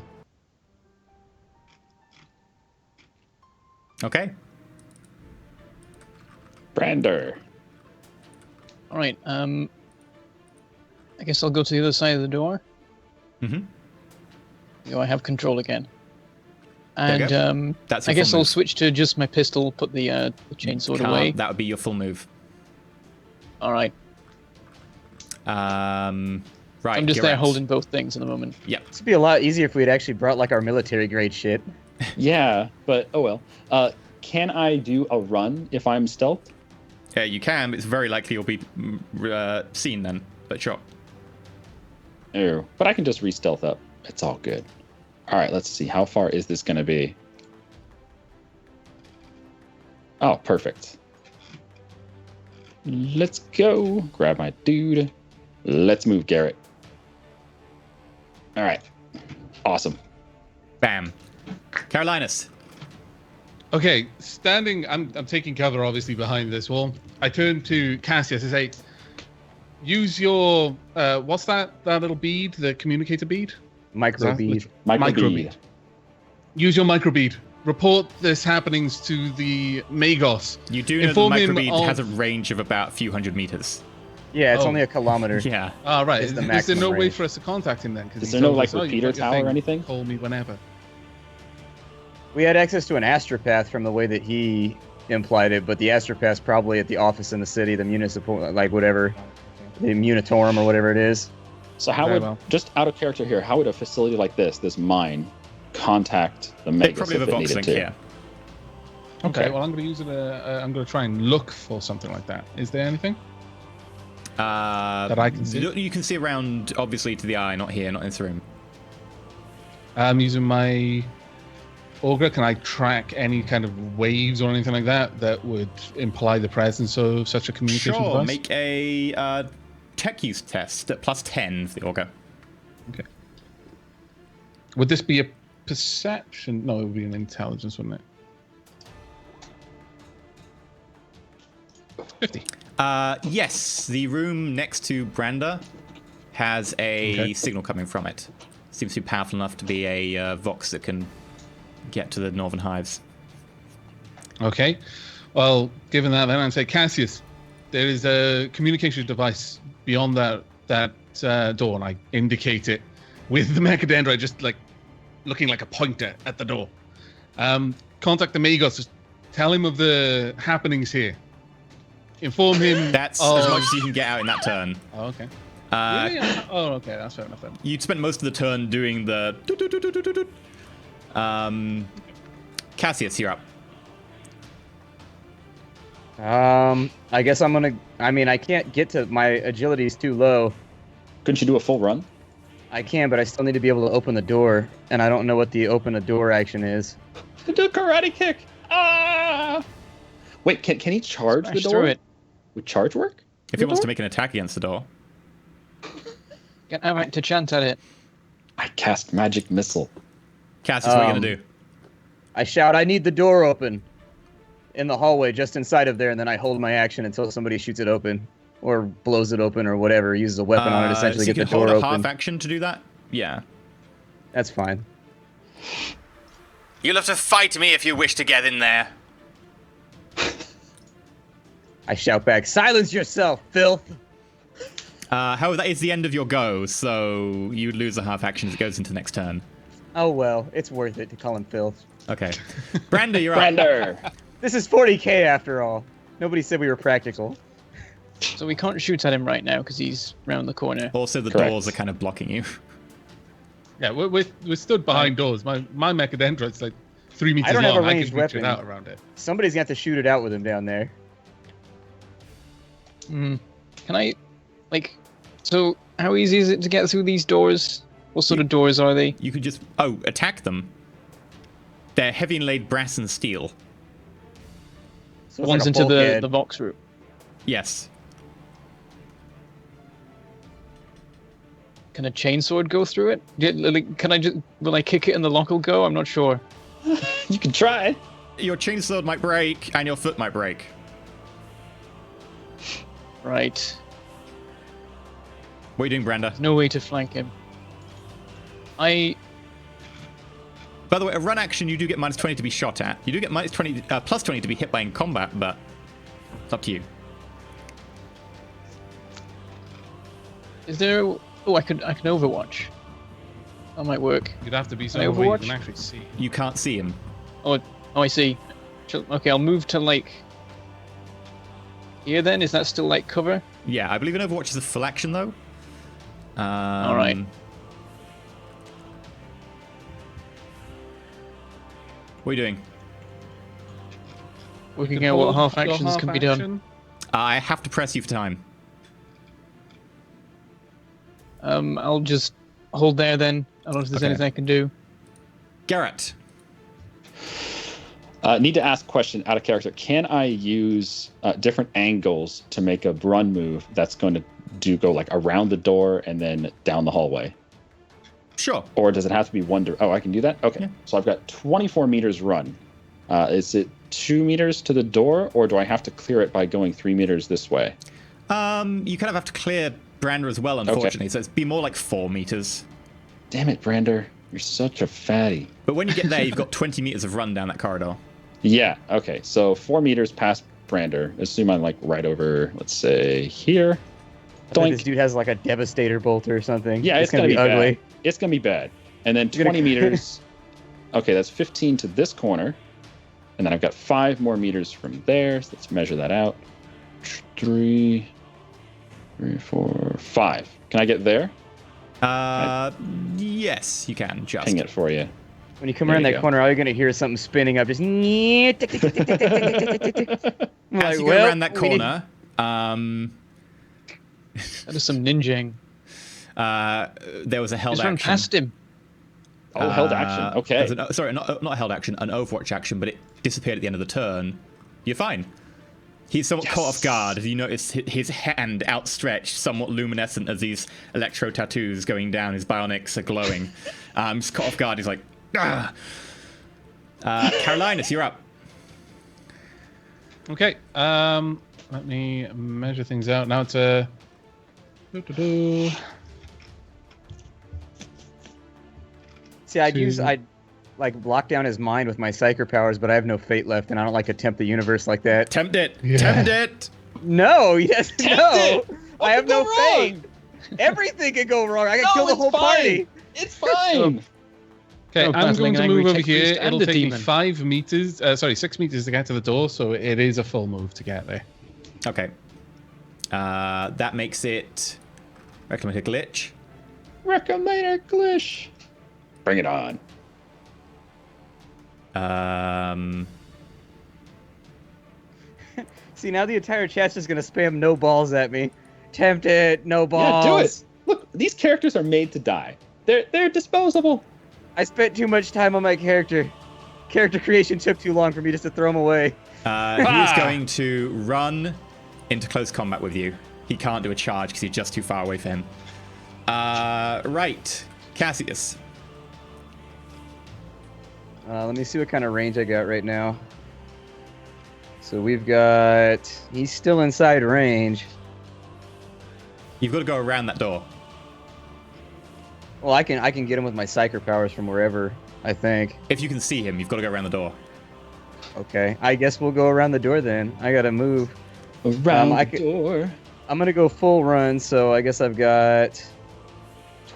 Okay. Brander. All right. I guess I'll go to the other side of the door. Mm-hmm. Do I have control again? There you And That's I your guess full I'll move. switch to just my pistol, put the chainsword away. That would be your full move. All right. Right. I'm just you're there out. holding both things at the moment. Yep. This would be a lot easier if we had actually brought like our military grade shit. Yeah, but oh well. Can I do a run if I'm stealth? Yeah, you can. But it's very likely you'll be seen then. But sure. Oh, but I can just re-stealth up. It's all good. All right, let's see. How far is this going to be? Oh, perfect. Let's go. Grab my dude. Let's move, Garrett. All right. Awesome. Bam. Carolinus. Okay, standing, I'm taking cover obviously behind this wall. I turn to Cassius and say, use your, what's that little bead, the communicator bead? Microbead. Microbead. Use your microbead. Report this happenings to the Magos. You do know Inform the him microbead of- has a range of about a few hundred meters. Yeah, it's Oh. only a kilometer. Yeah. Ah, right. Is Is the there maximum no way range. for us to contact him then? 'Cause Is he there no, told like, us, "Oh, you've repeater got your tower or thing. anything?" Call me whenever. We had access to an astropath from the way that he implied it, but the astropath's probably at the office in the city, the municipal, like whatever, the Munitorum or whatever it is. So how Very would, well. just out of character here, how would a facility like this mine, contact the Megas Probably if the it Vox needed link to? here. Okay, well, I'm going to use it. I'm going to try and look for something like that. Is there anything? That I can see? You can see around, obviously, to the eye, not here, not in this room. I'm using my auger. Can I track any kind of waves or anything like that that would imply the presence of such a communication Sure, device? make a tech use test at +10 for the auger. Okay. Would this be a perception? No, it would be an intelligence, wouldn't it? 50. Yes, the room next to Branda has a Okay. signal coming from it. Seems to be powerful enough to be a Vox that can get to the northern hives. Okay. Well, given that, then I'd say, Cassius, there is a communication device beyond that door, and I indicate it with the mechadendrite just like looking like a pointer at the door. Contact the Magos. Just tell him of the happenings here. Inform him. That's of... as much as you can get out in that turn. Oh, okay. Uh, Really? Oh, okay. That's fair enough then. You'd spent most of the turn doing the... Cassius, you're up. I guess I'm gonna. I mean, I can't get to my agility's too low. Couldn't you do a full run? I can, but I still need to be able to open the door, and I don't know what the open a door action is. Do a karate kick. Ah! Wait, can he charge Smash the door? through it. Would charge work? If he wants to make an attack against the door. Get Avak to chant at it. I cast magic missile. Cassius, what are you going to do? I shout, "I need the door open!" in the hallway, just inside of there, and then I hold my action until somebody shoots it open, or blows it open, or whatever. Uses a weapon on it, essentially so get you the can hold door a open. half action to do that? Yeah. That's fine. You'll have to fight me if you wish to get in there. I shout back, "Silence yourself, filth!" However, that is the end of your go, so you would lose a half action as it goes into the next turn. Oh well, it's worth it to call him Phil. Okay. Brander, you're up. Brander. This is 40k after all. Nobody said we were practical. So we can't shoot at him right now because he's round the corner. Also, the Correct. doors are kind of blocking you. Yeah, we're stood behind doors. My Mechadendron's like 3 meters I don't have long. a I ranged can reach it weapon. out around it. Somebody's got to shoot it out with him down there. Can I, like, so how easy is it to get through these doors? What sort of doors are they? You could just attack them. They're heavy inlaid brass and steel. So The it's ones like a into bulkhead. the box room. Yes. Can a chainsword go through it? Will I kick it and the lock will go? I'm not sure. You can try. Your chainsword might break, and your foot might break. Right. What are you doing, Brander? No way to flank him. By the way, a run action, you do get minus 20 to be shot at. You do get minus 20, plus 20 to be hit by in combat, but it's up to you. Is there? Oh, I can Overwatch. That might work. You'd have to be Can I somewhere where you Overwatch? can actually see. You can't see him. Oh, I see. Okay, I'll move to like here. Then is that still like cover? Yeah, I believe an Overwatch is a full action, though. All right. What are you doing? Working out what half actions can be done. I have to press you for time. I'll just hold there then. I don't know if there's Okay. anything I can do. Garrett. Need to ask a question out of character. Can I use different angles to make a run move that's going to go like around the door and then down the hallway? Sure. Or does it have to be one? Oh, I can do that? Okay. Yeah. So I've got 24 meters run. Is it 2 meters to the door, or do I have to clear it by going 3 meters this way? You kind of have to clear Brander as well, unfortunately. So it's be more like 4 meters. Damn it, Brander. You're such a fatty. But when you get there, you've got 20 meters of run down that corridor. Yeah, okay. So 4 meters past Brander. Assume I'm like right over, let's say, here. I think Doink. this dude has like a Devastator bolt or something. Yeah, it's gonna be ugly. bad. It's gonna be bad. And then 20 meters. Okay, that's 15 to this corner. And then I've got 5 more meters from there. So let's measure that out. 3, 4, 5. Can I get there? Yes, you can. Just. Ping it for you. When you come There around you that go. corner, all you're gonna hear is something spinning up. Just. As you go around that corner, That is some ninjing. there was a held Just run action. past him. Oh, held action. Okay. There's sorry, not a held action, an Overwatch action, but it disappeared at the end of the turn. You're fine. He's somewhat caught off guard as you notice his hand outstretched, somewhat luminescent as these electro tattoos going down. His bionics are glowing. He's caught off guard. He's like, ah. Carolinus, you're up. Okay. Let me measure things out. Now it's a. See, I'd like block down his mind with my psyker powers, but I have no fate left, and I don't like to tempt the universe like that. Tempt it. Yeah. Tempt it. No, he doesn't. No, I have no could go fate. Everything could go wrong. I could kill the it's whole fine. party. It's fine. Okay, Oh, I'm battling going to an move angry over tech here. priest and It'll a take me demon. 5 meters. 6 meters to get to the door, so it is a full move to get there. Okay. That makes it. Recommend a glitch. Recommender glitch. Bring it on. See, now the entire chat's just gonna spam no balls at me. Tempt it, no balls. Yeah, do it. Look, these characters are made to die. They're disposable. I spent too much time on my character. Character creation took too long for me just to throw him away. He is going to run into close combat with you. He can't do a charge because you're just too far away for him. Right. Cassius. Let me see what kind of range I got right now. So we've got... He's still inside range. You've got to go around that door. Well, I can get him with my psyker powers from wherever, I think. If you can see him, you've got to go around the door. Okay, I guess we'll go around the door then. I gotta move. Around I the could- door. I'm gonna go full run, so I guess I've got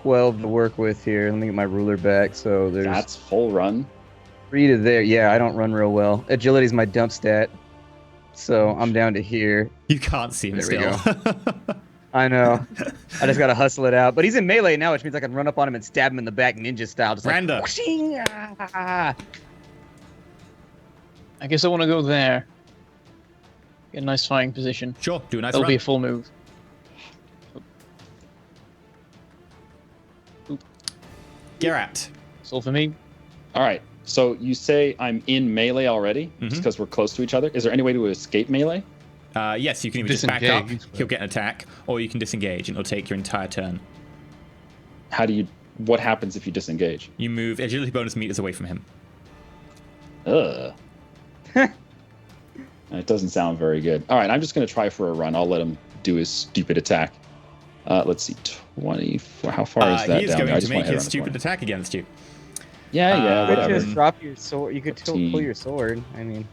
12 to work with here. Let me get my ruler back. So there's That's full run. 3 to there. Yeah, I don't run real well. Agility's my dump stat, so I'm down to here. You can't see him There we still. I know. I just gotta hustle it out. But he's in melee now, which means I can run up on him and stab him in the back ninja style. Just Randa. like, whooshing, ah. I guess I want to go there. Get a nice firing position. Sure, do a nice That'll run. be a full move. Geralt. That's all for me. All right. So you say I'm in melee already, Mhm. just because we're close to each other. Is there any way to escape melee? Yes, you can either just back up, Disengage, but- he'll get an attack, or you can disengage, and it'll take your entire turn. How do you? What happens if you disengage? You move agility bonus meters away from him. Ugh. It doesn't sound very good. All right, I'm just going to try for a run. I'll let him do his stupid attack. Let's see, 24. How far is that He is down? going I to just make wanna hit his around the stupid corner. attack against you. Yeah, You could You could whatever. just drop your sword. You could pull 15. your sword. I mean,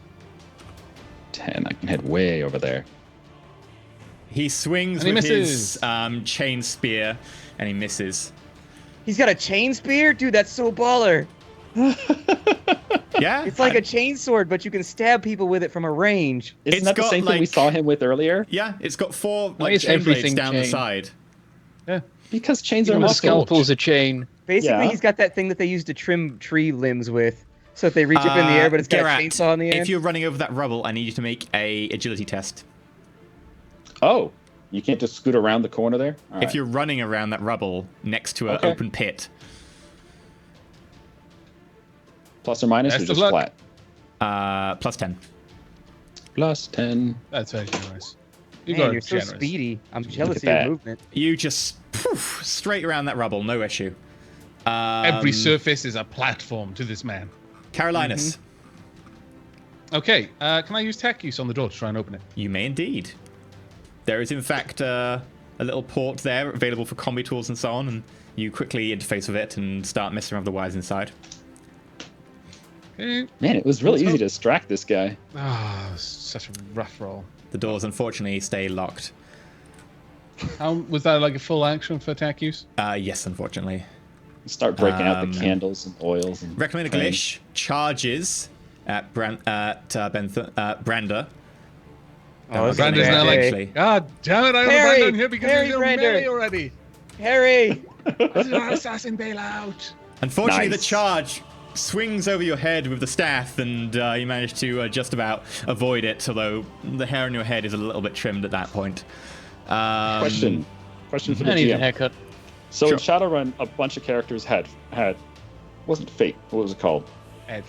10. I can head way over there. He swings And he with misses. his chain spear, and he misses. he's got a chain spear, dude. That's so baller. Yeah? It's like a chain sword, but you can stab people with it from a range. Isn't It's that the got, same thing we like- saw him with earlier? Yeah, it's got 4 Why like is chain blades everything down the chain? side. Because chains Even are the muscle. scalpel's a chain. Basically, Yeah. he's got that thing that they use to trim tree limbs with. So if they reach up in the air, but it's got Geralt, a chainsaw on the end. If you're running over that rubble, I need you to make a agility test. Oh, you can't just scoot around the corner there? All If right. you're running around that rubble next to an Okay. open pit, Plus or minus, or Best of just luck. flat? plus 10. Plus 10. That's very generous. You Man, got you're so generous. speedy. I'm Look jealous at of your that. movement. You just poof, straight around that rubble, no issue. Every surface is a platform to this man. Carolinus, Okay, can I use tech use on the door to try and open it? you may indeed. There is in fact a little port there available for combi tools and so on, and you quickly interface with it and start messing around with the wires inside. Okay. Man, it was really Let's easy go. to distract this guy. Ah, such a rough roll. The doors unfortunately stay locked. Was that like a full action for attack use? Yes, unfortunately. Start breaking out the candles and oils. And Recommended praying. Glish charges at Branda. Oh, this is Brander's a now bad like, day. actually. God damn it, I have a Harry! Brander in here because Harry he's in Brander! melee already. Harry! This is our assassin bailout. Unfortunately, Nice. the charge swings over your head with the staff, and you manage to just about avoid it, although the hair on your head is a little bit trimmed at that point. Question for the I need a GM. haircut. So Sure. in Shadowrun, a bunch of characters had wasn't Fate. What was it called? Edge.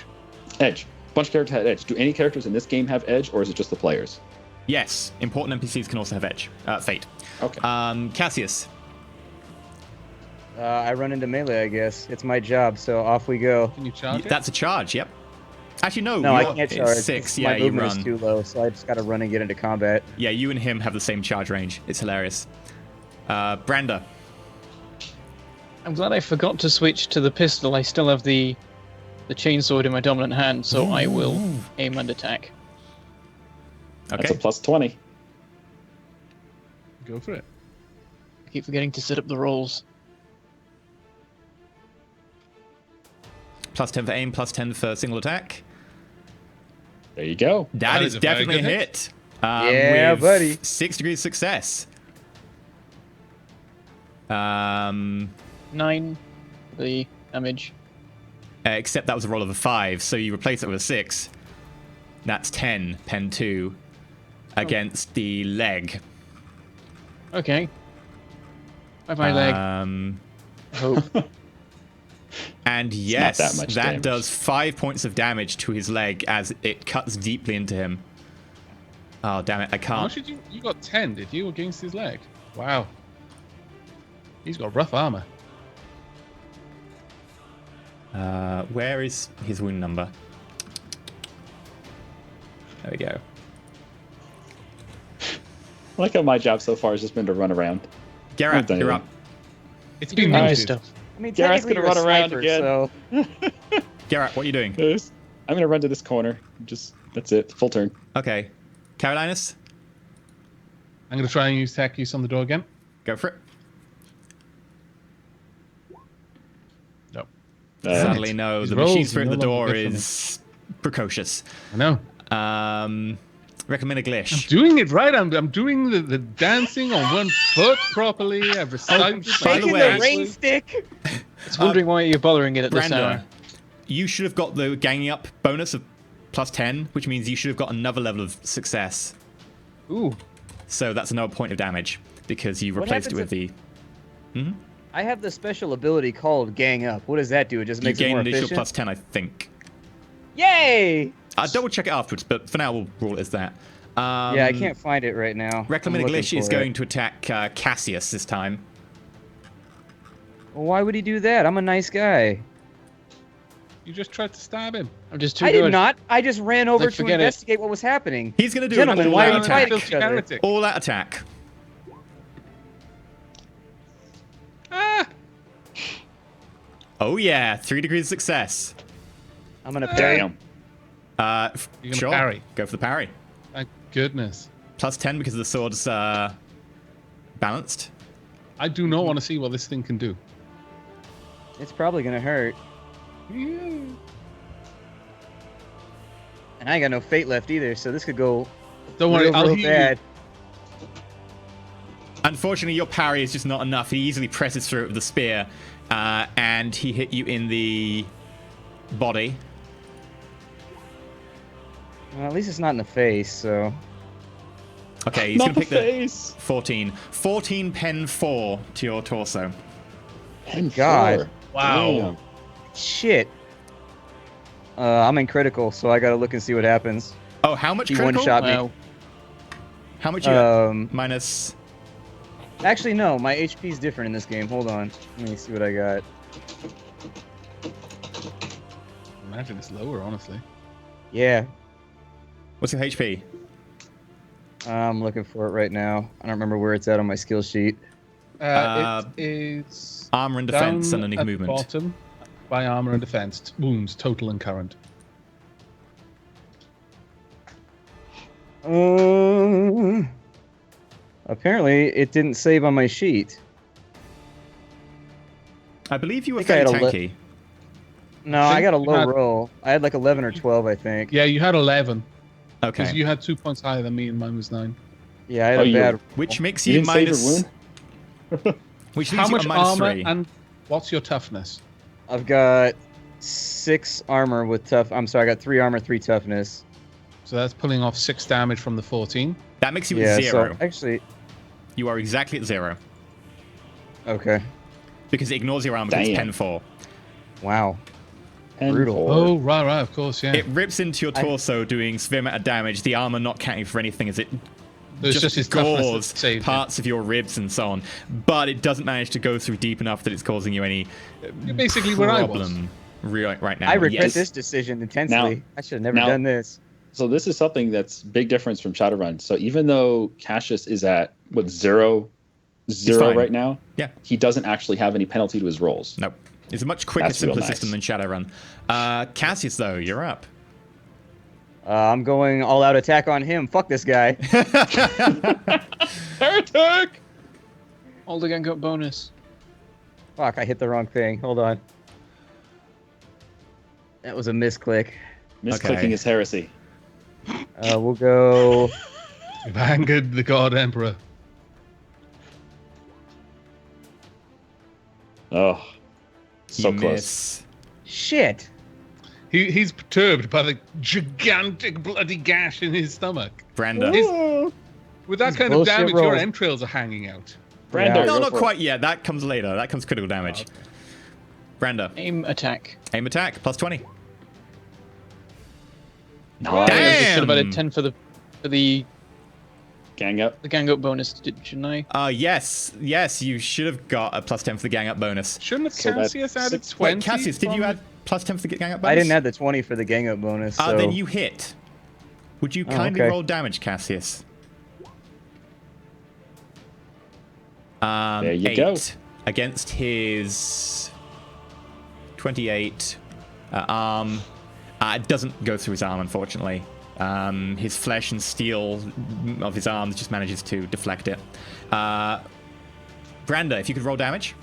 Edge. A bunch of characters had Edge. Do any characters in this game have Edge, or is it just the players? Yes, important NPCs can also have edge. Fate. Okay. Cassius. I run into melee, I guess. It's my job, so off we go. Can you charge it? That's a charge, yep. Actually, no. No, I you're- can't it's charge. 6, My yeah, you movement run. is too low, so I just gotta run and get into combat. Yeah, you and him have the same charge range. It's hilarious. Branda. I'm glad I forgot to switch to the pistol. I still have the chainsword in my dominant hand, so I will aim and attack. Okay. That's a plus 20. Go for it. I keep forgetting to set up the rolls. Plus 10 for aim, plus 10 for single attack. There you go. That That is is a very definitely a good hit. Yeah, with buddy. 6 degrees success. 9 for the damage. Except that was a roll of a 5, so you replace it with a 6. That's 10, pen 2, against the leg. Okay. Bye-bye, leg. Hope. And yes, not that much damage. does 5 points of damage to his leg as it cuts deeply into him. Oh, damn it, I How much can't. did you got 10, did you, against his leg? Wow. He's got rough armor. Where is his wound number? There we go. I like how my job so far has just been to run around. Garrett, done you're it. up. It's You do been ninja noted. stuff. I mean, Garrett's technically gonna you're a run around sniper, again. so... Garrett, what are you doing? I'm gonna run to this corner. Just that's it. Full turn. Okay. Carolinus? I'm going to try and use tech use on the door again. Go for it. No. Sadly, no. These The rolls machine are spirit no at the door longer good for me. is precocious. I know. Recommend a I'm glitch. doing it right. I'm doing the dancing on one foot properly. I've recited Shaking way- the rain stick. It's wondering why you're bothering it at this Branda, hour. you should have got the ganging up bonus of +10, which means you should have got another level of success. Ooh. So that's another point of damage because you What replaced it happens with the. I have the special ability called Gang Up. What does that do? It just You makes it gain more an additional efficient. +10, I think. Yay! I'll double check it afterwards, but for now we'll rule it as that. Yeah, I can't find it right now. Recommend a I'm looking glitch is for it. going to attack Cassius this time. Well, why would he do that? I'm a nice guy. You just tried to stab him. I'm just too I good. did not. I just ran over Like, to forget it. investigate what was happening. He's going to do Gentlemen, an why are all-out you attack. fighting each other? Heretic. All-out attack. Ah! Oh yeah, 3 degrees of success. I'm gonna parry. Damn. You're gonna Sure. parry. Go for the parry. Thank goodness. +10 because the sword's balanced. I do not want to see what this thing can do. It's probably gonna hurt. And I ain't got no fate left either, so this could go Don't worry, real, I'll real heal bad. Unfortunately, your parry is just not enough. He easily presses through it with the spear, and he hit you in the body. Well, at least it's not in the face, so. Okay, he's Not going to the pick the face. 14. 14 pen 4 to your torso. Pen God. 4. Wow. Damn. Shit. I'm in critical, so I gotta look and see what happens. Oh, how much He critical? one-shot me. Wow. How much you got? Um, Minus... Actually, no. My HP's different in this game. Hold on. Let me see what I got. Imagine it's lower, honestly. Yeah, What's your HP? I'm looking for it right now. I don't remember where it's at on my skill sheet. It is Armor and defense down underneath at movement. the bottom by armor and defense. Wounds, total and current. Apparently, it didn't save on my sheet. I believe you were I think I fairly had a tanky. No, I got a you low had- roll. I had like 11 or 12, I think. Yeah, you had 11. Because Okay. you had 2 points higher than me, and mine was 9. Yeah, I had Oh, a you- bad. Which makes You you didn't save your minus... wound? Which How leaves you much a minus armor 3. and what's your toughness? I've got 6 armor with tough. I'm sorry, I got 3 armor, 3 toughness. So that's pulling off 6 damage from the 14. That makes you Yeah, at 0. so actually, You are exactly at 0. okay. Because it ignores your armor because it's Damn. pen 4. Wow. Pen Brutal. 4. Oh, right, of course, yeah. It rips into your torso, doing severe amount of damage. The armor not counting for anything as it It's just his toughness that gores saved him. parts of your ribs and so on. But it doesn't manage to go through deep enough that it's causing you any You're basically where I was. problem right now. I regret Yes. this decision intensely. Now- I should have never now- done this. So this is something that's big difference from Shadowrun. So even though Cassius is at what zero fine. right now, Yeah. he doesn't actually have any penalty to his rolls. Nope. It's a much quicker, That's real simpler nice. system than Shadowrun. Cassius, though, you're up. I'm going all out attack on him. Fuck this guy. Heretic! All the gang up bonus. Fuck, I hit the wrong thing. Hold on. That was a misclick. Misclicking Okay. is heresy. We'll go. You've angered the God Emperor. Oh, so You close. miss. Shit. He's perturbed by the gigantic bloody gash in his stomach. Branda. With that These kind of bullshit damage, your rolls. entrails are hanging out. Brando, Yeah. No, go not for it. quite yet. That comes later. That comes critical damage. Branda, Aim attack. aim attack, plus 20. Nice. I should have Damn. added 10 for the Gang up. gang up bonus, shouldn't I? Yes, you should have got a plus 10 for the gang up bonus. Shouldn't have So that's Cassius added six- 20? Wait, Cassius, did you from- add plus 10 for the gang up bonus? I didn't add the 20 for the gang up bonus. So. Then you hit. Would you Oh, kindly okay. roll damage, Cassius? There you 8 go. against his 28 arm. It doesn't go through his arm, unfortunately. His flesh and steel of his arms just manages to deflect it. Brander, if you could roll damage.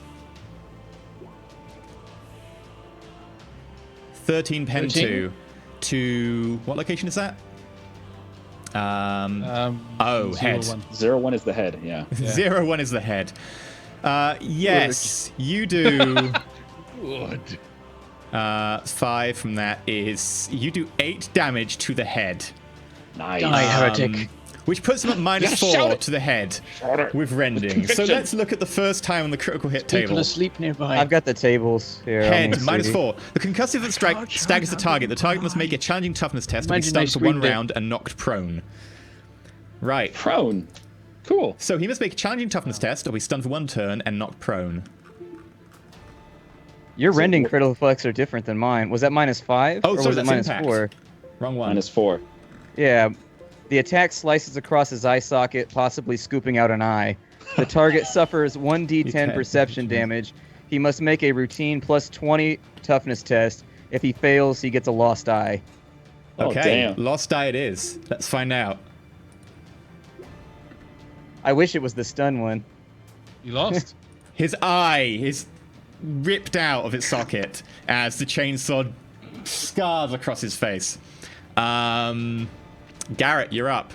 13 pen 2 to what location is that? Head. 0-1 is the head. Yeah. 0-1 is the head. Yes, you do. Good. 5 from that is you do 8 damage to the head. Nice. Die, heretic. Which puts him at -4 to the head with rending. So conviction. let's look at the first time on the critical hit People table. asleep nearby. I've got the tables here. Head, I'll make -4. The concussive that staggers the target. The target must make a challenging toughness test to be Imagine stunned they for 1 screamed it. round and knocked prone. Right. Prone. Cool. So he must make a challenging toughness test or be stunned for 1 turn and knocked prone. Your rending critical flex are different than mine. Was that -5? Oh, or sorry, was it that's impact. -4? Wrong one. -4. Yeah. The attack slices across his eye socket, possibly scooping out an eye. The target suffers 1d10 D10. perception damage. He must make a routine +20 toughness test. If he fails, he gets a lost eye. Oh, Okay, damn. lost die it is. Let's find out. I wish it was the stun one. You lost. His eye is ripped out of its socket as the chainsaw scars across his face. Garrett, you're up.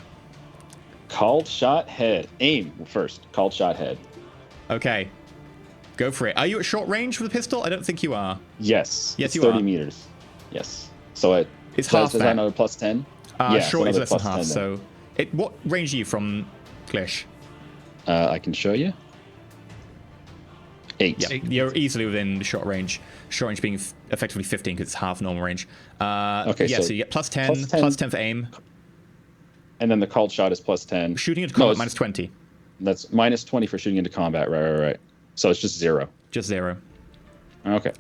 Called shot head. Aim first. Called shot head. Okay. Go for it. Are you at short range with the pistol? I don't think you are. Yes. Yes, it's you 30 are. meters. Yes. So it It's says half there's that. another +10. Short is another less than +10 half, then. so... What range are you from, Klish? I can show you. 8. Yeah, you're easily within the short range. Short range being effectively 15 because it's half normal range. Okay, yeah, so so you get +10, +10. +10 for aim. And then the called shot is +10. Shooting into No, combat it's- -20. That's -20 for shooting into combat. Right. So it's just 0. Just 0. Okay.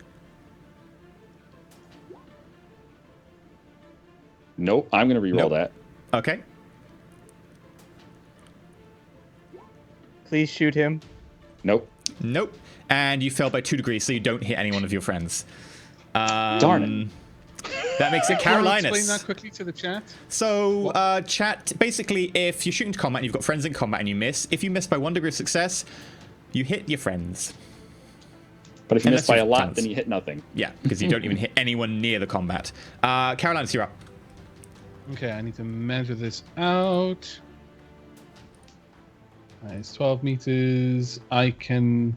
Nope. I'm going to reroll Nope. that. Okay. Please shoot him. Nope. Nope. And you fell by 2 degrees, so you don't hit any one of your friends. Darn it. That makes it Can you explain Carolinus. that quickly to the chat? So, chat, basically, if you shoot into combat and you've got friends in combat and you miss, if you miss by 1 degree of success, you hit your friends. But if you Unless miss by a you've lot, tons. then you hit nothing. Yeah, because you don't even hit anyone near the combat. Carolinus, you're up. Okay, I need to measure this out. It's 12 meters. I can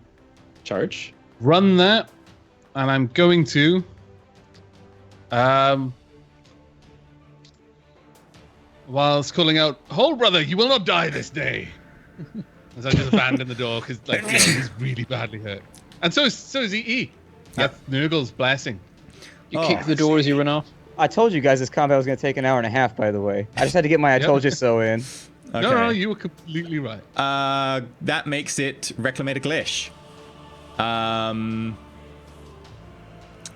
Charge. run that, and I'm going to. Whilst calling out, "Hold, brother! You will not die this day!" As I just abandon the door because, he's really badly hurt, and so is EE. That's Nurgle's blessing. You kick the door as you run off. I told you guys this combat was going to take an hour and a half, by the way. I just had to get my I told you so in. Okay. No, you were completely right. That makes it Reclamator Glish.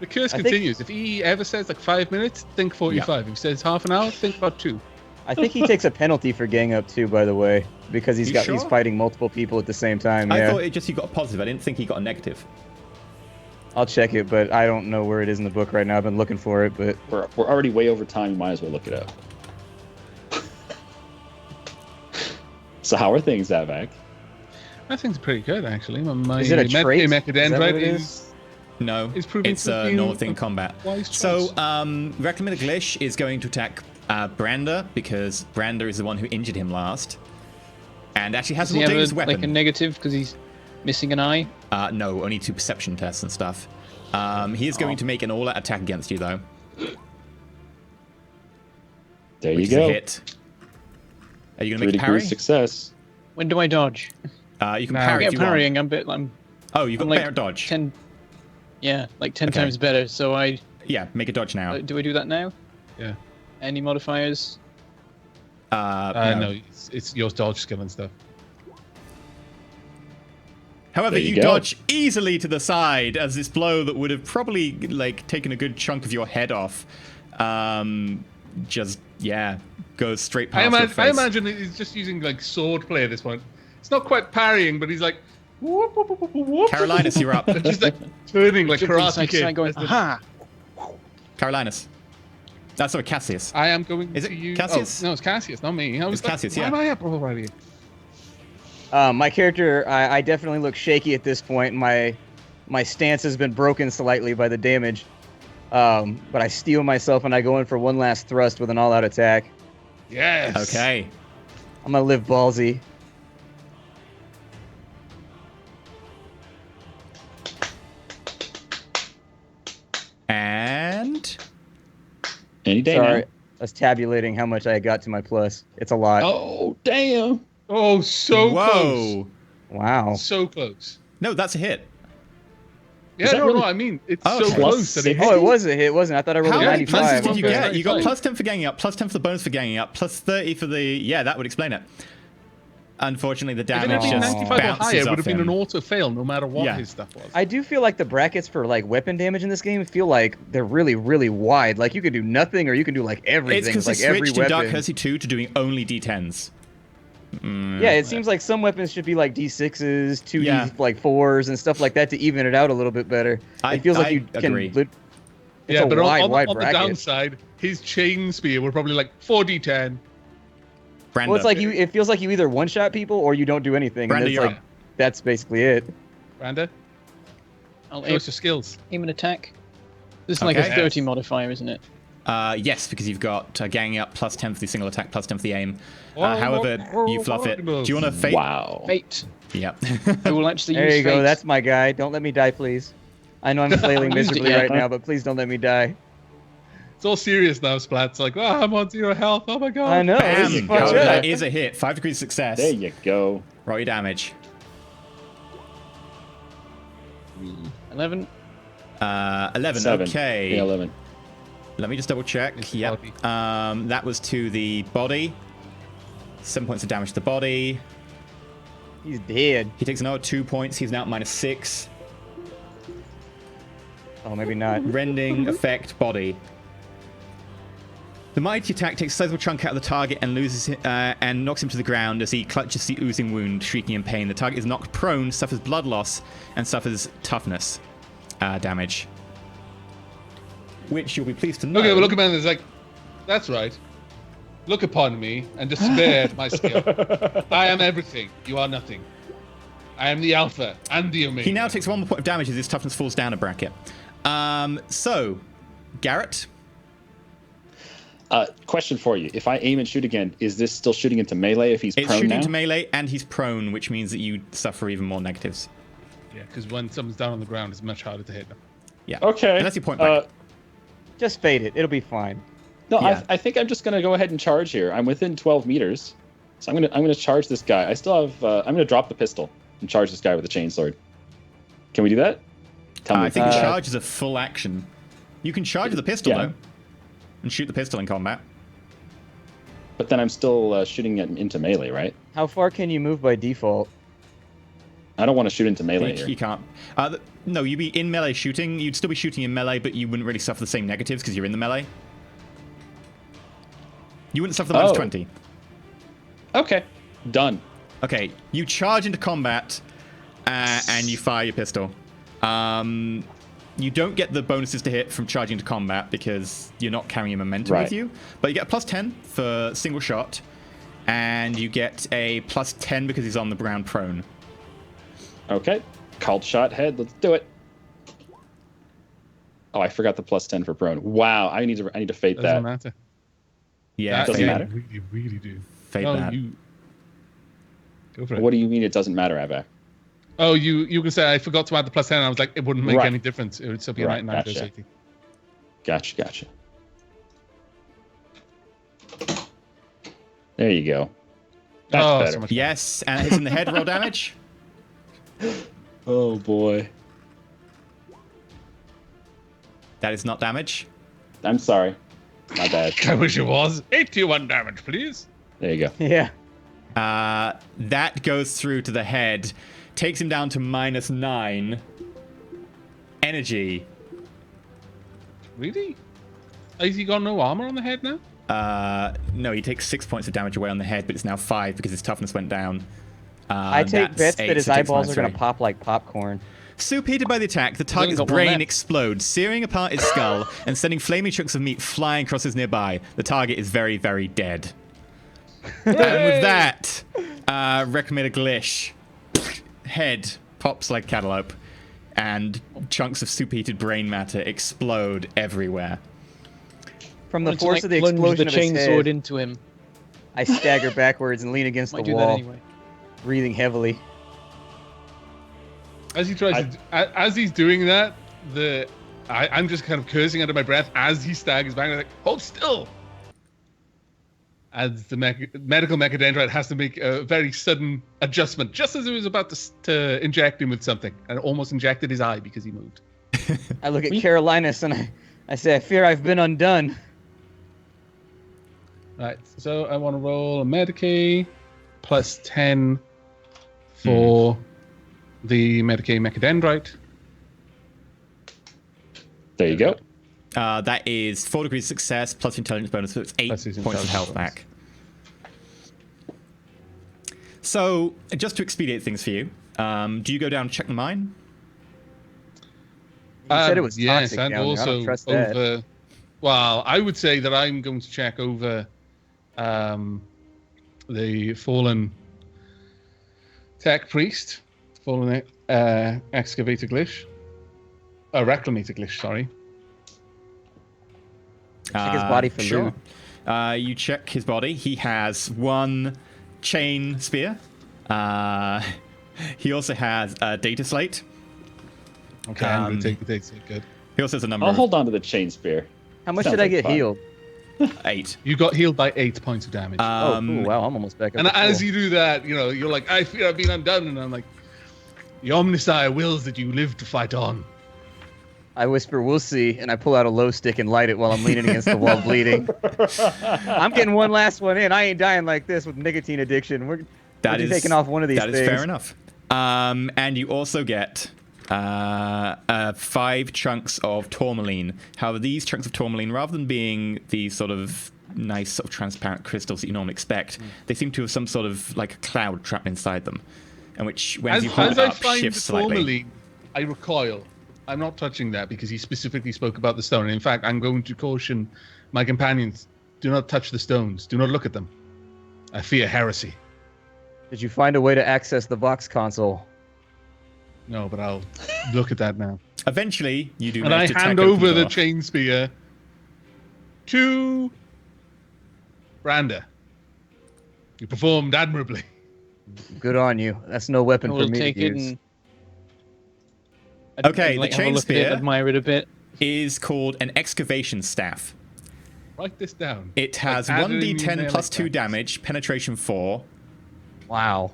The curse I think- continues. If EE ever says 5 minutes, think 45. If he says half an hour, think about 2. I think he takes a penalty for gang up too, by the way, because he's You he's sure? fighting multiple people at the same time. I Yeah, thought it just you got a positive. I didn't think he got a negative. I'll check it, but I don't know where it is in the book right now. I've been looking for it, but We're already way over time. You might as well look it up. So how are things, Zavak? That thing's pretty good, actually. My is it a trait? Is Mechadendrite that what it is No, It's proving it's to a be normal a thing in combat. wise So, choice. Reclamator Glish is going to attack Brander because Brander is the one who injured him last, and actually has Does a he more have dangerous a weapon. negative because he's missing an eye? No, only 2 perception tests and stuff. He is going to make an all-out attack against you, though. There Which you is a go. hit. Are you 3 going to make a parry? degrees success. When do I dodge? You can No. parry Yeah, if you want. parrying. I'm Oh, you've got I'm like better dodge. 10. Yeah, 10 Okay. times better. So Yeah, make a dodge now. do I do that now? Yeah. Any modifiers? No, it's your dodge skill and stuff. However, There you you go. dodge easily to the side as this blow that would have probably taken a good chunk of your head off, goes straight past your face. I imagine he's just using sword play at this point. It's not quite parrying, but he's like, whoop, whoop, whoop, whoop, whoop. Carolinus, you're up. Just turning like Jumping Karate side to Kid. side going, That's the- aha! Carolinus. That's sorry, Cassius. I am going Is it to use. Cassius? Oh, no, it's Cassius, not me. I was It's Cassius, why yeah. am I up already? My character, I definitely look shaky at this point. My stance has been broken slightly by the damage. But I steel myself and I go in for one last thrust with an all-out attack. Yes. Okay. I'm gonna live ballsy. And Any day Sorry, now. I was tabulating how much I got to my plus. It's a lot. Oh, damn. Oh, so whoa. Wow. close. So close. No, that's a hit. Yeah, that no, really- I mean, it's Oh, so okay. close that it Plus Oh, it was a hit, wasn't it? I thought I rolled How a many pluses 95. did you Okay. get? You got Right. plus 10 for ganging up, plus 10 for the bonus for ganging up, plus 30 for the... Yeah, that would explain it. Unfortunately, the If it damage had been just 95 or higher, bounces it would off have been him. an auto fail no matter what Yeah. his stuff was. I do feel like the brackets for like weapon damage in this game feel like they're really, really wide. Like you can do nothing or you can do like everything. It's because like they every switched in weapon. Dark Heresy 2 to doing only D10s. Yeah, it seems like some weapons should be like D6s, 2D Yeah. like 4s and stuff like that to even it out a little bit better. I- It feels like I you can. agree. It's yeah, a but wide, on wide the bracket. downside, his chain spear were probably like 4d10. Brando. Well, it's like it feels like you either one shot people or you don't do anything. Brando, and it's you're like up. that's basically it. Randa, I'll show us your skills. aim and attack. This is like a Okay. 30 modifier, isn't it? Yes, because you've got ganging up, plus 10 for the single attack, plus 10 for the aim. Oh, However, you fluff it. Do you want to fate? Wow. Fate. Yep. I will actually There use you go. fate. That's my guy. Don't let me die, please. I know I'm flailing I used it miserably yet, right huh? now, but please don't let me die. It's all serious now, Splat. It's like, I'm on 0 health. Oh my god. I know. This is Bam! fucked Oh, up. that is a hit. 5 degrees of success. There you go. Roll your damage. 11. 11. 7. Okay. Yeah, 11. Let me just double check. It's Yep. That was to the body. 7 points of damage to the body. He's dead. He takes another 2 points. He's now at -6. Oh, maybe not. Rending effect body. The mighty attack takes a sizable chunk out of the target and and knocks him to the ground as he clutches the oozing wound, shrieking in pain. The target is knocked prone, suffers blood loss, and suffers toughness damage. Which you'll be pleased to know. Okay, well, look at man. It's like, that's right. Look upon me and despair at my skill. I am everything. You are nothing. I am the alpha and the omega. He now takes 1 more point of damage as his toughness falls down a bracket. So, Garrett. Question for you. If I aim and shoot again, is this still shooting into melee if he's It's prone shooting now? into melee, and he's prone, which means that you suffer even more negatives. Yeah, because when someone's down on the ground, it's much harder to hit them. Yeah. Okay. And that's your point back. Just fade it. It'll be fine. No, Yeah. I think I'm just gonna go ahead and charge here. I'm within 12 meters, so I'm gonna charge this guy. I still have. I'm gonna drop the pistol and charge this guy with a chainsword. Can we do that? Tell me. I if think we can. charge is a full action. You can charge with the pistol, Yeah. though, and shoot the pistol in combat. But then I'm still shooting it into melee, right? How far can you move by default? I don't want to shoot into melee You here. can't. No, you'd be in melee shooting. You'd still be shooting in melee, but you wouldn't really suffer the same negatives because you're in the melee. You wouldn't suffer the minus Oh. 20. Okay, done. Okay, you charge into combat, and you fire your pistol. You don't get the bonuses to hit from charging into combat because you're not carrying momentum Right. with you, but you get a +10 for single shot, and you get a +10 because he's on the ground prone. Okay, called shot head. Let's do it. Oh, I forgot the +10 for prone. Wow, I need to fate Doesn't that. matter. Yeah, That doesn't fate, matter. Really, really do. fate No, that. you. Go for it. What do you mean it doesn't matter, Avak? Oh, you can say I forgot to add the +10. And I was like, it wouldn't make Right. any difference. It would still be a Right, 99 gotcha. 80. Gotcha. There you go. That's Oh, better. so much Yes, and it hits in the head. Roll damage. Oh boy. That is not damage. I'm sorry. My bad. I wish it was. 81 damage, please. There you go. Yeah. That goes through to the head, takes him down to -9 energy. Really? Has he got no armor on the head now? No, he takes 6 points of damage away on the head, but it's now 5 because his toughness went down. I take That's bets 8, that his so it takes eyeballs are going to -3. pop like popcorn. Superheated by the attack, the target's got one brain left. explodes, searing apart his skull and sending flaming chunks of meat flying across his nearby. The target is very, very dead. And with that, Recommender Glish head pops like cantaloupe, and chunks of superheated brain matter explode everywhere. From the Wanted to, force like, of the plunge explosion the of his chainsword head, into him. I stagger backwards and lean against Might the do that wall, anyway. breathing heavily. As he tries as he's doing that, I'm just kind of cursing under my breath as he staggers back. I'm like, hold still. As the medical mechadendrite has to make a very sudden adjustment, just as it was about to inject him with something, and almost injected his eye because he moved. I look at Carolinus and I say, I fear I've been undone. Right, so I want to roll a Medicaid plus 10 for the Medicaid mechadendrite. There you go. That is 4 degrees of success plus intelligence bonus, so it's 8 Plus his points of health intelligence back. So, just to expedite things for you, do you go down and check the mine? You said it was yes, toxic and down there. I also don't trust that. over. Well, I would say that I'm going to check over the fallen tech priest, fallen excavator Glish, reclamator Glish. Sorry. Check his body for sure. loot. You check his body. He has 1 chain spear. He also has a data slate. Okay, I'm going to take the data. Good. He also has a number I'll of hold on to the chain spear. How much Sounds did I like get fun. healed? 8. You got healed by 8 points of damage. Oh, cool. Wow, I'm almost back up. and to as full. you do that, you're like, I fear I've been undone. And I'm like, the Omnisire wills that you live to fight on. I whisper, we'll see, and I pull out a low stick and light it while I'm leaning against the wall bleeding. I'm getting one last one in. I ain't dying like this with nicotine addiction. We're taking off one of these That things. is fair enough. And you also get 5 chunks of tourmaline. However, these chunks of tourmaline, rather than being the sort of nice sort of transparent crystals that you normally expect, they seem to have some sort of like a cloud trapped inside them, and which when you hold As it I up find the shifts slightly. tourmaline, I recoil. I'm not touching that because he specifically spoke about the stone. And in fact, I'm going to caution my companions, do not touch the stones. Do not look at them. I fear heresy. Did you find a way to access the Vox console? No, but I'll look at that now. Eventually, you do And I manage to hand tack open over the door. chain spear to Branda. You performed admirably. Good on you. That's no weapon We'll for me take to it use. and... Okay, the have a chain look at it, spear- admire it a bit. is called an excavation staff. Write this down. It has Like, add it in your 1d10 melee plus 2 stats. damage, penetration 4. Wow.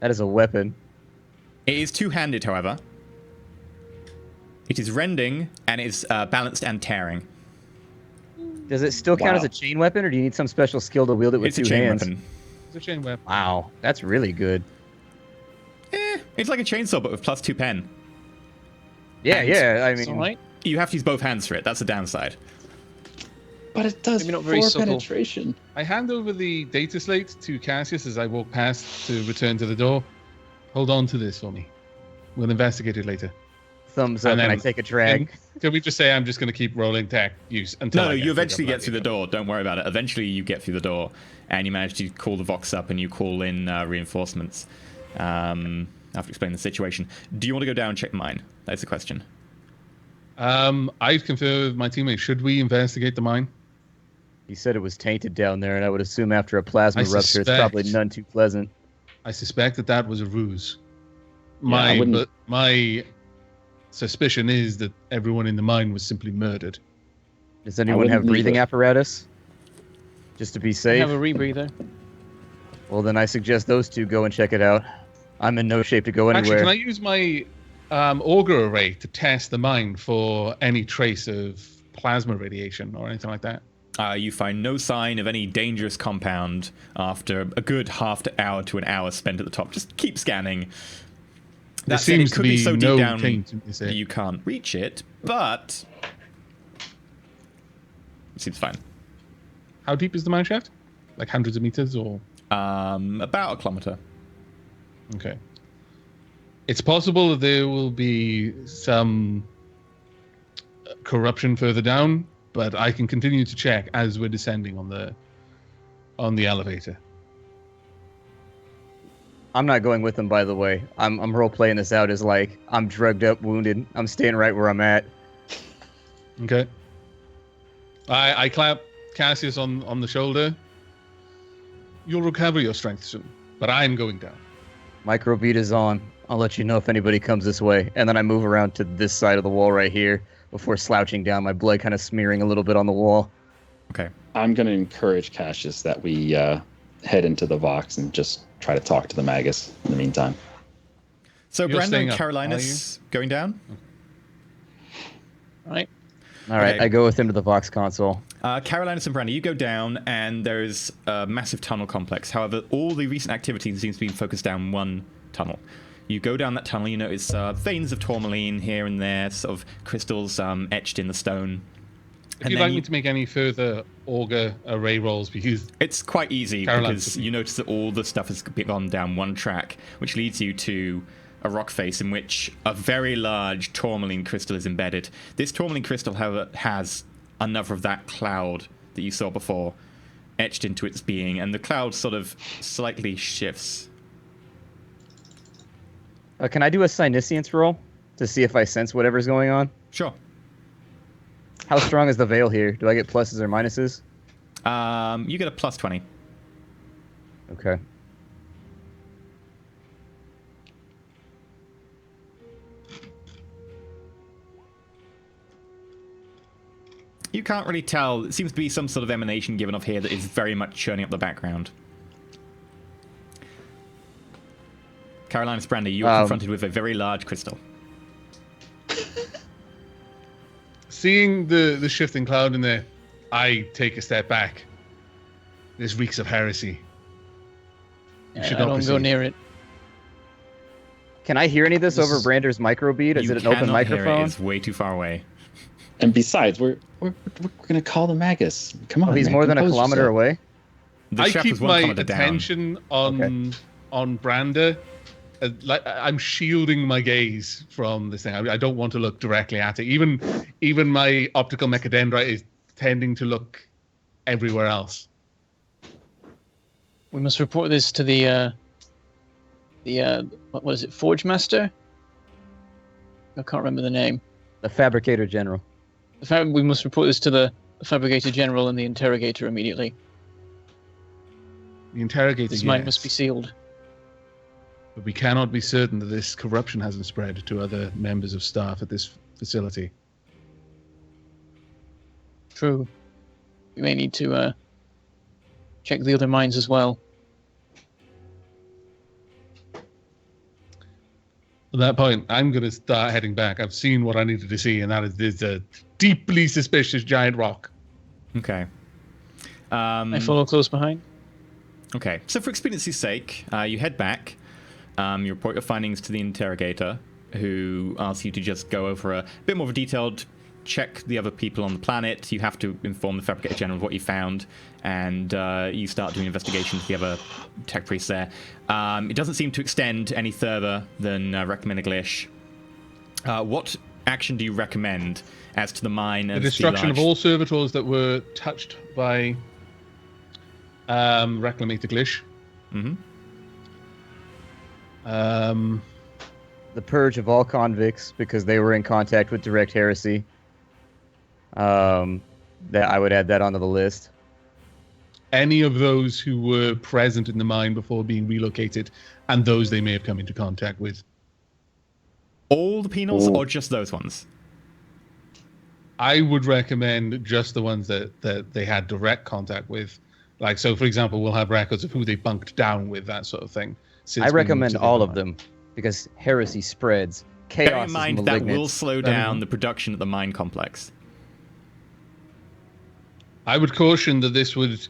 That is a weapon. It is two-handed, however. It is rending, and it is balanced and tearing. Does it still count Wow. as a chain weapon, or do you need some special skill to wield it with It's a two chain hands? weapon. It's a chain weapon. Wow. That's really good. It's like a chainsaw, but with plus 2 pen. Yeah, And yeah. I It's mean, alright. You have to use both hands for it. That's the downside. But it does Maybe not very 4 subtle. penetration. I hand over the data slate to Cassius as I walk past to return to the door. Hold on to this for me. We'll investigate it later. thumbs up, And and I then- take a drag. Can we just say I'm just going to keep rolling tech use until No, I you eventually through get through the door. Don't worry about it. Eventually, you get through the door, and you manage to call the Vox up, and you call in reinforcements. After explaining the situation, do you want to go down and check mine? That's the question. I've conferred with my teammates. Should we investigate the mine? He said it was tainted down there, and I would assume after a plasma I rupture, it's suspect- probably none too pleasant. I suspect that was a ruse. I wouldn't- But my suspicion is that everyone in the mine was simply murdered. Does anyone have wouldn't breathing either. apparatus? Just to be I safe? have a rebreather. Well, then I suggest those two go and check it out. I'm in no shape to go Actually, anywhere. can I use my auger array to test the mine for any trace of plasma radiation or anything like that? You find no sign of any dangerous compound after a good half hour to an hour spent at the top. Just keep scanning. There That said, it seems could to be be so deep no down taint in this that area. you can't reach it, but it seems fine. How deep is the mine shaft? Like hundreds of meters or? About a kilometer. Okay. It's possible that there will be some corruption further down, but I can continue to check as we're descending on the elevator. I'm not going with them, by the way. I'm role playing this out as like I'm drugged up, wounded. I'm staying right where I'm at. Okay. I clap Cassius on the shoulder. You'll recover your strength soon, but I'm going down. Microbeat is on. I'll let you know if anybody comes this way. And then I move around to this side of the wall right here before slouching down, my blood kind of smearing a little bit on the wall. Okay. I'm going to encourage Cassius that we head into the Vox and just try to talk to the Magus in the meantime. So You're Brandon staying and up, Carolinus going down? Right. All right, Okay. I go with him to the Vox console. Carolinus and Brandon, you go down, and there's a massive tunnel complex. However, all the recent activity seems to be focused down one tunnel. You go down that tunnel, you notice veins of tourmaline here and there, sort of crystals etched in the stone. If you'd like me to make any further auger array rolls, because It's quite easy Carolinus. because you notice that all the stuff has gone down one track, which leads you to a rock face in which a very large tourmaline crystal is embedded. This tourmaline crystal, however, has another of that cloud that you saw before etched into its being, and the cloud sort of slightly shifts. Can I do a Psyniscience roll to see if I sense whatever's going on? Sure. How strong is the veil here? Do I get pluses or minuses? You get a plus 20. Okay. You can't really tell. It seems to be some sort of emanation given off here that is very much churning up the background. Carolinus Brandy, you are confronted with a very large crystal. seeing the shifting cloud in there, I take a step back. This reeks of heresy. You should I not don't proceed. go near it. Can I hear any of this This over is- Brander's microbeat? Is You it an open cannot hear it. microphone? It's way too far away. And besides, we're gonna call the Magus. Come on, Oh, he's man, more than a compose kilometer yourself. away? The I chef keep was one my kilometer down. attention on Brander. Like I'm shielding my gaze from this thing. I don't want to look directly at it. Even my optical mechadendrite is tending to look everywhere else. We must report this to the what is it, Forge Master? I can't remember the name. The Fabricator General. We must report this to the Fabricator General and the Interrogator immediately. The interrogator, This yes, might must be sealed. but we cannot be certain that this corruption hasn't spread to other members of staff at this facility. True. We may need to check the other mines as well. At that point, I'm going to start heading back. I've seen what I needed to see, and that is a deeply suspicious giant rock. Okay. I follow close behind. Okay, so for expediency's sake, you head back. You report your findings to the interrogator, who asks you to just go over a bit more of a detailed check the other people on the planet. You have to inform the Fabricator General of what you found, and you start doing investigations to the other tech priests there. It doesn't seem to extend any further than recommend a glish. What action do you recommend as to the mine? The and destruction of all servitors that were touched by Reclamator Glish. Mm-hmm. The purge of all convicts because they were in contact with direct heresy. That I would add that onto the list. Any of those who were present in the mine before being relocated, and those they may have come into contact with. All the penals, Ooh. or just those ones? I would recommend just the ones that they had direct contact with. Like, so for example, we'll have records of who they bunked down with, that sort of thing. since I we moved recommend to the all of mine. them because heresy spreads. Chaos Bear in is mind that malignant. will slow down the production at the mine complex. I would caution that this would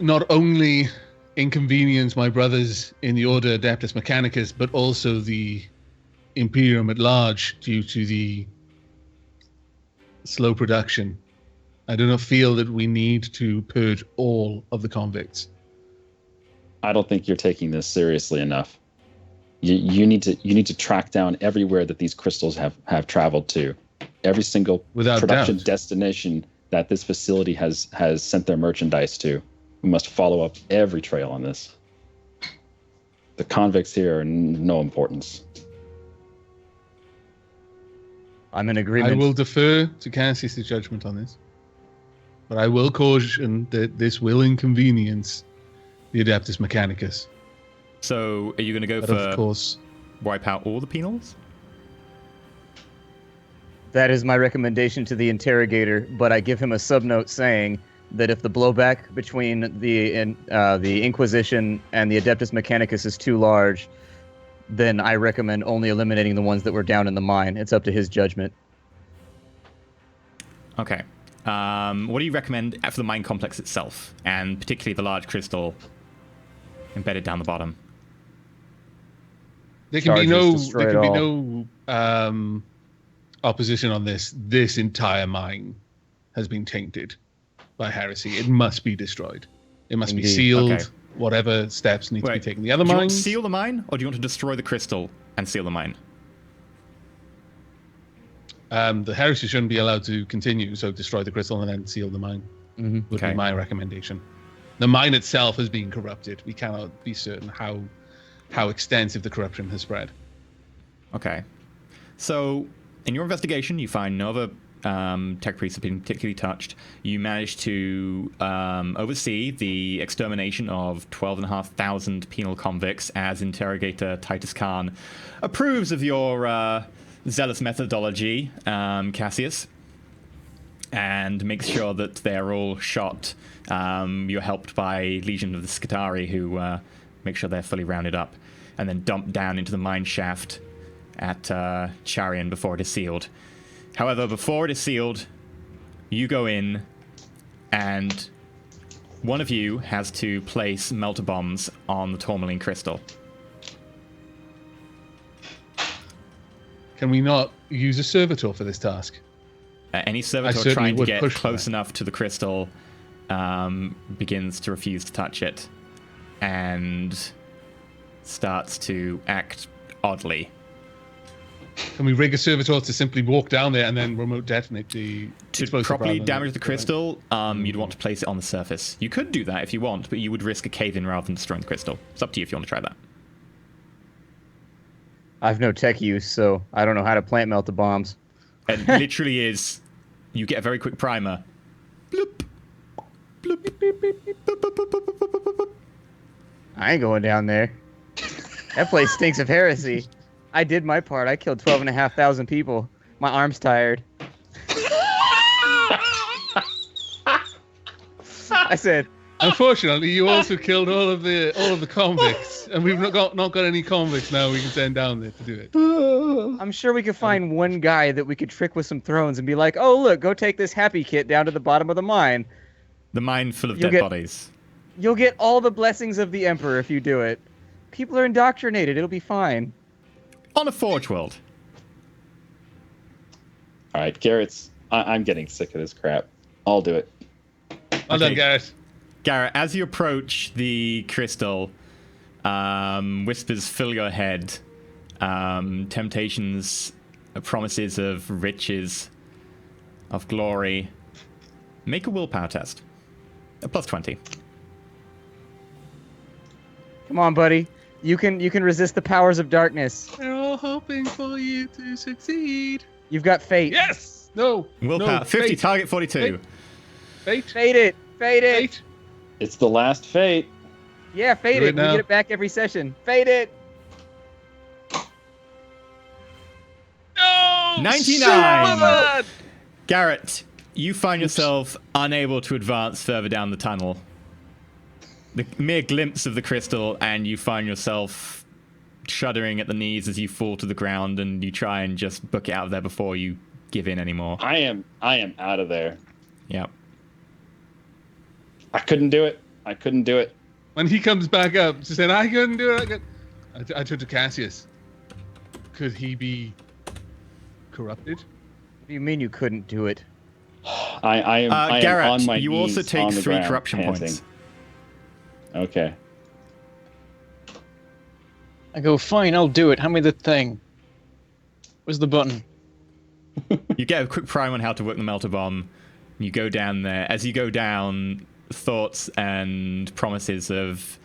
not only inconvenience my brothers in the Order Adeptus Mechanicus, but also the Imperium at large due to the slow production. I do not feel that we need to purge all of the convicts. I don't think you're taking this seriously enough. You need to track down everywhere that these crystals have traveled to, every single Without production doubt. destination that this facility has sent their merchandise to. We must follow up every trail on this. The convicts here are no importance. I'm in I agreement. will defer to Cassius' judgment on this, but I will caution that this will inconvenience the Adeptus Mechanicus. So, are you going to go But for of course, wipe out all the penals? That is my recommendation to the interrogator, but I give him a subnote saying that if the blowback between the Inquisition and the Adeptus Mechanicus is too large, then I recommend only eliminating the ones that were down in the mine. It's up to his judgment. Okay. What do you recommend for the mine complex itself, and particularly the large crystal embedded down the bottom? there can be Charges, no destroy it no opposition on this. This entire mine has been tainted by heresy. It must be destroyed. It must be Indeed. sealed. Okay. Whatever steps need to be Wait, taken. The other do you want mines. to seal the mine, or do you want to destroy the crystal and seal the mine? The heresy shouldn't be allowed to continue, so destroy the crystal and then seal the mine would Okay. be my recommendation. The mine itself has been corrupted. We cannot be certain how extensive the corruption has spread. Okay. So, in your investigation, you find no other tech priests have been particularly touched. You managed to oversee the extermination of 12,500 penal convicts as interrogator Titus Khan approves of your zealous methodology, Cassius, and makes sure that they're all shot. You're helped by Legion of the Scutari, who make sure they're fully rounded up, and then dumped down into the mine shaft at Charian before it is sealed. However, before it is sealed, you go in, and one of you has to place melter bombs on the tourmaline crystal. Can we not use a servitor for this task? Any I servitor certainly trying to would get push for close that. enough to the crystal begins to refuse to touch it and starts to act oddly. Can we rig a servitor to simply walk down there and then remote detonate the To explosive properly rather than damage the crystal, you'd want to place it on the surface. You could do that if you want, but you would risk a cave-in rather than destroying the crystal. It's up to you if you want to try that. I've no tech use, so I don't know how to plant melt the bombs. It literally is, you get a very quick primer. Bloop. Bloop. Boop, boop, boop, boop, boop, boop, boop, boop, boop. I ain't going down there. That place stinks of heresy. I did my part. I killed 12,500 people. My arm's tired. I said, Unfortunately, you also killed all of the convicts, and we've not got any convicts now we can send down there to do it. I'm sure we could find one guy that we could trick with some thrones and be like, oh, look, go take this happy kit down to the bottom of the mine. The mine full of You'll dead get- bodies. You'll get all the blessings of the Emperor if you do it. People are indoctrinated. It'll be fine. On a Forge World. All right, Garrett's. I'm getting sick of this crap. I'll do it. Well done, Okay. Garrett. Garrett, as you approach the crystal, whispers fill your head. Temptations, promises of riches, of glory. Make a willpower test. A plus 20. Come on, buddy. You can resist the powers of darkness. We're all hoping for you to succeed. You've got fate. Yes. No. Willpower. No. 50, Fate. target 42. Fate. Fate it. Fate it. Fate. It's the last fate. Yeah, fate Do it. it We now. get it back every session. Fate it. No. 99. Superman! Garrett, you find yourself unable to advance further down the tunnel. The mere glimpse of the crystal, and you find yourself shuddering at the knees as you fall to the ground, and you try and just book it out of there before you give in anymore. I am out of there. Yep. I couldn't do it. I couldn't do it. When he comes back up, she said, I couldn't do it. I turned to Cassius. Could he be corrupted? What do you mean you couldn't do it? I am Garrett, on my you knees also take on the 3 ground, corruption panting. points. Okay. I go, fine, I'll do it. Hand me the thing. Where's the button? You get a quick primer on how to work the melter bomb. You go down there. As you go down, thoughts and promises of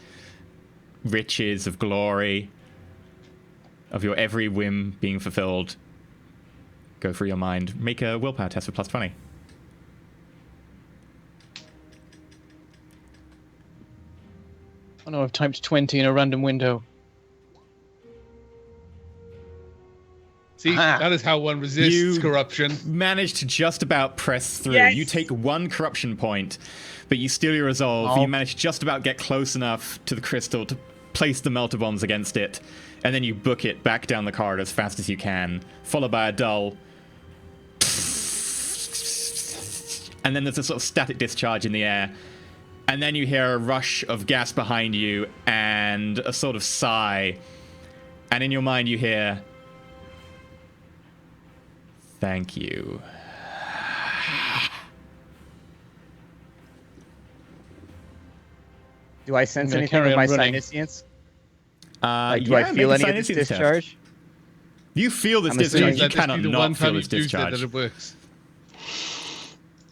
riches, of glory, of your every whim being fulfilled go through your mind. Make a willpower test for plus 20. Oh no, I've typed 20 in a random window. See, that is how one resists corruption. Manage to just about press through. Yes! You take 1 corruption point, but you steal your resolve. Oh. You manage to just about get close enough to the crystal to place the melter bombs against it, and then you book it back down the corridor as fast as you can, followed by a dull... And then there's a sort of static discharge in the air. And then you hear a rush of gas behind you and a sort of sigh. And in your mind you hear... Thank you. Do I sense gonna anything carry of my on running. psyniscience? Like, Do I feel any of this discharge? You feel this I'm assuming discharge. You Let this cannot be the not one feel time this you've used it discharge. that it works.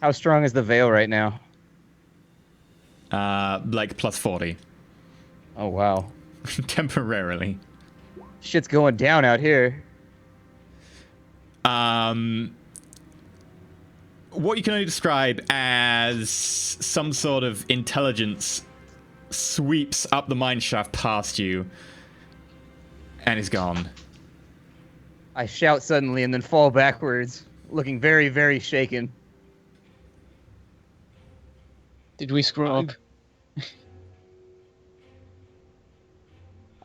How strong is the veil right now? Like plus 40. Oh, wow. Temporarily. Shit's going down out here. What you can only describe as some sort of intelligence sweeps up the mine shaft past you and is gone. I shout suddenly and then fall backwards, looking very, very shaken. Did we screw up?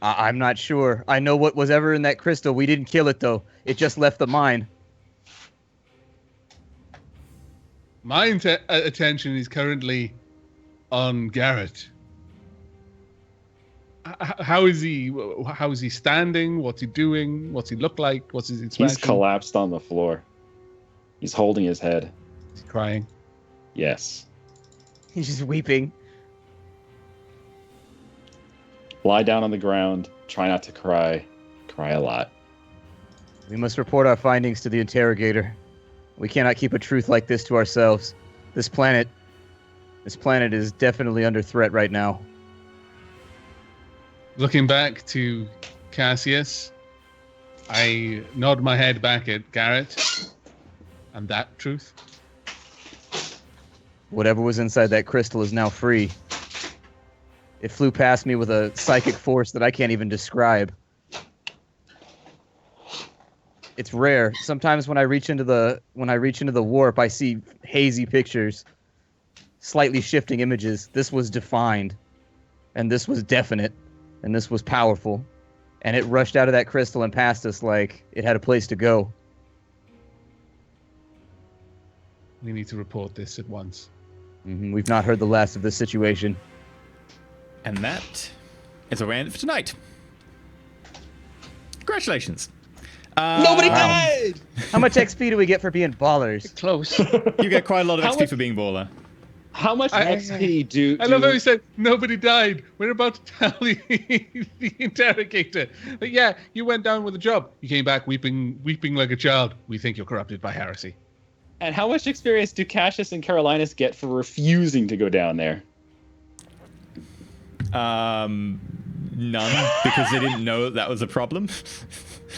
I'm not sure. I know what was ever in that crystal. We didn't kill it, though. It just left the mine. My attention is currently on Garrett. How is he? How is he standing? What's he doing? What's he look like? What's his expression? He's collapsed on the floor. He's holding his head. He's crying. Yes. He's just weeping. Lie down on the ground. Try not to cry. Cry a lot. We must report our findings to the interrogator. We cannot keep a truth like this to ourselves. This planet is definitely under threat right now. Looking back to Cassius, I nod my head back at Garrett. And that truth? Whatever was inside that crystal is now free. It flew past me with a psychic force that I can't even describe. It's rare. Sometimes when I reach into the warp, I see hazy pictures, slightly shifting images. This was defined, and this was definite, and this was powerful, and it rushed out of that crystal and past us like it had a place to go. We need to report this at once. We've not heard the last of this situation. And that is where we end for tonight. Congratulations. Nobody died! How much XP do we get for being ballers? Close. You get quite a lot of How XP much- for being baller. How much XP do... I love how he said, nobody died. We're about to tell the interrogator. But yeah, you went down with a job. You came back weeping like a child. We think you're corrupted by heresy. And how much experience do Cassius and Carolinus get for refusing to go down there? None, because they didn't know that was a problem.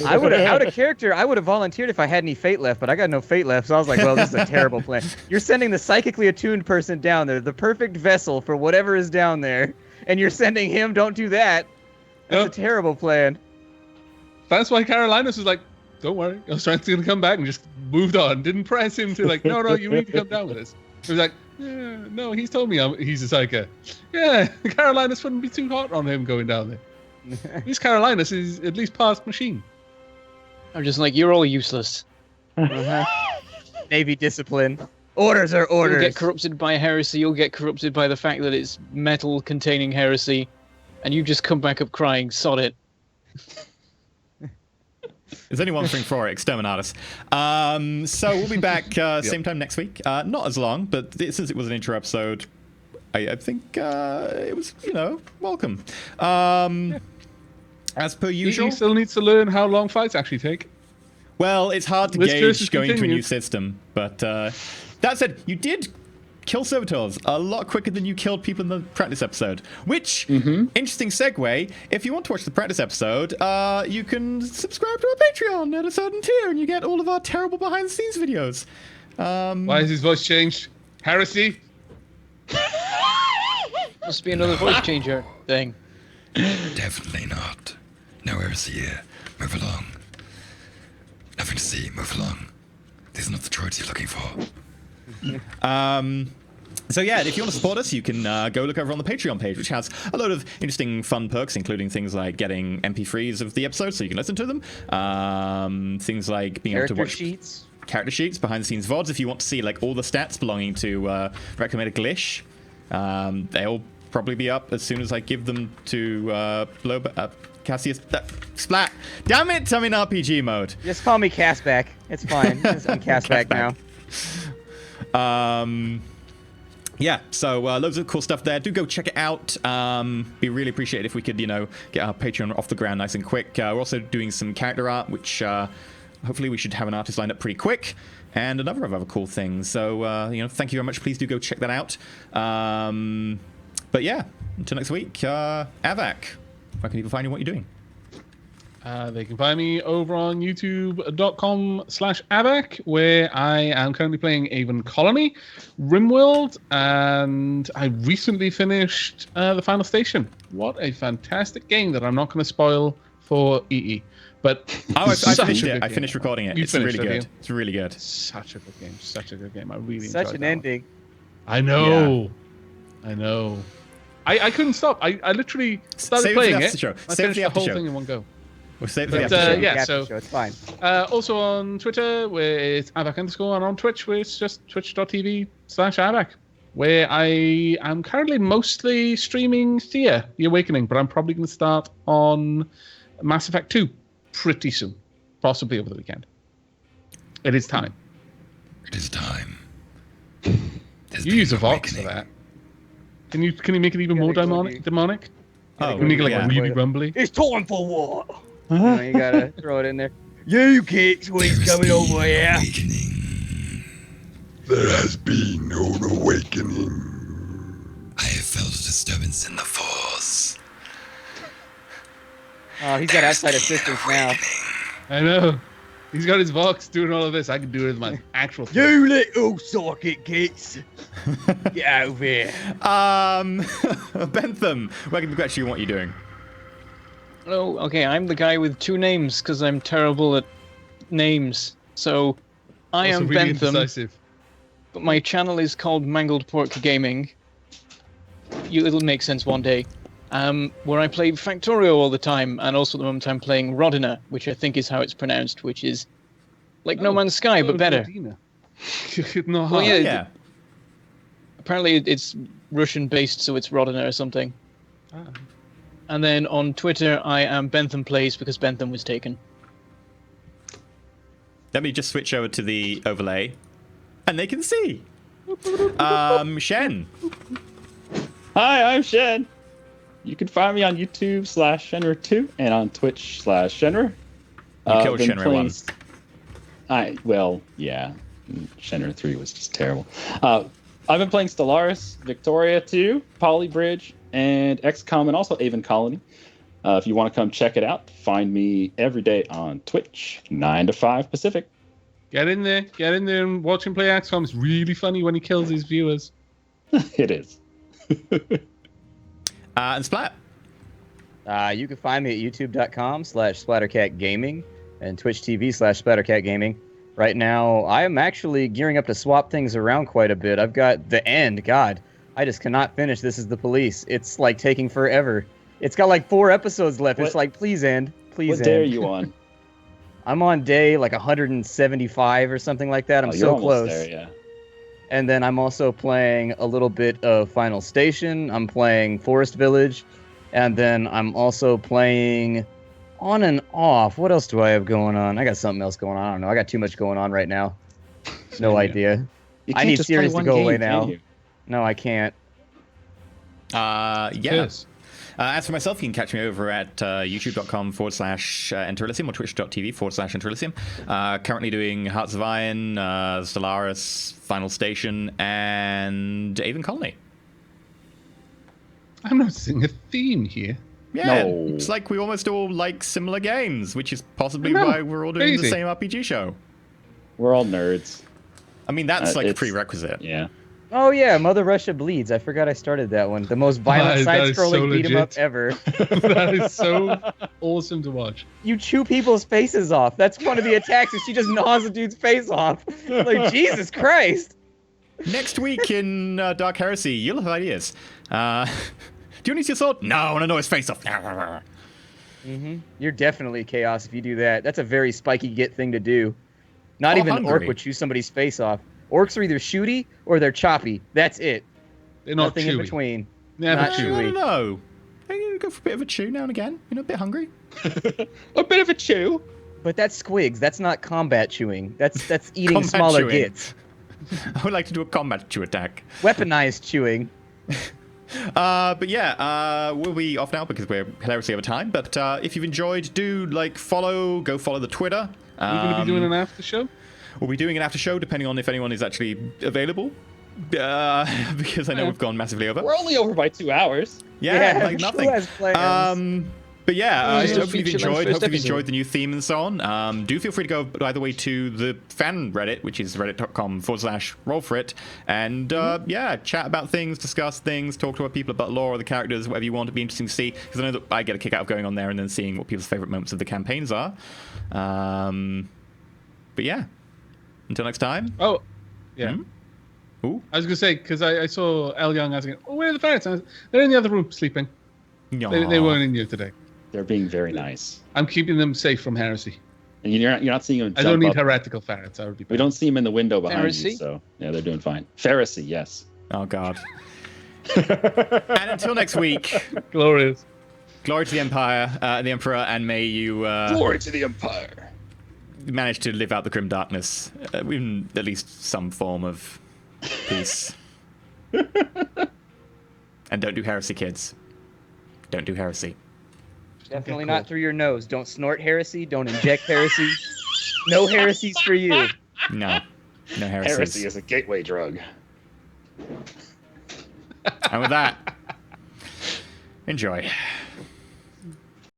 I would have, out of character, I would have volunteered if I had any fate left, but I got no fate left, so I was like, well, this is a terrible plan. You're sending the psychically attuned person down there, the perfect vessel for whatever is down there, and you're sending him, don't do that. That's Nope. a terrible plan. That's why Carolinus was like, don't worry. I was trying to come back and just moved on. Didn't press him to like, no, you need to come down with us. He was like, yeah, no, he's told me he's a psycho. Yeah, Carolinus wouldn't be too hot on him going down there. At least Carolinus is at least past machine. I'm just like, you're all useless. Navy discipline. Orders are You'll orders. get corrupted by heresy, you'll get corrupted by the fact that it's metal containing heresy, and you just come back up crying, sod it. There's only one thing for it, Exterminatus. So we'll be back same time next week. Not as long, but since it was an intro episode, I think it was, welcome. As per usual. He still needs to learn how long fights actually take. Well, it's hard to List gauge versus going into a new continued. system. But that said, you did kill servitors a lot quicker than you killed people in the practice episode. Which, interesting segue, if you want to watch the practice episode, you can subscribe to our Patreon at a certain tier and you get all of our terrible behind-the-scenes videos. Why has his voice changed? Heresy? Must be another voice changer thing. Definitely not. No heresy here. Move along. Nothing to see. Move along. These are not the droids you're looking for. So yeah, if you want to support us, you can go look over on the Patreon page, which has a load of interesting fun perks, including things like getting MP3s of the episodes so you can listen to them. Things like being able to watch character sheets, behind the scenes VODs. If you want to see like all the stats belonging to recommended Glish, they'll probably be up as soon as I give them to Cassius. Splat! Damn it! I'm in RPG mode. Just call me Castback. It's fine. I'm Castback now. Yeah, so loads of cool stuff there. Do go check it out. Be really appreciated if we could, get our Patreon off the ground nice and quick. We're also doing some character art, which hopefully we should have an artist lined up pretty quick, and a number of other cool things. So, thank you very much. Please do go check that out. But yeah, until next week, Avak, where can people find you? What you're doing? They can find me over on youtube.com/Abac, where I am currently playing Avon Colony, Rimworld, and I recently finished The Final Station. What a fantastic game that I'm not going to spoil for EE. But I finished it. I finished recording it. It's really good. You? It's really good. Such a good game. Such a good game. I really Such enjoyed an that ending. one. I know. Yeah. I know. I couldn't stop. I literally started Save it for the playing after it. show. I Save it finished for the the after whole show. thing in one go. We'll save it for But, the after show. yeah, After so show, it's fine. Also on Twitter, where it's Abac_, and on Twitch, where it's just twitch.tv/Abac, where I am currently mostly streaming Seer, The Awakening, but I'm probably going to start on Mass Effect 2 pretty soon, possibly over the weekend. It is time. It is time. You use a Vox for that. Can you make it even more demonic? Oh, Can you make it yeah. really rumbly? It's time for what? You gotta throw it in there. You kids, what's coming over here? Awakening. There has been no awakening. I have felt a disturbance in the Force. Oh, he's got outside assistance now. I know. He's got his Vox doing all of this. I can do it with my actual. You little socket kids! Get out of here. Bentham, where can people actually what you're doing? Oh, okay, I'm the guy with two names because I'm terrible at names. So, I Also am really Bentham, indecisive. but my channel is called Mangled Pork Gaming. It'll make sense one day. Where I play Factorio all the time, and also at the moment I'm playing Rodina, which I think is how it's pronounced, which is like No Man's Sky, but better. No, Well, yeah, Yeah. Apparently it's Russian-based, so it's Rodina or something. Ah. And then on Twitter, I am Bentham Plays because Bentham was taken. Let me just switch over to the overlay, and they can see. Shen. Hi, I'm Shen. You can find me on YouTube/Shenra2 and on Twitch/Shenra. You killed Shenra 1. Yeah. Shenra 3 was just terrible. I've been playing Stellaris, Victoria 2, Polybridge, and XCOM, and also Avon Colony. If you want to come check it out, find me every day on Twitch, 9 to 5 Pacific. Get in there and watch him play XCOM. It's really funny when he kills his viewers. It is. And Splat. You can find me at youtube.com/SplatterCatGaming and Twitch TV/SplatterCatGaming. Right now, I am actually gearing up to swap things around quite a bit. I've got The End. God, I just cannot finish This Is the Police. It's like taking forever. It's got like 4 episodes left. It's like, please end. Please end. What day are you on? I'm on day like 175 or something like that. I'm you're so almost close. there, yeah. And then I'm also playing a little bit of Final Station. I'm playing Forest Village. And then I'm also playing on and off. What else do I have going on? I got something else going on. I don't know. I got too much going on right now. No idea. You I can't need just play series to one go game, away can now. you? No, I can't. Yeah. Yes. As for myself, you can catch me over at youtube.com/Enter Elysium or twitch.tv/Enter Elysium. Currently doing Hearts of Iron, Stellaris, Final Station, and Avon Colony. I'm noticing a theme here. Yeah, No. it's like we almost all like similar games, which is possibly No, why we're all doing the crazy. same RPG show. We're all nerds. I mean, that's like a it's- prerequisite. Yeah. Oh yeah, Mother Russia Bleeds. I forgot I started that one. The most violent That is so side-scrolling beat 'em up legit. ever. That is so awesome to watch. You chew people's faces off. That's one of the attacks, and she just gnaws a dude's face off. Like, Jesus Christ. Next week in Dark Heresy, you'll have ideas. Do you want to use your sword? No, I want to know his face off. You're definitely chaos if you do that. That's a very spiky git thing to do. Not Or even an orc hungry. would chew somebody's face off. Orcs are either shooty or they're choppy. That's it. They're not Nothing in chewy. between. Never Not I chewy. don't know. You go for a bit of a chew now and again. You know, a bit hungry. A bit of a chew. But that's squigs. That's not combat chewing. That's eating Combat smaller chewing. gits. I would like to do a combat chew attack. Weaponized chewing. But yeah, we'll be off now because we're hilariously over time. But if you've enjoyed, do go follow the Twitter. We're going to be doing an after show? We'll be doing an after show depending on if anyone is actually available. Because I know we've gone massively over. We're only over by 2 hours. Yeah, like who nothing. has plans? But yeah, Just a hopefully you've feature-length enjoyed. first Hopefully you've episode. enjoyed the new theme and so on. Do feel free to go either way to the fan Reddit, which is reddit.com/Roll4It, and yeah, chat about things, discuss things, talk to other people about lore or the characters, whatever you want. It'd be interesting to see because I know that I get a kick out of going on there and then seeing what people's favorite moments of the campaigns are. But yeah, until next time. Oh, yeah. Hmm? Ooh. I was going to say, because I saw El Young asking, oh, where are the ferrets? They're in the other room sleeping. They weren't in here today. They're being very nice. I'm keeping them safe from heresy. And you're not seeing them I jump don't need up. heretical ferrets. I would be We don't see them in the window behind Heresy? you, so yeah, they're doing fine. Heresy, yes. Oh God. And until next week, glorious. glory to the Empire, the Emperor, and may you Glory to the Empire. manage to live out the grim darkness in at least some form of peace. And don't do heresy, kids. Don't do heresy. Definitely not through your nose. Don't snort heresy. Don't inject heresy. No heresies for you. No. No heresies. Heresy is a gateway drug. And with that, enjoy.